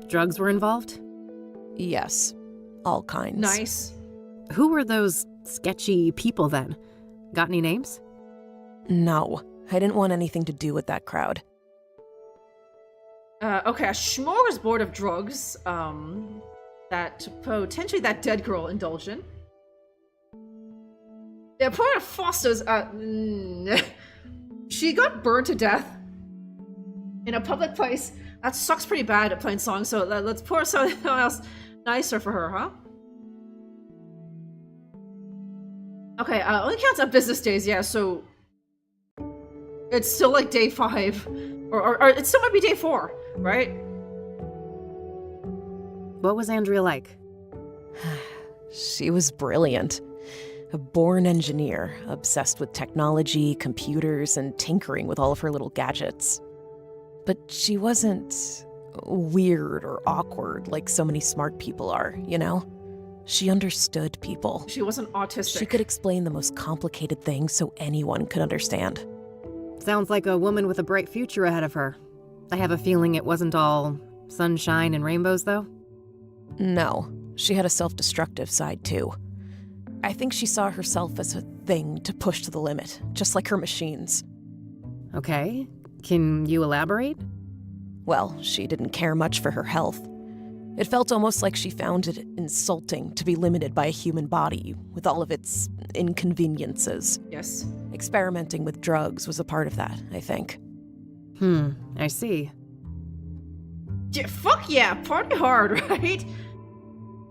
drugs were involved? Yes, all kinds. Nice. Who were those sketchy people then? Got any names? No, I didn't want anything to do with that crowd. Okay, a smorgasbord of drugs, that potentially that dead girl indulged in. Yeah, poor Foster's, she got burned to death in a public place. That sucks pretty bad at playing songs, so let's pour something else nicer for her, huh? Okay, only counts on business days, yeah, so it's still like day 5, or it still might be day 4, right? What was Andrea like? She was brilliant. A born engineer, obsessed with technology, computers, and tinkering with all of her little gadgets. But she wasn't weird or awkward like so many smart people are, you know? She understood people. She wasn't autistic. She could explain the most complicated things so anyone could understand. Sounds like a woman with a bright future ahead of her. I have a feeling it wasn't all sunshine and rainbows, though. No, she had a self-destructive side, too. I think she saw herself as a thing to push to the limit, just like her machines. Okay, can you elaborate? Well, she didn't care much for her health. It felt almost like she found it insulting to be limited by a human body, with all of its inconveniences. Yes. Experimenting with drugs was a part of that, I think. I see. Yeah, fuck yeah, party hard, right?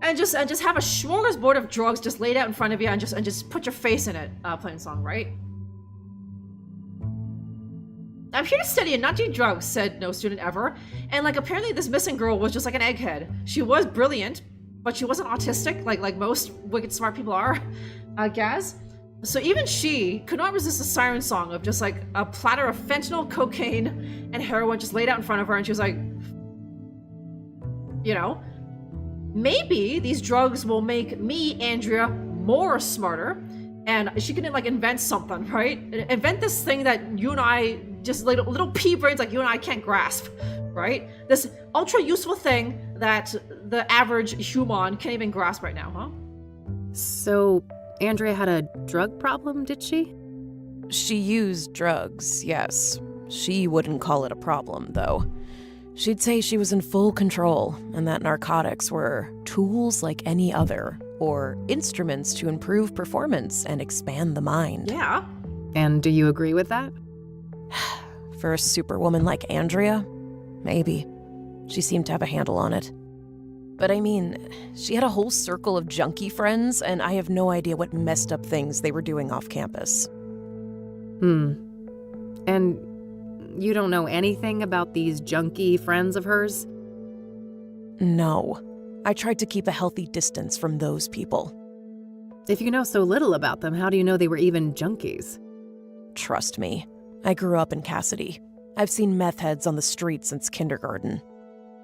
And just have a smorgasbord of drugs just laid out in front of you and just put your face in it, playing the song, right? I'm here to study and not do drugs, said no student ever. And like apparently this missing girl was just like an egghead. She was brilliant, but she wasn't autistic like most wicked smart people are, Gaz. So even she could not resist the siren song of just like a platter of fentanyl, cocaine, and heroin just laid out in front of her, and she was like, you know, maybe these drugs will make me, Andrea, more smarter, and she can like invent something, right? Invent this thing that you and I, just like little pea brains like you and I can't grasp, right? This ultra useful thing that the average human can't even grasp right now, huh? So, Andrea had a drug problem, did she? She used drugs, yes. She wouldn't call it a problem, though. She'd say she was in full control, and that narcotics were tools like any other, or instruments to improve performance and expand the mind. Yeah. And do you agree with that? For a superwoman like Andrea, maybe. She seemed to have a handle on it. But I mean, she had a whole circle of junkie friends, and I have no idea what messed up things they were doing off campus. And you don't know anything about these junkie friends of hers? No. I tried to keep a healthy distance from those people. If you know so little about them, how do you know they were even junkies? Trust me. I grew up in Cassidy. I've seen meth heads on the street since kindergarten.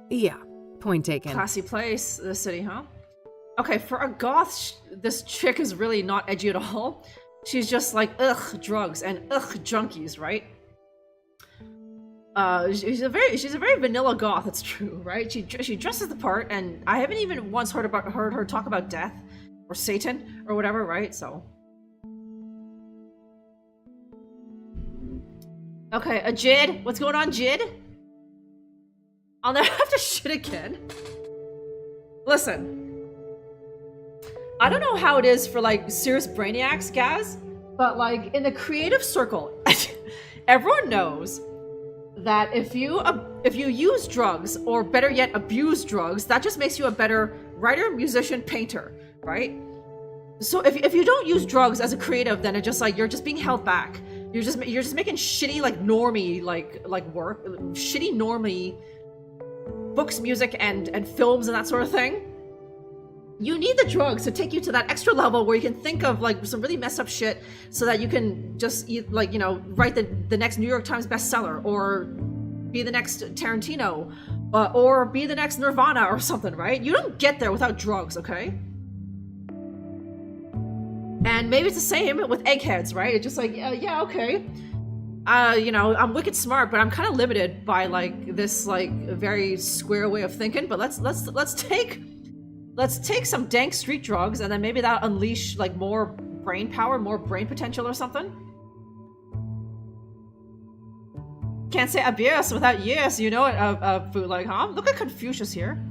Yeah, point taken. Classy place, the city, huh? Okay, for a goth, this chick is really not edgy at all. She's just like, ugh, drugs and ugh, junkies, right? She's a very vanilla goth, it's true, right? She dresses the part, and I haven't even once heard her talk about death or Satan or whatever, right? So. Okay, Jid, what's going on, Jid? I'll never have to shit again. Listen, I don't know how it is for like serious brainiacs, Gaz, but like in the creative circle, everyone knows that if you use drugs, or better yet, abuse drugs, that just makes you a better writer, musician, painter, right? So if you don't use drugs as a creative, then it's just like you're just being held back. You're just making shitty like normie like work, shitty normie books, music, and films and that sort of thing. You need the drugs to take you to that extra level where you can think of like some really messed up shit, so that you can just like, you know, write the next New York Times bestseller, or be the next Tarantino, or be the next Nirvana or something, right? You don't get there without drugs, okay? And maybe it's the same with eggheads, right? It's just like, yeah, okay. You know, I'm wicked smart, but I'm kind of limited by like this like very square way of thinking. But let's take some dank street drugs, and then maybe that'll unleash like more brain power, more brain potential or something. Can't say abyss without yes, you know it, food like, huh? Look at Confucius here.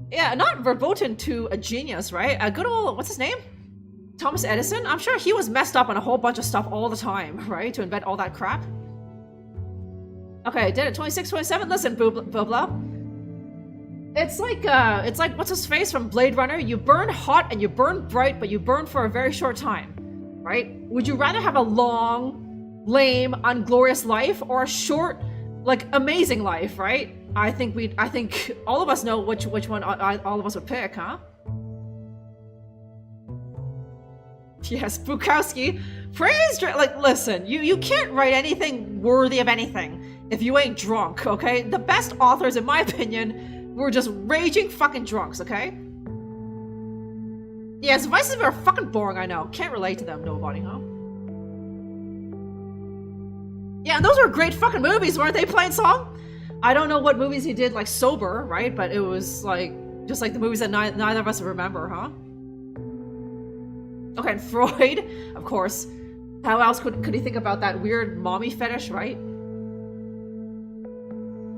Yeah, not verboten to a genius, right? A good old, what's his name? Thomas Edison? I'm sure he was messed up on a whole bunch of stuff all the time, right? To invent all that crap. Okay, I did it. 26, 27. Listen, blah. It's like what's his face from Blade Runner? You burn hot and you burn bright, but you burn for a very short time, right? Would you rather have a long, lame, unglorious life, or a short, like amazing life, right? I think all of us know which one all of us would pick, huh? Yes, Bukowski. Praise, like, listen, you can't write anything worthy of anything if you ain't drunk, okay? The best authors, in my opinion, We're just raging fucking drunks, okay? Yes, Vice are fucking boring, I know. Can't relate to them, nobody, huh? Yeah, and those were great fucking movies, weren't they, Plain Song? I don't know what movies he did, like, sober, right? But it was, like, just like the movies that neither of us remember, huh? Okay, and Freud, of course. How else could he think about that weird mommy fetish, right?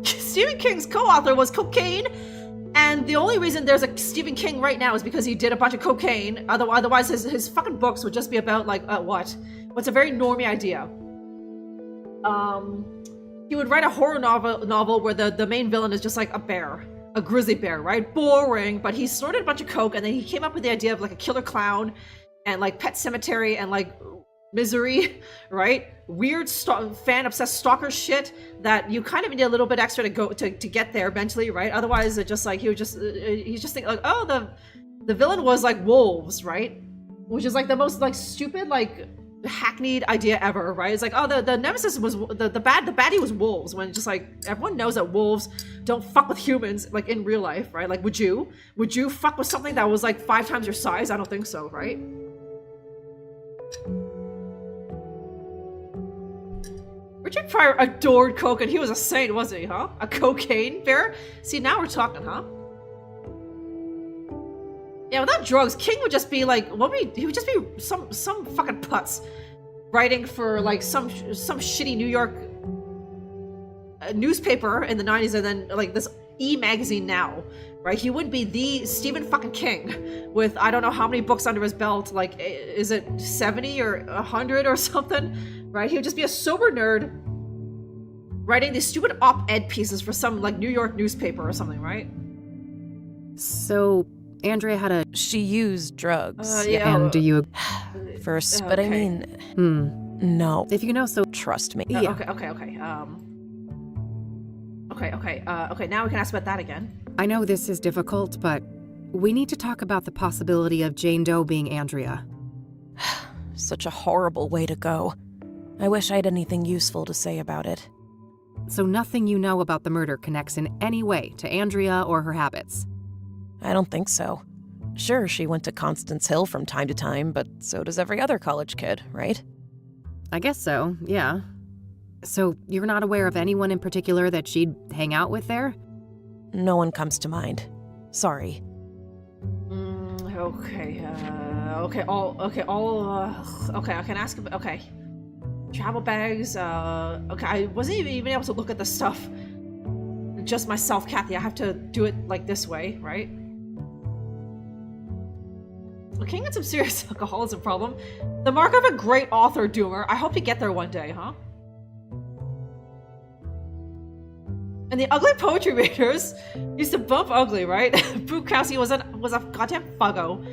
Stephen King's co-author was cocaine, and the only reason there's a Stephen King right now is because he did a bunch of cocaine. Otherwise, his fucking books would just be about, like, what? What's a very normie idea? He would write a horror novel where the main villain is just like a bear. A grizzly bear, right? Boring, but he snorted a bunch of coke, and then he came up with the idea of, like, a killer clown, and, like, Pet Cemetery, and, like, Misery, right? Weird fan-obsessed stalker shit that you kind of need a little bit extra to go to get there mentally, right? Otherwise, it just, like, he's just think like, oh, the villain was, like, wolves, right? Which is, like, the most, like, stupid, like, hackneyed idea ever, right? It's like, oh, the nemesis was the baddie was wolves, when just, like, everyone knows that wolves don't fuck with humans, like, in real life, right? Like, would you fuck with something that was, like, 5 times your size? I don't think so, right? Richard Pryor adored coke, and he was a saint, wasn't he, huh? A cocaine bear? See, now we're talking, huh? Yeah, without drugs, King would just be like, he would just be some fucking putz writing for, like, some shitty New York newspaper in the 90s, and then, like, this e-magazine now, right? He would be the Stephen fucking King with I don't know how many books under his belt, like, is it 70 or 100 or something, right? He would just be a sober nerd writing these stupid op-ed pieces for some, like, New York newspaper or something, right? So, Andrea had a... She used drugs. Yeah. And do you... First, but I mean... No. If you know, so... Trust me. Yeah. Okay, now we can ask about that again. I know this is difficult, but we need to talk about the possibility of Jane Doe being Andrea. Such a horrible way to go. I wish I had anything useful to say about it. So nothing you know about the murder connects in any way to Andrea or her habits? I don't think so. Sure, she went to Constance Hill from time to time, but so does every other college kid, right? I guess so, yeah. So you're not aware of anyone in particular that she'd hang out with there? No one comes to mind. Sorry. Okay, I can ask about, okay. Travel bags, okay, I wasn't even able to look at the stuff just myself, Kathy. I have to do it, like, this way, right? Well, King had some serious alcoholism problem. The mark of a great author, Doomer. I hope to get there one day, huh? And the ugly poetry readers used to bump ugly, right? Bukowski was a goddamn fuggo.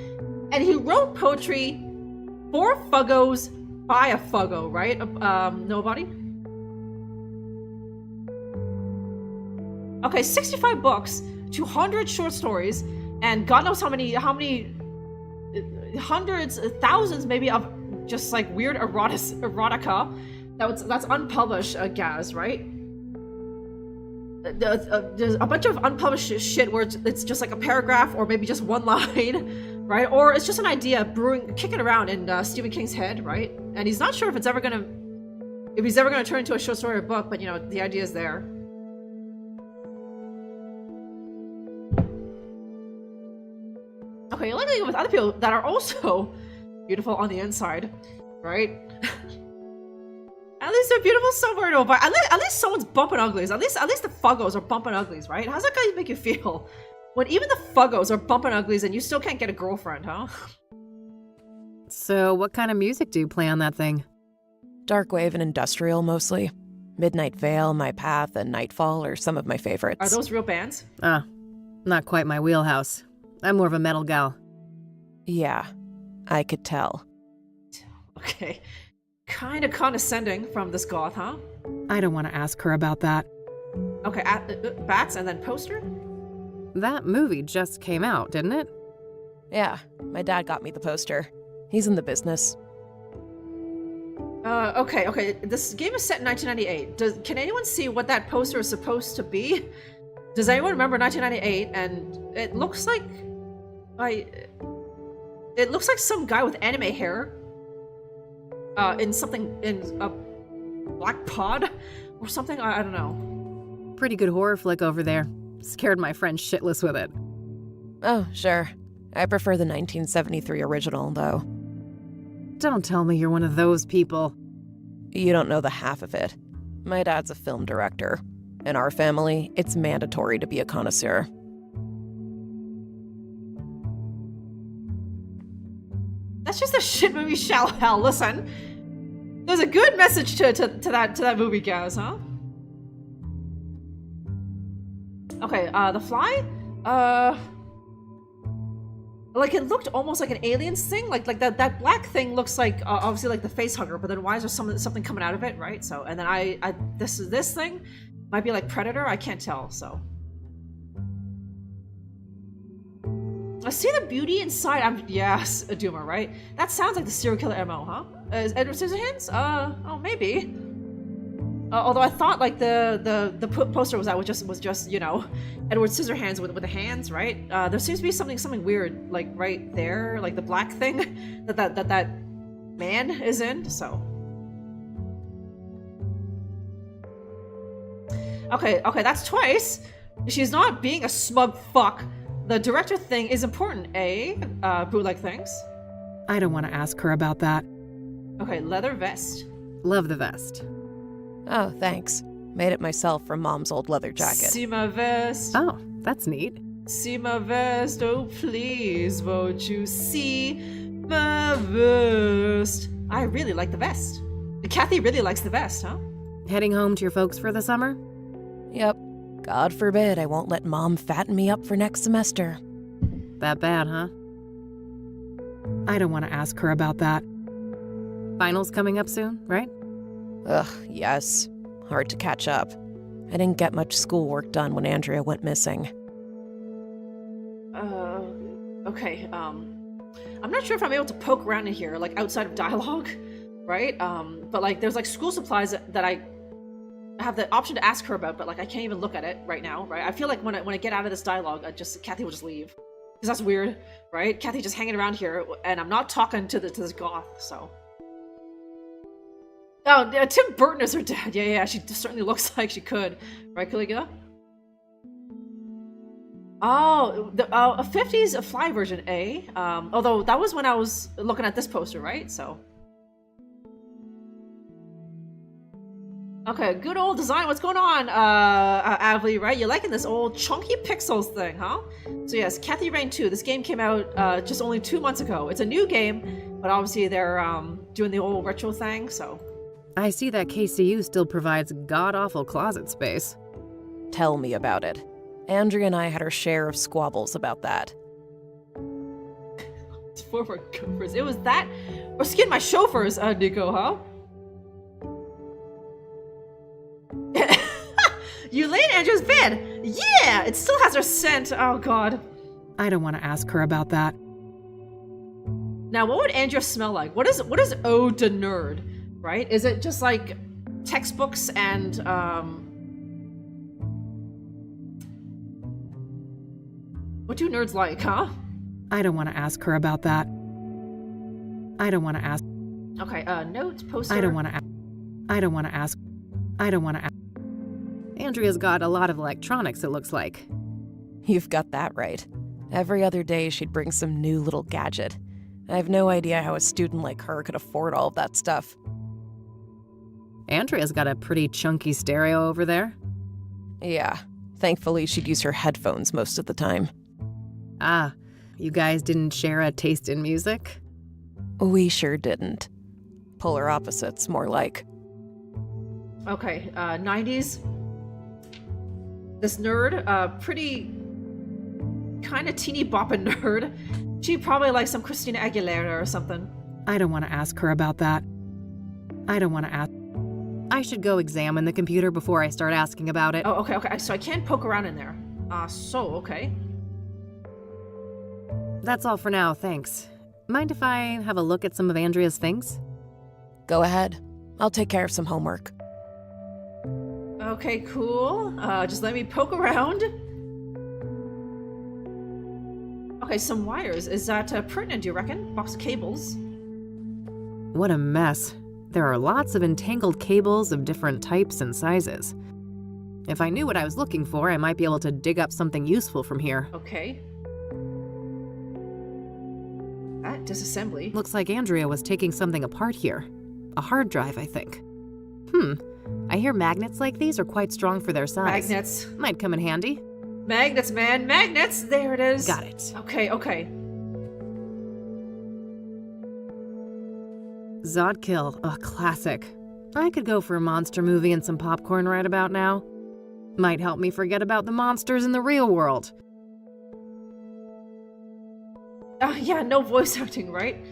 And he wrote poetry for fuggos by a fuggo, right? Nobody? Okay, 65 books, 200 short stories, and God knows how many hundreds, thousands maybe of just, like, weird erotica that's unpublished, Gaz, right? There's a bunch of unpublished shit where it's just like a paragraph or maybe just one line, right? Or it's just an idea kicking around in Stephen King's head, right? And he's not sure if he's ever gonna turn into a short story or book, but, you know, the idea is there. Okay, you're living with other people that are also beautiful on the inside, right? At least they're beautiful somewhere, no, but at least someone's bumping uglies. At least the fuggos are bumping uglies, right? How's that gonna make you feel when even the fuggos are bumping uglies and you still can't get a girlfriend, huh? So, what kind of music do you play on that thing? Darkwave and industrial, mostly. Midnight Veil, My Path, and Nightfall are some of my favorites. Are those real bands? Not quite my wheelhouse. I'm more of a metal gal. Yeah, I could tell. Okay. Kind of condescending from this goth, huh? I don't want to ask her about that. Okay, bats and then poster? That movie just came out, didn't it? Yeah, my dad got me the poster. He's in the business. Okay. This game is set in 1998. Can anyone see what that poster is supposed to be? Does anyone remember 1998? And it looks like it looks like some guy with anime hair in a black pod or something. I don't know. Pretty good horror flick over there. Scared my friend shitless with it. Oh, sure. I prefer the 1973 original, though. Don't tell me you're one of those people. You don't know the half of it. My dad's a film director. In our family, it's mandatory to be a connoisseur. That's just a shit movie, shall hell. Listen, there's a good message to that movie, guys, huh? Okay, The Fly? Like, it looked almost like an Aliens thing. Like that black thing looks like, obviously, like the face hugger, but then why is there something coming out of it, right? So, and then this thing might be like Predator, I can't tell, so. I see the beauty inside. Yes, a Doomer, right? That sounds like the serial killer MO, huh? Is Edward Scissorhands? Oh, maybe. Although I thought like the poster was just you know, Edward Scissorhands with the hands, right? There seems to be something weird like right there, like the black thing that man is in. So okay, that's twice. She's not being a smug fuck. The director thing is important, eh? Bootleg things. I don't want to ask her about that. Okay, leather vest. Love the vest. Oh, thanks. Made it myself from Mom's old leather jacket. See my vest. Oh, that's neat. See my vest, oh please, won't you see my vest? I really like the vest. Kathy really likes the vest, huh? Heading home to your folks for the summer? Yep. God forbid I won't let Mom fatten me up for next semester. That bad, huh? I don't want to ask her about that. Finals coming up soon, right? Ugh, yes. Hard to catch up. I didn't get much schoolwork done when Andrea went missing. Okay, I'm not sure if I'm able to poke around in here, like outside of dialogue, right? But like there's like school supplies that I have the option to ask her about, but like I can't even look at it right now, right? I feel like when I get out of this dialogue, Kathy will just leave. Because that's weird, right? Kathy just hanging around here, and I'm not talking to this goth, so. Oh, yeah, Tim Burton is her dad. Yeah, she certainly looks like she could. Right, Caligula? Oh, a 50s Fly version, eh? Although that was when I was looking at this poster, right? So. Okay, good old design. What's going on, Avli, right? You're liking this old chunky pixels thing, huh? So yes, Kathy Rain 2. This game came out just only 2 months ago. It's a new game, but obviously they're doing the old retro thing, so. I see that KCU still provides god-awful closet space. Tell me about it. Andrea and I had our share of squabbles about that. Forward gophers. It was that, or skin my chauffeurs, Nico, huh? You laid Andrea's bed. Yeah, it still has her scent. Oh god. I don't want to ask her about that. Now, what would Andrea smell like? What is Ode to Nerd? Right? Is it just like textbooks and what do nerds like, huh? I don't want to ask her about that. I don't want to ask. Okay, notes, poster. I don't want to ask. Andrea's got a lot of electronics, it looks like. You've got that right. Every other day she'd bring some new little gadget. I have no idea how a student like her could afford all of that stuff. Andrea's got a pretty chunky stereo over there. Yeah. Thankfully, she'd use her headphones most of the time. Ah, you guys didn't share a taste in music? We sure didn't. Polar opposites, more like. Okay, 90s. This nerd, pretty kind of teeny bopping nerd. She probably likes some Christina Aguilera or something. I don't want to ask her about that. I should go examine the computer before I start asking about it. Oh, okay. So I can't poke around in there. Okay. That's all for now, thanks. Mind if I have a look at some of Andrea's things? Go ahead. I'll take care of some homework. Okay, cool. Just let me poke around. Okay, some wires. Is that pertinent, do you reckon? Box of cables. What a mess. There are lots of entangled cables of different types and sizes. If I knew what I was looking for, I might be able to dig up something useful from here. Okay. That disassembly. Looks like Andrea was taking something apart here. A hard drive, I think. I hear magnets like these are quite strong for their size. Magnets. Might come in handy. Magnets, man. Magnets! There it is. Got it. Okay, okay. Zodkill, a classic. I could go for a monster movie and some popcorn right about now. Might help me forget about the monsters in the real world. Yeah, no voice acting, right?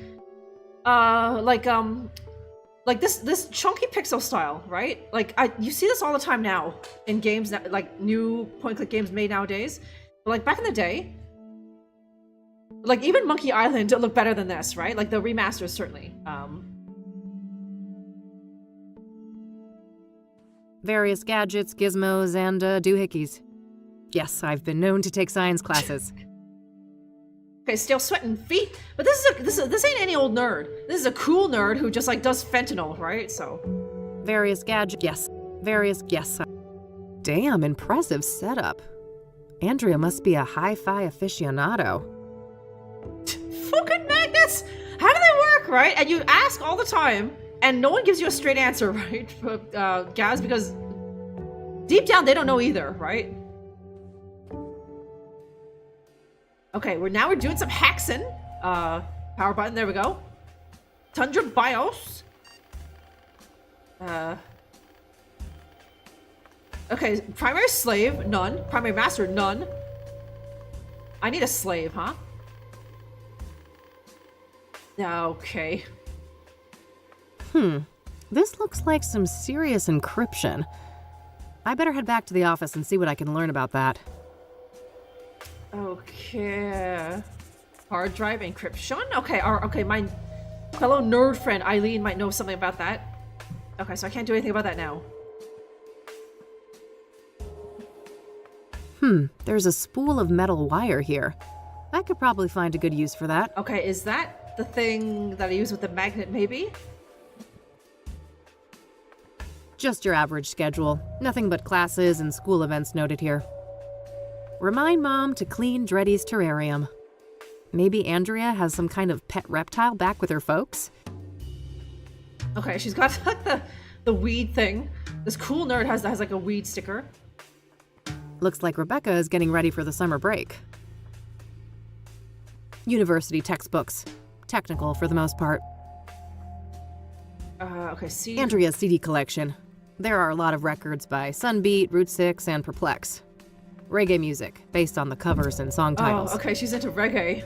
Like this chunky pixel style, right? Like you see this all the time now in games that like new point-click games made nowadays. But like back in the day, like even Monkey Island looked better than this, right? Like the remasters certainly. Various gadgets, gizmos, and doohickeys. Yes, I've been known to take science classes. Okay, still sweating feet, but this ain't any old nerd. This is a cool nerd who just like does fentanyl, right? So various gadgets, yes. Damn, impressive setup. Andrea must be a hi-fi aficionado. Fucking magnets! How do they work, right? And you ask all the time, and no one gives you a straight answer, right? Gaz, because deep down they don't know either, right? Okay, we're doing some hacking. Power button, there we go. Tundra BIOS. Okay, primary slave, none. Primary master, none. I need a slave, huh? Okay. This looks like some serious encryption. I better head back to the office and see what I can learn about that. Okay. Hard drive encryption? Okay, okay, my fellow nerd friend Eileen might know something about that. Okay, so I can't do anything about that now. There's a spool of metal wire here. I could probably find a good use for that. Okay, is that the thing that I use with the magnet, maybe? Just your average schedule. Nothing but classes and school events noted here. Remind Mom to clean Dreddy's terrarium. Maybe Andrea has some kind of pet reptile back with her folks? Okay, she's got like the weed thing. This cool nerd has like a weed sticker. Looks like Rebecca is getting ready for the summer break. University textbooks. Technical for the most part. Okay, see. Andrea's CD collection. There are a lot of records by Sunbeat, Route 6, and Perplex. Reggae music, based on the covers and song titles. Oh, okay, she's into reggae.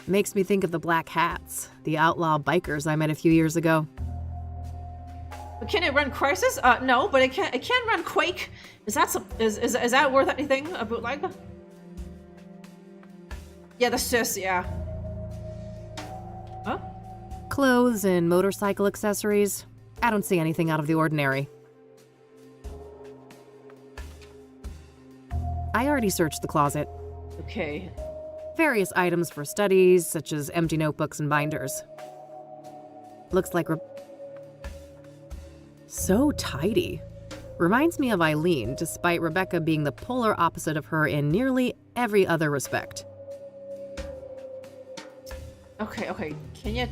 Makes me think of the Black Hats, the outlaw bikers I met a few years ago. Can it run Crisis? No, but it can run Quake. Is that worth anything? A bootleg? Yeah, the Sys, yeah. Huh? Clothes and motorcycle accessories. I don't see anything out of the ordinary. I already searched the closet. Okay. Various items for studies, such as empty notebooks and binders. Looks like so tidy. Reminds me of Eileen, despite Rebecca being the polar opposite of her in nearly every other respect. Okay, can you...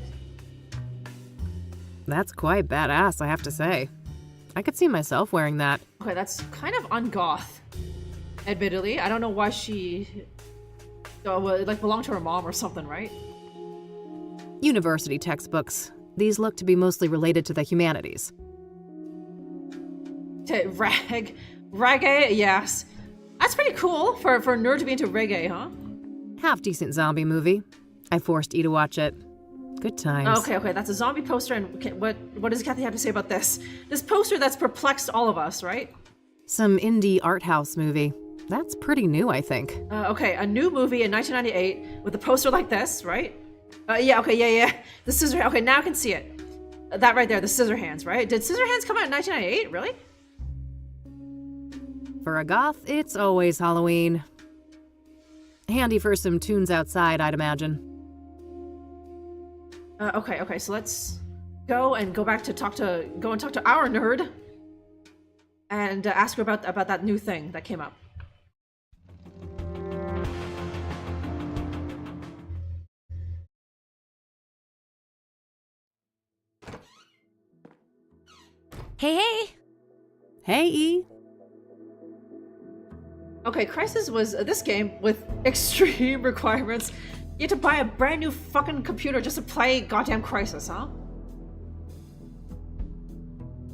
That's quite badass, I have to say. I could see myself wearing that. Okay, that's kind of ungoth. Admittedly, I don't know why she... like belonged to her mom or something, right? University textbooks. These look to be mostly related to the humanities. Reggae, yes. That's pretty cool for a nerd to be into reggae, huh? Half-decent zombie movie. I forced E to watch it. Good times. Okay, that's a zombie poster, and what does Kathy have to say about this? This poster that's perplexed all of us, right? Some indie art house movie. That's pretty new, I think. Okay, a new movie in 1998 with a poster like this, right? Yeah. This is okay. Now I can see it. That right there, the Scissorhands, right? Did Scissorhands come out in 1998? Really? For a goth, it's always Halloween. Handy for some tunes outside, I'd imagine. Okay, so let's go and talk to our nerd and ask her about that new thing that came up. Hey! Hey, E. Okay, Crisis was this game with extreme requirements. You had to buy a brand new fucking computer just to play goddamn Crisis, huh?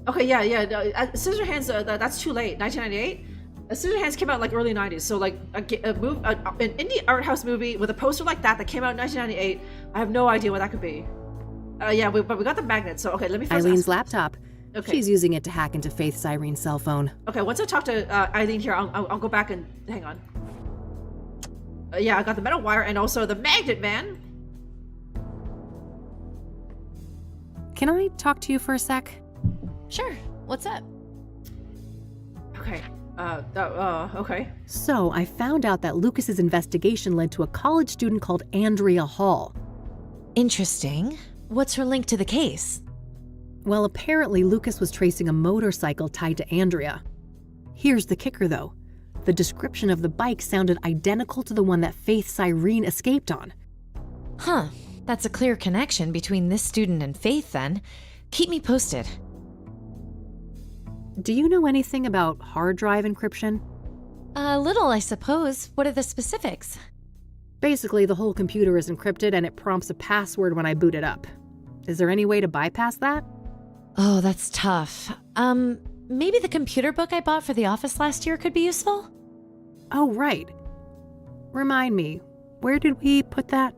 Okay, yeah. Scissorhands, that's too late. 1998? Scissorhands came out like early 90s, so like an indie art house movie with a poster like that came out in 1998. I have no idea what that could be. But we got the magnet, so okay, let me first Eileen's ask. laptop. Okay. She's using it to hack into Faith Cyrene's cell phone. Okay, once I talk to Eileen here, I'll go back and hang on. Yeah, I got the metal wire and also the magnet, man. Can I talk to you for a sec? Sure. What's up? Okay. Okay. So, I found out that Lucas's investigation led to a college student called Andrea Hall. Interesting. What's her link to the case? Well, apparently Lucas was tracing a motorcycle tied to Andrea. Here's the kicker, though. The description of the bike sounded identical to the one that Faith Cyrene escaped on. Huh. That's a clear connection between this student and Faith, then. Keep me posted. Do you know anything about hard drive encryption? A little, I suppose. What are the specifics? Basically, the whole computer is encrypted and it prompts a password when I boot it up. Is there any way to bypass that? Oh, that's tough. Maybe the computer book I bought for the office last year could be useful? Oh, right. Remind me, where did we put that?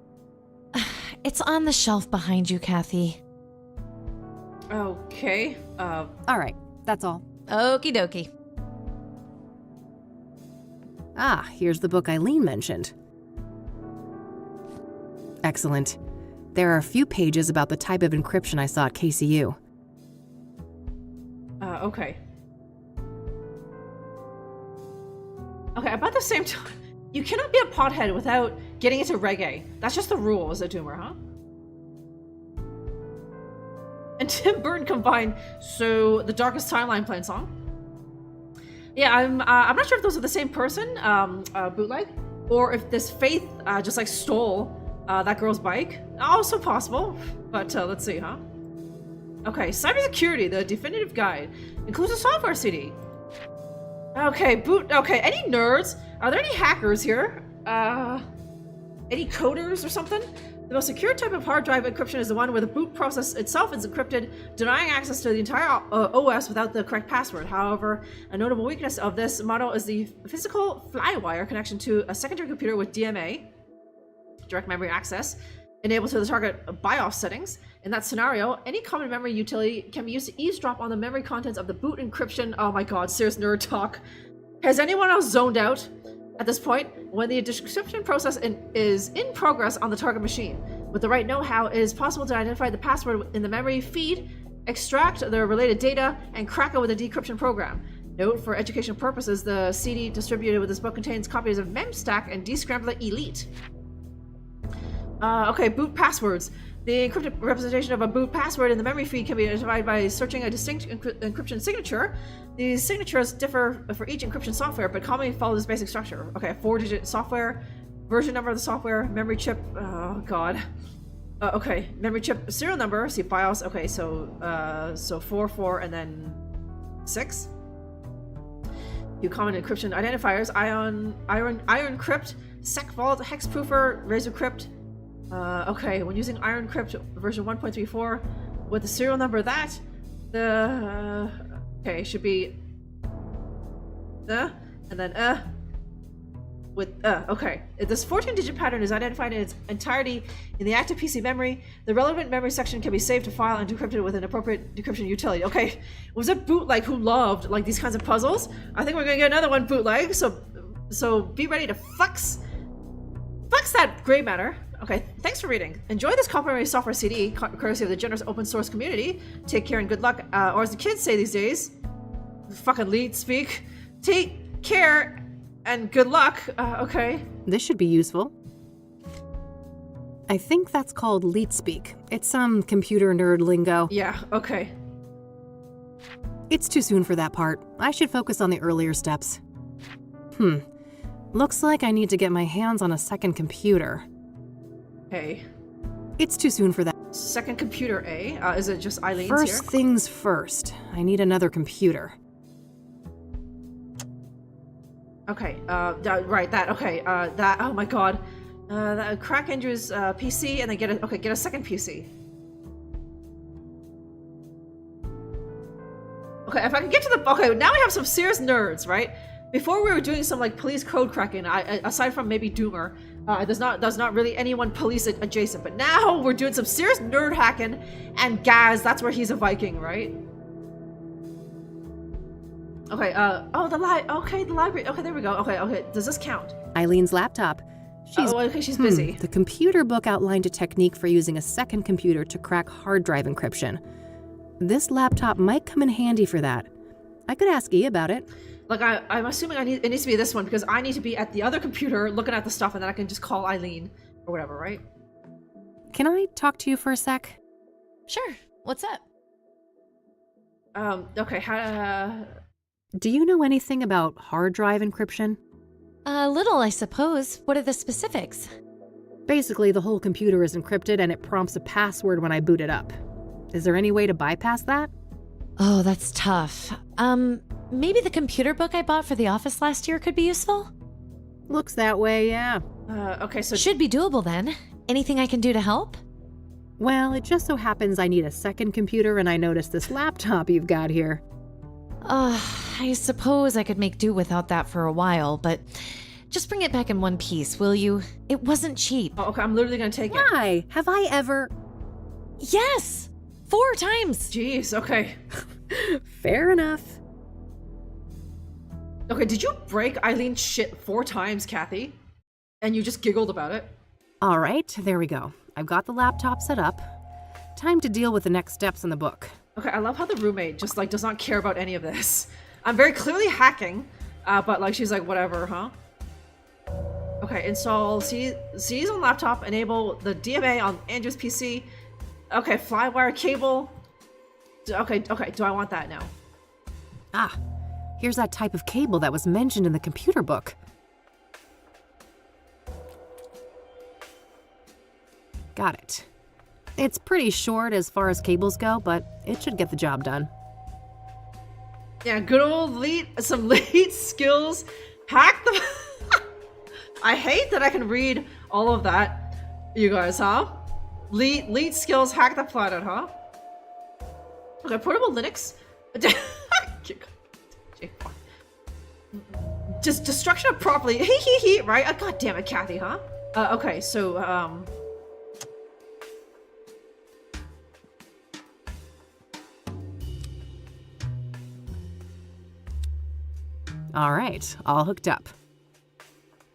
It's on the shelf behind you, Kathy. Okay. All right, that's all. Okie dokie. Ah, here's the book Eileen mentioned. Excellent. There are a few pages about the type of encryption I saw at KCU. Okay. Okay, about the same time, you cannot be a pothead without getting into reggae. That's just the rule as a doomer, huh? And Tim Burton combined, so the Darkest Timeline playing song. Yeah, I'm not sure if those are the same person, bootleg, or if this Faith just like stole that girl's bike. Also possible, but let's see, huh? Okay, cybersecurity, the definitive guide, includes a software CD. Okay, okay, any nerds? Are there any hackers here? Any coders or something? The most secure type of hard drive encryption is the one where the boot process itself is encrypted, denying access to the entire OS without the correct password. However, a notable weakness of this model is the physical flywire connection to a secondary computer with DMA, direct memory access, enabled to the target BIOS settings. In that scenario, any common memory utility can be used to eavesdrop on the memory contents of the boot encryption. Oh my god, serious nerd talk. Has anyone else zoned out at this point? When the decryption process is in progress on the target machine. With the right know-how, it is possible to identify the password in the memory feed, extract the related data, and crack it with a decryption program. Note, for education purposes, the CD distributed with this book contains copies of MemStack and Descrambler Elite. Okay, boot passwords. The encrypted representation of a boot password in the memory feed can be identified by searching a distinct encryption signature. These signatures differ for each encryption software, but commonly follow this basic structure. Okay, 4-digit software, version number of the software, memory chip, oh god. Okay, memory chip serial number, see BIOS, okay, so 4 and then 6. Few common encryption identifiers, Iron Crypt, SecVault, Hexproofer, Razor Crypt. Okay, when using Iron Crypt version 1.34 with the serial number that, okay, should be and then with okay. This 14-digit pattern is identified in its entirety in the active PC memory. The relevant memory section can be saved to file and decrypted with an appropriate decryption utility. Okay, was it Bootleg who loved like these kinds of puzzles? I think we're gonna get another one, Bootleg. So be ready to flex that gray matter. Okay, thanks for reading. Enjoy this complimentary software CD, courtesy of the generous open source community. Take care and good luck. Or as the kids say these days, fucking lead speak. Take care and good luck. Okay. This should be useful. I think that's called leet speak. It's some computer nerd lingo. Yeah, okay. It's too soon for that part. I should focus on the earlier steps. Looks like I need to get my hands on a second computer. Hey. It's too soon for that. Second computer, eh? Is it just Eileen's First here? things first. I need another computer. Okay, right, that, okay, that, oh my god. Crack Andrew's PC and then get a second PC. Okay, if I can get to the, okay, now we have some serious nerds, right? Before we were doing some like police code cracking, aside from maybe Doomer, there's not really anyone police adjacent, but now we're doing some serious nerd hacking, and Gaz, that's where he's a Viking, right? Okay, the library, okay, there we go, okay, does this count? Eileen's laptop. She's busy. The computer book outlined a technique for using a second computer to crack hard drive encryption. This laptop might come in handy for that. I could ask E about it. Like, I'm assuming it needs to be this one because I need to be at the other computer looking at the stuff and then I can just call Eileen or whatever, right? Can I talk to you for a sec? Sure. What's up? Okay, Do you know anything about hard drive encryption? A little, I suppose. What are the specifics? Basically, the whole computer is encrypted and it prompts a password when I boot it up. Is there any way to bypass that? Oh, that's tough. Maybe the computer book I bought for the office last year could be useful? Looks that way, yeah. Okay, so... Should be doable then. Anything I can do to help? Well, it just so happens I need a second computer and I noticed this laptop you've got here. I suppose I could make do without that for a while, but just bring it back in one piece, will you? It wasn't cheap. Oh, okay, I'm literally gonna take it. Why? Have I ever... Yes! 4 times! Jeez, okay. Fair enough. Okay, did you break Eileen's shit 4 times, Kathy? And you just giggled about it? All right, there we go. I've got the laptop set up. Time to deal with the next steps in the book. Okay, I love how the roommate just like does not care about any of this. I'm very clearly hacking, but like she's like, whatever, huh? Okay, install CDs on laptop, enable the DMA on Andrew's PC. Okay, flywire cable. Okay, do I want that now? Ah, here's that type of cable that was mentioned in the computer book. Got it. It's pretty short as far as cables go, but it should get the job done. Yeah, good old some lead skills. Hack the... I hate that I can read all of that, you guys, huh? Lead skills, hack the planet, huh? Okay, portable Linux. Just destruction of properly. Right? God damn it, Kathy, huh? Okay, so, All right, all hooked up.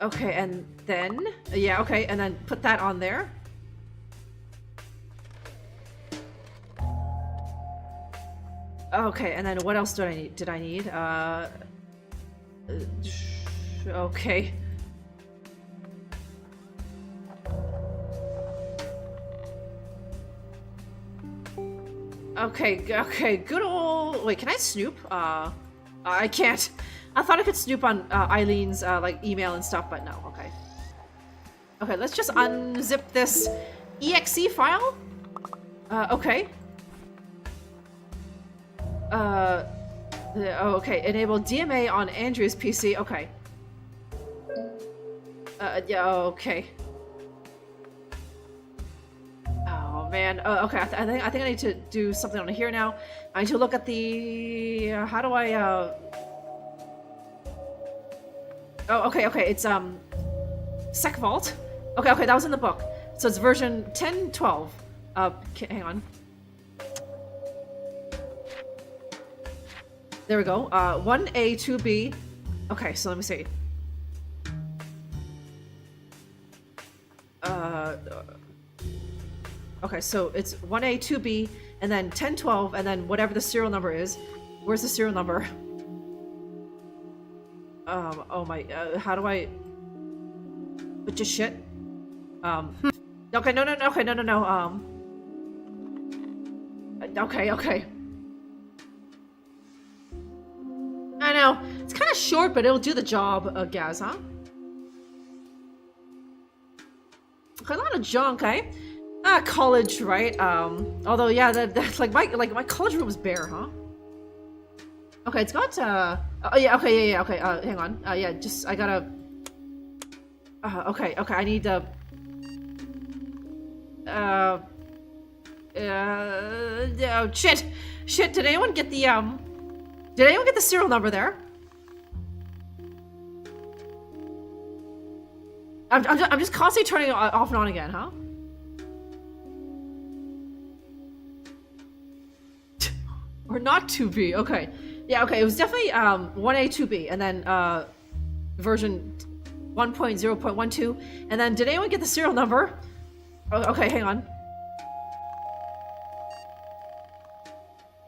Okay, and then, yeah, okay, and then put that on there. Okay, and then what else did I need? Okay. Okay, good old... Wait, can I snoop? I can't. I thought I could snoop on Eileen's like email and stuff, but no. Okay. Okay, let's just unzip this exe file. Okay. Okay. Enable DMA on Andrew's PC. Okay. Yeah. Okay. Oh man. Okay. I think I need to do something on here now. I need to look at the. How do I? Oh, okay. It's Sec Vault. Okay, that was in the book. So it's version 10.12. Hang on. There we go. 1A, 2B. Okay, so let me see. Okay, so it's 1A, 2B, and then 10, 12, and then whatever the serial number is. Where's the serial number? Oh my, how do I... But just shit? Okay, no, okay. I know, it's kind of short, but it'll do the job, Gaz, huh? Okay, a lot of junk, eh? College, right? Although, yeah, that's like my college room is bare, huh? Okay, it's got, oh yeah, okay, yeah, okay, hang on. Yeah, just, I gotta, okay, I need, oh, shit, did anyone get the serial number there? I'm just constantly turning it off and on again, huh? Or not 2B, okay. Yeah, okay, it was definitely 1A, 2B, and then version 1.0.12, and then did anyone get the serial number? Oh, okay, hang on.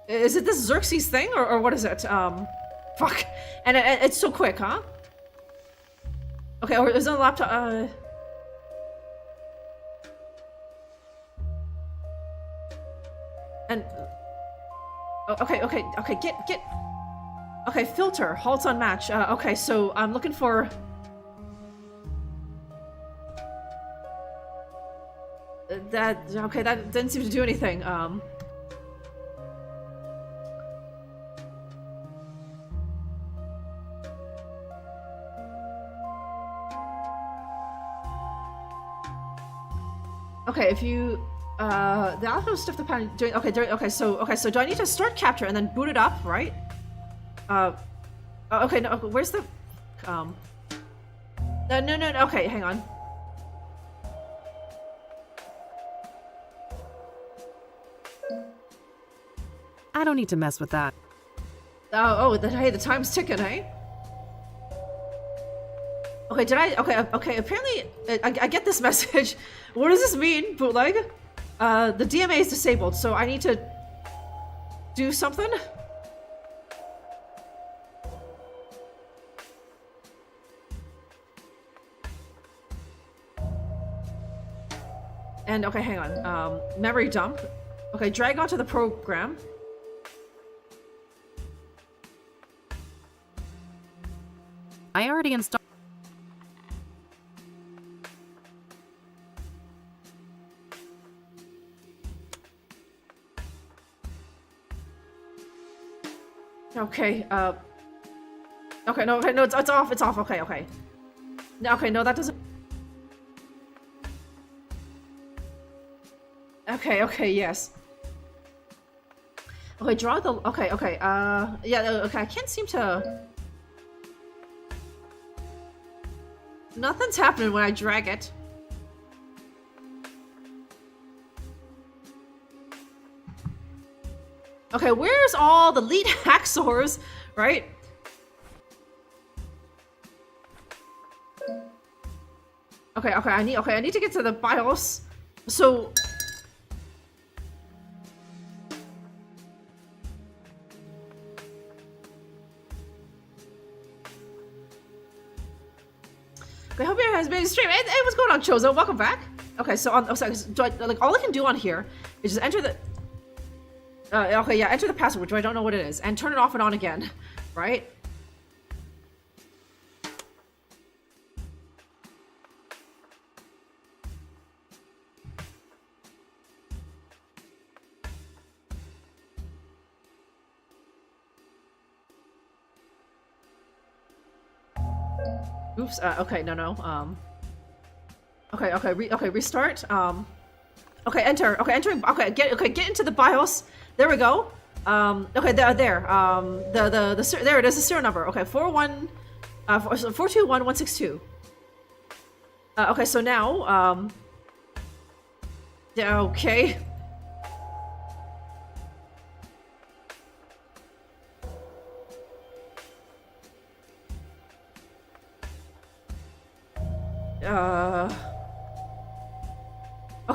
Is it this Xerxes thing, or what is it? Fuck. And it's so quick, huh? Okay, or is it on the laptop? And... Okay, get... Okay, filter, halts on match. Okay, so I'm looking for... Okay, that didn't seem to do anything. Okay, if you... the alpha stuff the doing... Okay, so do I need to start capture and then boot it up, right? Okay, no, where's the... No, okay, hang on. I don't need to mess with that. Hey, the time's ticking, hey? Okay, okay, apparently, I get this message. What does this mean, bootleg? The DMA is disabled, so I need to do something? And, okay, hang on. Memory dump. Okay, drag onto the program. I already installed. Okay, okay, no, it's off, okay. No, okay, no, that doesn't... Okay, yes. Okay, draw the... Okay, yeah, okay, I can't seem to... Nothing's happening when I drag it. Okay, where's all the lead hacksaws, right? Okay, I need to get to the BIOS. So... I hope you guys made a stream. Hey, what's going on, Chozo? Welcome back. Okay, so on... Oh, sorry, like, all I can do on here is just enter the... okay, yeah, enter the password, which I don't know what it is, and turn it off and on again, right? Oops, okay, no. Okay, restart. Okay, entering, get into the BIOS. There we go. Okay, there. There it is, the serial number. Okay, 421162. Okay, so now, okay.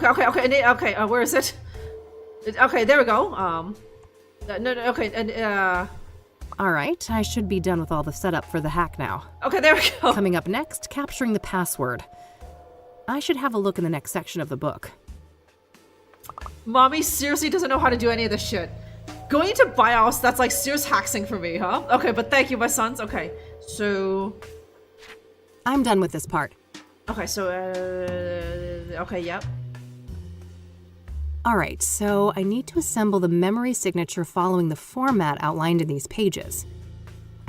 Okay, where is it? Okay, there we go. Okay, and Alright, I should be done with all the setup for the hack now. Okay, there we go. Coming up next, capturing the password. I should have a look in the next section of the book. Mommy seriously doesn't know how to do any of this shit. Going into BIOS, that's like serious hacking for me, huh? Okay, but thank you, my sons. Okay, so... I'm done with this part. Okay, so, okay, yep. Alright, so I need to assemble the memory signature following the format outlined in these pages.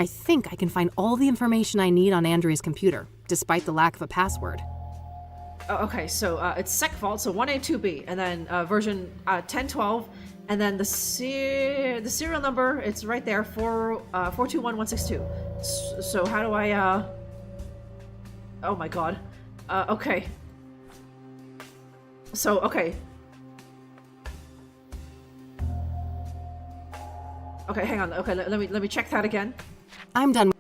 I think I can find all the information I need on Andrea's computer, despite the lack of a password. Okay, so it's sec vault, so 1A, 2B, and then version 1012, and then the serial number, it's right there, 421162. So how do I, oh my god. Okay. So, okay. Okay, hang on. Okay, let me check that again. I'm done.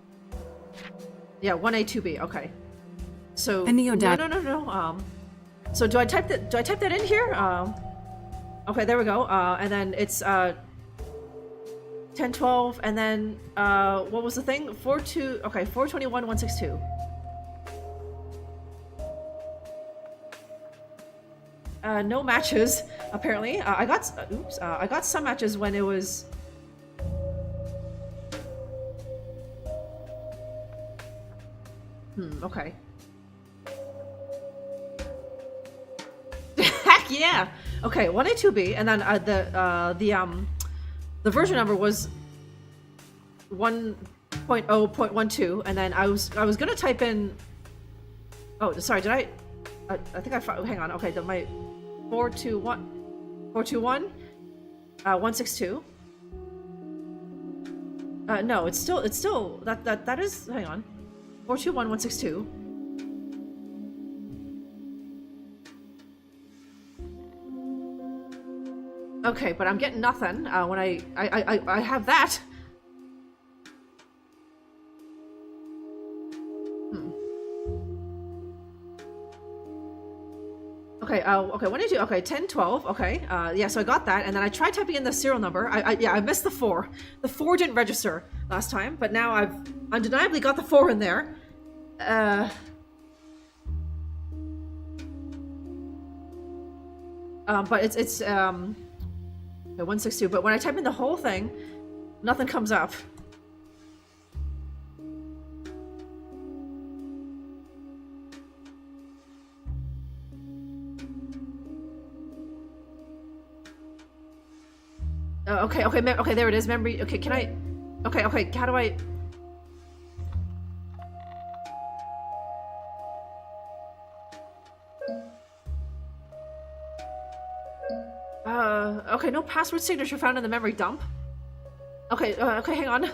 Yeah, 1A, 2B. Okay. So A neodat. No. So do I type that in here? Okay, there we go. And then it's 1012, and then what was the thing? 421.162. No matches apparently. I got some matches when it was. Okay. Heck yeah! Okay, 1A, 2B, and then the version number was 1.0.12, and then I was gonna type in. Oh, sorry, did I think I found. Hang on. Okay, my 162. No, it's still that is. Hang on. 421162. Okay, but I'm getting nothing when I have that. Okay, okay, 182, okay, 1012, okay, yeah, so I got that, and then I tried typing in the serial number. I missed the 4. The 4 didn't register last time, but now I've undeniably got the 4 in there. But it's 162, but when I type in the whole thing, nothing comes up. Okay, there it is. Memory. Okay, can I? Okay, how do I? Okay, no password signature found in the memory dump. Okay, okay, hang on.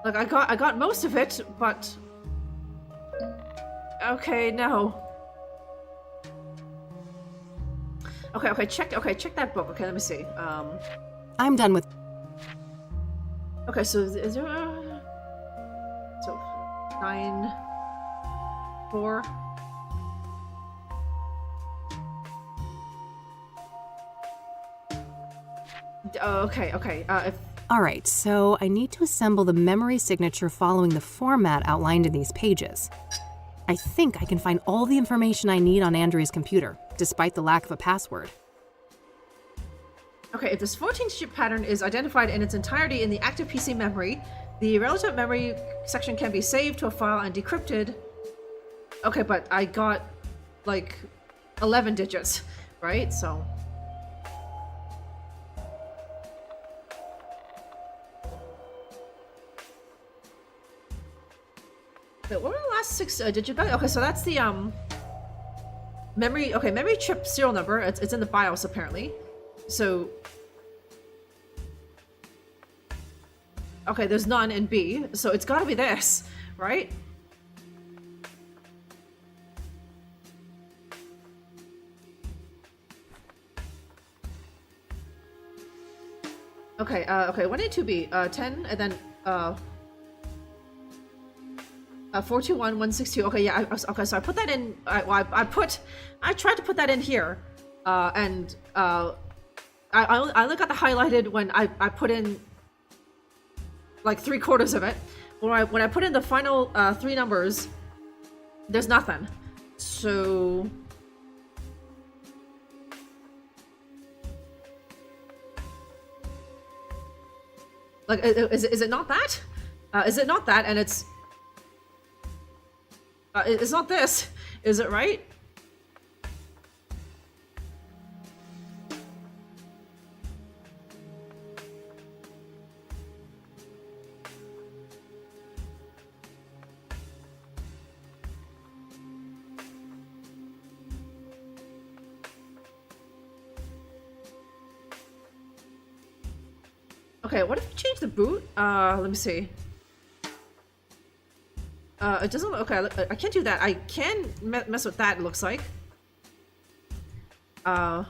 Like I got most of it, but okay, no. Okay, check that book. Okay, let me see. I'm done with. Okay, so is there so 9 4. Okay. If Alright, so I need to assemble the memory signature following the format outlined in these pages. I think I can find all the information I need on Andrea's computer, despite the lack of a password. Okay, if this 14-digit pattern is identified in its entirety in the active PC memory, the relative memory section can be saved to a file and decrypted. Okay, but I got like 11 digits, right? So wait, what were the last 6 digit values? Okay, so that's the memory. Okay, memory chip serial number. It's in the BIOS apparently. So okay, there's none in B, so it's got to be this, right? Okay, okay, what did 2B? 10, and then, 421, 162. Okay, yeah, okay, so I put that in, I tried to put that in here, and, I only got the highlighted when I put in, like, 3/4 of it. When I put in the final, 3 numbers, there's nothing. So... Like, is it not that? Is it not that? And it's not this. Is it right? Okay, what if you change the boot? Let me see. It doesn't. Okay, I can't do that. I can mess with that. It looks like. What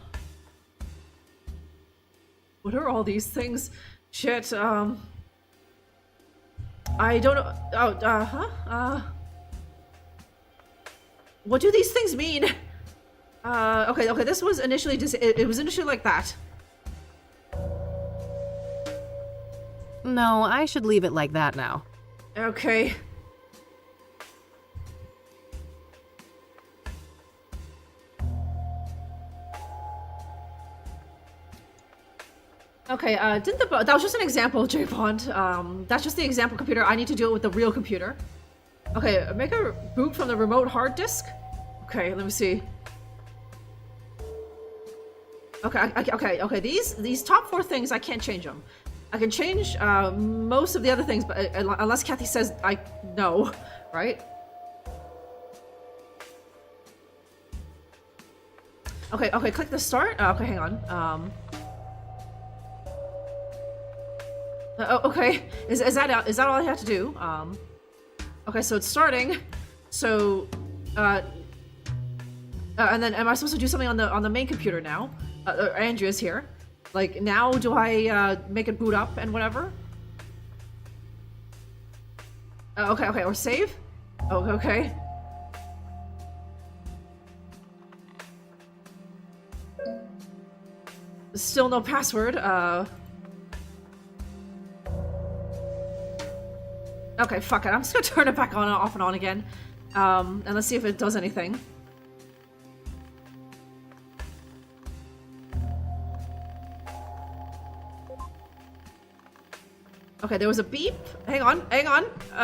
are all these things? Shit. I don't know. Oh. What do these things mean? Okay. Okay. This was initially just. It was initially like that. No, I should leave it like that now. Okay. Okay, that was just an example, J-Bond. That's just the example computer. I need to do it with the real computer. Okay, make a boot from the remote hard disk. Okay, let me see. Okay. These top 4 things, I can't change them. I can change most of the other things, but unless Kathy says no, right? Okay, click the start. Okay, hang on. Okay, is that all I have to do? Okay, so it's starting. So, and then am I supposed to do something on the main computer now? Andrea's here. Like, now do I make it boot up and whatever? Okay, or save? Oh, okay. Still no password. Okay, fuck it. I'm just gonna turn it back on, off and on again. And let's see if it does anything. Okay, there was a beep. Hang on.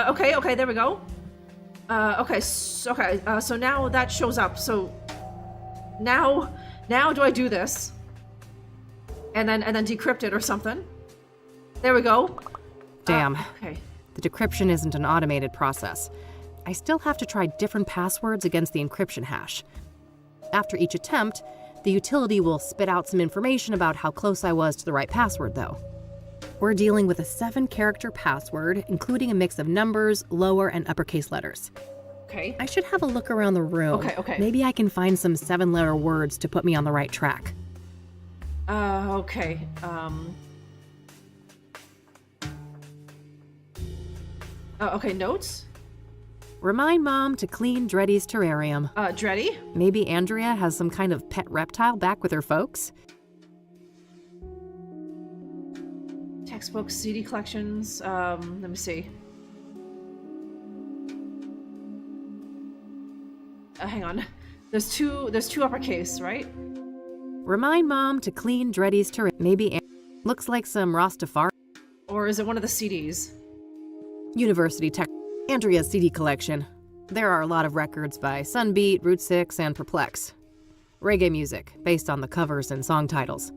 Okay, there we go. Okay, so now that shows up. So now do I do this? And then decrypt it or something? There we go. Damn. Okay. The decryption isn't an automated process. I still have to try different passwords against the encryption hash. After each attempt, the utility will spit out some information about how close I was to the right password, though. We're dealing with a 7-character password, including a mix of numbers, lower and uppercase letters. Okay. I should have a look around the room. Okay. Maybe I can find some 7-letter words to put me on the right track. Okay. Okay, notes? Remind Mom to clean Dreddy's terrarium. Dreddy? Maybe Andrea has some kind of pet reptile back with her folks? Textbooks, CD collections, let me see. Hang on. There's two uppercase, right? Remind Mom to clean Dreddy's terrarium. Maybe looks like some Rastafari. Or is it one of the CDs? University Tech. Andrea's CD collection. There are a lot of records by Sunbeat, Route 6, and Perplex. Reggae music, based on the covers and song titles.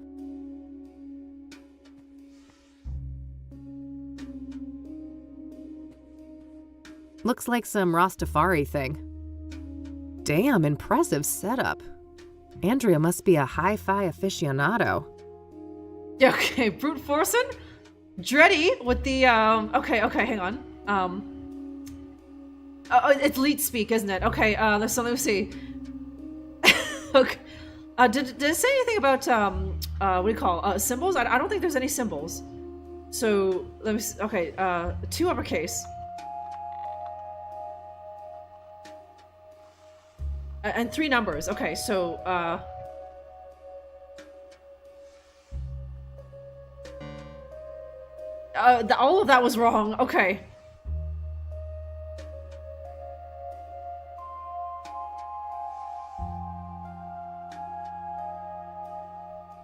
Looks like some Rastafari thing. Damn, impressive setup. Andrea must be a hi-fi aficionado. Okay, brute forcing? Dreddy with the, okay, hang on. It's leet speak, isn't it? Okay, let me see. Okay. Did it say anything about, what do you call, symbols? I don't think there's any symbols. So let me see. Okay, 2 uppercase. And 3 numbers. Okay, so all of that was wrong. Okay.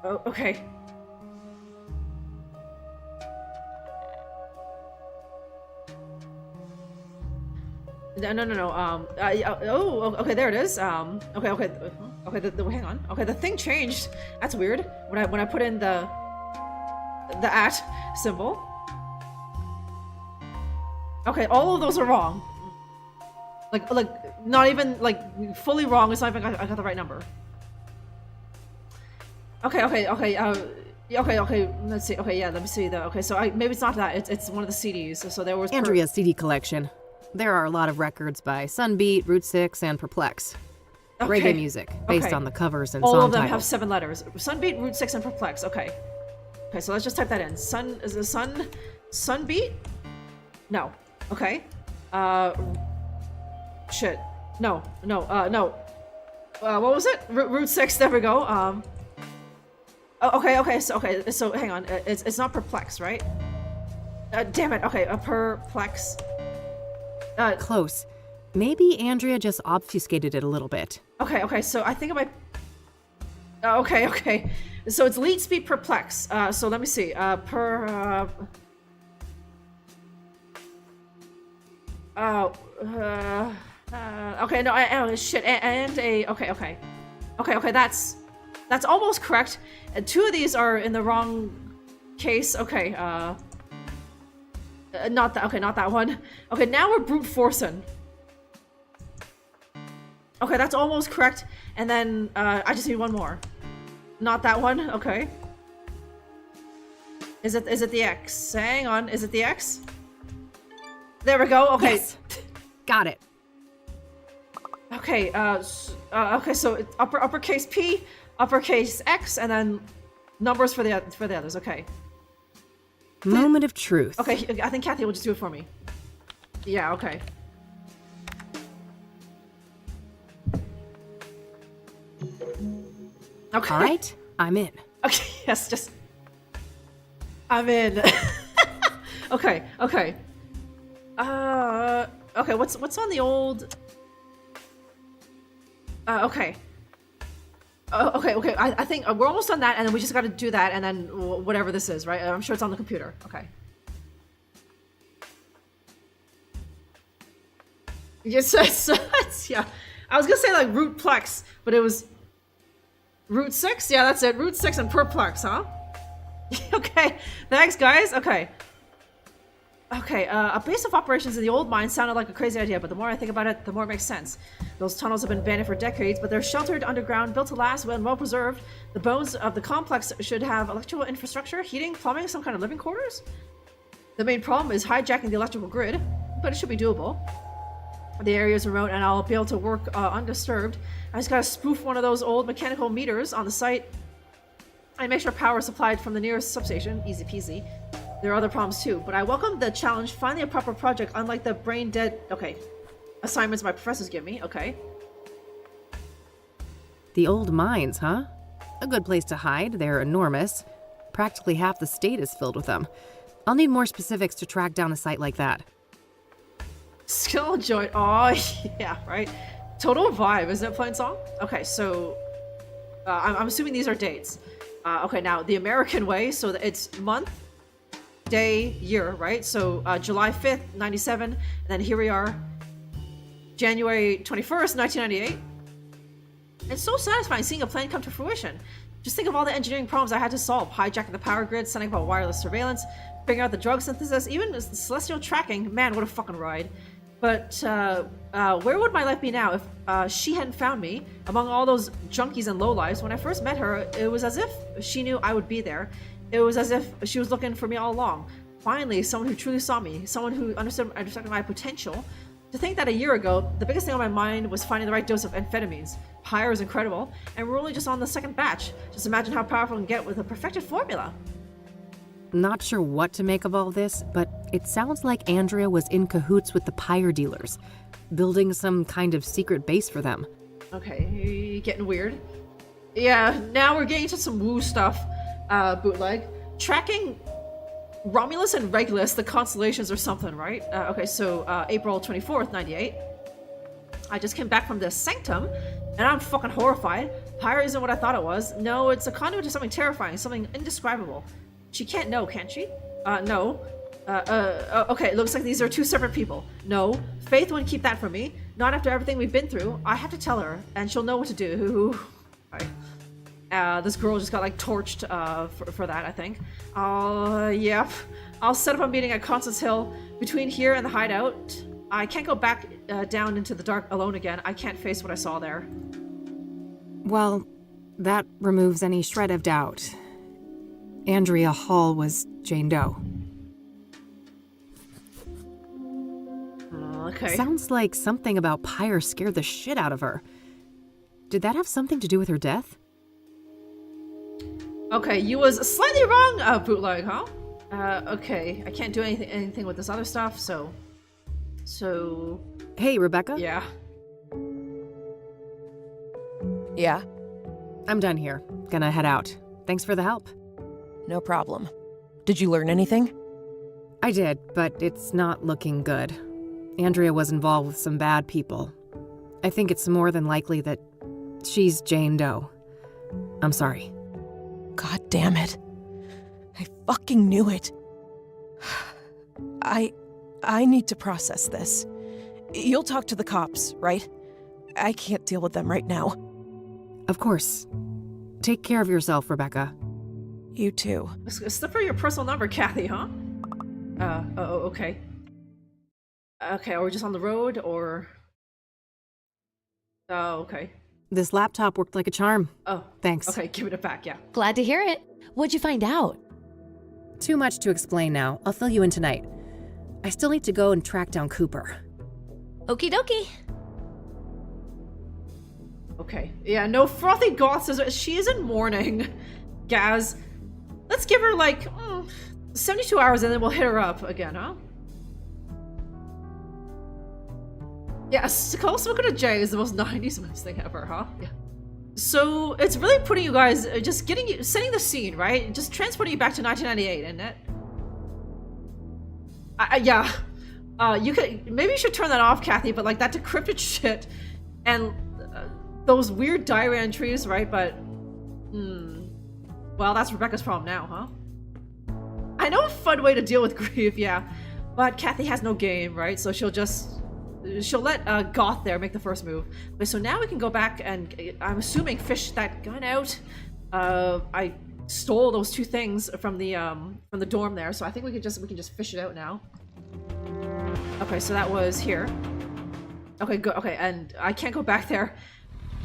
Oh, okay. No. Oh, okay, there it is. Okay. Hang on. Okay, the thing changed. That's weird. When I put in the at symbol. Okay, all of those are wrong. Like not even like fully wrong. It's not even I got the right number. Okay. Let's see. Okay, yeah. Let me see. Okay, so maybe it's not that. It's one of the CDs. So there was Andrea's CD collection. There are a lot of records by Sunbeat, Route 6, and Perplex. Okay. Reggae music, based on the covers and all song of them titles. have 7 letters. Sunbeat, Route 6, and Perplex. Okay. Okay, so let's just type that in. Sunbeat? No. Okay. Shit. No. What was it? Route 6. There we go. Okay. So hang on. It's not Perplex, right? Damn it. Okay. Perplex. Close. Maybe Andrea just obfuscated it a little bit. Okay. So I think I might. Okay. So it's lead speed Perplex. So let me see. Okay. No. Shit. And a. Okay. That's almost correct. And 2 of these are in the wrong case. Okay. Not that. Okay, not that one. Okay, now we're brute forcing. Okay, that's almost correct. And then I just need 1 more. Not that one. Okay. Is it the X? Hang on. Is it the X? There we go. Okay. Yes. Got it. Okay. Okay. So it's uppercase P, uppercase X, and then numbers for the others. Okay. Moment of truth. Okay, I think Kathy will just do it for me. Yeah, okay. Okay. All right, I'm in. Okay, yes, just... I'm in. Okay. Okay, what's on the old... Okay. Okay. I think we're almost on that, and then we just got to do that, and then whatever this is, right? I'm sure it's on the computer. Okay. Yes, yeah. I was gonna say like root plex, but it was Route 6. Yeah, that's it. Route 6 and Perplex, huh? Okay. Thanks, guys. Okay. A base of operations in the old mine sounded like a crazy idea, but the more I think about it, the more it makes sense. Those tunnels have been abandoned for decades, but they're sheltered underground, built to last, and well preserved. The bones of the complex should have electrical infrastructure, heating, plumbing, some kind of living quarters. The main problem is hijacking the electrical grid, but it should be doable. The area is remote, and I'll be able to work undisturbed. I just gotta spoof one of those old mechanical meters on the site and make sure power is supplied from the nearest substation. Easy peasy. There are other problems too, but I welcome the challenge. Finally a proper project, unlike the brain dead assignments my professors give me. Okay. The old mines, huh? A good place to hide. They're enormous. Practically half the state is filled with them. I'll need more specifics to track down a site like that. Skill joint. Oh, yeah, right. Total vibe, isn't it, playing song? Okay, so I'm assuming these are dates. Okay, now the American way, so it's month, day, year, right? So July 5th, 97, and then here we are, January 21st, 1998. It's so satisfying seeing a plan come to fruition. Just think of all the engineering problems I had to solve. Hijacking the power grid, setting up wireless surveillance, figuring out the drug synthesis, even celestial tracking. Man, what a fucking ride. But where would my life be now if she hadn't found me among all those junkies and lowlifes? When I first met her, it was as if she knew I would be there. It was as if she was looking for me all along. Finally, someone who truly saw me, someone who understood my potential. To think that a year ago, the biggest thing on my mind was finding the right dose of amphetamines. Higher is incredible, and we're only just on the second batch. Just imagine how powerful it can get with a perfected formula. Not sure what to make of all this, but it sounds like Andrea was in cahoots with the pyre dealers, building some kind of secret base for them. Okay, getting weird. Yeah, now we're getting to some woo stuff, bootleg. Tracking Romulus and Regulus, the constellations or something, right? Okay, so April 24th, 98. I just came back from the Sanctum, and I'm fucking horrified. Pyre isn't what I thought it was. No, it's a conduit to something terrifying, something indescribable. She can't know, can she? No. Okay, it looks like these are two separate people. No, Faith wouldn't keep that from me. Not after everything we've been through. I have to tell her, and she'll know what to do. Right. This girl just got, like, torched for that, I think. Yep. I'll set up a meeting at Constance Hill between here and the hideout. I can't go back down into the dark alone again. I can't face what I saw there. Well, that removes any shred of doubt. Andrea Hall was Jane Doe. Okay. Sounds like something about Pyre scared the shit out of her. Did that have something to do with her death? Okay, you was slightly wrong, bootleg, huh? Okay, I can't do anything with this other stuff, so... Hey, Rebecca? Yeah. Yeah? I'm done here. Gonna head out. Thanks for the help. No problem. Did you learn anything? I did, but it's not looking good. Andrea was involved with some bad people. I think it's more than likely that she's Jane Doe. I'm sorry. God damn it. I fucking knew it. I need to process this. You'll talk to the cops, right? I can't deal with them right now. Of course. Take care of yourself, Rebecca. You too. Slip her your personal number, Kathy, huh? Okay. Okay, are we just on the road, or... Oh, okay. This laptop worked like a charm. Oh. Thanks. Okay, giving it back, yeah. Glad to hear it. What'd you find out? Too much to explain now. I'll fill you in tonight. I still need to go and track down Cooper. Okie dokie. Okay. Yeah, no frothy goth says she is in mourning. Gaz. Let's give her, like, 72 hours and then we'll hit her up again, huh? Yeah, Call Smoking a J is the most 90s most thing ever, huh? Yeah. So, it's really putting you guys, just setting the scene, right? Just transporting you back to 1998, isn't it? Yeah. Maybe you should turn that off, Kathy, but, like, that decrypted shit and those weird diary entries, right? But, well, that's Rebecca's problem now, huh? I know a fun way to deal with grief, yeah. But Kathy has no game, right? So she'll let Goth there make the first move. Okay, so now we can go back and, I'm assuming, fish that gun out. I stole those two things from the dorm there, so I think we can just fish it out now. Okay, so that was here. Okay, good. Okay, and I can't go back there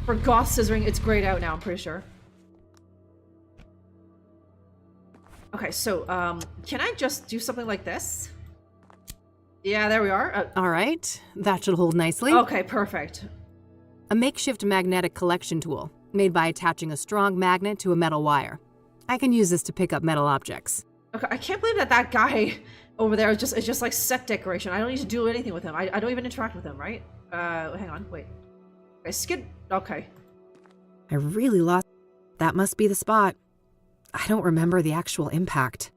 for Goth scissoring. It's grayed out now, I'm pretty sure. Okay, so can I just do something like this? Yeah, there we are. All right, that should hold nicely. Okay, perfect. A makeshift magnetic collection tool, made by attaching a strong magnet to a metal wire. I can use this to pick up metal objects. Okay, I can't believe that guy over there is just like set decoration. I don't need to do anything with him. I don't even interact with him, right? Hang on, wait. Okay, skid. Okay. I really lost. That must be the spot. I don't remember the actual impact.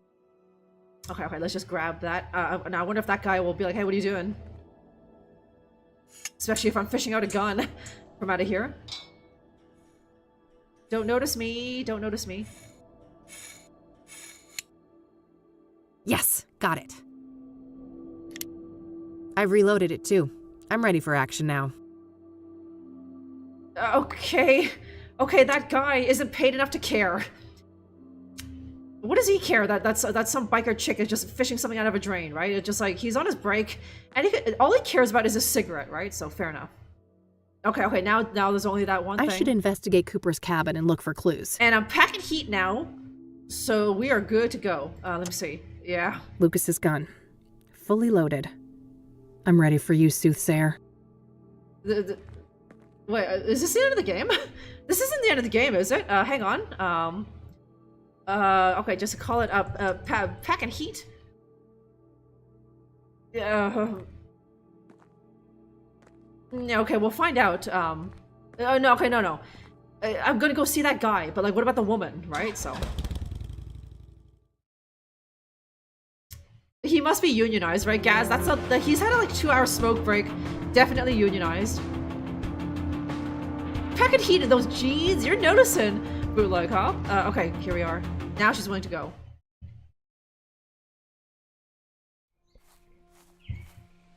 Okay, let's just grab that. Now I wonder if that guy will be like, hey, what are you doing? Especially if I'm fishing out a gun from out of here. Don't notice me. Don't notice me. Yes, got it. I've reloaded it too. I'm ready for action now. Okay, that guy isn't paid enough to care. What does he care that some biker chick is just fishing something out of a drain, right? It's just like, he's on his break, and all he cares about is a cigarette, right? So, fair enough. Okay, now there's only that one thing. I should investigate Cooper's cabin and look for clues. And I'm packing heat now, so we are good to go. Let me see. Yeah. Lucas's gun. Fully loaded. I'm ready for you, Soothsayer. Wait, is this the end of the game? This isn't the end of the game, is it? Hang on. Okay, just to call it up. Pack and heat. Okay, we'll find out. No, okay, no. I'm gonna go see that guy, but like, what about the woman, right? So. He must be unionized, right, Gaz? That's he's had a like 2-hour smoke break. Definitely unionized. Pack and heat in those jeans, you're noticing. Bootleg, huh? Okay, here we are. Now she's willing to go.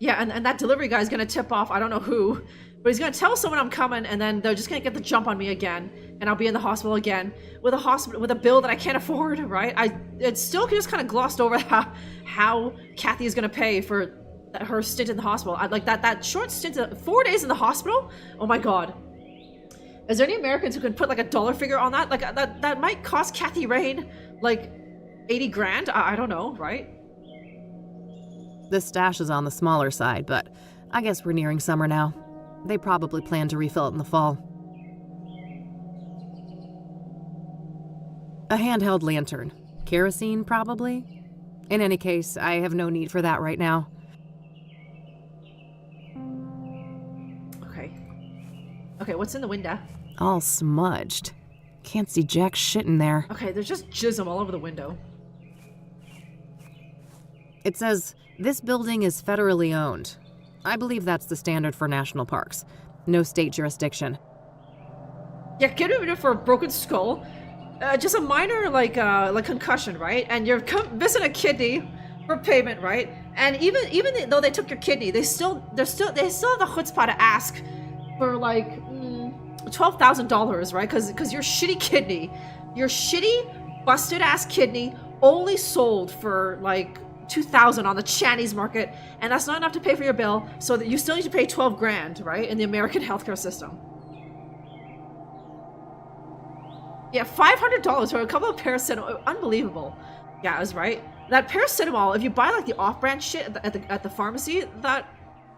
Yeah, and that delivery guy's gonna tip off, I don't know who, but he's gonna tell someone I'm coming, and then they're just gonna get the jump on me again, and I'll be in the hospital again with a bill that I can't afford, right? It still just kind of glossed over how Kathy is gonna pay for her stint in the hospital. Like that short stint, 4 days in the hospital. Oh my god. Is there any Americans who can put like a dollar figure on that? Like that might cost Kathy Rain like 80 grand. I don't know, right? The stash is on the smaller side, but I guess we're nearing summer now. They probably plan to refill it in the fall. A handheld lantern. Kerosene, probably? In any case, I have no need for that right now. Okay, what's in the window? All smudged. Can't see jack shit in there. Okay, there's just jism all over the window. It says, this building is federally owned. I believe that's the standard for national parks. No state jurisdiction. Yeah, get rid of it for a broken skull. Just a minor, like concussion, right? And you're missing a kidney for payment, right? And even though they took your kidney, they still have the chutzpah to ask for like $12,000, right? Because your shitty kidney, your shitty busted ass kidney, only sold for like $2,000 on the Chinese market, and that's not enough to pay for your bill. So that you still need to pay 12 grand, right, in the American healthcare system. Yeah, $500 for a couple of paracetamol. Unbelievable. Yeah, I was right. That paracetamol, if you buy like the off-brand shit at the pharmacy, that,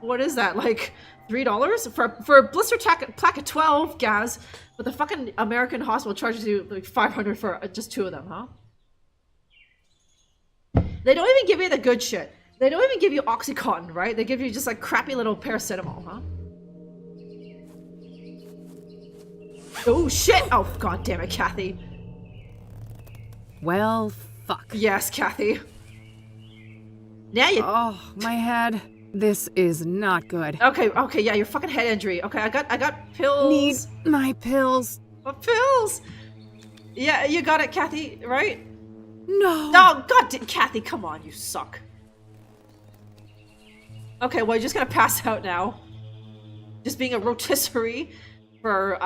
what is that, like $3 for a blister plaque of 12, Gaz, but the fucking American hospital charges you like $500 for just 2 of them, huh? They don't even give you the good shit. They don't even give you Oxycontin, right? They give you just like crappy little paracetamol, huh? Oh shit! Oh god damn it, Kathy. Well, fuck. Yes, Kathy. Now you. Oh, my head. This is not good. Okay, yeah, your fucking head injury. Okay, I got pills. Need my pills. What pills? Yeah, you got it, Kathy, right? No. Oh, god damn, Kathy, come on, you suck. Okay, well, you're just gonna pass out now. Just being a rotisserie for,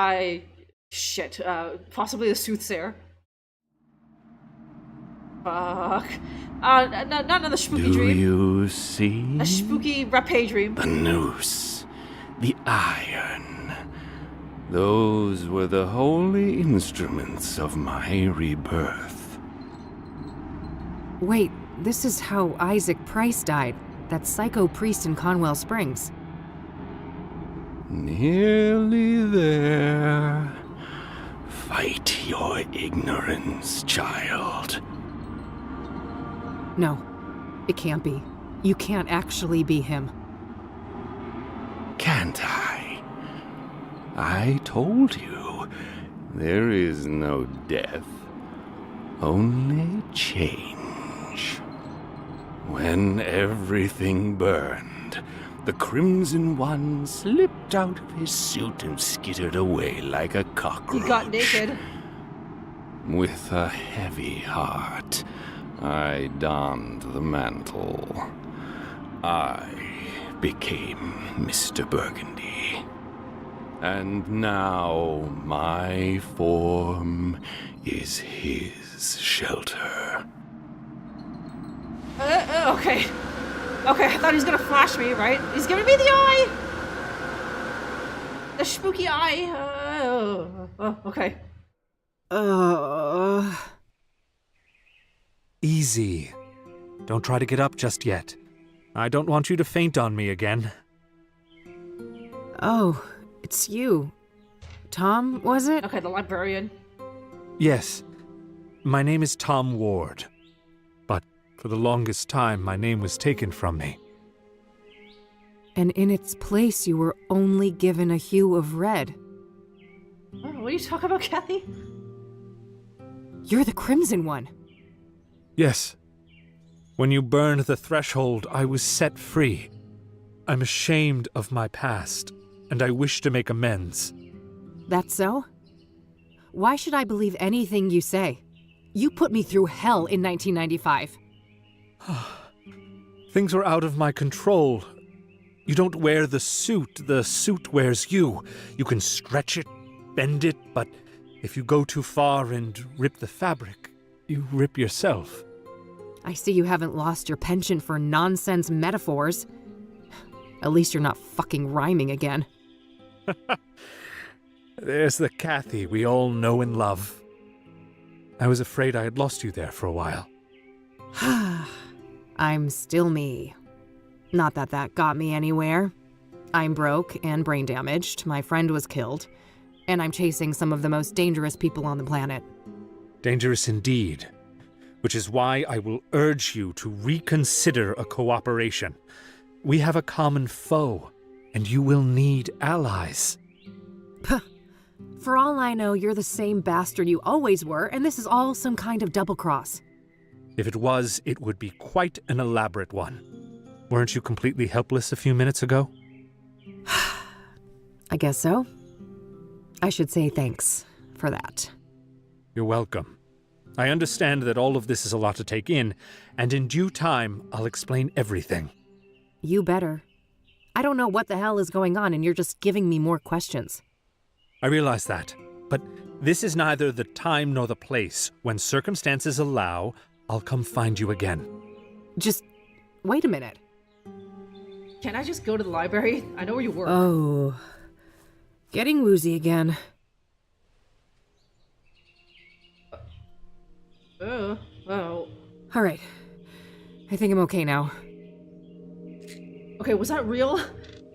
possibly a soothsayer. Fuck. Not another spooky dream. Do you see? A spooky rapé dream. The noose, the iron. Those were the holy instruments of my rebirth. Wait, this is how Isaac Price died. That psycho priest in Conwell Springs. Nearly there. Fight your ignorance, child. No, it can't be. You can't actually be him. Can't I? I told you, there is no death, only change. When everything burned, the Crimson One slipped out of his suit and skittered away like a cockroach. He got naked. With a heavy heart, I donned the mantle. I became Mr. Burgundy. And now my form is his shelter. Okay. Okay, I thought he was gonna flash me, right? He's giving me the eye! The spooky eye. Okay. Easy. Don't try to get up just yet. I don't want you to faint on me again. Oh, it's you. Tom, was it? Okay, the librarian. Yes. My name is Tom Ward, but for the longest time my name was taken from me. And in its place you were only given a hue of red. Oh, what are you talking about, Kathy? You're the Crimson One. Yes. When you burned the threshold, I was set free. I'm ashamed of my past, and I wish to make amends. That's so? Why should I believe anything you say? You put me through hell in 1995. Things were out of my control. You don't wear the suit wears you. You can stretch it, bend it, but if you go too far and rip the fabric, you rip yourself. I see you haven't lost your penchant for nonsense metaphors. At least you're not fucking rhyming again. There's the Kathy we all know and love. I was afraid I had lost you there for a while. I'm still me. Not that that got me anywhere. I'm broke and brain damaged, my friend was killed, and I'm chasing some of the most dangerous people on the planet. Dangerous indeed. Which is why I will urge you to reconsider a cooperation. We have a common foe, and you will need allies. For all I know, you're the same bastard you always were, and this is all some kind of double-cross. If it was, it would be quite an elaborate one. Weren't you completely helpless a few minutes ago? I guess so. I should say thanks for that. You're welcome. I understand that all of this is a lot to take in, and in due time, I'll explain everything. You better. I don't know what the hell is going on, and you're just giving me more questions. I realize that, but this is neither the time nor the place. When circumstances allow, I'll come find you again. Just wait a minute. Can I just go to the library? I know where you work. Oh, getting woozy again. Oh. All right. I think I'm okay now. Okay, was that real?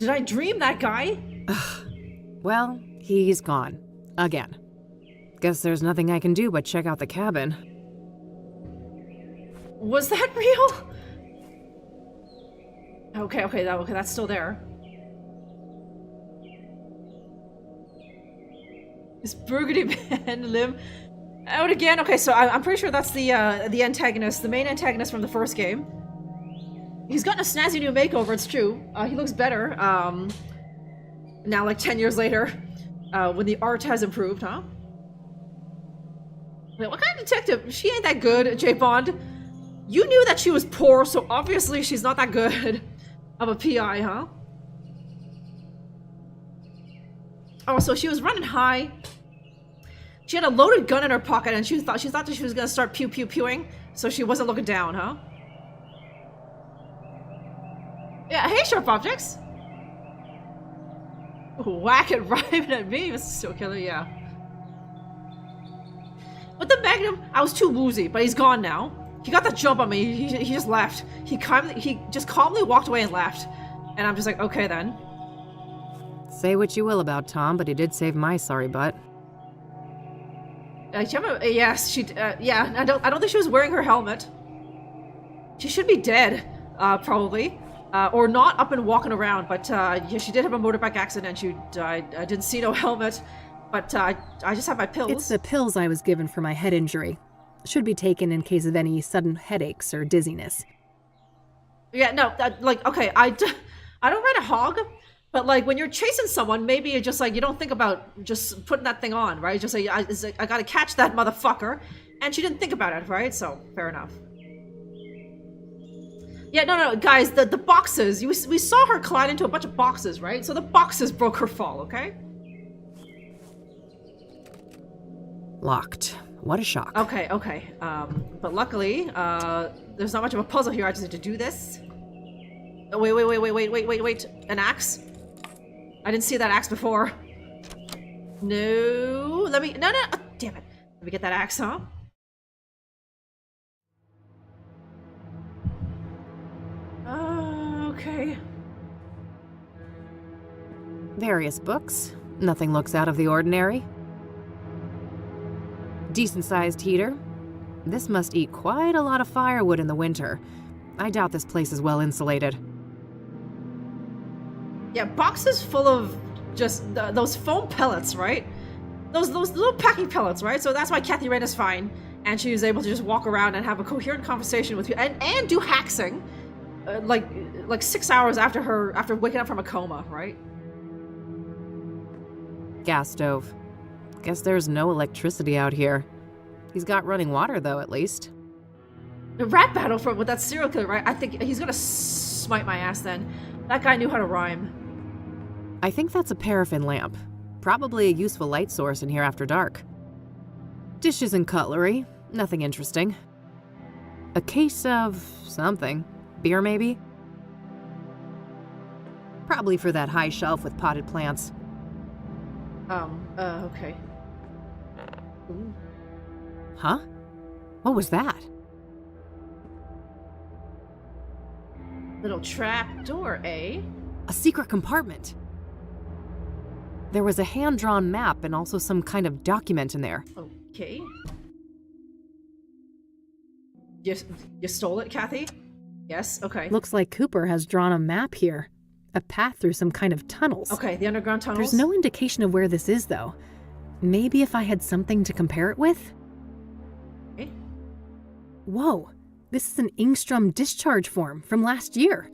Did I dream that guy? Well, he's gone. Again. Guess there's nothing I can do but check out the cabin. Was that real? Okay, that's still there. Is Burgundy Man limb out again? Okay, so I'm pretty sure that's the antagonist, the main antagonist from the first game. He's gotten a snazzy new makeover, it's true. He looks better, now like 10 years later, when the art has improved, huh? Wait, what kind of detective? She ain't that good, J. Bond. You knew that she was poor, so obviously she's not that good of a PI, huh? Oh, so she was running high. She had a loaded gun in her pocket, and she thought that she was gonna start pewing, so she wasn't looking down, huh? Yeah, hey, sharp objects. Whack it, rhyming at me, Mr. Steel Killer, yeah. With the Magnum, I was too woozy, but he's gone now. He got the jump on me. He just left. He just calmly walked away and left, and I'm just like, okay then. Say what you will about Tom, but he did save my sorry butt. Yes, she. Yeah, I don't think she was wearing her helmet. She should be dead, probably, or not up and walking around. But yeah, she did have a motorbike accident. And she died. I didn't see no helmet, but I just have my pills. It's the pills I was given for my head injury. Should be taken in case of any sudden headaches or dizziness. Yeah, no, like, okay, I don't ride a hog, but like when you're chasing someone, maybe you're just like, you don't think about just putting that thing on, right? Just say, I gotta catch that motherfucker, and she didn't think about it, right? So, fair enough. Yeah, no, guys, the boxes, we saw her collide into a bunch of boxes, right? So the boxes broke her fall, okay? Locked. What a shock. Okay. But luckily, there's not much of a puzzle here. I just need to do this. Oh, wait. An axe? I didn't see that axe before. No. No. Oh, damn it. Let me get that axe, huh? Okay. Various books. Nothing looks out of the ordinary. Decent-sized heater. This must eat quite a lot of firewood in the winter. I doubt this place is well insulated. Yeah, boxes full of just those foam pellets, right? Those little packing pellets, right? So that's why Kathy Rain is fine, and she was able to just walk around and have a coherent conversation with you, and do haxing, like 6 hours after waking up from a coma, right? Gas stove. Guess there's no electricity out here. He's got running water though, at least. The rap battle with that serial killer, right? I think he's gonna smite my ass then. That guy knew how to rhyme. I think that's a paraffin lamp. Probably a useful light source in here after dark. Dishes and cutlery. Nothing interesting. A case of something. Beer, maybe? Probably for that high shelf with potted plants. Okay. Ooh. Huh? What was that? Little trap door, eh? A secret compartment. There was a hand-drawn map and also some kind of document in there. Okay. You stole it, Kathy? Yes, okay. Looks like Cooper has drawn a map here. A path through some kind of tunnels. Okay, the underground tunnels? There's no indication of where this is, though. Maybe if I had something to compare it with? Okay. Whoa, this is an Ingstrom discharge form from last year.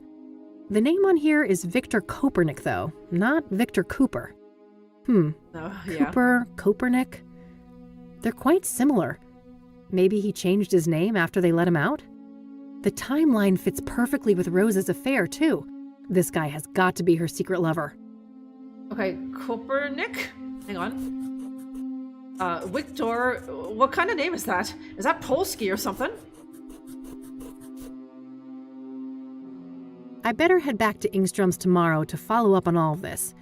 The name on here is Victor Kopernik, though, not Victor Cooper. Yeah. Cooper, Kopernik? They're quite similar. Maybe he changed his name after they let him out? The timeline fits perfectly with Rose's affair, too. This guy has got to be her secret lover. Okay, Kopernik? Hang on. Victor, what kind of name is that? Is that Polski or something? I better head back to Ingstrom's tomorrow to follow up on all of this.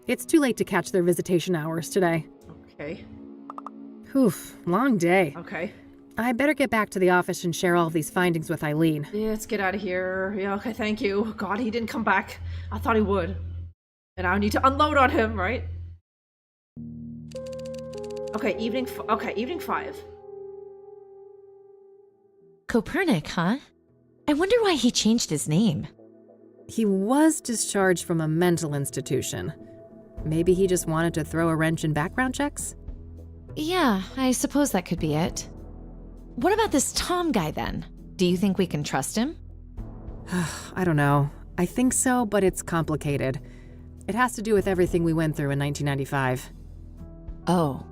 It's too late to catch their visitation hours today. Okay. Oof, long day. Okay. I better get back to the office and share all of these findings with Eileen. Yeah, let's get out of here. Yeah, okay, thank you. God, he didn't come back. I thought he would. And I need to unload on him, right? Okay, evening 5. Kopernik, huh? I wonder why he changed his name. He was discharged from a mental institution. Maybe he just wanted to throw a wrench in background checks? Yeah, I suppose that could be it. What about this Tom guy then? Do you think we can trust him? I don't know. I think so, but it's complicated. It has to do with everything we went through in 1995. Oh,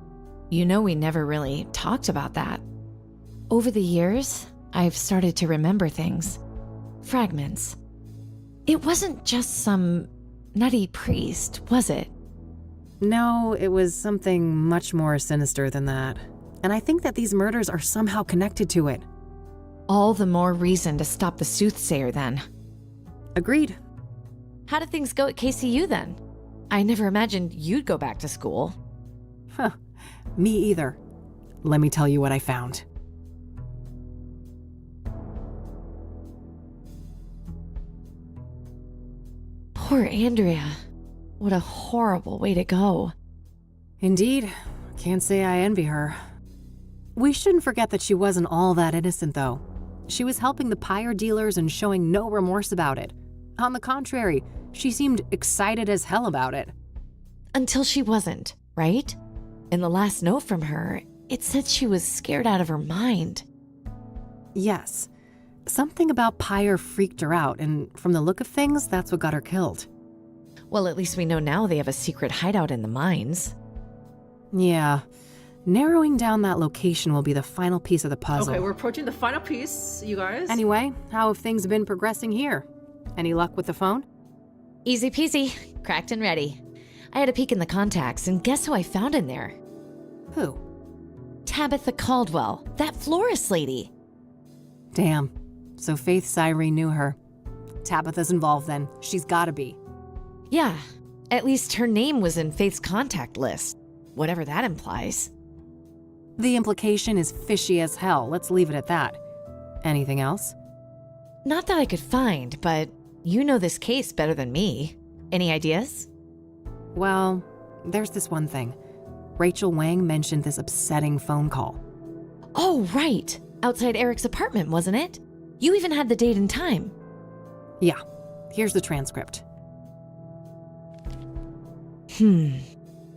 you know we never really talked about that. Over the years, I've started to remember things. Fragments. It wasn't just some nutty priest, was it? No, it was something much more sinister than that. And I think that these murders are somehow connected to it. All the more reason to stop the Soothsayer then. Agreed. How did things go at KCU then? I never imagined you'd go back to school. Huh. Me either. Let me tell you what I found. Poor Andrea. What a horrible way to go. Indeed. Can't say I envy her. We shouldn't forget that she wasn't all that innocent, though. She was helping the pyre dealers and showing no remorse about it. On the contrary, she seemed excited as hell about it. Until she wasn't, right? In the last note from her, it said she was scared out of her mind. Yes. Something about pyre freaked her out, and from the look of things, that's what got her killed. Well, at least we know now they have a secret hideout in the mines. Yeah. Narrowing down that location will be the final piece of the puzzle. Okay, we're approaching the final piece, you guys. Anyway, how have things been progressing here? Any luck with the phone? Easy peasy. Cracked and ready. I had a peek in the contacts, and guess who I found in there? Who? Tabitha Caldwell, that florist lady. Damn. So Faith Cyrene knew her. Tabitha's involved then. She's gotta be. Yeah. At least her name was in Faith's contact list. Whatever that implies. The implication is fishy as hell. Let's leave it at that. Anything else? Not that I could find, but you know this case better than me. Any ideas? Well, there's this one thing. Rachel Wang mentioned this upsetting phone call. Oh, right. outside Eric's apartment, wasn't it? You even had the date and time. Yeah, here's the transcript.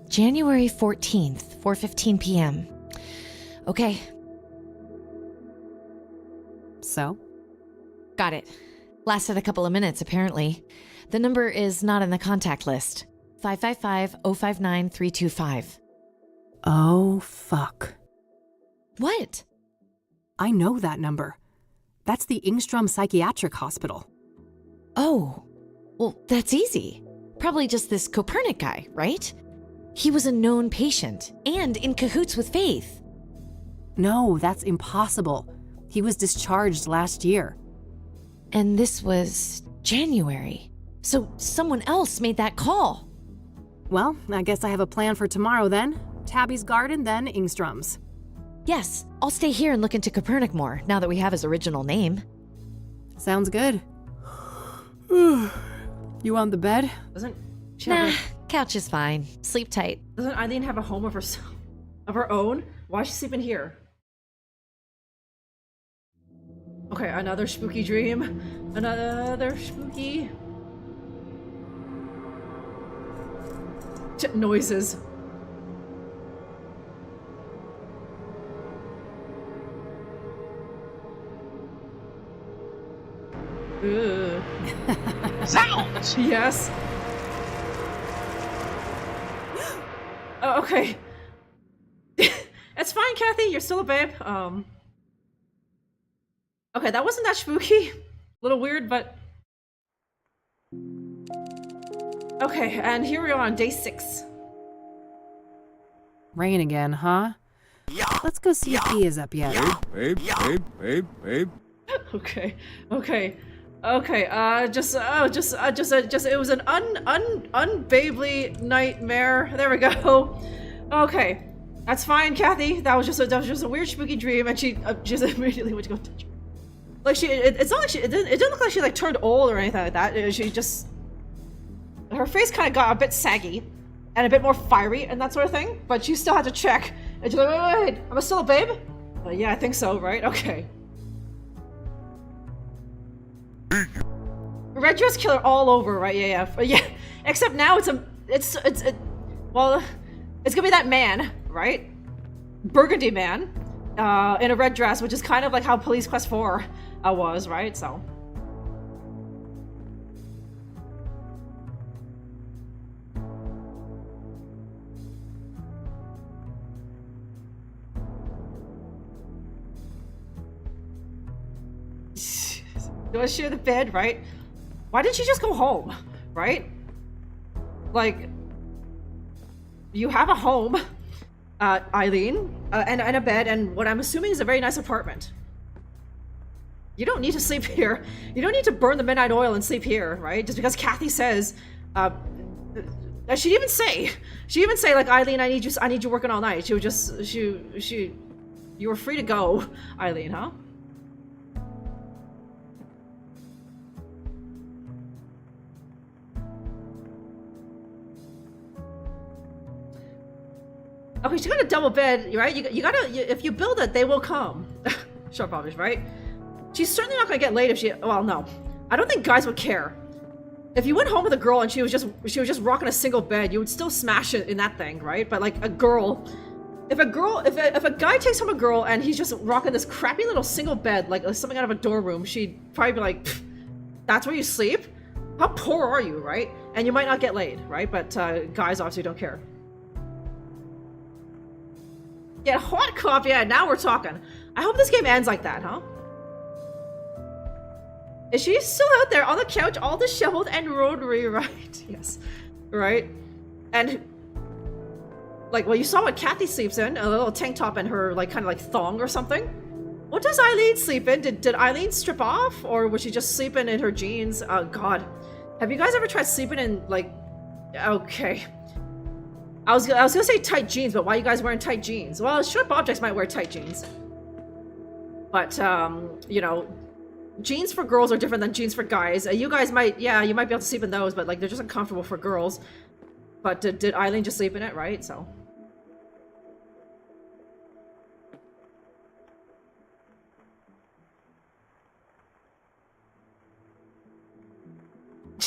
January 14th, 4:15 p.m. Okay. So? Got it. Lasted a couple of minutes, apparently. The number is not in the contact list. 555-059-325. Oh, fuck. What? I know that number. That's the Ingstrom Psychiatric Hospital. Oh, well, that's easy. Probably just this Copernic guy, right? He was a known patient and in cahoots with Faith. No, that's impossible. He was discharged last year. And this was January. So someone else made that call. Well, I guess I have a plan for tomorrow then. Tabby's garden, then Ingstrom's. Yes, I'll stay here and look into Copernic more, now that we have his original name. Sounds good. You on the bed? Nah, couch is fine. Sleep tight. Doesn't Eileen have a home of her own? Why is she sleeping here? Okay, another spooky dream. Another spooky... noises. Ugh. Sounds! Yes. Oh, okay. It's fine, Kathy. You're still a babe. Okay, that wasn't that spooky. A little weird, but... Okay, and here we are on day 6. Rain again, huh? Let's go see if he is up yet. Babe. Okay. It was an unbabely nightmare. There we go. Okay, that's fine, Kathy. That was just a weird spooky dream, and she just immediately went to go touch her. Like it's not like it didn't look like she like turned old or anything like that. She just, her face kind of got a bit saggy, and a bit more fiery and that sort of thing. But she still had to check. And she's like, wait, am I still a babe? Yeah, I think so, right? Okay. Red dress killer all over, right? Yeah. Except now it's gonna be that man, right? Burgundy man, in a red dress, which is kind of like how Police Quest 4 was, right? So. You want to share the bed, right? Why didn't she just go home, right? Like, you have a home, Eileen, and a bed, and what I'm assuming is a very nice apartment. You don't need to sleep here. You don't need to burn the midnight oil and sleep here, right? Just because Kathy says, she'd even say like, Eileen, I need you working all night. She would just, you were free to go, Eileen, huh? Okay, she got a double bed, right? You gotta, if you build it, they will come. Sharp obvious, right? She's certainly not gonna get laid if she, well, no. I don't think guys would care. If you went home with a girl and she was just rocking a single bed, you would still smash it in that thing, right? But like a girl, if a guy takes home a girl and he's just rocking this crappy little single bed, like something out of a dorm room, she'd probably be like, that's where you sleep? How poor are you, right? And you might not get laid, right? But guys obviously don't care. Yeah, hot cop, yeah, now we're talking. I hope this game ends like that, huh? Is she still out there on the couch, all disheveled and rotary, right? Yes, right? And, like, well, you saw what Kathy sleeps in, a little tank top and her, like, kind of like thong or something. What does Eileen sleep in? Did Eileen strip off? Or was she just sleeping in her jeans? Oh, God. Have you guys ever tried sleeping in, like, okay. I was gonna say tight jeans, but why are you guys wearing tight jeans? Well, sharp objects might wear tight jeans. But, you know, jeans for girls are different than jeans for guys. You guys might, yeah, you might be able to sleep in those, but, like, they're just uncomfortable for girls. But did Eileen just sleep in it, right? So.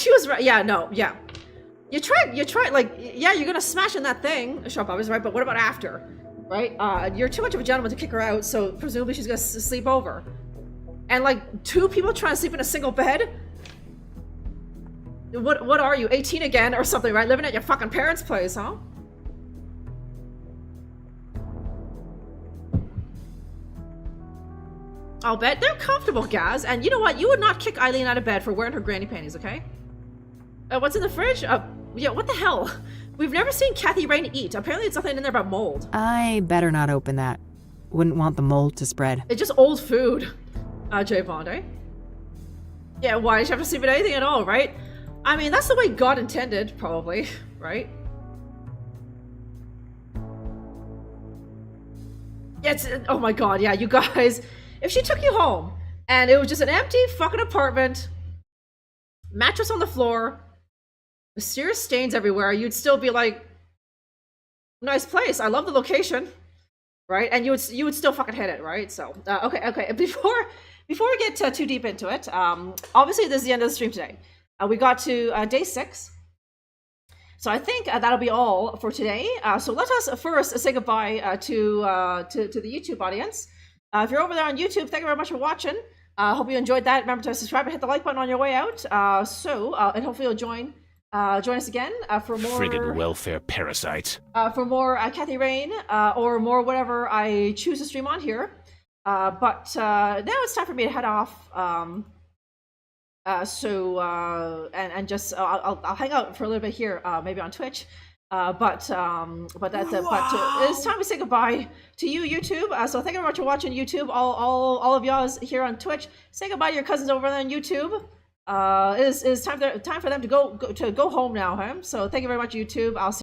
she was right. Yeah, no, yeah. You tried, like, yeah, you're gonna smash in that thing, Shop Bob is right, but what about after? Right? You're too much of a gentleman to kick her out, so presumably she's gonna sleep over. And, like, 2 people trying to sleep in a single bed? What are you, 18 again or something, right? Living at your fucking parents' place, huh? I'll bet they're comfortable, Gaz. And you know what? You would not kick Eileen out of bed for wearing her granny panties, okay? What's in the fridge? Yeah, what the hell? We've never seen Kathy Rain eat. Apparently it's nothing in there about mold. I better not open that. Wouldn't want the mold to spread. It's just old food. Jay Bond, eh? Yeah, why did you have to sleep with anything at all, right? I mean, that's the way God intended, probably, right? Yeah, oh my god, yeah, you guys. If she took you home, and it was just an empty fucking apartment, mattress on the floor, mysterious stains everywhere, you'd still be like, nice place, I love the location, right? And you would still fucking hit it, right? So, okay, before we get too deep into it, obviously this is the end of the stream today. We got to day 6. So I think that'll be all for today. So let us first say goodbye to the YouTube audience. If you're over there on YouTube, thank you very much for watching. Hope you enjoyed that. Remember to subscribe and hit the like button on your way out. And hopefully you'll join us again for more Friggin' welfare parasites. For more Kathy Rain or more whatever I choose to stream on here. But now it's time for me to head off. And just I'll hang out for a little bit here, maybe on Twitch. But it's time to say goodbye to you, YouTube. So thank you very much for watching YouTube. All of y'all here on Twitch. Say goodbye to your cousins over there on YouTube. It is time for them to go home now, huh? So thank you very much, YouTube. I'll see